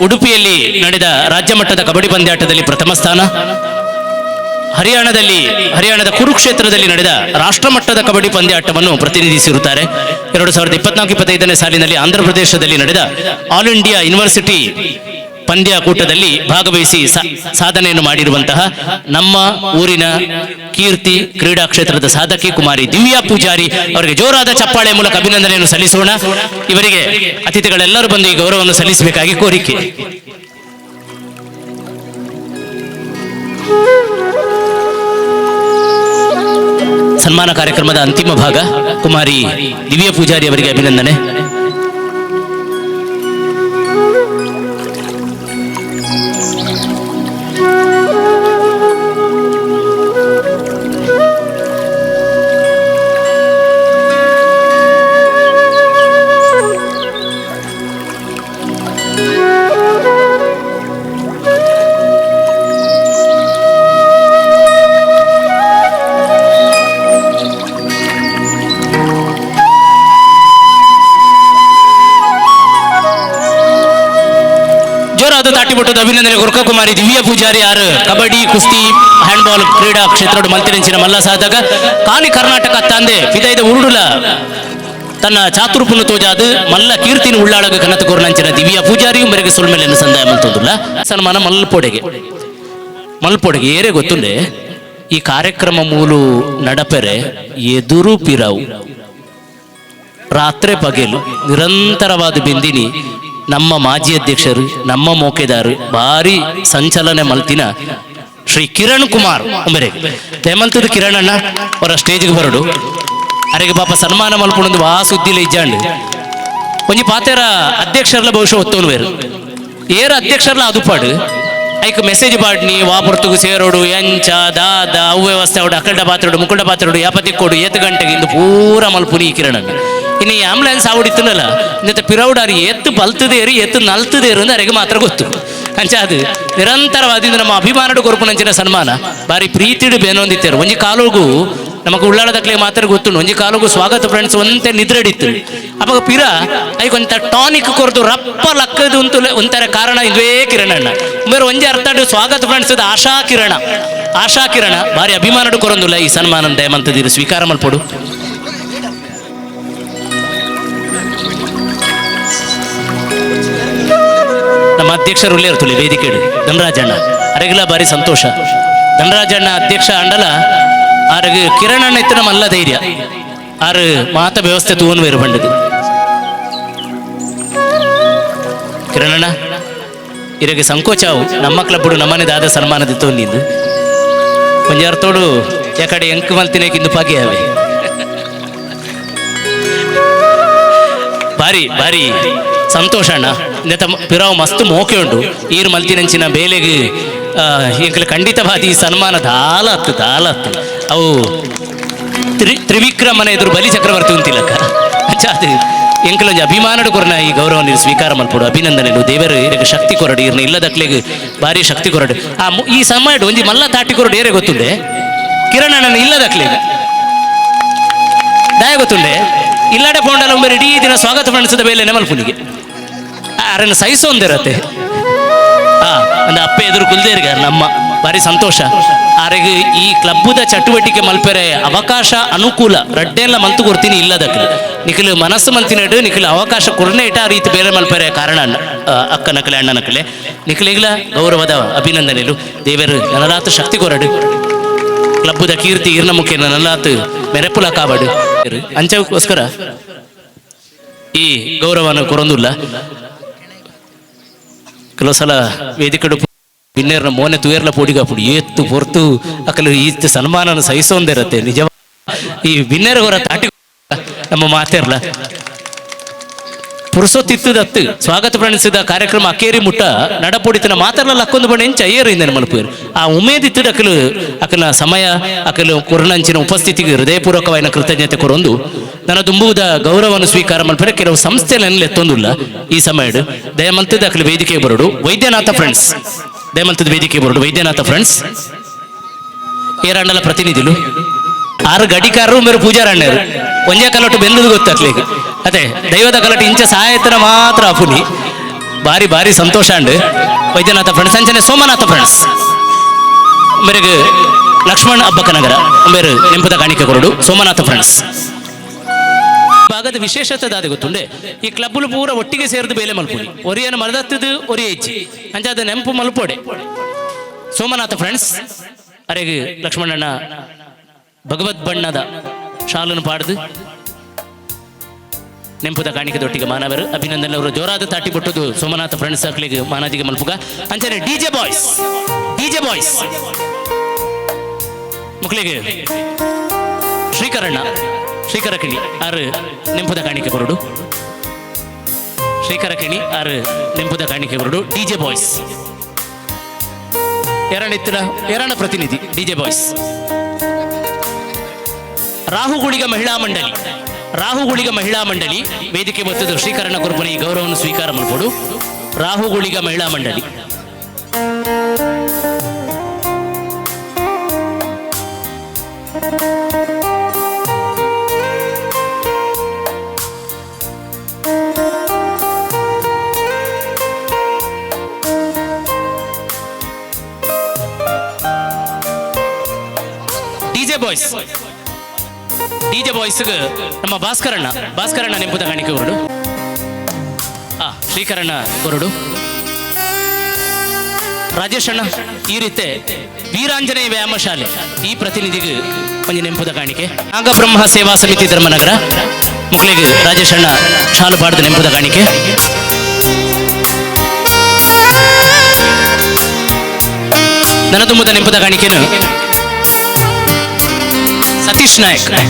ಉಡುಪಿಯಲ್ಲಿ ನಡೆದ ರಾಜ್ಯ ಮಟ್ಟದ ಕಬಡ್ಡಿ ಪಂದ್ಯಾಟದಲ್ಲಿ ಪ್ರಥಮ ಸ್ಥಾನ, ಹರಿಯಾಣದ ಕುರುಕ್ಷೇತ್ರದಲ್ಲಿ ನಡೆದ ರಾಷ್ಟ್ರಮಟ್ಟದ ಕಬಡ್ಡಿ ಪಂದ್ಯಾಟವನ್ನು ಪ್ರತಿನಿಧಿಸಿರುತ್ತಾರೆ. 2024-25ನೇ ಸಾಲಿನಲ್ಲಿ ಆಂಧ್ರ ಪ್ರದೇಶದಲ್ಲಿ ನಡೆದ ಆಲ್ ಇಂಡಿಯಾ ಯೂನಿವರ್ಸಿಟಿ ಪಂದ್ಯಾಕೂಟದಲ್ಲಿ ಭಾಗವಹಿಸಿ ಸಾಧನೆಯನ್ನು ಮಾಡಿರುವಂತಹ ನಮ್ಮ ಊರಿನ ಕೀರ್ತಿ ಕ್ರೀಡಾ ಕ್ಷೇತ್ರದ ಸಾಧಕಿ ಕುಮಾರಿ ದಿವ್ಯಾ ಪೂಜಾರಿ ಅವರಿಗೆ ಜೋರಾದ ಚಪ್ಪಾಳೆ ಮೂಲಕ ಅಭಿನಂದನೆಯನ್ನು ಸಲ್ಲಿಸೋಣ. ಇವರಿಗೆ ಅತಿಥಿಗಳೆಲ್ಲರೂ ಬಂದು ಈ ಗೌರವವನ್ನು ಸಲ್ಲಿಸಬೇಕಾಗಿ ಕೋರಿಕೆ. ಸನ್ಮಾನ ಕಾರ್ಯಕ್ರಮದ ಅಂತಿಮ ಭಾಗ. ಕುಮಾರಿ ದಿವ್ಯಾ ಪೂಜಾರಿ ಅವರಿಗೆ ಅಭಿನಂದನೆ. ತಾಟಿಬಿಟ್ಟದ ಅಭಿನಂದನೆ ಕೊರಕ ಕುಮಾರಿ ದಿವ್ಯ ಪೂಜಾರಿ ಆರು ಕಬಡ್ಡಿ, ಕುಸ್ತಿ, ಹ್ಯಾಂಡ್ಬಾಲ್ ಕ್ರೀಡಾ ಕ್ಷೇತ್ರ ಮಂತ್ರಿಂಚಿನ ಮಲ್ಲ ಸಾಧಕ ಕಾನಿ ಕರ್ನಾಟಕ ತಂದೆ ಫಿದೈದ ಉರುಡುಲ ತನ್ನ ಚಾತುರ್ಪುನ ತೋಜಾದು ಮಲ್ಲ ಕೀರ್ತಿನ ಉಳ್ಳಾಳಗ ಕನತ ಕೋರ್ನಂಚಿನ ದಿವ್ಯ ಪೂಜಾರಿಯು ಮೇರೆಗೆ ಸುಳ್ಮೆಲೆಯನ್ನು ಸಂದಾಯ ಮಲ್ತೊಂದುಲ್ಲ. ಸನ್ಮಾನ ಮಲ್ಪೊಡೆಗೆ ಏರೇ ಗೊತ್ತುಂಡೆ ಈ ಕಾರ್ಯಕ್ರಮ ಮೂಲು ನಡಪೆರೆ ಎದುರು ಪಿರಾವು ರಾತ್ರಿ ಪಗೆಲು ನಿರಂತರವಾದ ಬಿಂದಿನಿ ನಮ್ಮ ಮಾಜಿ ಅಧ್ಯಕ್ಷರು, ನಮ್ಮ ಮೋಕೆದಾರು, ಭಾರಿ ಸಂಚಲನೆ ಮಲ್ತಿನ ಶ್ರೀ ಕಿರಣ್ ಕುಮಾರ್ ಉಮರೆಗೆ ಹೇಮಂತದ ಕಿರಣ್ ಅಣ್ಣ ಅವರ ಸ್ಟೇಜ್ಗೆ ಬರಡು. ಅರೆಗೆ ಪಾಪ ಸನ್ಮಾನ ಮಲ್ಪೊಂದು ಆ ಸುದ್ದಿಲ ಇಜ್ಜಾಂಡು ಒಂಜಿ ಪಾತೆರ ಅಧ್ಯಕ್ಷರ್ಲ ಬಹುಶಃ ಒತ್ತೋನು ಬೇರು ಏರ ಅಧ್ಯಕ್ಷರ್ಲ ಅದು ಪಾಡು ಐಕ್ ಮೆಸೇಜ್ ಪಾಡ್ನಿ ವಾಪುರ್ತುಗು ಸೇರೋಡು ಎಂಚ ದಾದ ಅವ್ಯವಸ್ಥೆ ಅವಡು ಅಕ್ಕಡ ಪಾತ್ರೋಡು ಮುಕ್ಕಡ ಪಾತ್ರೋಡು ಯಾಪತಿ ಕೊಡು 7 ಗಂಟೆಗೆ ಇಂದು ಪೂರ ಮಲ್ಪುನಿ ಈ ಕಿರಣ್. ಇನ್ನು ಈ ಆಂಬುಲೆನ್ಸ್ ಆವಡಿತ್ತಲ್ಲ ಇಂಥ ಪಿರೌಡಾರಿ ಎತ್ತು ಬಲ್ತದೇರು ಎತ್ತು ನಲ್ತದೇರು ಅಂದ್ರೆ ಅರೆಗೆ ಮಾತ್ರ ಗೊತ್ತು. ಅಂಚ ಅದು ನಿರಂತರವಾದ ನಮ್ಮ ಅಭಿಮಾನಡು ಕೊರಪುನಂಚಿನ ಸನ್ಮಾನ ಬಾರಿ ಪ್ರೀತಿಡು ಬೇನೊಂದಿತ್ತೇರು. ಒಂಜಿ ಕಾಲೋಗು ನಮಗೆ ಉಳ್ಳಾಳದಕ್ಲೆ ಮಾತ್ರ ಗೊತ್ತುಂಡು ಒಂಜಿ ಕಾಲಗೂ ಸ್ವಾಗತ ಫ್ರೆಂಡ್ಸ್ ಒಂತೆ ನಿದ್ರೆಡಿತ್ತು ಅವಾಗ ಪಿರ ಐಕೊಂತ ಟಾನಿಕ್ ಕೊರ್ದು ರಪ್ಪ ಲಕ್ಕದು ಅಂತ ಒಂಥರ ಕಾರಣ ಇದುವೇ ಕಿರಣಣ್ಣ ಬೇರೆ ಒಂಜಿ ಅರ್ಥ ಸ್ವಾಗತ ಫ್ರೆಂಡ್ಸ್ ಆಶಾ ಕಿರಣ ಭಾರಿ ಅಭಿಮಾನಡು ಕೊರೊಂದುಲ್ಲ ಈ ಸನ್ಮಾನ ದಯಮಂತದಿರು ಸ್ವೀಕಾರ ಮಲ್ಪಡು. ನಮ್ಮ ಅಧ್ಯಕ್ಷರು ಉಳ್ಳೇ ಇರ್ತುಲೆ ವೇದಿಕೆಡು ಧನರಾಜಣ್ಣ ಅರೆಗಿಲ ಬಾರಿ ಸಂತೋಷ. ಧನರಾಜಣ್ಣ ಅಧ್ಯಕ್ಷ ಅಂಡಲ ಆರಗ ಕಿರಣಣ್ಣ ಇತ್ತಿನ ಮಲ್ಲ ಧೈರ್ಯ ಆರು ಮಾತ ವ್ಯವಸ್ಥೆ ತೂವನು ಬೇರು ಬಂಡದು ಕಿರಣಣ್ಣ ಇರಗೆ ಸಂಕೋಚಾವು ನಮ್ಮ ಕ್ಲಬ್ಡು ನಮ್ಮನೆ ದಾದ ಸನ್ಮಾನದಿತ್ತು ನಿಂದು ಒಂಜಾರ್ತೋಡು ಯಾಕಡೆ ಎಂಕ್ ಮಲ್ತಿನೇಕಿಂದು ಪಾಗಿಯಾವೆ ಭಾರಿ ಭಾರಿ ಸಂತೋಷ ಅಣ್ಣ ಇಂದತ ಪಿರಾವು ಮಸ್ತ್ ಮೋಕೆ ಉಂಟು ಈರು ಮಲ್ತಿನಂಚಿನ ಬೇಲೆಗೆ ಎಂಕಲು ಖಂಡಿತವಾದಿ ಈ ಸನ್ಮಾನ ದಾಲತ್ತು ಅವು ತ್ರಿವಿಕ್ರಮನ ಎದುರು ಬಲಿ ಚಕ್ರವರ್ತಿ ಉಂತಿಲ್ಲಕ್ಕ ಅದು ಎಂಕಲೊಂದು ಅಭಿಮಾನಡು ಕೊರನ ಈ ಗೌರವ ನೀವು ಸ್ವೀಕಾರ ಮಲ್ಪಡು ಅಭಿನಂದನೆಗಳು ದೇವರು ಇರಗೆ ಶಕ್ತಿ ಕೊರಡು ಇರ್ನ ಇಲ್ಲದಕ್ಲೆಗೆ ಭಾರಿ ಶಕ್ತಿ ಕೊರಡು ಈ ಸಮಯ ಒಂಜಿ ಮಲ್ಲ ತಾಟಿ ಕೊರಡು ಏರೇ ಗೊತ್ತುಂಡೆ ಕಿರಣಣ್ಣನ ಇಲ್ಲದಕ್ಲೆಗೆ ದಯ ಗೊತ್ತುಂಡೆ ಇಲ್ಲಡೆ ಪೋಂಡಲ ಒಮ್ಮೆ ಇಡೀ ದಿನ ಸ್ವಾಗತ ಮಣಿಸಿದ ಬೇಲೆ ಮಲ್ಪುನಿಗೆ ಅರನ್ನ ಸಹಿಸೊಂದಿರತ್ತೆ ಒಂದು ಅಪ್ಪೆ ಎದುರು ಕುಲ್ದೇರ್ಗ ನಮ್ಮ ಭಾರಿ ಸಂತೋಷ ಆರೆಗೆ ಈ ಕ್ಲಬ್ಬುದ ಚಟುವಟಿಕೆ ಮಲ್ಪೆರೆ ಅವಕಾಶ ಅನುಕೂಲ ರಡ್ಡೆಲ್ಲ ಮಂತು ಕೊಡ್ತೀನಿ ಇಲ್ಲದಕ್ಕೆ ನಿಖಿಲು ಮನಸ್ಸು ಮಂತಿನಡು ನಿಖಿಲು ಅವಕಾಶ ಕೊರನೆ ಇಟ್ಟ ಆ ರೀತಿ ಬೇರೆ ಮಲ್ಪೆರೆ ಕಾರಣ ಅಕ್ಕ ನಕಲೆ ಅಣ್ಣ ನಕಲೆ ನಿಖಿಲಿಗ್ಲ ಗೌರವದ ಅಭಿನಂದನೆಲು ದೇವರು ನನಲಾತು ಶಕ್ತಿ ಕೊರಡು ಕ್ಲಬ್ಬುದ ಕೀರ್ತಿ ಇರ್ನ ಮುಖ್ಯ ನನಲಾತು ಮೆರೆಪುಲ ಕಾಬಡು ಅಂಚಗೋಸ್ಕರ ಈ ಗೌರವನ ಕೊರೊಂದುಲ್ಲ. ಕೆಲವು ಸಲ ವೇದಿಕೆಡು ಬಿನ್ನೇರ್ನ ಮೋನೆ ತುಯರ್ಲ ಪೋಡಿಗ ಪುಡಿ ಏತ್ತು ಪೊರ್ತು ಅಕಲು ಈ ಸನ್ಮಾನನ ಸಹಿಸೊಂದಿರತ್ತೆ ನಿಜ ಈ ಬಿನ್ನೇರ ಹೊರ ತಾಟಿ ನಮ್ಮ ಮಾತೇರ್ಲ ಪುರುಸೊತ್ತಿತ್ತದತ್ತು ಸ್ವಾಗತ ಪ್ರಣಿಸಿದ ಕಾರ್ಯಕ್ರಮ ಅಕೇರಿ ಮುಟ್ಟ ನಡಪೊಡಿತನ ಮಾತಾಡಲ್ಲ ಅಕ್ಕೊಂದು ಬಣ್ಣ ಎಂಚ ಅಯ್ಯರು ಇಂದನೆ ಮಲ್ಪೇರು ಆ ಉಮೇದಿತ್ತದ ಅಕಲ ಸಮಯ ಅಕಲು ಕೊರನಂಚಿನ ಉಪಸ್ಥಿತಿಗೆ ಹೃದಯಪೂರ್ವಕವಾದ ಕೃತಜ್ಞತೆ ಕೊರೊಂದು ನನ್ನ ತುಂಬುವುದ ಗೌರವವನ್ನು ಸ್ವೀಕಾರ ಮಲ್ಪರೆ ಕೆಲವು ಸಂಸ್ಥೆಯಲ್ಲಿ ಎತ್ತೊಂದಿಲ್ಲ ಈ ಸಮಯ ದಯಮಂತದ ಅಕಲು ವೇದಿಕೆ ಬರೋಡು ವೈದ್ಯನಾಥ ಫ್ರೆಂಡ್ಸ್ ದಯಮಂತದ ವೇದಿಕೆ ಬರೋಡು ವೈದ್ಯನಾಥ ಫ್ರೆಂಡ್ಸ್ ಏರಂಡಲ ಪ್ರತಿನಿಧಿಲು 6 ಗಡಿಕಾರರು ಮೇರು ಪೂಜಾರಣ್ಯರು ಒಂಜೆ ಕಲಟು ಬೆಲ್ಲುದು ಗೊತ್ತಾಗ್ಲಿಕ್ಕೆ ಅದೇ ದೈವದ ಕಲಟು ಇಂಚ ಸಹಾಯತನ ಮಾತ್ರ ಅಪುನಿ ಭಾರಿ ಭಾರಿ ಸಂತೋಷ ಅಂಡ್ ವೈದ್ಯನಾಥ ಫ್ರೆಂಡ್ಸ್ ಅಂಚನೆ ಸೋಮನಾಥ ಫ್ರೆಂಡ್ಸ್ ಮೇರೆಗೆ ಲಕ್ಷ್ಮಣ್ ಅಬ್ಬಕ್ಕನಗರ ಮೇರು ನೆಂಪದ ಕಾಣಿಕೆ ಕೊರಡು ಸೋಮನಾಥ ಫ್ರೆಂಡ್ಸ್ ಭಾಗದ ವಿಶೇಷತೆ ದಾದೆ ಗೊತ್ತುಂಡೆ ಈ ಕ್ಲಬ್ಲು ಪೂರ ಒಟ್ಟಿಗೆ ಸೇರಿದು ಬೇಲೆ ಮಲ್ಪುನಿ ಒರಿಯನ್ನು ಮರದತ್ತದು ಒರಿ ಹೆಚ್ಚಿ ಅಂಚಾದ ನೆಂಪು ಮಲ್ಪೋಡೆ ಸೋಮನಾಥ ಫ್ರೆಂಡ್ಸ್ ಅರೆಗೆ ಲಕ್ಷ್ಮಣಣ್ಣ ಭಗವದ್ ಬಣ್ಣದ ಶಾಲನ್ನು ಪಾಡ್ದು ನೆಂಪುದ ಕಾಣಿಕೆದೊಟ್ಟಿಗೆ ಮಾನವರು ಅಭಿನಂದನೆ ಅವರು ಜೋರಾದ ತಾಟಿ ಬಿಟ್ಟದು ಸೋಮನಾಥ ಫ್ರೆಂಡ್ಸ್ ಮಕ್ಕಳಿಗೆ ಮಾನಾದಿಗೆ ಮಲ್ಪುಗ ಅಂಚನೆ ಡಿಜೆ ಬಾಯ್ಸ್ ಮಕ್ಕಳಿಗೆ ಶ್ರೀಕರ ಕಿಣಿ 6 ನೆಂಪುದ ಕಾಣಿಕೆ ಕೊರಡು ಶ್ರೀಕರ ಕಿಣಿ 6 ನೆಂಪುದ ಕಾಣಿಕೆ ಕೊರಡು ಡಿಜೆ ಬಾಯ್ಸ್ ಎರಡ ಪ್ರತಿನಿಧಿ ಡಿಜೆ ಬಾಯ್ಸ್ ರಾಹುಗುಳಿಗ ಮಹಿಳಾ ಮಂಡಳಿ ವೇದಿಕೆ ಬರ್ತದ ಶ್ರೀಕರಣ ಕುರ್ಬನಿ ಗೌರವವನ್ನು ಸ್ವೀಕಾರ ಮಾಡ್ಕೊಡು ರಾಹುಗುಳಿಗ ಮಹಿಳಾ ಮಂಡಳಿ ಡಿಜೆ ಬಾಯ್ಸ್ ನಮ್ಮ ಭಾಸ್ಕರಣ್ಣ ನೆಂಪುದ ಕಾಣಿಕೆ ಹೊರಡು ಶ್ರೀಕರಣ್ಣ ಹೊರಡು ರಾಜೇಶ್ ಅಣ್ಣ ಈ ರೀತಿ ವೀರಾಂಜನೇಯ ವ್ಯಾಯಾಮ ಶಾಲೆ ಈ ಪ್ರತಿನಿಧಿಗೆ ಒಂದು ನೆಂಪುದ ಕಾಣಿಕೆ ನಾಗಬ್ರಹ್ಮ ಸೇವಾ ಸಮಿತಿ ಧರ್ಮನಗರ ಮಕ್ಕಳಿಗೆ ರಾಜೇಶ್ ಅಣ್ಣ ಶಾಲು ಪಾಡ್ದ ನೆಂಪುದ ಕಾಣಿಕೆ ನನ್ನ ತುಂಬದ ನೆಂಪುದ ಕಾಣಿಕೆನು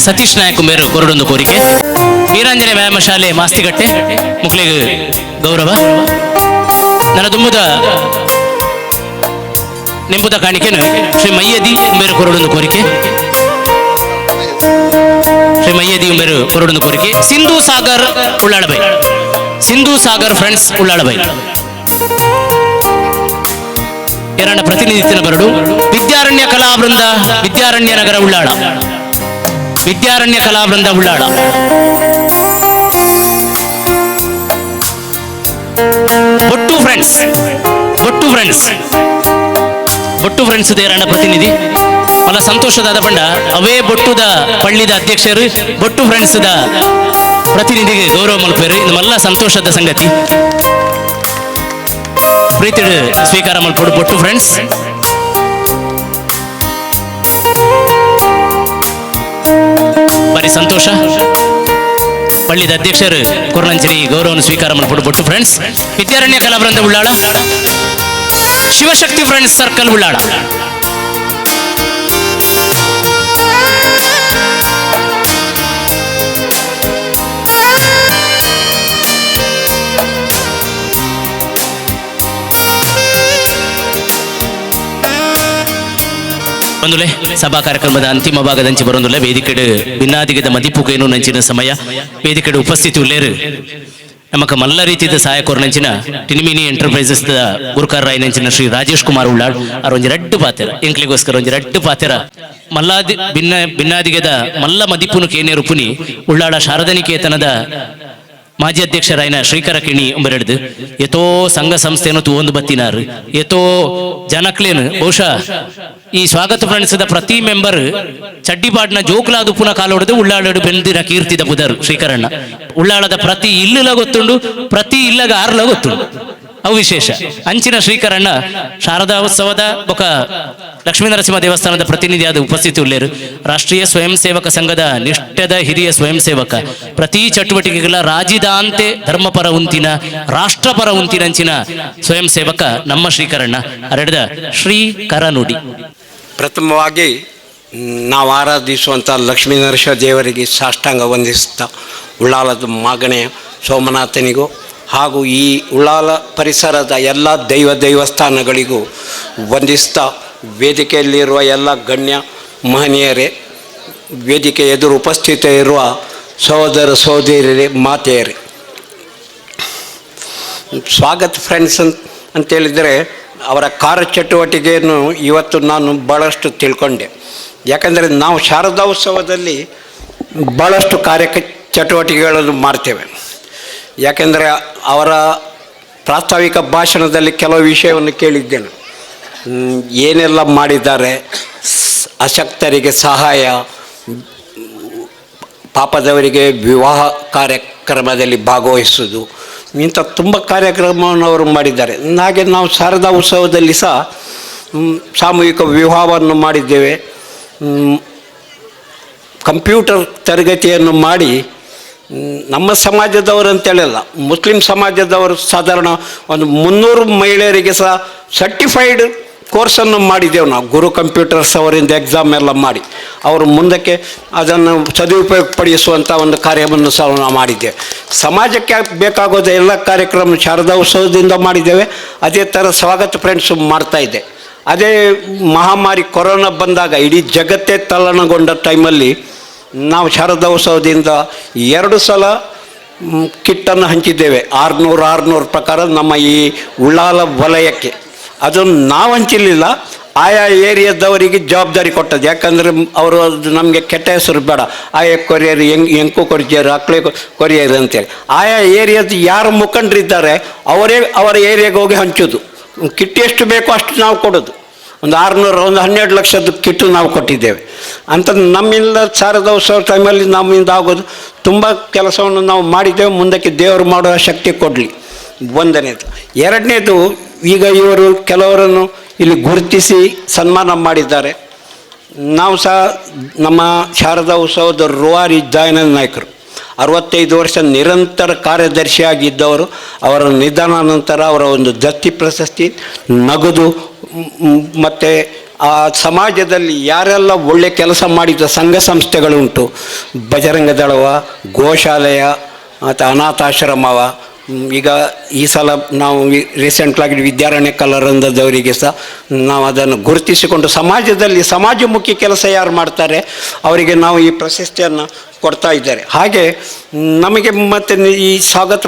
ಸತೀಶ್ ನಾಯಕ್ ಮೇರು ಕೊರಡೊಂದು ಕೋರಿಕೆ ವೀರಾಂಜನೇಯ ವ್ಯಾಯಾಮ ಶಾಲೆ ಮಾಸ್ತಿಗಟ್ಟೆ ಮಕ್ಕಳಿಗೆ ಗೌರವ ನನ್ನ ತುಂಬದ ನೆಂಪುದ ಕಾಣಿಕೆನು ಶ್ರೀ ಮಯ್ಯದಿ ಮೇರು ಕೊರಡೊಂದು ಕೋರಿಕೆ ಸಿಂಧೂ ಸಾಗರ್ ಫ್ರೆಂಡ್ಸ್ ಉಳ್ಳಾಳಬೈ ಎರಡ ಪ್ರತಿನಿಧಿತ್ವನ ಬರಡು ವಿದ್ಯಾರಣ್ಯ ಕಲಾವೃಂದ ವಿದ್ಯಾರಣ್ಯ ನಗರ ಉಳ್ಳಾಳ ವಿದ್ಯಾರಣ್ಯ ಕಲಾವೃಂದ ಉಳ್ಳಾಳ. ಬೊಟ್ಟು ಫ್ರೆಂಡ್ಸ್ ದೇರಣ್ಣ ಪ್ರತಿನಿಧಿ ಬಹಳ ಸಂತೋಷದಾದ ಪಂಡ ಅವೇ ಬೊಟ್ಟುದ ಪಳ್ಳಿದ ಅಧ್ಯಕ್ಷರು ಬೊಟ್ಟು ಫ್ರೆಂಡ್ಸ್ ದ ಪ್ರತಿನಿಧಿಗೆ ಗೌರವ ಮಲ್ಪೇರು. ಇದು ಮಲ್ಲ ಸಂತೋಷದ ಸಂಗತಿ. ಪ್ರೀತಿಡ್ ಸ್ವೀಕಾರ ಮಲ್ಪಡು ಬೊಟ್ಟು ಫ್ರೆಂಡ್ಸ್. ಬಾರಿ ಸಂತೋಷ. ಪಳ್ಳಿದ ಅಧ್ಯಕ್ಷರು ಕೊರ್ನಂಚರಿ ಗೌರವವನ್ನು ಸ್ವೀಕಾರ ಮಲ್ಪಡು ಬೊಟ್ಟು friends. Vidyaranya Kalavrinda Ullal, Shivashakti friends circle Ullal. ಬಂದುಲೆ ಸಭಾ ಕಾರ್ಯಕ್ರಮದ ಅಂತಿಮ ಭಾಗದಂಚಿ ಬರೋಂದುಲೆ ವೇದಿಕೆಡು ಭಿನ್ನಾದಿಗದ ಮದಿಪುಗೇನು ನಂಚಿನ ಸಮಯ ವೇದಿಕೆಡು ಉಪಸ್ಥಿತಿ ಉಳ್ಳೇರು ನಮಕ ಮಲ್ಲ ರೀತಿಯ ಸಹಾಯ ಕೊರ್ನಂಚಿನ ಟಿನಿಮಿನಿ ಎಂಟರ್ಪ್ರೈಸಸ್ ದ ಗುರುಕಾರ ನಂಚಿನ ಶ್ರೀ ರಾಜೇಶ್ ಕುಮಾರ್ ಉಳ್ಳಾಳ್ ಅವ್ರ ಒಂಜಿ ರಡ್ಡು ಪಾತೆರ ಎಂಕ್ಲಿಗೋಸ್ಕರ ಒಂಜಿ ರಡ್ಡು ಪಾತೆರ ಮಲ್ಲಾದಿ ಭಿನ್ನಾದಿಗದ ಮಲ್ಲ ಮದಿಪುನು ಕೇನೇರು ಪುನಿ ಉಳ್ಳಾಳ ಶಾರದನಿಕೇತನದ ಮಾಜಿ ಅಧ್ಯಕ್ಷರಾಯನ ಶ್ರೀಕರ ಕಿಣಿ ಒಂಬೆರಡ್ದು ಎತೋ ಸಂಘ ಸಂಸ್ಥೆಯನ್ನು ತೂವೊಂದು ಬತ್ತಿನಾರು ಎತೋ ಜನಕ್ಲೇನು ಬಹುಶಃ ಈ ಸ್ವಾಗತ ಫ್ರೆಂಡ್ಸ್ ದ ಪ್ರತಿ ಮೆಂಬರ್ ಚಡ್ಡಿಪಾಡ್ನ ಜೋಕ್ಲಾದು ಪುನಃ ಕಾಲೊಡೆದು ಉಳ್ಳಾಳಡು ಬೆಂದಿನ ಕೀರ್ತಿದ ಬುಧರು ಶ್ರೀಕರಣ್ಣ. ಉಳ್ಳಾಳದ ಪ್ರತಿ ಇಲ್ಲುಲ ಗೊತ್ತುಂಡು, ಪ್ರತಿ ಇಲ್ಲಗ ಆರ್ಲ ಗೊತ್ತುಂಡು. ಅವು ವಿಶೇಷ. ಅಂಚಿನ ಶ್ರೀಕರಣ್ಣ ಶಾರದಾ ಉತ್ಸವದ ಬೊಕ ಲಕ್ಷ್ಮೀ ನರಸಿಂಹ ದೇವಸ್ಥಾನದ ಪ್ರತಿನಿಧಿಯಾದ ಉಪಸ್ಥಿತಿ ಉಳ್ಳೇರು. ರಾಷ್ಟ್ರೀಯ ಸ್ವಯಂ ಸೇವಕ ಸಂಘದ ನಿಷ್ಠದ ಹಿರಿಯ ಸ್ವಯಂ ಸೇವಕ. ಪ್ರತಿ ಚಟುವಟಿಕೆಗಳ ರಾಜಿದಾಂತೆ ಧರ್ಮಪರ ಉಂತಿನ ರಾಷ್ಟ್ರಪರ ಉಂತಿನಂಚಿನ ಸ್ವಯಂ ಸೇವಕ ನಮ್ಮ ಶ್ರೀಕರಣ್ಣ ಹರಡಿದ ಶ್ರೀ ಕರನುಡಿ. ಪ್ರಥಮವಾಗಿ ನಾವು ಆರಾಧಿಸುವಂಥ ಲಕ್ಷ್ಮೀ ನರಸಿಂಹ ದೇವರಿಗೆ ಸಾಷ್ಟಾಂಗ ವಂದಿಸ್ತಾ ಉಳ್ಳಾಲದ ಮಾಗಣೆಯ ಸೋಮನಾಥನಿಗೂ ಹಾಗೂ ಈ ಉಳ್ಳಾಲ ಪರಿಸರದ ಎಲ್ಲ ದೇವಸ್ಥಾನಗಳಿಗೂ ವಂದಿಸ್ತಾ ವೇದಿಕೆಯಲ್ಲಿರುವ ಎಲ್ಲ ಗಣ್ಯ ಮಹನೀಯರೇ, ವೇದಿಕೆ ಎದುರು ಉಪಸ್ಥಿತ ಇರುವ ಸಹೋದರ ಸಹೋದರಿಯರೇ, ಮಾತೆಯರೇ, ಸ್ವಾಗತ ಫ್ರೆಂಡ್ಸ್ ಅಂತೇಳಿದರೆ ಅವರ ಕಾರ್ಯಚಟುವಟಿಕೆಯನ್ನು ಇವತ್ತು ನಾನು ಭಾಳಷ್ಟು ತಿಳ್ಕೊಂಡೆ. ಯಾಕಂದರೆ ನಾವು ಶಾರದಾ ಉತ್ಸವದಲ್ಲಿ ಭಾಳಷ್ಟು ಚಟುವಟಿಕೆಗಳನ್ನು ಮಾಡ್ತೇವೆ. ಯಾಕೆಂದರೆ ಅವರ ಪ್ರಾಸ್ತಾವಿಕ ಭಾಷಣದಲ್ಲಿ ಕೆಲವು ವಿಷಯವನ್ನು ಕೇಳಿದ್ದೇನೆ. ಏನೆಲ್ಲ ಮಾಡಿದ್ದಾರೆ, ಅಶಕ್ತರಿಗೆ ಸಹಾಯ, ಪಾಪದವರಿಗೆ ವಿವಾಹ ಕಾರ್ಯಕ್ರಮದಲ್ಲಿ ಭಾಗವಹಿಸುವುದು, ಇಂಥ ತುಂಬ ಕಾರ್ಯಕ್ರಮವನ್ನು ಅವರು ಮಾಡಿದ್ದಾರೆ. ಹಾಗೆ ನಾವು ಶಾರದಾ ಉತ್ಸವದಲ್ಲಿ ಸಹ ಸಾಮೂಹಿಕ ವಿವಾಹವನ್ನು ಮಾಡಿದ್ದೇವೆ. ಕಂಪ್ಯೂಟರ್ ತರಗತಿಯನ್ನು ಮಾಡಿ ನಮ್ಮ ಸಮಾಜದವರು ಅಂತೇಳಿಲ್ಲ, ಮುಸ್ಲಿಂ ಸಮಾಜದವರು ಸಾಧಾರಣ ಒಂದು 300 ಮಹಿಳೆಯರಿಗೆ ಸಹ ಸರ್ಟಿಫೈಡ್ ಕೋರ್ಸನ್ನು ಮಾಡಿದ್ದೆವು ನಾವು. ಗುರು ಕಂಪ್ಯೂಟರ್ಸ್ ಅವರಿಂದ ಎಕ್ಸಾಮ್ ಎಲ್ಲ ಮಾಡಿ ಅವರು ಮುಂದಕ್ಕೆ ಅದನ್ನು ಸದುಪಯೋಗಪಡಿಸುವಂಥ ಒಂದು ಕಾರ್ಯವನ್ನು ಸಹ ನಾವು ಮಾಡಿದ್ದೇವೆ. ಸಮಾಜಕ್ಕೆ ಬೇಕಾಗೋದು ಎಲ್ಲ ಕಾರ್ಯಕ್ರಮ ಶಾರದಾ ಉತ್ಸವದಿಂದ ಮಾಡಿದ್ದೇವೆ. ಅದೇ ಥರ ಸ್ವಾಗತ ಫ್ರೆಂಡ್ಸ್ ಮಾಡ್ತಾಯಿದ್ದೆ. ಅದೇ ಮಹಾಮಾರಿ ಕೊರೋನಾ ಬಂದಾಗ ಇಡೀ ಜಗತ್ತೇ ತಲ್ಲಣಗೊಂಡ ಟೈಮಲ್ಲಿ ನಾವು ಶಾರದಾ ಉತ್ಸವದಿಂದ 2 ಸಲ ಕಿಟ್ಟನ್ನು ಹಂಚಿದ್ದೇವೆ. 600 ಪ್ರಕಾರ ನಮ್ಮ ಈ ಉಳ್ಳಾಲ ವಲಯಕ್ಕೆ. ಅದನ್ನು ನಾವು ಹಂಚಿರಲಿಲ್ಲ, ಆಯಾ ಏರಿಯಾದವರಿಗೆ ಜವಾಬ್ದಾರಿ ಕೊಟ್ಟದ್ದು. ಯಾಕಂದರೆ ಅವರು ನಮಗೆ ಕೆಟ್ಟ ಹೆಸರು ಬೇಡ, ಆಯಾ ಕೊರಿಯರ್ ಎಂಕು ಕೊರಿಯರ್ ಅಕ್ಳೆ ಕೊರಿಯರ್ ಅಂತೇಳಿ ಆಯಾ ಏರಿಯಾದ ಯಾರು ಮುಖಂಡರಿದ್ದಾರೆ ಅವರೇ ಅವರ ಏರಿಯಾಗೆ ಹೋಗಿ ಹಂಚೋದು. ಕಿಟ್ ಎಷ್ಟು ಬೇಕೋ ಅಷ್ಟು ನಾವು ಕೊಡೋದು. ಒಂದು 12 ಲಕ್ಷದ ಕಿಟ್ಟು ನಾವು ಕೊಟ್ಟಿದ್ದೇವೆ ಅಂತ. ನಮ್ಮಿಂದ ಶಾರದಾ ಉತ್ಸವ ಟೈಮಲ್ಲಿ ನಮ್ಮಿಂದ ಆಗೋದು ತುಂಬ ಕೆಲಸವನ್ನು ನಾವು ಮಾಡಿದ್ದೇವೆ. ಮುಂದಕ್ಕೆ ದೇವರು ಮಾಡುವ ಶಕ್ತಿ ಕೊಡಲಿ, ಒಂದನೇದು. ಎರಡನೇದು, ಈಗ ಇವರು ಕೆಲವರನ್ನು ಇಲ್ಲಿ ಗುರುತಿಸಿ ಸನ್ಮಾನ ಮಾಡಿದ್ದಾರೆ. ನಾವು ಸಹ ನಮ್ಮ ಶಾರದಾ ಉತ್ಸವದ ರೂವಾರಿ ದಯಾನಂದ ನಾಯ್ಕರು 65 ವರ್ಷ ನಿರಂತರ ಕಾರ್ಯದರ್ಶಿಯಾಗಿದ್ದವರು. ಅವರ ನಿಧನ ನಂತರ ಅವರ ಒಂದು ದತ್ತಿ ಪ್ರಶಸ್ತಿ, ನಗದು ಮತ್ತು ಆ ಸಮಾಜದಲ್ಲಿ ಯಾರೆಲ್ಲ ಒಳ್ಳೆ ಕೆಲಸ ಮಾಡಿದ ಸಂಘ ಸಂಸ್ಥೆಗಳುಂಟು, ಬಜರಂಗ ದಳವ, ಗೋಶಾಲೆಯ ಮತ್ತು ಅನಾಥಾಶ್ರಮವ, ಈಗ ಈ ಸಲ ನಾವು ರೀಸೆಂಟ್ಲಾಗಿ ವಿದ್ಯಾರಣ್ಯ ಕಲಾವೃಂದದವರಿಗೆ ಸಹ ನಾವು ಅದನ್ನು ಗುರುತಿಸಿಕೊಂಡು ಸಮಾಜದಲ್ಲಿ ಸಮಾಜಮುಖಿ ಕೆಲಸ ಯಾರು ಮಾಡ್ತಾರೆ ಅವರಿಗೆ ನಾವು ಈ ಪ್ರಶಸ್ತಿಯನ್ನು ಕೊಡ್ತಾ ಇದ್ದಾರೆ. ಹಾಗೆ ನಮಗೆ ಮತ್ತು ಈ ಸ್ವಾಗತ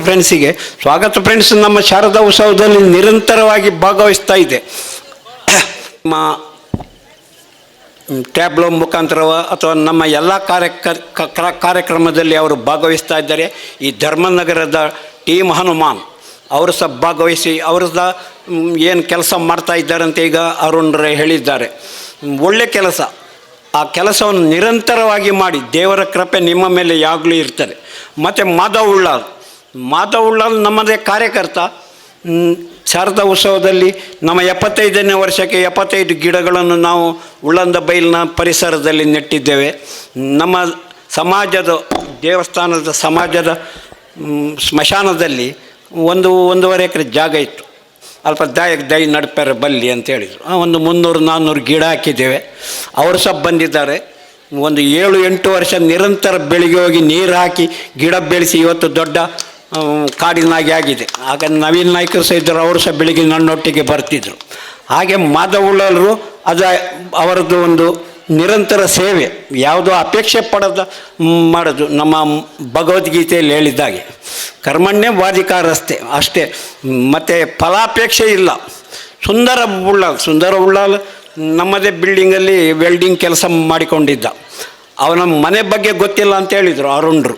ಫ್ರೆಂಡ್ಸ್ ನಮ್ಮ ಶಾರದಾ ಉತ್ಸವದಲ್ಲಿ ನಿರಂತರವಾಗಿ ಭಾಗವಹಿಸ್ತಾ ಇದೆ. ಟ್ಯಾಬ್ಲೋ ಮುಖಾಂತರವ ಅಥವಾ ನಮ್ಮ ಎಲ್ಲ ಕಾರ್ಯಕ್ರಮದಲ್ಲಿ ಅವರು ಭಾಗವಹಿಸ್ತಾ ಇದ್ದಾರೆ. ಈ ಧರ್ಮನಗರದ ಟೀಮ್ ಹನುಮಾನ್ ಅವರು ಸಹ ಭಾಗವಹಿಸಿ ಅವರು ಸಹ ಏನು ಕೆಲಸ ಮಾಡ್ತಾ ಇದ್ದಾರಂತೆ ಈಗ ಅರುಣ್ರೇ ಹೇಳಿದ್ದಾರೆ. ಒಳ್ಳೆ ಕೆಲಸ, ಆ ಕೆಲಸವನ್ನು ನಿರಂತರವಾಗಿ ಮಾಡಿ ದೇವರ ಕೃಪೆ ನಿಮ್ಮ ಮೇಲೆ ಯಾವಾಗಲೂ ಇರ್ತದೆ. ಮತ್ತು ಮಾಧವ್ ಉಳ್ಳಾಲ್ ನಮ್ಮದೇ ಕಾರ್ಯಕರ್ತ. ಶಾರದಾ ಉತ್ಸವದಲ್ಲಿ ನಮ್ಮ 75ನೇ ವರ್ಷಕ್ಕೆ 75 ಗಿಡಗಳನ್ನು ನಾವು ಉಳ್ಳಂದ ಬೈಲಿನ ಪರಿಸರದಲ್ಲಿ ನೆಟ್ಟಿದ್ದೇವೆ. ನಮ್ಮ ಸಮಾಜದ ದೇವಸ್ಥಾನದ ಸಮಾಜದ ಸ್ಮಶಾನದಲ್ಲಿ 1.5 ಎಕರೆ ಜಾಗ ಇತ್ತು. ಅಲ್ಪ ದೈ ನಡ್ಪೆರ ಬಲ್ಲಿ ಅಂತ ಹೇಳಿದರು. ಒಂದು 300-400 ಗಿಡ ಹಾಕಿದ್ದೇವೆ. ಅವರು ಸಹ ಬಂದಿದ್ದಾರೆ. ಒಂದು 7-8 ವರ್ಷ ನಿರಂತರ ಬೆಳಿಗ್ಗೆ ಹೋಗಿ ನೀರು ಹಾಕಿ ಗಿಡ ಬೆಳೆಸಿ ಇವತ್ತು ದೊಡ್ಡ ಕಾಡಿನಾಗೆ ಆಗಿದೆ. ಆಗ ನವೀನ್ ನಾಯ್ಕರು ಸಹ ಇದ್ದರು, ಅವರು ಸಹ ಬೆಳಿಗ್ಗೆ ನನ್ನೊಟ್ಟಿಗೆ ಬರ್ತಿದ್ರು. ಹಾಗೆ ಮಾಧವುಳ್ಳರು ಅವರದ್ದು ಒಂದು ನಿರಂತರ ಸೇವೆ, ಯಾವುದೋ ಅಪೇಕ್ಷೆ ಪಡದ ಮಾಡೋದು. ನಮ್ಮ ಭಗವದ್ಗೀತೆಯಲ್ಲಿ ಹೇಳಿದ್ದಾಗೆ ಕರ್ಮಣ್ಯ ವಾಧಿಕಾರಸ್ತೆ ಅಷ್ಟೇ, ಮತ್ತು ಫಲಾಪೇಕ್ಷೆ ಇಲ್ಲ. ಸುಂದರ ಉಳ್ಳಾಲ್ ನಮ್ಮದೇ ಬಿಲ್ಡಿಂಗಲ್ಲಿ ವೆಲ್ಡಿಂಗ್ ಕೆಲಸ ಮಾಡಿಕೊಂಡಿದ್ದ. ಅವನ ಮನೆ ಬಗ್ಗೆ ಗೊತ್ತಿಲ್ಲ ಅಂತ ಹೇಳಿದರು ಅರುಣ್ರು.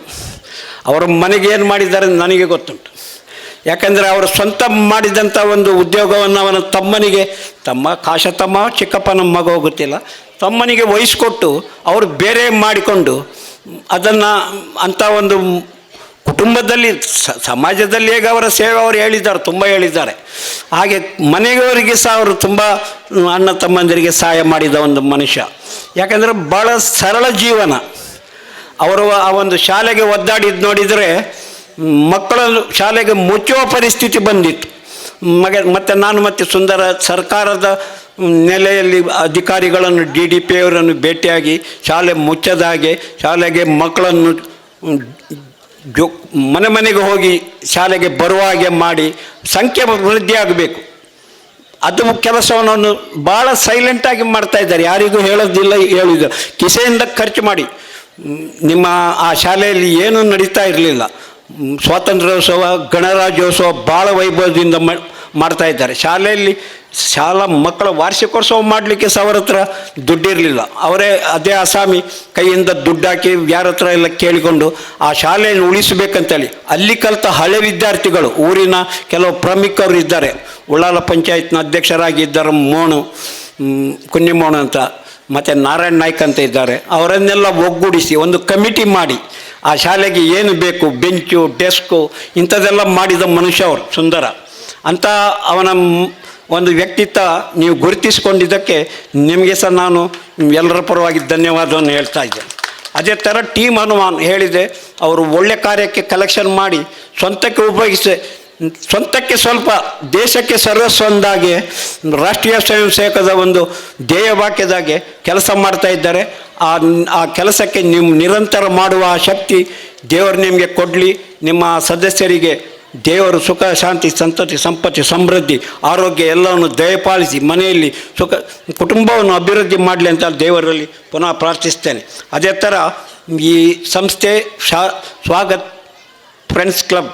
ಅವರ ಮನೆಗೆ ಏನು ಮಾಡಿದ್ದಾರೆ ನನಗೆ ಗೊತ್ತುಂಟು. ಯಾಕಂದರೆ ಅವರು ಸ್ವಂತ ಮಾಡಿದಂಥ ಒಂದು ಉದ್ಯೋಗವನ್ನು ಅವನ ತಮ್ಮನಿಗೆ, ಕಾಶತಮ್ಮ ಚಿಕ್ಕಪ್ಪನ ಮಗ ಗೊತ್ತಿಲ್ಲ, ತಮ್ಮನಿಗೆ ವಹಿಸ್ಕೊಟ್ಟು ಅವರು ಬೇರೆ ಮಾಡಿಕೊಂಡು ಅದನ್ನು ಅಂಥ ಒಂದು ಕುಟುಂಬದಲ್ಲಿ ಸಮಾಜದಲ್ಲಿ ಹೇಗೆ ಅವರ ಸೇವೆ ಅವರು ಹೇಳಿದ್ದಾರೆ, ತುಂಬ ಹೇಳಿದ್ದಾರೆ. ಹಾಗೆ ಮನೆಯವರಿಗೆ ಸಹ ಅವರು ತುಂಬ ಅಣ್ಣ ತಮ್ಮಂದಿರಿಗೆ ಸಹಾಯ ಮಾಡಿದ ಒಂದು ಮನುಷ್ಯ. ಯಾಕಂದರೆ ಭಾಳ ಸರಳ ಜೀವನ. ಅವರು ಆ ಒಂದು ಶಾಲೆಗೆ ಒದ್ದಾಡಿದ್ದು ನೋಡಿದರೆ ಮಕ್ಕಳನ್ನು ಶಾಲೆಗೆ ಮುಚ್ಚುವ ಪರಿಸ್ಥಿತಿ ಬಂದಿತ್ತು. ಮತ್ತು ನಾನು ಮತ್ತು ಸುಂದರ ಸರ್ಕಾರದ ನೆಲೆಯಲ್ಲಿ ಅಧಿಕಾರಿಗಳನ್ನು DDP ಅವರನ್ನು ಭೇಟಿಯಾಗಿ ಶಾಲೆ ಮುಚ್ಚದ ಹಾಗೆ, ಶಾಲೆಗೆ ಮಕ್ಕಳನ್ನು ಮನೆಗೆ ಹೋಗಿ ಶಾಲೆಗೆ ಬರುವ ಹಾಗೆ ಮಾಡಿ ಸಂಖ್ಯೆ ವೃದ್ಧಿ ಆಗಬೇಕು. ಅದು ಕೆಲಸವನ್ನು ಭಾಳ ಸೈಲೆಂಟಾಗಿ ಮಾಡ್ತಾಯಿದ್ದಾರೆ. ಯಾರಿಗೂ ಹೇಳೋದಿಲ್ಲ, ಹೇಳಿದ್ರು ಕಿಸೆಯಿಂದ ಖರ್ಚು ಮಾಡಿ. ನಿಮ್ಮ ಆ ಶಾಲೆಯಲ್ಲಿ ಏನೂ ನಡೀತಾ ಇರಲಿಲ್ಲ. ಸ್ವಾತಂತ್ರ್ಯೋತ್ಸವ, ಗಣರಾಜ್ಯೋತ್ಸವ ಭಾಳ ವೈಭವದಿಂದ ಮಾಡ್ತಾಯಿದ್ದಾರೆ. ಶಾಲೆಯಲ್ಲಿ ಶಾಲಾ ಮಕ್ಕಳ ವಾರ್ಷಿಕೋತ್ಸವ ಮಾಡಲಿಕ್ಕೆ ಸಹ ಅವರ ಹತ್ರ ದುಡ್ಡಿರಲಿಲ್ಲ. ಅವರೇ ಅದೇ ಅಸಾಮಿ ಕೈಯಿಂದ ದುಡ್ಡು ಹಾಕಿ ಯಾರ ಹತ್ರ ಎಲ್ಲ ಕೇಳಿಕೊಂಡು ಆ ಶಾಲೆಯನ್ನು ಉಳಿಸಬೇಕಂತೇಳಿ ಅಲ್ಲಿ ಕಲಿತ ಹಳೆ ವಿದ್ಯಾರ್ಥಿಗಳು, ಊರಿನ ಕೆಲವು ಪ್ರಮುಖರು ಇದ್ದಾರೆ, ಉಳ್ಳಾಲ ಪಂಚಾಯತ್ನ ಅಧ್ಯಕ್ಷರಾಗಿದ್ದಾರೆ ಕುನ್ನಿಮೋಣ ಅಂತ, ಮತ್ತು ನಾರಾಯಣ್ ನಾಯ್ಕ್ ಅಂತ ಇದ್ದಾರೆ. ಅವರನ್ನೆಲ್ಲ ಒಗ್ಗೂಡಿಸಿ ಒಂದು ಕಮಿಟಿ ಮಾಡಿ ಆ ಶಾಲೆಗೆ ಏನು ಬೇಕು, ಬೆಂಚು, ಡೆಸ್ಕು ಇಂಥದ್ದೆಲ್ಲ ಮಾಡಿದ ಮನುಷ್ಯ ಅವರು ಸುಂದರ ಅಂತ. ಅವನ ಒಂದು ವ್ಯಕ್ತಿತ್ವ ನೀವು ಗುರುತಿಸಿಕೊಂಡಿದ್ದಕ್ಕೆ ನಿಮಗೆ ಸಹ ನಾನು ಎಲ್ಲರ ಪರವಾಗಿ ಧನ್ಯವಾದವನ್ನು ಹೇಳ್ತಾ ಇದ್ದೇನೆ. ಅದೇ ಥರ ಟೀಮ್ ಹನುಮಾನ್ ಹೇಳಿದೆ, ಅವರು ಒಳ್ಳೆ ಕಾರ್ಯಕ್ಕೆ ಕಲೆಕ್ಷನ್ ಮಾಡಿ ಸ್ವಂತಕ್ಕೆ ಉಪಯೋಗಿಸಿ, ಸ್ವಂತಕ್ಕೆ ಸ್ವಲ್ಪ ದೇಶಕ್ಕೆ ಸರ್ವಸ್ವಂದಾಗೆ ರಾಷ್ಟ್ರೀಯ ಸ್ವಯಂ ಸೇವಕದ ಒಂದು ಧ್ಯೇಯ ವಾಕ್ಯದಾಗೆ ಕೆಲಸ ಮಾಡ್ತಾ ಇದ್ದಾರೆ. ಆ ಕೆಲಸಕ್ಕೆ ನೀವು ನಿರಂತರ ಮಾಡುವ ಶಕ್ತಿ ದೇವರು ನಿಮಗೆ ಕೊಡಲಿ. ನಿಮ್ಮ ಸದಸ್ಯರಿಗೆ ದೇವರು ಸುಖ, ಶಾಂತಿ, ಸಂತತಿ, ಸಂಪತ್ತಿ, ಸಮೃದ್ಧಿ, ಆರೋಗ್ಯ ಎಲ್ಲವನ್ನು ದಯಪಾಲಿಸಿ ಮನೆಯಲ್ಲಿ ಕುಟುಂಬವನ್ನು ಅಭಿವೃದ್ಧಿ ಮಾಡಲಿ ಅಂತ ದೇವರಲ್ಲಿ ಪುನಃ ಪ್ರಾರ್ಥಿಸ್ತೇನೆ. ಅದೇ ಥರ ಈ ಸಂಸ್ಥೆ ಸ್ವಾಗತ್ ಫ್ರೆಂಡ್ಸ್ ಕ್ಲಬ್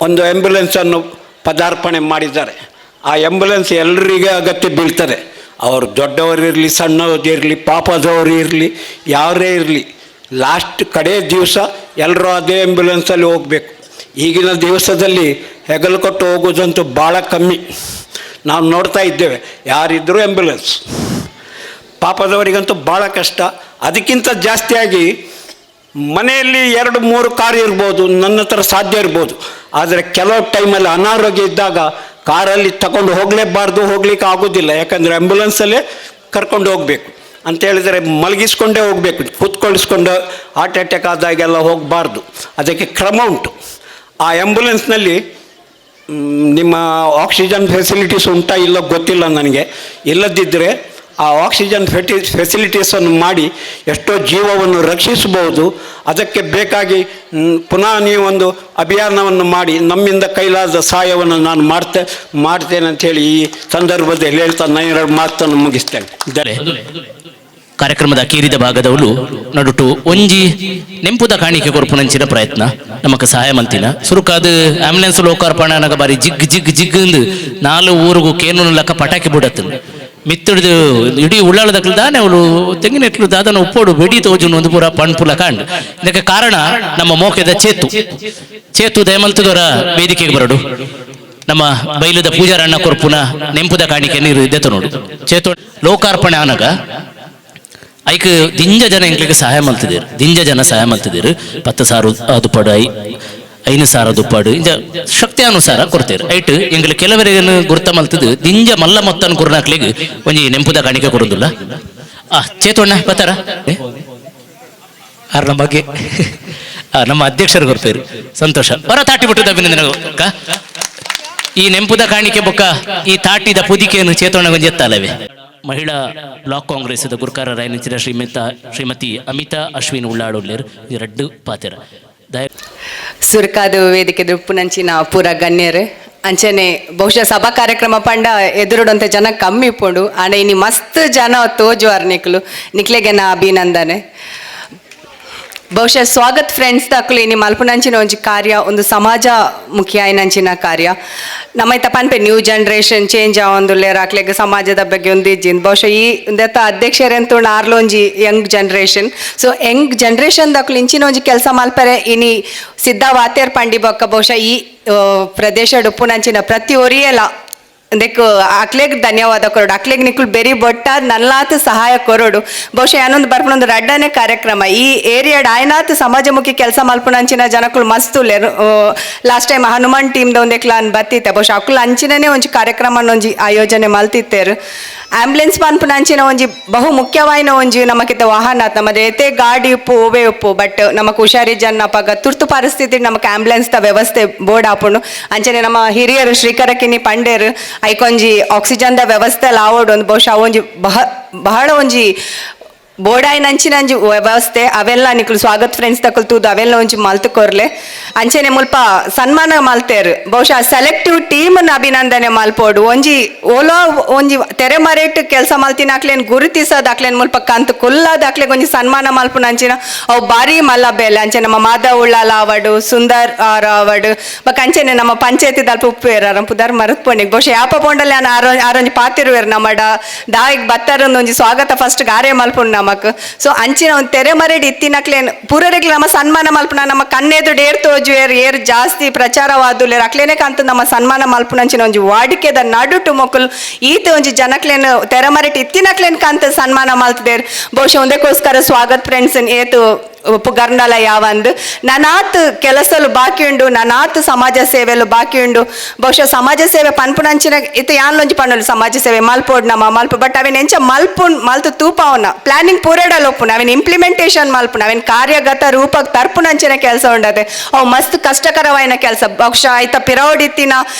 ಒಂದು ಆ್ಯಂಬುಲೆನ್ಸನ್ನು ಪದಾರ್ಪಣೆ ಮಾಡಿದ್ದಾರೆ. ಆ ಆ್ಯಂಬುಲೆನ್ಸ್ ಎಲ್ಲರಿಗೆ ಅಗತ್ಯ ಬೀಳ್ತದೆ. ಅವರು ದೊಡ್ಡವರಿರಲಿ, ಸಣ್ಣವರಿರಲಿ, ಪಾಪದವರು ಇರಲಿ, ಯಾರೇ ಇರಲಿ, ಲಾಸ್ಟ್ ಕಡೆ ದಿವಸ ಎಲ್ಲರೂ ಅದೇ ಆ್ಯಂಬುಲೆನ್ಸಲ್ಲಿ ಹೋಗಬೇಕು. ಈಗಿನ ದಿವಸದಲ್ಲಿ ಹೆಗಲು ಕೊಟ್ಟು ಹೋಗೋದಂತೂ ಭಾಳ ಕಮ್ಮಿ. ನಾವು ನೋಡ್ತಾ ಇದ್ದೇವೆ, ಯಾರಿದ್ದರೂ ಆ್ಯಂಬುಲೆನ್ಸ್. ಪಾಪದವರಿಗಂತೂ ಭಾಳ ಕಷ್ಟ. ಅದಕ್ಕಿಂತ ಜಾಸ್ತಿಯಾಗಿ ಮನೆಯಲ್ಲಿ 2-3 ಕಾರ್ ಇರ್ಬೋದು, ನನ್ನ ಹತ್ರ ಸಾಧ್ಯ ಇರ್ಬೋದು. ಆದರೆ ಕೆಲವು ಟೈಮಲ್ಲಿ ಅನಾರೋಗ್ಯ ಇದ್ದಾಗ ಕಾರಲ್ಲಿ ತಗೊಂಡು ಹೋಗಲೇಬಾರ್ದು, ಹೋಗ್ಲಿಕ್ಕೆ ಆಗೋದಿಲ್ಲ. ಯಾಕಂದರೆ ಆ್ಯಂಬುಲೆನ್ಸಲ್ಲೇ ಕರ್ಕೊಂಡು ಹೋಗಬೇಕು ಅಂತ ಹೇಳಿದರೆ ಮಲಗಿಸ್ಕೊಂಡೇ ಹೋಗಬೇಕು, ಕೂತ್ಕೊಳಿಸ್ಕೊಂಡು ಹಾರ್ಟ್ ಅಟ್ಯಾಕ್ ಆದಾಗೆಲ್ಲ ಹೋಗಬಾರ್ದು. ಅದಕ್ಕೆ ಕ್ರಮ ಉಂಟು. ಆ ಆ್ಯಂಬುಲೆನ್ಸ್ನಲ್ಲಿ ನಿಮ್ಮ ಆಕ್ಸಿಜನ್ ಫೆಸಿಲಿಟೀಸ್ ಉಂಟಾ ಇಲ್ಲ ಗೊತ್ತಿಲ್ಲ ನನಗೆ. ಇಲ್ಲದಿದ್ದರೆ ಆ ಆಕ್ಸಿಜನ್ ಫೆಸಿಲಿಟೀಸನ್ನು ಮಾಡಿ ಎಷ್ಟೋ ಜೀವವನ್ನು ರಕ್ಷಿಸಬಹುದು. ಅದಕ್ಕೆ ಬೇಕಾಗಿ ಪುನಃ ನೀವು ಒಂದು ಅಭಿಯಾನವನ್ನು ಮಾಡಿ ನಮ್ಮಿಂದ ಕೈಲಾದ ಸಹಾಯವನ್ನು ನಾನು ಮಾಡ್ತೇನೆ ಅಂಥೇಳಿ ಈ ಸಂದರ್ಭದಲ್ಲಿ ಹೇಳ್ತಾ ನಾನು 2 ಮಾತನ್ನು ಮುಗಿಸ್ತೇನೆ. ಕಾರ್ಯಕ್ರಮದ ಅಕೀರಿದ ಭಾಗದವಳು ನಡುಟು ಒಂಜಿ ನೆಂಪುದ ಕಾಣಿಕೆ ಕೊರ್ಪುನಂಚಿನ ಪ್ರಯತ್ನ ನಮಕ್ ಸಹಾಯ ಮಂತಿನ ಸುರುಕಾದ ಆಂಬುಲೆನ್ಸ್ ಲೋಕಾರ್ಪಣೆ ಬಾರಿ ಜಿಗ್ ಜಿಗ್ ಜಿಗ್ 4 ಊರಿಗೂ ಕೇನು ಲಕ್ಕ ಪಟಾಕಿ ಬಿಡತ್ತ ಮಿತ್ತುಡ್ದು ಇಡೀ ಉಳ್ಳಾಳದಕ್ಲು ದಾನೆ ಅವಳು ತೆಂಗಿನ ಇಟ್ಲು ದಾದನ ಉಪ್ಪೋಡು ಬೆಡಿ ತೋಜುನು ಒಂದು ಪೂರ ಪಣ್ಪುಲ ಕಾಂಡ್ ಇದಕ್ಕೆ ಕಾರಣ ನಮ್ಮ ಮೋಕೆದ ಚೇತು ದಯಮಲ್ತದವರ ವೇದಿಕೆಗೆ ಬರಡು ನಮ್ಮ ಬೈಲುದ ಪೂಜಾರಣ್ಣ ಕೊರ್ಪುನ ನೆಂಪುದ ಕಾಣಿಕೆ ನೀರು ಇದೆತ್ತು ನೋಡು ಚೇತು ಲೋಕಾರ್ಪಣೆ ಆನಾಗ ಐಕ್ ದಿಂಜ ಜನ ಎಂಕ್ಲಿಗೆ ಸಹಾಯ ಮಲ್ತಿದ್ದೀರು ಸಹಾಯ ಮಲ್ತಿದ್ದೀರು 10,000 ದುಪ್ಪಾಡು 5,000 ದುಪ್ಪಾಡು ಇಂಜ ಶಕ್ತಿಯಾನುಸಾರ ಕೊಡ್ತೇರು ಐಟ್ ಎಂಗ್ಲು ಕೆಲವರಿಗೆ ಗುರ್ತ ಮಲ್ತದು ದಿಂಜ ಮಲ್ಲ ಮೊತ್ತನ ಕುರ್ನಾಕ್ಲಿಗೆ ಒಂಜಿ ನೆಂಪುದ ಕಾಣಿಕೆ ಕೊಡುದಿಲ್ಲ ಚೇತೋಣ್ಣ ಬತ್ತಾರ ನಮ್ಮ ಬಗ್ಗೆ ನಮ್ಮ ಅಧ್ಯಕ್ಷರು ಕೊಡ್ತೇರು ಸಂತೋಷ ಹೊರ ತಾಟಿ ಬಿಟ್ಟದ ಅಭಿನಂದನೆ ಈ ನೆಂಪುದ ಕಾಣಿಕೆ ಬೊಕ್ಕ ಈ ತಾಟಿದ ಪುದಿಕೆಯನ್ನು ಚೇತೋಣ ಗೊಂಜೆತ್ತಲ್ಲವೇ ಮಹಿಳಾ ಬ್ಲಾಕ್ ಕಾಂಗ್ರೆಸ್ ಗುರ್ಕಾರ ರಾಯನಿಂಚಿನ ಶ್ರೀಮತಿ ಅಮಿತಾ ಅಶ್ವಿನ್ ಉಳ್ಳಾಡೋಲ್ಲೇರು ಈ ರಡ್ಡು ಪಾತೆರ ಸುರ್ಕಾದು ವೇದಿಕೆ ದುಪ್ಪುನಂಚಿನ ಪೂರ ಗಣ್ಯರು ಅಂಚನೆ ಬಹುಶಃ ಸಭಾ ಕಾರ್ಯಕ್ರಮ ಪಂಡ ಎದುರುಡಂತೆ ಜನ ಕಮ್ಮಿ ಇಪ್ಪುಂಡು ಆಂಡ ಇನ್ನು ಮಸ್ತ್ ಜನ ತೋಜುವಾರ್ ನಿಕ್ಲೆಗೆ ನಾ ಅಭಿನಂದನೆ ಬಹುಶಃ ಸ್ವಾಗತ್ ಫ್ರೆಂಡ್ಸ್ ತಕ್ಕಲು ಇನ್ನು ಮಲ್ಪುನಂಚಿನ ಒಂಜಿ ಕಾರ್ಯ ಒಂದು ಸಮಾಜ ಮುಖ್ಯ ಆಯ್ನಂಚಿನ ಕಾರ್ಯ ನಮ್ಮೈತ ಪನ್ಪೆ ನ್ಯೂ ಜನ್ರೇಷನ್ ಚೇಂಜ್ ಆವೊಂದುಲ್ಲೇರ್ ಆಕ್ಲೆಗ್ ಸಮಾಜದ ಬಗ್ಗೆ ಒಂದು ಇಜ್ಜಿಂದು ಬಹುಶಃ ಈ ಒಂದೆತ್ತ ಅಧ್ಯಕ್ಷರೆಂತು ಆರ್ಲೊಂಜಿ young generation so young generation ದಕ್ಕಲು ಇಂಚಿನ ಒಂಜಿ ಕೆಲಸ ಮಲ್ಪರೆ ಇನಿ ಸಿದ್ಧ ವಾತ್ಯರ್ ಪಂಡಿ ಬೊಕ್ಕ ಬಹುಶಃ ಈ ಪ್ರದೇಶ ಉಪ್ಪುನಂಚಿನ ಪ್ರತಿ ಒರಿಯೆಲ್ಲ ಅದಕ್ಕೆ ಅಕ್ಲೆಗ್ ಧನ್ಯವಾದ ಕೊರೋಡು ಅಕ್ಲೆಗ್ ನಿಕ್ಕಳು ಬೆರಿ ಬೊಟ್ಟ ನಲ್ಲಾತ್ ಸಹಾಯ ಕೊರೋಡು ಬಹುಶಃ ಏನೊಂದು ಬರ್ಪನೊಂದು ರಡ್ಡನೇ ಕಾರ್ಯಕ್ರಮ ಈ ಏರಿಯಾಡ್ ಆಯ್ನಾತ್ ಸಮಾಜಮುಖಿ ಕೆಲಸ ಮಲ್ಪುನಂಚಿನ ಜನಕ್ಕಳು ಮಸ್ತುಲೇರು ಲಾಸ್ಟ್ ಟೈಮ್ ಹನುಮಾನ್ ಟೀಮ್ದ ಒಂದೆಕ್ಲ ಬತ್ತಿತ್ತೆ ಬಹುಶಃ ಅಕ್ಲು ಅಂಚಿನೇ ಒಂಜಿ ಕಾರ್ಯಕ್ರಮ ಒಂಜಿ ಆಯೋಜನೆ ಮಲ್ತಿತ್ತೇರು ಆಂಬ್ಯುಲೆನ್ಸ್ ಪನ್ಪುನಂಚಿನ ಒಂಜಿ ಬಹು ಮುಖ್ಯವಾಯಿನ ಒಂಜಿ ನಮಕಿತ ವಾಹನ ನಮ್ಮದು ಏತೆ ಗಾಡಿ ಉಪ್ಪು ಓವೆ ಉಪ್ಪು ಬಟ್ ನಮಕ್ ಹುಷಾರಿ ಜನ್ನಪಾಗ ತುರ್ತು ಪರಿಸ್ಥಿತಿ ನಮಕ್ ಆಂಬ್ಯುಲೆನ್ಸ್ ದ ವ್ಯವಸ್ಥೆ ಬೋರ್ಡ್ ಆಪುಂಡು ಅಂಚನೆ ನಮ್ಮ ಹಿರಿಯರು ಶ್ರೀಕರಕಿನಿ ಪಂಡೇರು ಐಕೊಂಜಿ ಆಕ್ಸಿಜನ್ ದ ವ್ಯವಸ್ಥೆ ಲಾವೋಡು ಒಂದು ಬಹುಶಃ ಒಂಜಿ ಬಹಳ ಒಂಜಿ ಬೋಡಾಯ್ನಂಚಿನಂಜಿ ವ್ಯವಸ್ಥೆ ಅವೆಲ್ಲ ನಿಕ್ಲು ಸ್ವಾಗತ್ ಫ್ರೆಂಡ್ಸ್ ತಕಲ್ ತೂದು ಅವೆಲ್ಲ ಒಂಜಿ ಮಲ್ತು ಕೊರ್ಲೆ ಅಂಚೆನೆ ಮುಲ್ಪ ಸನ್ಮಾನ ಮಲ್ತೇರು ಬಹುಶಃ ಸೆಲೆಕ್ಟಿವ್ ಟೀಮ್ನ ಅಭಿನಂದನೆ ಮಲ್ಪೋಡು ಒಂಜಿ ಓಲೋ ಒಂಜಿ ತೆರೆ ಮರೆಟ್ ಕೆಲಸ ಮಲ್ತಿನಾಕ್ಲೇನ್ ಗುರುತಿಸೋದಾಕ್ಲೇನ್ ಮುಲ್ಪ ಕಂತು ಕುಲ್ಲಾದಾಕ್ಲೆಗ್ ಒಂಜಿ ಸನ್ಮಾನ ಮಲ್ಪುನಂಚಿನ ಅವು ಬಾರಿ ಮಲ್ಲ ಬೇಲೆ ಅಂಚೆ ನಮ್ಮ ಮಾಧವ್ ಉಳ್ಳಾಲ ಅವಡು ಸುಂದರ್ ಅವಡು ಬಕ್ ಅಂಚೆನೆ ನಮ್ಮ ಪಂಚಾಯತಿ ದಲ್ಪ ಉಪ್ಪೇರ ಪುದರ್ ಮರತ್ಪೋಣಿಗೆ ಬಹುಶಃ ಯಾಪ ಪೋಂಡಲ್ಲಿ ಆರೊಂಜಿ ಪಾತಿರುವೇರು ನಮ್ಮ ದಾಯಿಗ್ ಬತ್ತರೊಂದು ಒಂಜಿ ಸ್ವಾಗತ ಫಸ್ಟ್ ಗಾರೆ ಮಲ್ಪುಂಡು ನಮಕ್ ಸೊ ಅಂಚಿನ ಒಂದು ತೆರೆ ಮರೆಡ್ ಇತ್ತಿನಕ್ಲೇನ್ ಪೂರರೆಗ್ಲಿ ನಮ್ಮ ಸನ್ಮಾನ ಮಲ್ಪುನ ನಮ್ಮ ಕಣ್ಣೆದುರು ಏರ್ ತೋಜುವೇರು ಏರ್ ಜಾಸ್ತಿ ಪ್ರಚಾರವಾದುಲೇರು ಅಕ್ಲೇನೆ ಕಂತು ನಮ್ಮ ಸನ್ಮಾನ ಮಲ್ಪುನಂಚಿನ ಒಂಜಿ ವಾಡಿಕೆದ ನಡುಟು ಮೊಕ್ಕಲು ಈತ ಒಂಜಿ ಜನಕ್ಲೇನು ತೆರೆ ಮರೆಟ್ ಇತ್ತಿನಕ್ಲೇನ್ ಕಂತು ಸನ್ಮಾನ ಮಲ್ತದೇರು ಬಹುಶಃ ಒಂದಕ್ಕೋಸ್ಕರ ಸ್ವಾಗತ್ ಫ್ರೆಂಡ್ಸ್ ಏತು ಪುಗರ್ನಲ ಯಾವಂದು ನನಾತ್ ಕೆಲಸಲು ಬಾಕಿ ಉಂಡು ನನಾತ್ ಸಮಾಜ ಸೇವೆಲು ಬಾಕಿ ಉಂಡು ಬಹುಶಃ ಸಮಾಜ ಸೇವೆ ಪನ್ಪುನಂಚಿನ ಇತ್ತು ಯಾನ್ಲೊಂಜಿ ಪಣ್ಣಲು ಸಮಾಜ ಸೇವೆ ಮಲ್ಪೋಡು ನಮ್ಮ ಮಲ್ಪ ಬಟ್ ಅವೇನು ಎಂಚ ಮಲ್ತು ತೂಪವನ್ನ ಪ್ಲಾನಿಂಗ್ ಪೂರೆಡಲ್ ಒಪ್ಪುನ ಅವೇನು ಇಂಪ್ಲಿಮೆಂಟೇಷನ್ ಮಲ್ಪುನ ಅವೇನು ಕಾರ್ಯಗತ ರೂಪಕ್ಕೆ ತರ್ಪುನಂಚಿನ ಕೆಲಸ ಉಂಡದೆ ಅವು ಮಸ್ತ್ ಕಷ್ಟಕರವಾಯಿನ ಕೆಲಸ ಬಹುಶಃ ಆಯ್ತ ಪಿರವಡಿತ್ತಿನ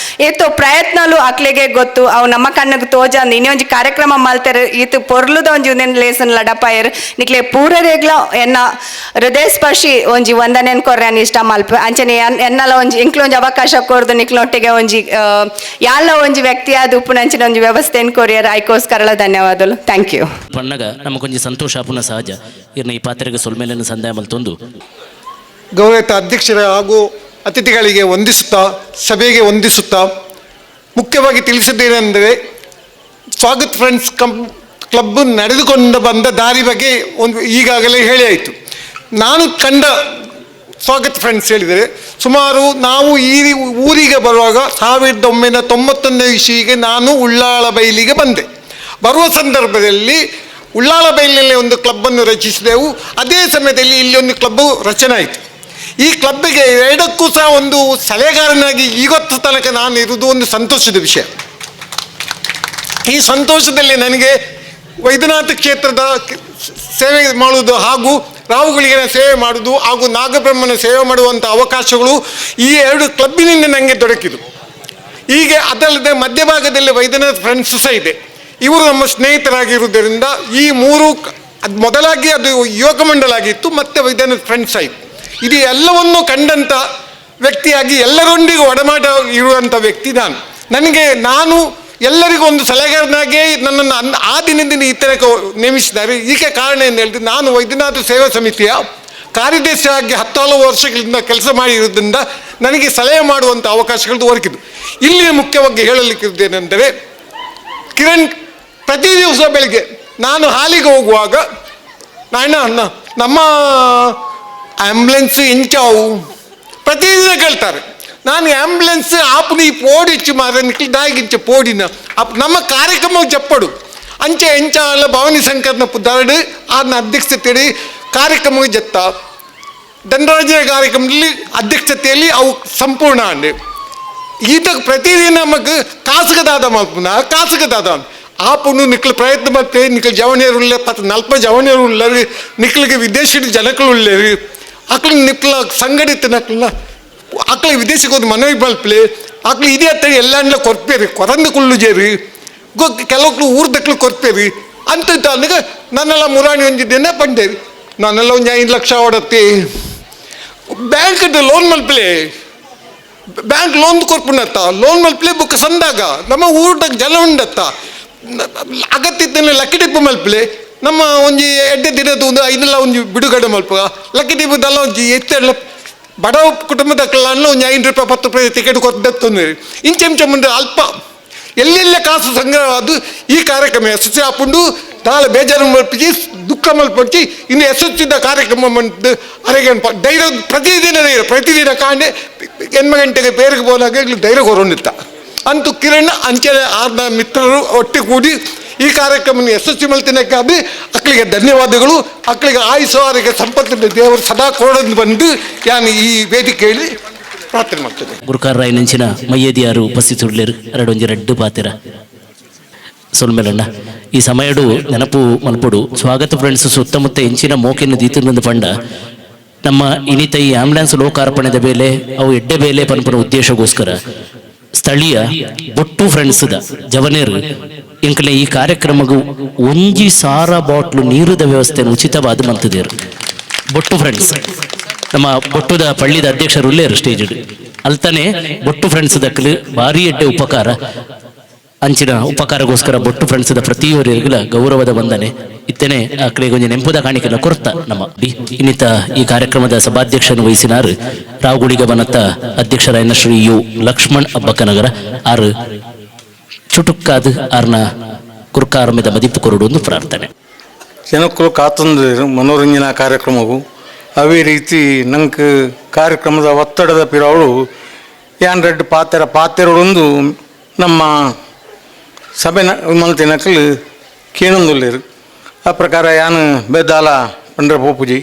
ಏತೋ ಪ್ರಯತ್ನಲು ಅಕ್ಲೆಗೆ ಗೊತ್ತು ಅವು ನಮ್ಮ ಕಣ್ಣಿಗೆ ತೋಜಂದು ಇನ್ನೊಂಜಿ ಕಾರ್ಯಕ್ರಮ ಮಲ್ತಾರೆ ಈತು ಪೊರ್ಲುದ ಒಂಜಿ ಒಂದೇನು ಲೇಸನ್ ಲಡಪಾಯರು ನಿಕ್ಲೆ ಪೂರರೆಗ್ಲ ಎನ್ನ ಹೃದಯ ಸ್ಪರ್ಶಿ ಒಂಜಿ ವಂದನೆನ್ ಕೊರ್ರೆ ಇಷ್ಟ ಮಲ್ಪ ಅಂಚನೆ ಎನ್ನಲ ಒಂಜಿ ಇಂಕ್ಲೊಂಜಿ ಅವಕಾಶ ಕೊರ್ದು ನಿಕ್ಲೊಟ್ಟಿಗೆ ಒಂಜಿ ಯಾಲ ಒಂಜಿ ವ್ಯಕ್ತಿ ಆದ ಉಪ್ಪುನಂಚಿನ ಒಂಜಿ ವ್ಯವಸ್ಥೆಯನ್ನು ಕೊರಿಯರ್ ಐಕೋಸ್ಕರ ಧನ್ಯವಾದಗಳು ಥ್ಯಾಂಕ್ ಯು ಪಣ್ಣಗ ನಮಗೊಂಜಿ ಸಂತೋಷ ಆಪುನ ಸಹಜ ಇರ್ನ ಈ ಪಾತ್ರೆಗೆ ಸೊಲ್ಮೇಲನ್ನು ಸಂದಾಯ ಮಲ್ತೊಂದು ಗೌರವಿತ ಅಧ್ಯಕ್ಷರ ಹಾಗೂ ಅತಿಥಿಗಳಿಗೆ ವಂದಿಸುತ್ತಾ ಸಭೆಗೆ ವಂದಿಸುತ್ತಾ ಮುಖ್ಯವಾಗಿ ತಿಳಿಸಿದ್ದೇನೆಂದರೆ ಸ್ವಾಗತ್ ಫ್ರೆಂಡ್ಸ್ ಕ್ಲಬ್ ನಡೆದುಕೊಂಡು ಬಂದ ದಾರಿ ಬಗ್ಗೆ ಒಂದು ಈಗಾಗಲೇ ಹೇಳಿ ಆಯಿತು. ನಾನು ಕಂಡ ಸ್ವಾಗತ್ ಫ್ರೆಂಡ್ಸ್ ಹೇಳಿದರೆ ಸುಮಾರು ನಾವು ಈ ಊರಿಗೆ ಬರುವಾಗ 1991 ಇಸ್ವಿಗೆ ನಾನು ಉಳ್ಳಾಳ ಬೈಲಿಗೆ ಬಂದೆ. ಬರುವ ಸಂದರ್ಭದಲ್ಲಿ ಉಳ್ಳಾಳ ಬೈಲಿನಲ್ಲಿ ಒಂದು ಕ್ಲಬ್ಬನ್ನು ರಚಿಸಿದೆವು. ಅದೇ ಸಮಯದಲ್ಲಿ ಇಲ್ಲಿ ಒಂದು ಕ್ಲಬ್ಬು ರಚನೆ ಆಯಿತು. ಈ ಕ್ಲಬ್ಬಿಗೆ ಎರಡಕ್ಕೂ ಸಹ ಒಂದು ಸಲಹೆಗಾರನಾಗಿ ಇವತ್ತು ತನಕ ನಾನು ಇರುವುದು ಒಂದು ಸಂತೋಷದ ವಿಷಯ. ಈ ಸಂತೋಷದಲ್ಲಿ ನನಗೆ ವೈದ್ಯನಾಥ ಕ್ಷೇತ್ರದ ಸೇವೆ ಮಾಡುವುದು ಹಾಗೂ ರಾಹುಗಳಿಗಿನ ಸೇವೆ ಮಾಡುವುದು ಹಾಗೂ ನಾಗಬ್ರಹ್ಮನ ಸೇವೆ ಮಾಡುವಂಥ ಅವಕಾಶಗಳು ಈ ಎರಡು ಕ್ಲಬ್ಬಿನಿಂದ ನನಗೆ ದೊರಕಿತು. ಹೀಗೆ ಅದಲ್ಲದೆ ಮಧ್ಯಭಾಗದಲ್ಲಿ ವೈದ್ಯನಾಥ ಫ್ರೆಂಡ್ಸ್ ಸಹ ಇದೆ. ಇವರು ನಮ್ಮ ಸ್ನೇಹಿತರಾಗಿರುವುದರಿಂದ ಈ ಮೂರು ಮೊದಲಾಗಿ ಅದು ಯುವಕ ಮಂಡಲ ಆಗಿತ್ತು, ಮತ್ತೆ ವೈದ್ಯನಾಥ ಫ್ರೆಂಡ್ಸ್ ಆಯಿತು. ಇದು ಎಲ್ಲವನ್ನು ಕಂಡಂಥ ವ್ಯಕ್ತಿಯಾಗಿ ಎಲ್ಲರೊಂದಿಗೆ ಒಡಮಾಟ ಇರುವಂಥ ವ್ಯಕ್ತಿ ನಾನು ಎಲ್ಲರಿಗೂ ಒಂದು ಸಲಹೆಗಾರನಾಗೇ ನನ್ನನ್ನು ಆ ದಿನದಿಂದ ಈ ತನಕ ನೇಮಿಸಿದ್ದಾರೆ. ಇದಕ್ಕೆ ಕಾರಣ ಏನು ಹೇಳಿದ್ರೆ, ನಾನು ವೈದ್ಯನಾಥ ಸೇವಾ ಸಮಿತಿಯ ಕಾರ್ಯದರ್ಶಿಯಾಗಿ 10 ವರ್ಷಗಳಿಂದ ಕೆಲಸ ಮಾಡಿರುವುದರಿಂದ ನನಗೆ ಸಲಹೆ ಮಾಡುವಂಥ ಅವಕಾಶಗಳು ದೊರಕಿದ್ದು. ಇಲ್ಲಿ ಮುಖ್ಯವಾಗಿ ಹೇಳಲಿಕ್ಕಿದ್ದೇನೆಂದರೆ, ಕಿರಣ್ ಪ್ರತಿ ದಿವಸ ಬೆಳಿಗ್ಗೆ ನಾನು ಹಾಲಿಗೆ ಹೋಗುವಾಗ ನಮ್ಮ ಆ್ಯಂಬುಲೆನ್ಸ್ ಎಂಚಾವು ಪ್ರತಿದಿನ ಕೇಳ್ತಾರೆ. ನಾನು ಆ್ಯಂಬುಲೆನ್ಸ್ ಆಪುನಿ ಪೋಡಿಚ್ಚು ಮಾರ ನಿಕ್ಲಿ ದಾಯಿಗಿಂಚ ಪೋಡಿನ ನಮ್ಮ ಕಾರ್ಯಕ್ರಮ చెప్పడు ಅಂಚೆ ಎಂಚಾಲ ಭವಾನಿ ಶಂಕರ್ನ ಪುದಾರ್ಡ್ ಆರ್ನ ಅಧ್ಯಕ್ಷತೆಯಲ್ಲಿ ಕಾರ್ಯಕ್ರಮ ಜತ್ತ ದಂಡರಾಜನ ಕಾರ್ಯಕ್ರಮದಲ್ಲಿ ಅಧ್ಯಕ್ಷತೆಯಲ್ಲಿ ಅವು ಸಂಪೂರ್ಣ ಅಂಡೆ ಈತ ಪ್ರತಿದಿನ ನಮಗೆ ಕಾಸುಗದಾದ ಮಲ್ಪುನ ಕಾಸುಗದಾದ ಆಪುನು ನಿಕ್ಲು ಪ್ರಯತ್ನ ಮತ್ತೆ ನಿಕ್ಲು ಜವಣಿಯರು ಉಳ್ಳೆ 40 ಜವಣಿಯರು ಉಳ್ಳರು ನಿಕ್ಲಿಗೆ ವಿದೇಶಿ ಜನಗಳು ಉಳ್ಳರು ಅಕ್ಲಿಗೆ ನಿಕ್ಲ ಸಂಘಟಿತ ನಕ್ಲ ಅಕ್ಲಿಗೆ ವಿದೇಶಕ್ಕೆ ಹೋದ ಮನವಿ ಮಲ್ಪಲೆ ಅಕ್ಲು ಇದೇ ಹತ್ತಡಿ ಎಲ್ಲ ಕೊರ್ಪೇರಿ ಕೊರಂದು ಕುಳ್ಳುಜೇರಿ ಕೆಲವು ಊರ್ದಕ್ಲು ಕೊರ್ಪೇರಿ ಅಂತ ನನಗೆ ನನ್ನೆಲ್ಲ ಮುರಾಣಿ ಹೊಂದಿದ್ದೇನೆ ಬಂದೇರಿ ನಾನೆಲ್ಲ ಒಂದು 5 ಲಕ್ಷ ಹೊಡತ್ತೆ ಬ್ಯಾಂಕ್ ಲೋನ್ ಮಲ್ಪಲೆ ಬ್ಯಾಂಕ್ ಲೋನ್ ಕೊರ್ಪುನತ್ತ ಲೋನ್ ಮಲ್ಪಲೆ ಬುಕ್ ಸಂದಾಗ ನಮ್ಮ ಊಟದ ಜನ ಉಂಡತ್ತ ಅಗತ್ಯದ ಲಕ್ಕಿಟಿಪ್ಪು ಮಲ್ಪಲೆ ನಮ್ಮ ಒಂಜಿ ಎಡ್ಡೆ ದಿನದ ಒಂದು ಐದೆಲ್ಲ ಒಂದು ಬಿಡುಗಡೆ ಮಲ್ಪ ಲಕ್ಕಿಟಿಪ್ಪದಲ್ಲ ಒಂಜಿ ಎತ್ತೆಲ್ಲ ಬಡ ಕುಟುಂಬದಕ್ಕೆಲ್ಲ ಒಂದು 5 ರೂಪಾಯಿ 10 ರೂಪಾಯಿ ಟಿಕೆಟ್ ಕೊಟ್ಟಂದ್ರೆ ಇಂಚೆಂಚ ಮುಂದೆ ಅಲ್ಪ ಎಲ್ಲೆಲ್ಲ ಕಾಸು ಸಂಗ್ರಹ ಅದು ಈ ಕಾರ್ಯಕ್ರಮ ಯಶಸ್ವಿ ಹಾಕೊಂಡು ನಾಳೆ ಬೇಜಾರು ಮಲ್ಪಿಸಿ ದುಃಖ ಮಲ್ಪಚ್ಚಿ ಇನ್ನು ಯಶಸ್ವಿದ ಕಾರ್ಯಕ್ರಮ ಮಂತ್ ಅರೆಗೆ ಧೈರ್ಯ ಪ್ರತಿದಿನ ಕಾಂಡೆ 8 ಗಂಟೆಗೆ ಬೇರೆಗೆ ಹೋದಾಗ ಧೈರ್ಯ ಕೊರೊಂಡಿತ್ತ ಅಂತೂ ಕಿರಣ್ ಅಂಚೆ ಆರ್ನ ಮಿತ್ರರು ಒಟ್ಟಿಗೆ ಕೂಡಿ ಈ ಕಾರ್ಯಕ್ರಮ ಯಶಸ್ವಿ ಮಲ್ತಿನಕ್ಕಾಗಿ ಅಕ್ಕಳಿಗೆ ಧನ್ಯವಾದಗಳು. ಅಕ್ಕಳಿಗೆ ಆಯುಷ ಅವರಿಗೆ ಸಂಪತ್ತಿನ ದೇವರು ಸದಾ ಕೊಡೋದು ಬಂದು ನಾನು ಈ ವೇದಿಕೆಯಲ್ಲಿ ಪ್ರಾರ್ಥನೆ ಮಾಡ್ತೇನೆ. ಗುರುಕಾರ ರಾಯ್ ನಂಚಿನ ಮಯ್ಯದಿಯಾರು ಉಪಸ್ಥಿತರು ಎರಡೊಂಜಿ ರೆಡ್ಡು ಪಾತೆರ ಸೊಲ್ಮೆಲಣ್ಣ ಈ ಸಮಯಡು ನೆನಪು ಮಲ್ಪಡು ಸ್ವಾಗತ ಫ್ರೆಂಡ್ಸ್ ಸುತ್ತಮುತ್ತ ಎಂಚಿನ ಮೋಕೆಯನ್ನು ದೀತನೊಂದು ಪಂಡ ನಮ್ಮ ಇನಿತ ಈ ಆಂಬ್ಯುಲೆನ್ಸ್ ಲೋಕಾರ್ಪಣೆದ ಬೇಲೆ ಅವು ಎಡ್ಡೆ ಬೇಲೆ ಪನ್ಪನ ಉದ್ದೇಶಗೋಸ್ಕರ ಸ್ಥಳೀಯ ಬೊಟ್ಟು ಫ್ರೆಂಡ್ಸ್ದ ಜವನೇರು ಇಂಕಲೆ ಈ ಕಾರ್ಯಕ್ರಮಗೂ 1,000 ಬಾಟ್ಲು ನೀರುದ ವ್ಯವಸ್ಥೆಯನ್ನು ಉಚಿತವಾದ ಮಂತದೇರು ಬೊಟ್ಟು ಫ್ರೆಂಡ್ಸ್ ನಮ್ಮ ಬೊಟ್ಟುದ ಪಳ್ಳಿದ ಅಧ್ಯಕ್ಷರು ಉಳ್ಳೇರು ಸ್ಟೇಜ್ ಅಲ್ತಾನೆ ಬೊಟ್ಟು ಫ್ರೆಂಡ್ಸ್ ದಕ್ಕಲು ಭಾರಿ ಎಡ್ಡೆ ಉಪಕಾರ ಅಂಚಿನ ಉಪಕಾರಗೋಸ್ಕರ ಬೊಟ್ಟು ಫ್ರೆಂಡ್ಸ್ದ ಪ್ರತಿಯೊಬ್ಬರಿಗೂ ಗೌರವದ ವಂದನೆ ಇತ್ತನೆ ಅಕ್ಕಳಿಗೆ ಒಂದು ನೆಂಪುದ ಕಾಣಿಕೆನ ಕೊರತ ನಮ್ಮ ಇನ್ನಿತ ಈ ಕಾರ್ಯಕ್ರಮದ ಸಭಾಧ್ಯಕ್ಷನ್ನು ವಹಿಸಿನಾರು ರಾವುಗುಳಿಗ ಬನತ್ತ ಅಧ್ಯಕ್ಷರಾಯನ ಶ್ರೀ ಯು ಲಕ್ಷ್ಮಣ್ ಅಬ್ಬಕ್ಕನಗರ ಆರು ಚುಟುಕ್ಕಾದ ಆರ್ನ ಕುರ್ಕಾರಮದ ಮದಿಪ್ಪು ಕೊರಡು ಒಂದು ಪ್ರಾರ್ಥನೆ. ಜನಕ್ಕೂ ಕಾತೊಂದು ಮನೋರಂಜನಾ ಕಾರ್ಯಕ್ರಮವು ಅವೇ ರೀತಿ ನಂಗೆ ಕಾರ್ಯಕ್ರಮದ ಒತ್ತಡದ ಪಿರವಳು ಯಾನ್ ರೆಡ್ ಪಾತೆರೊಂದು ನಮ್ಮ ಸಭೆ ಮಲ್ತಿನಕಲ್ ಕೇಳೊಂದುಲ್ಲೇರು ಆ ಪ್ರಕಾರ ಯಾನು ಬೇದಾಲ ಪಂಡ್ರೆ ಪೋಪುಜಿ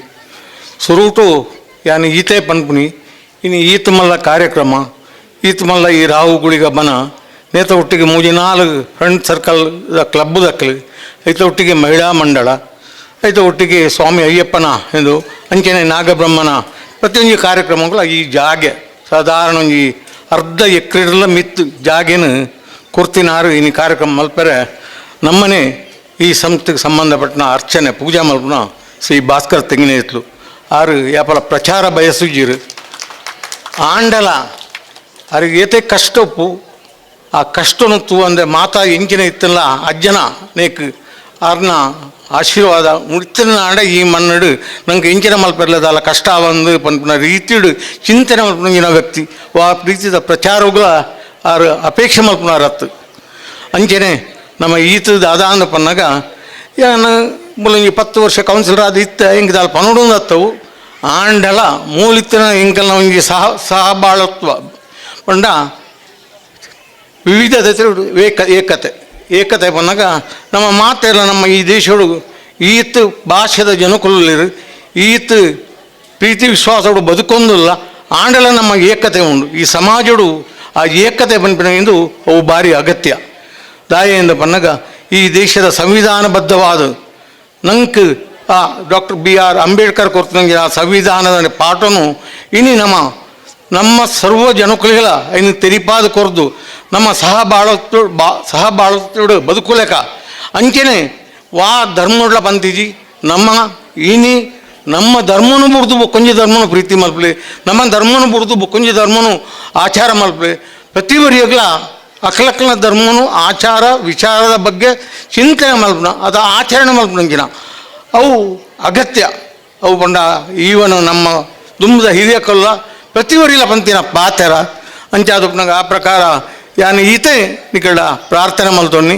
ಸುರುಟು ಯಾನು ಈತೆ ಪನ್ಪುನಿ ಇನ್ನು ಈತ ಮಲ್ಲ ಕಾರ್ಯಕ್ರಮ ಈತ ಮಲ್ಲ ಈ ರಾವುಗುಳಿಗ ಬನ ನೇತ ಒಟ್ಟಿಗೆ 3-4 ಫ್ರೆಂಡ್ ಸರ್ಕಲ್ ಕ್ಲಬ್ ದಕ್ಕಲು ಐತ ಒಟ್ಟಿಗೆ ಮಹಿಳಾ ಮಂಡಳ ಐತ ಒಟ್ಟಿಗೆ ಸ್ವಾಮಿ ಅಯ್ಯಪ್ಪನ ಎಂದು ಅಂಚನೆ ನಾಗಬ್ರಹ್ಮನ ಪ್ರತಿಯೊಂದು ಕಾರ್ಯಕ್ರಮಗಳು ಈ ಜಾಗೆ ಸಾಧಾರಣ ಒಂಜಿ ಅರ್ಧ ಎಕರೆಲ್ಲ ಮಿತ್ತು ಜಾಗೇನು ಕೊರ್ತಿನಾರು ಇನ್ನು ಕಾರ್ಯಕ್ರಮ ಮಲ್ಪರೆ ನಮ್ಮನೆ ಈ ಸಂಸ್ಥೆಗೆ ಸಂಬಂಧಪಟ್ಟ ಅರ್ಚನೆ ಪೂಜಾ ಮಲ್ಪನ ಶ್ರೀ ಭಾಸ್ಕರ್ ತೆಂಗಿನ ಎತ್ಲು ಆರು ಯಾಪಲ ಪ್ರಚಾರ ಬಯಸುಜಿರು ಆಂಡಲ ಅವ್ರಿಗೆ ಏತೆ ಕಷ್ಟಪ್ಪು ಆ ಕಷ್ಟನೊತ್ತು ಅಂದರೆ ಮಾತಾ ಎಂಚಿನ ಇತ್ತಲ್ಲ ಅಜ್ಜನ ನೇಕ್ ಆರ್ನ ಆಶೀರ್ವಾದ ಮುಡ್ತಿನ ಆಡ ಈ ಮನ್ನಡು ನಂಗೆ ಎಂಚಿನ ಮಲ್ಪರ್ಲದಲ್ಲ ಕಷ್ಟ ಬಂದು ಪನ್ಪನ ರೀತಿಡು ಚಿಂತನೆ ಮಲ್ಪನ ವ್ಯಕ್ತಿ ಆ ರೀತಿಯ ಪ್ರಚಾರಗಳ ಆರು ಅಪೇಕ್ಷೆ ಮಲ್ಪನ ರತ್ತು ಅಂಚನೆ ನಮ್ಮ ಈತದ ಅದಾಂದ ಪನ್ನಾಗ ಯಾನು ಮುಲಂಗಿ 10 ವರ್ಷ ಕೌನ್ಸಿಲರ್ ಅದು ಇತ್ತ ಹೆಂಗೆ ದಾಲ್ ಪನೋಡೊಂದು ಹತ್ತವು ಆಂಡಲ ಮೂಲಿತ್ತಿನ ಹೆಂಕಲ್ ನಮಗೆ ಸಹಬಾಳತ್ವ ಪಂಡ ವಿವಿಧತೆ ಏಕತೆ ಬಂದಾಗ ನಮ್ಮ ಮಾತೆಲ್ಲ ನಮ್ಮ ಈ ದೇಶಗಳು ಈತ್ ಭಾಷೆದ ಜನಕುಲಿರು ಈತ್ ಪ್ರೀತಿ ವಿಶ್ವಾಸಗಳು ಬದುಕೊಂದಿಲ್ಲ ಆಂಡಲ ನಮ್ಮ ಏಕತೆ ಉಂಡು ಈ ಸಮಾಜಡು ಆ ಏಕತೆ ಪನ್ಪಿನ ಎಂದು ಅವು ಭಾರಿ ಅಗತ್ಯ ದಾಯೆಯಿಂದ ಪನ್ನಗ ಈ ದೇಶದ ಸಂವಿಧಾನಬದ್ಧವಾದ ನಂಗೆ ಆ ಡಾಕ್ಟರ್ BR ಅಂಬೇಡ್ಕರ್ ಕೊರ್ತಂಗೆ ಆ ಸಂವಿಧಾನದ ಪಾಠನು ಇನ್ನು ನಮ್ಮ ಸರ್ವ ಜನಕುಲಿಗಳ ಇನ್ನು ತೆರಿಪಾದ ಕೊರ್ದು ನಮ್ಮ ಸಹಬಾಳೋಡು ಬದುಕುಲೆಕ ಅಂಚೆನೆ ವಾ ಧರ್ಮಗಳ ಬಂದಿಜಿ ನಮ್ಮ ಧರ್ಮನು ಬುಡ್ದು ಕೊಂಜ ಧರ್ಮನು ಪ್ರೀತಿ ಮಲ್ಪಲೆ ನಮ್ಮ ಧರ್ಮನು ಬುಡ್ದು ಕೊಂಜ ಧರ್ಮನು ಆಚಾರ ಮಲ್ಪಲೆ ಪ್ರತಿವರಿಯಗಳ ಅಕ್ಲಕ್ಲ ಧರ್ಮನು ಆಚಾರ ವಿಚಾರದ ಬಗ್ಗೆ ಚಿಂತನೆ ಮಲ್ಪನ ಅದು ಆಚರಣೆ ಮಲ್ಪನಂಗಿನ ಅವು ಅಗತ್ಯ ಅವು ಬಂಡ ಈವನು ನಮ್ಮ ದುಂಬದ ಹಿರಿಯ ಕೊಲ್ಲ ಪ್ರತಿವರಿಲ ಪಂತಿನ ಪಾತೆರ ಅಂಚಾದ ಆ ಪ್ರಕಾರ ಯಾನು ಈತೆ ನಿಕಡ ಪ್ರಾರ್ಥನೆ ಮಲ್ತೊನ್ನಿ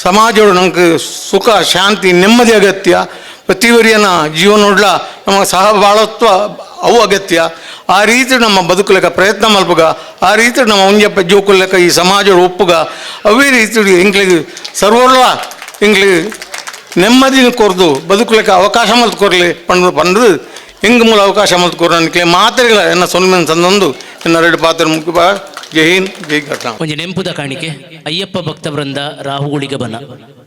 ಸಮಾಜಗಳು ನಮಗೆ ಸುಖ ಶಾಂತಿ ನೆಮ್ಮದಿ ಅಗತ್ಯ. ಪ್ರತಿವರಿಯನ ಜೀವನೋಡ್ಲ ನಮಗೆ ಸಹಬಾಳತ್ವ ಅವು ಅಗತ್ಯ. ಆ ರೀತಿ ನಮ್ಮ ಬದುಕಲಿಕ್ಕೆ ಪ್ರಯತ್ನ ಮಲ್ಪಗ, ಆ ರೀತಿ ನಮ್ಮ ಉಂಜಪ್ಪ ಜೋಕುಲಕ್ಕ ಈ ಸಮಾಜ ಒಪ್ಪುಗ, ಅವೇ ರೀತಿ ಇಂಗ್ಲಿಗೆ ಸರ್ವರ್ಲ ಇಂಗ್ಲಿಗೆ ನೆಮ್ಮದಿನ ಕೊರ್ದು ಬದುಕಲಿಕ್ಕೆ ಅವಕಾಶ ಮಲ್ತು ಕೊರಲಿ ಪಂಡು ಹೆಂಗೆ ಮೂಲ ಅವಕಾಶ ಮಲ್ತು ಕೊರಲಿಕ್ಕೆ ಮಾತ್ರೆಗಳ ಎನ್ನ ಸೊಲ್ಮೆನ್ ತಂದೊಂದು ಎನ್ನ 2 ಪಾತ್ರ ಮುಖ್ಯ. ಜೈ ಹಿಂದ್, ಜೈ ಕರ್ನಾಟಕ. ಒಂಜಿ ನೆಂಪುದ ಕಾಣಿಕೆ ಅಯ್ಯಪ್ಪ ಭಕ್ತ ವೃಂದ ರಾಹುಗುಳಿಗೆ ಬನ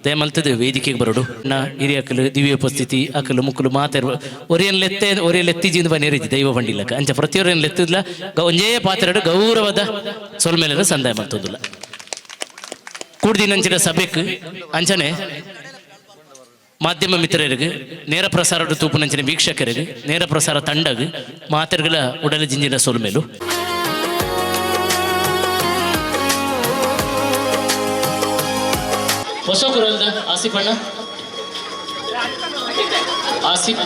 ದಯಮಲ್ತದ ವೇದಿಕೆಗೆ ಬರೋಡು ನಾ ಹಿರಿಯಕ್ಕಲು ದಿವ್ಯ ಉಪಸ್ಥಿತಿ ಅಕ್ಕಲು ಮುಕ್ಕಲು ಮಾತಾಡ ಒರಿಯಲೆತ್ತಿಜಿಂದ ಬನ್ನಿರಿದ್ದಿ ದೈವ ಬಂಡಿಲಕ್ಕ ಅಂಚ ಪ್ರತಿಯೊರೇನು ಲೆತ್ತಿದ್ಲ ಒಂಜೇ ಪಾತ್ರೆ ಗೌರವದ ಸೊಲ್ಮೇಲೆ ಸಂದಾಯ ಮಾಡ್ತದಿಲ್ಲ ಕೂಡ್ದಿನಂಚಿನ ಸಭೆಕ್ ಅಂಚನೆ ಮಾಧ್ಯಮ ಮಿತ್ರರಿಗೆ ನೇರ ಪ್ರಸಾರ ತೂಪುನಂಚಿನ ವೀಕ್ಷಕರಿಗೆ ನೇರ ಪ್ರಸಾರ ತಂಡಗ್ ಮಾತೆರ್ಗಳ ಉಡಲ ಜಿಂಜಿನ ಸೊಲ್ಮೇಲು ಹೊಸ ಕುರಲ್ದ ಆಸಿಫ್ ಅಣ್ಣ ಆಸಿಫ್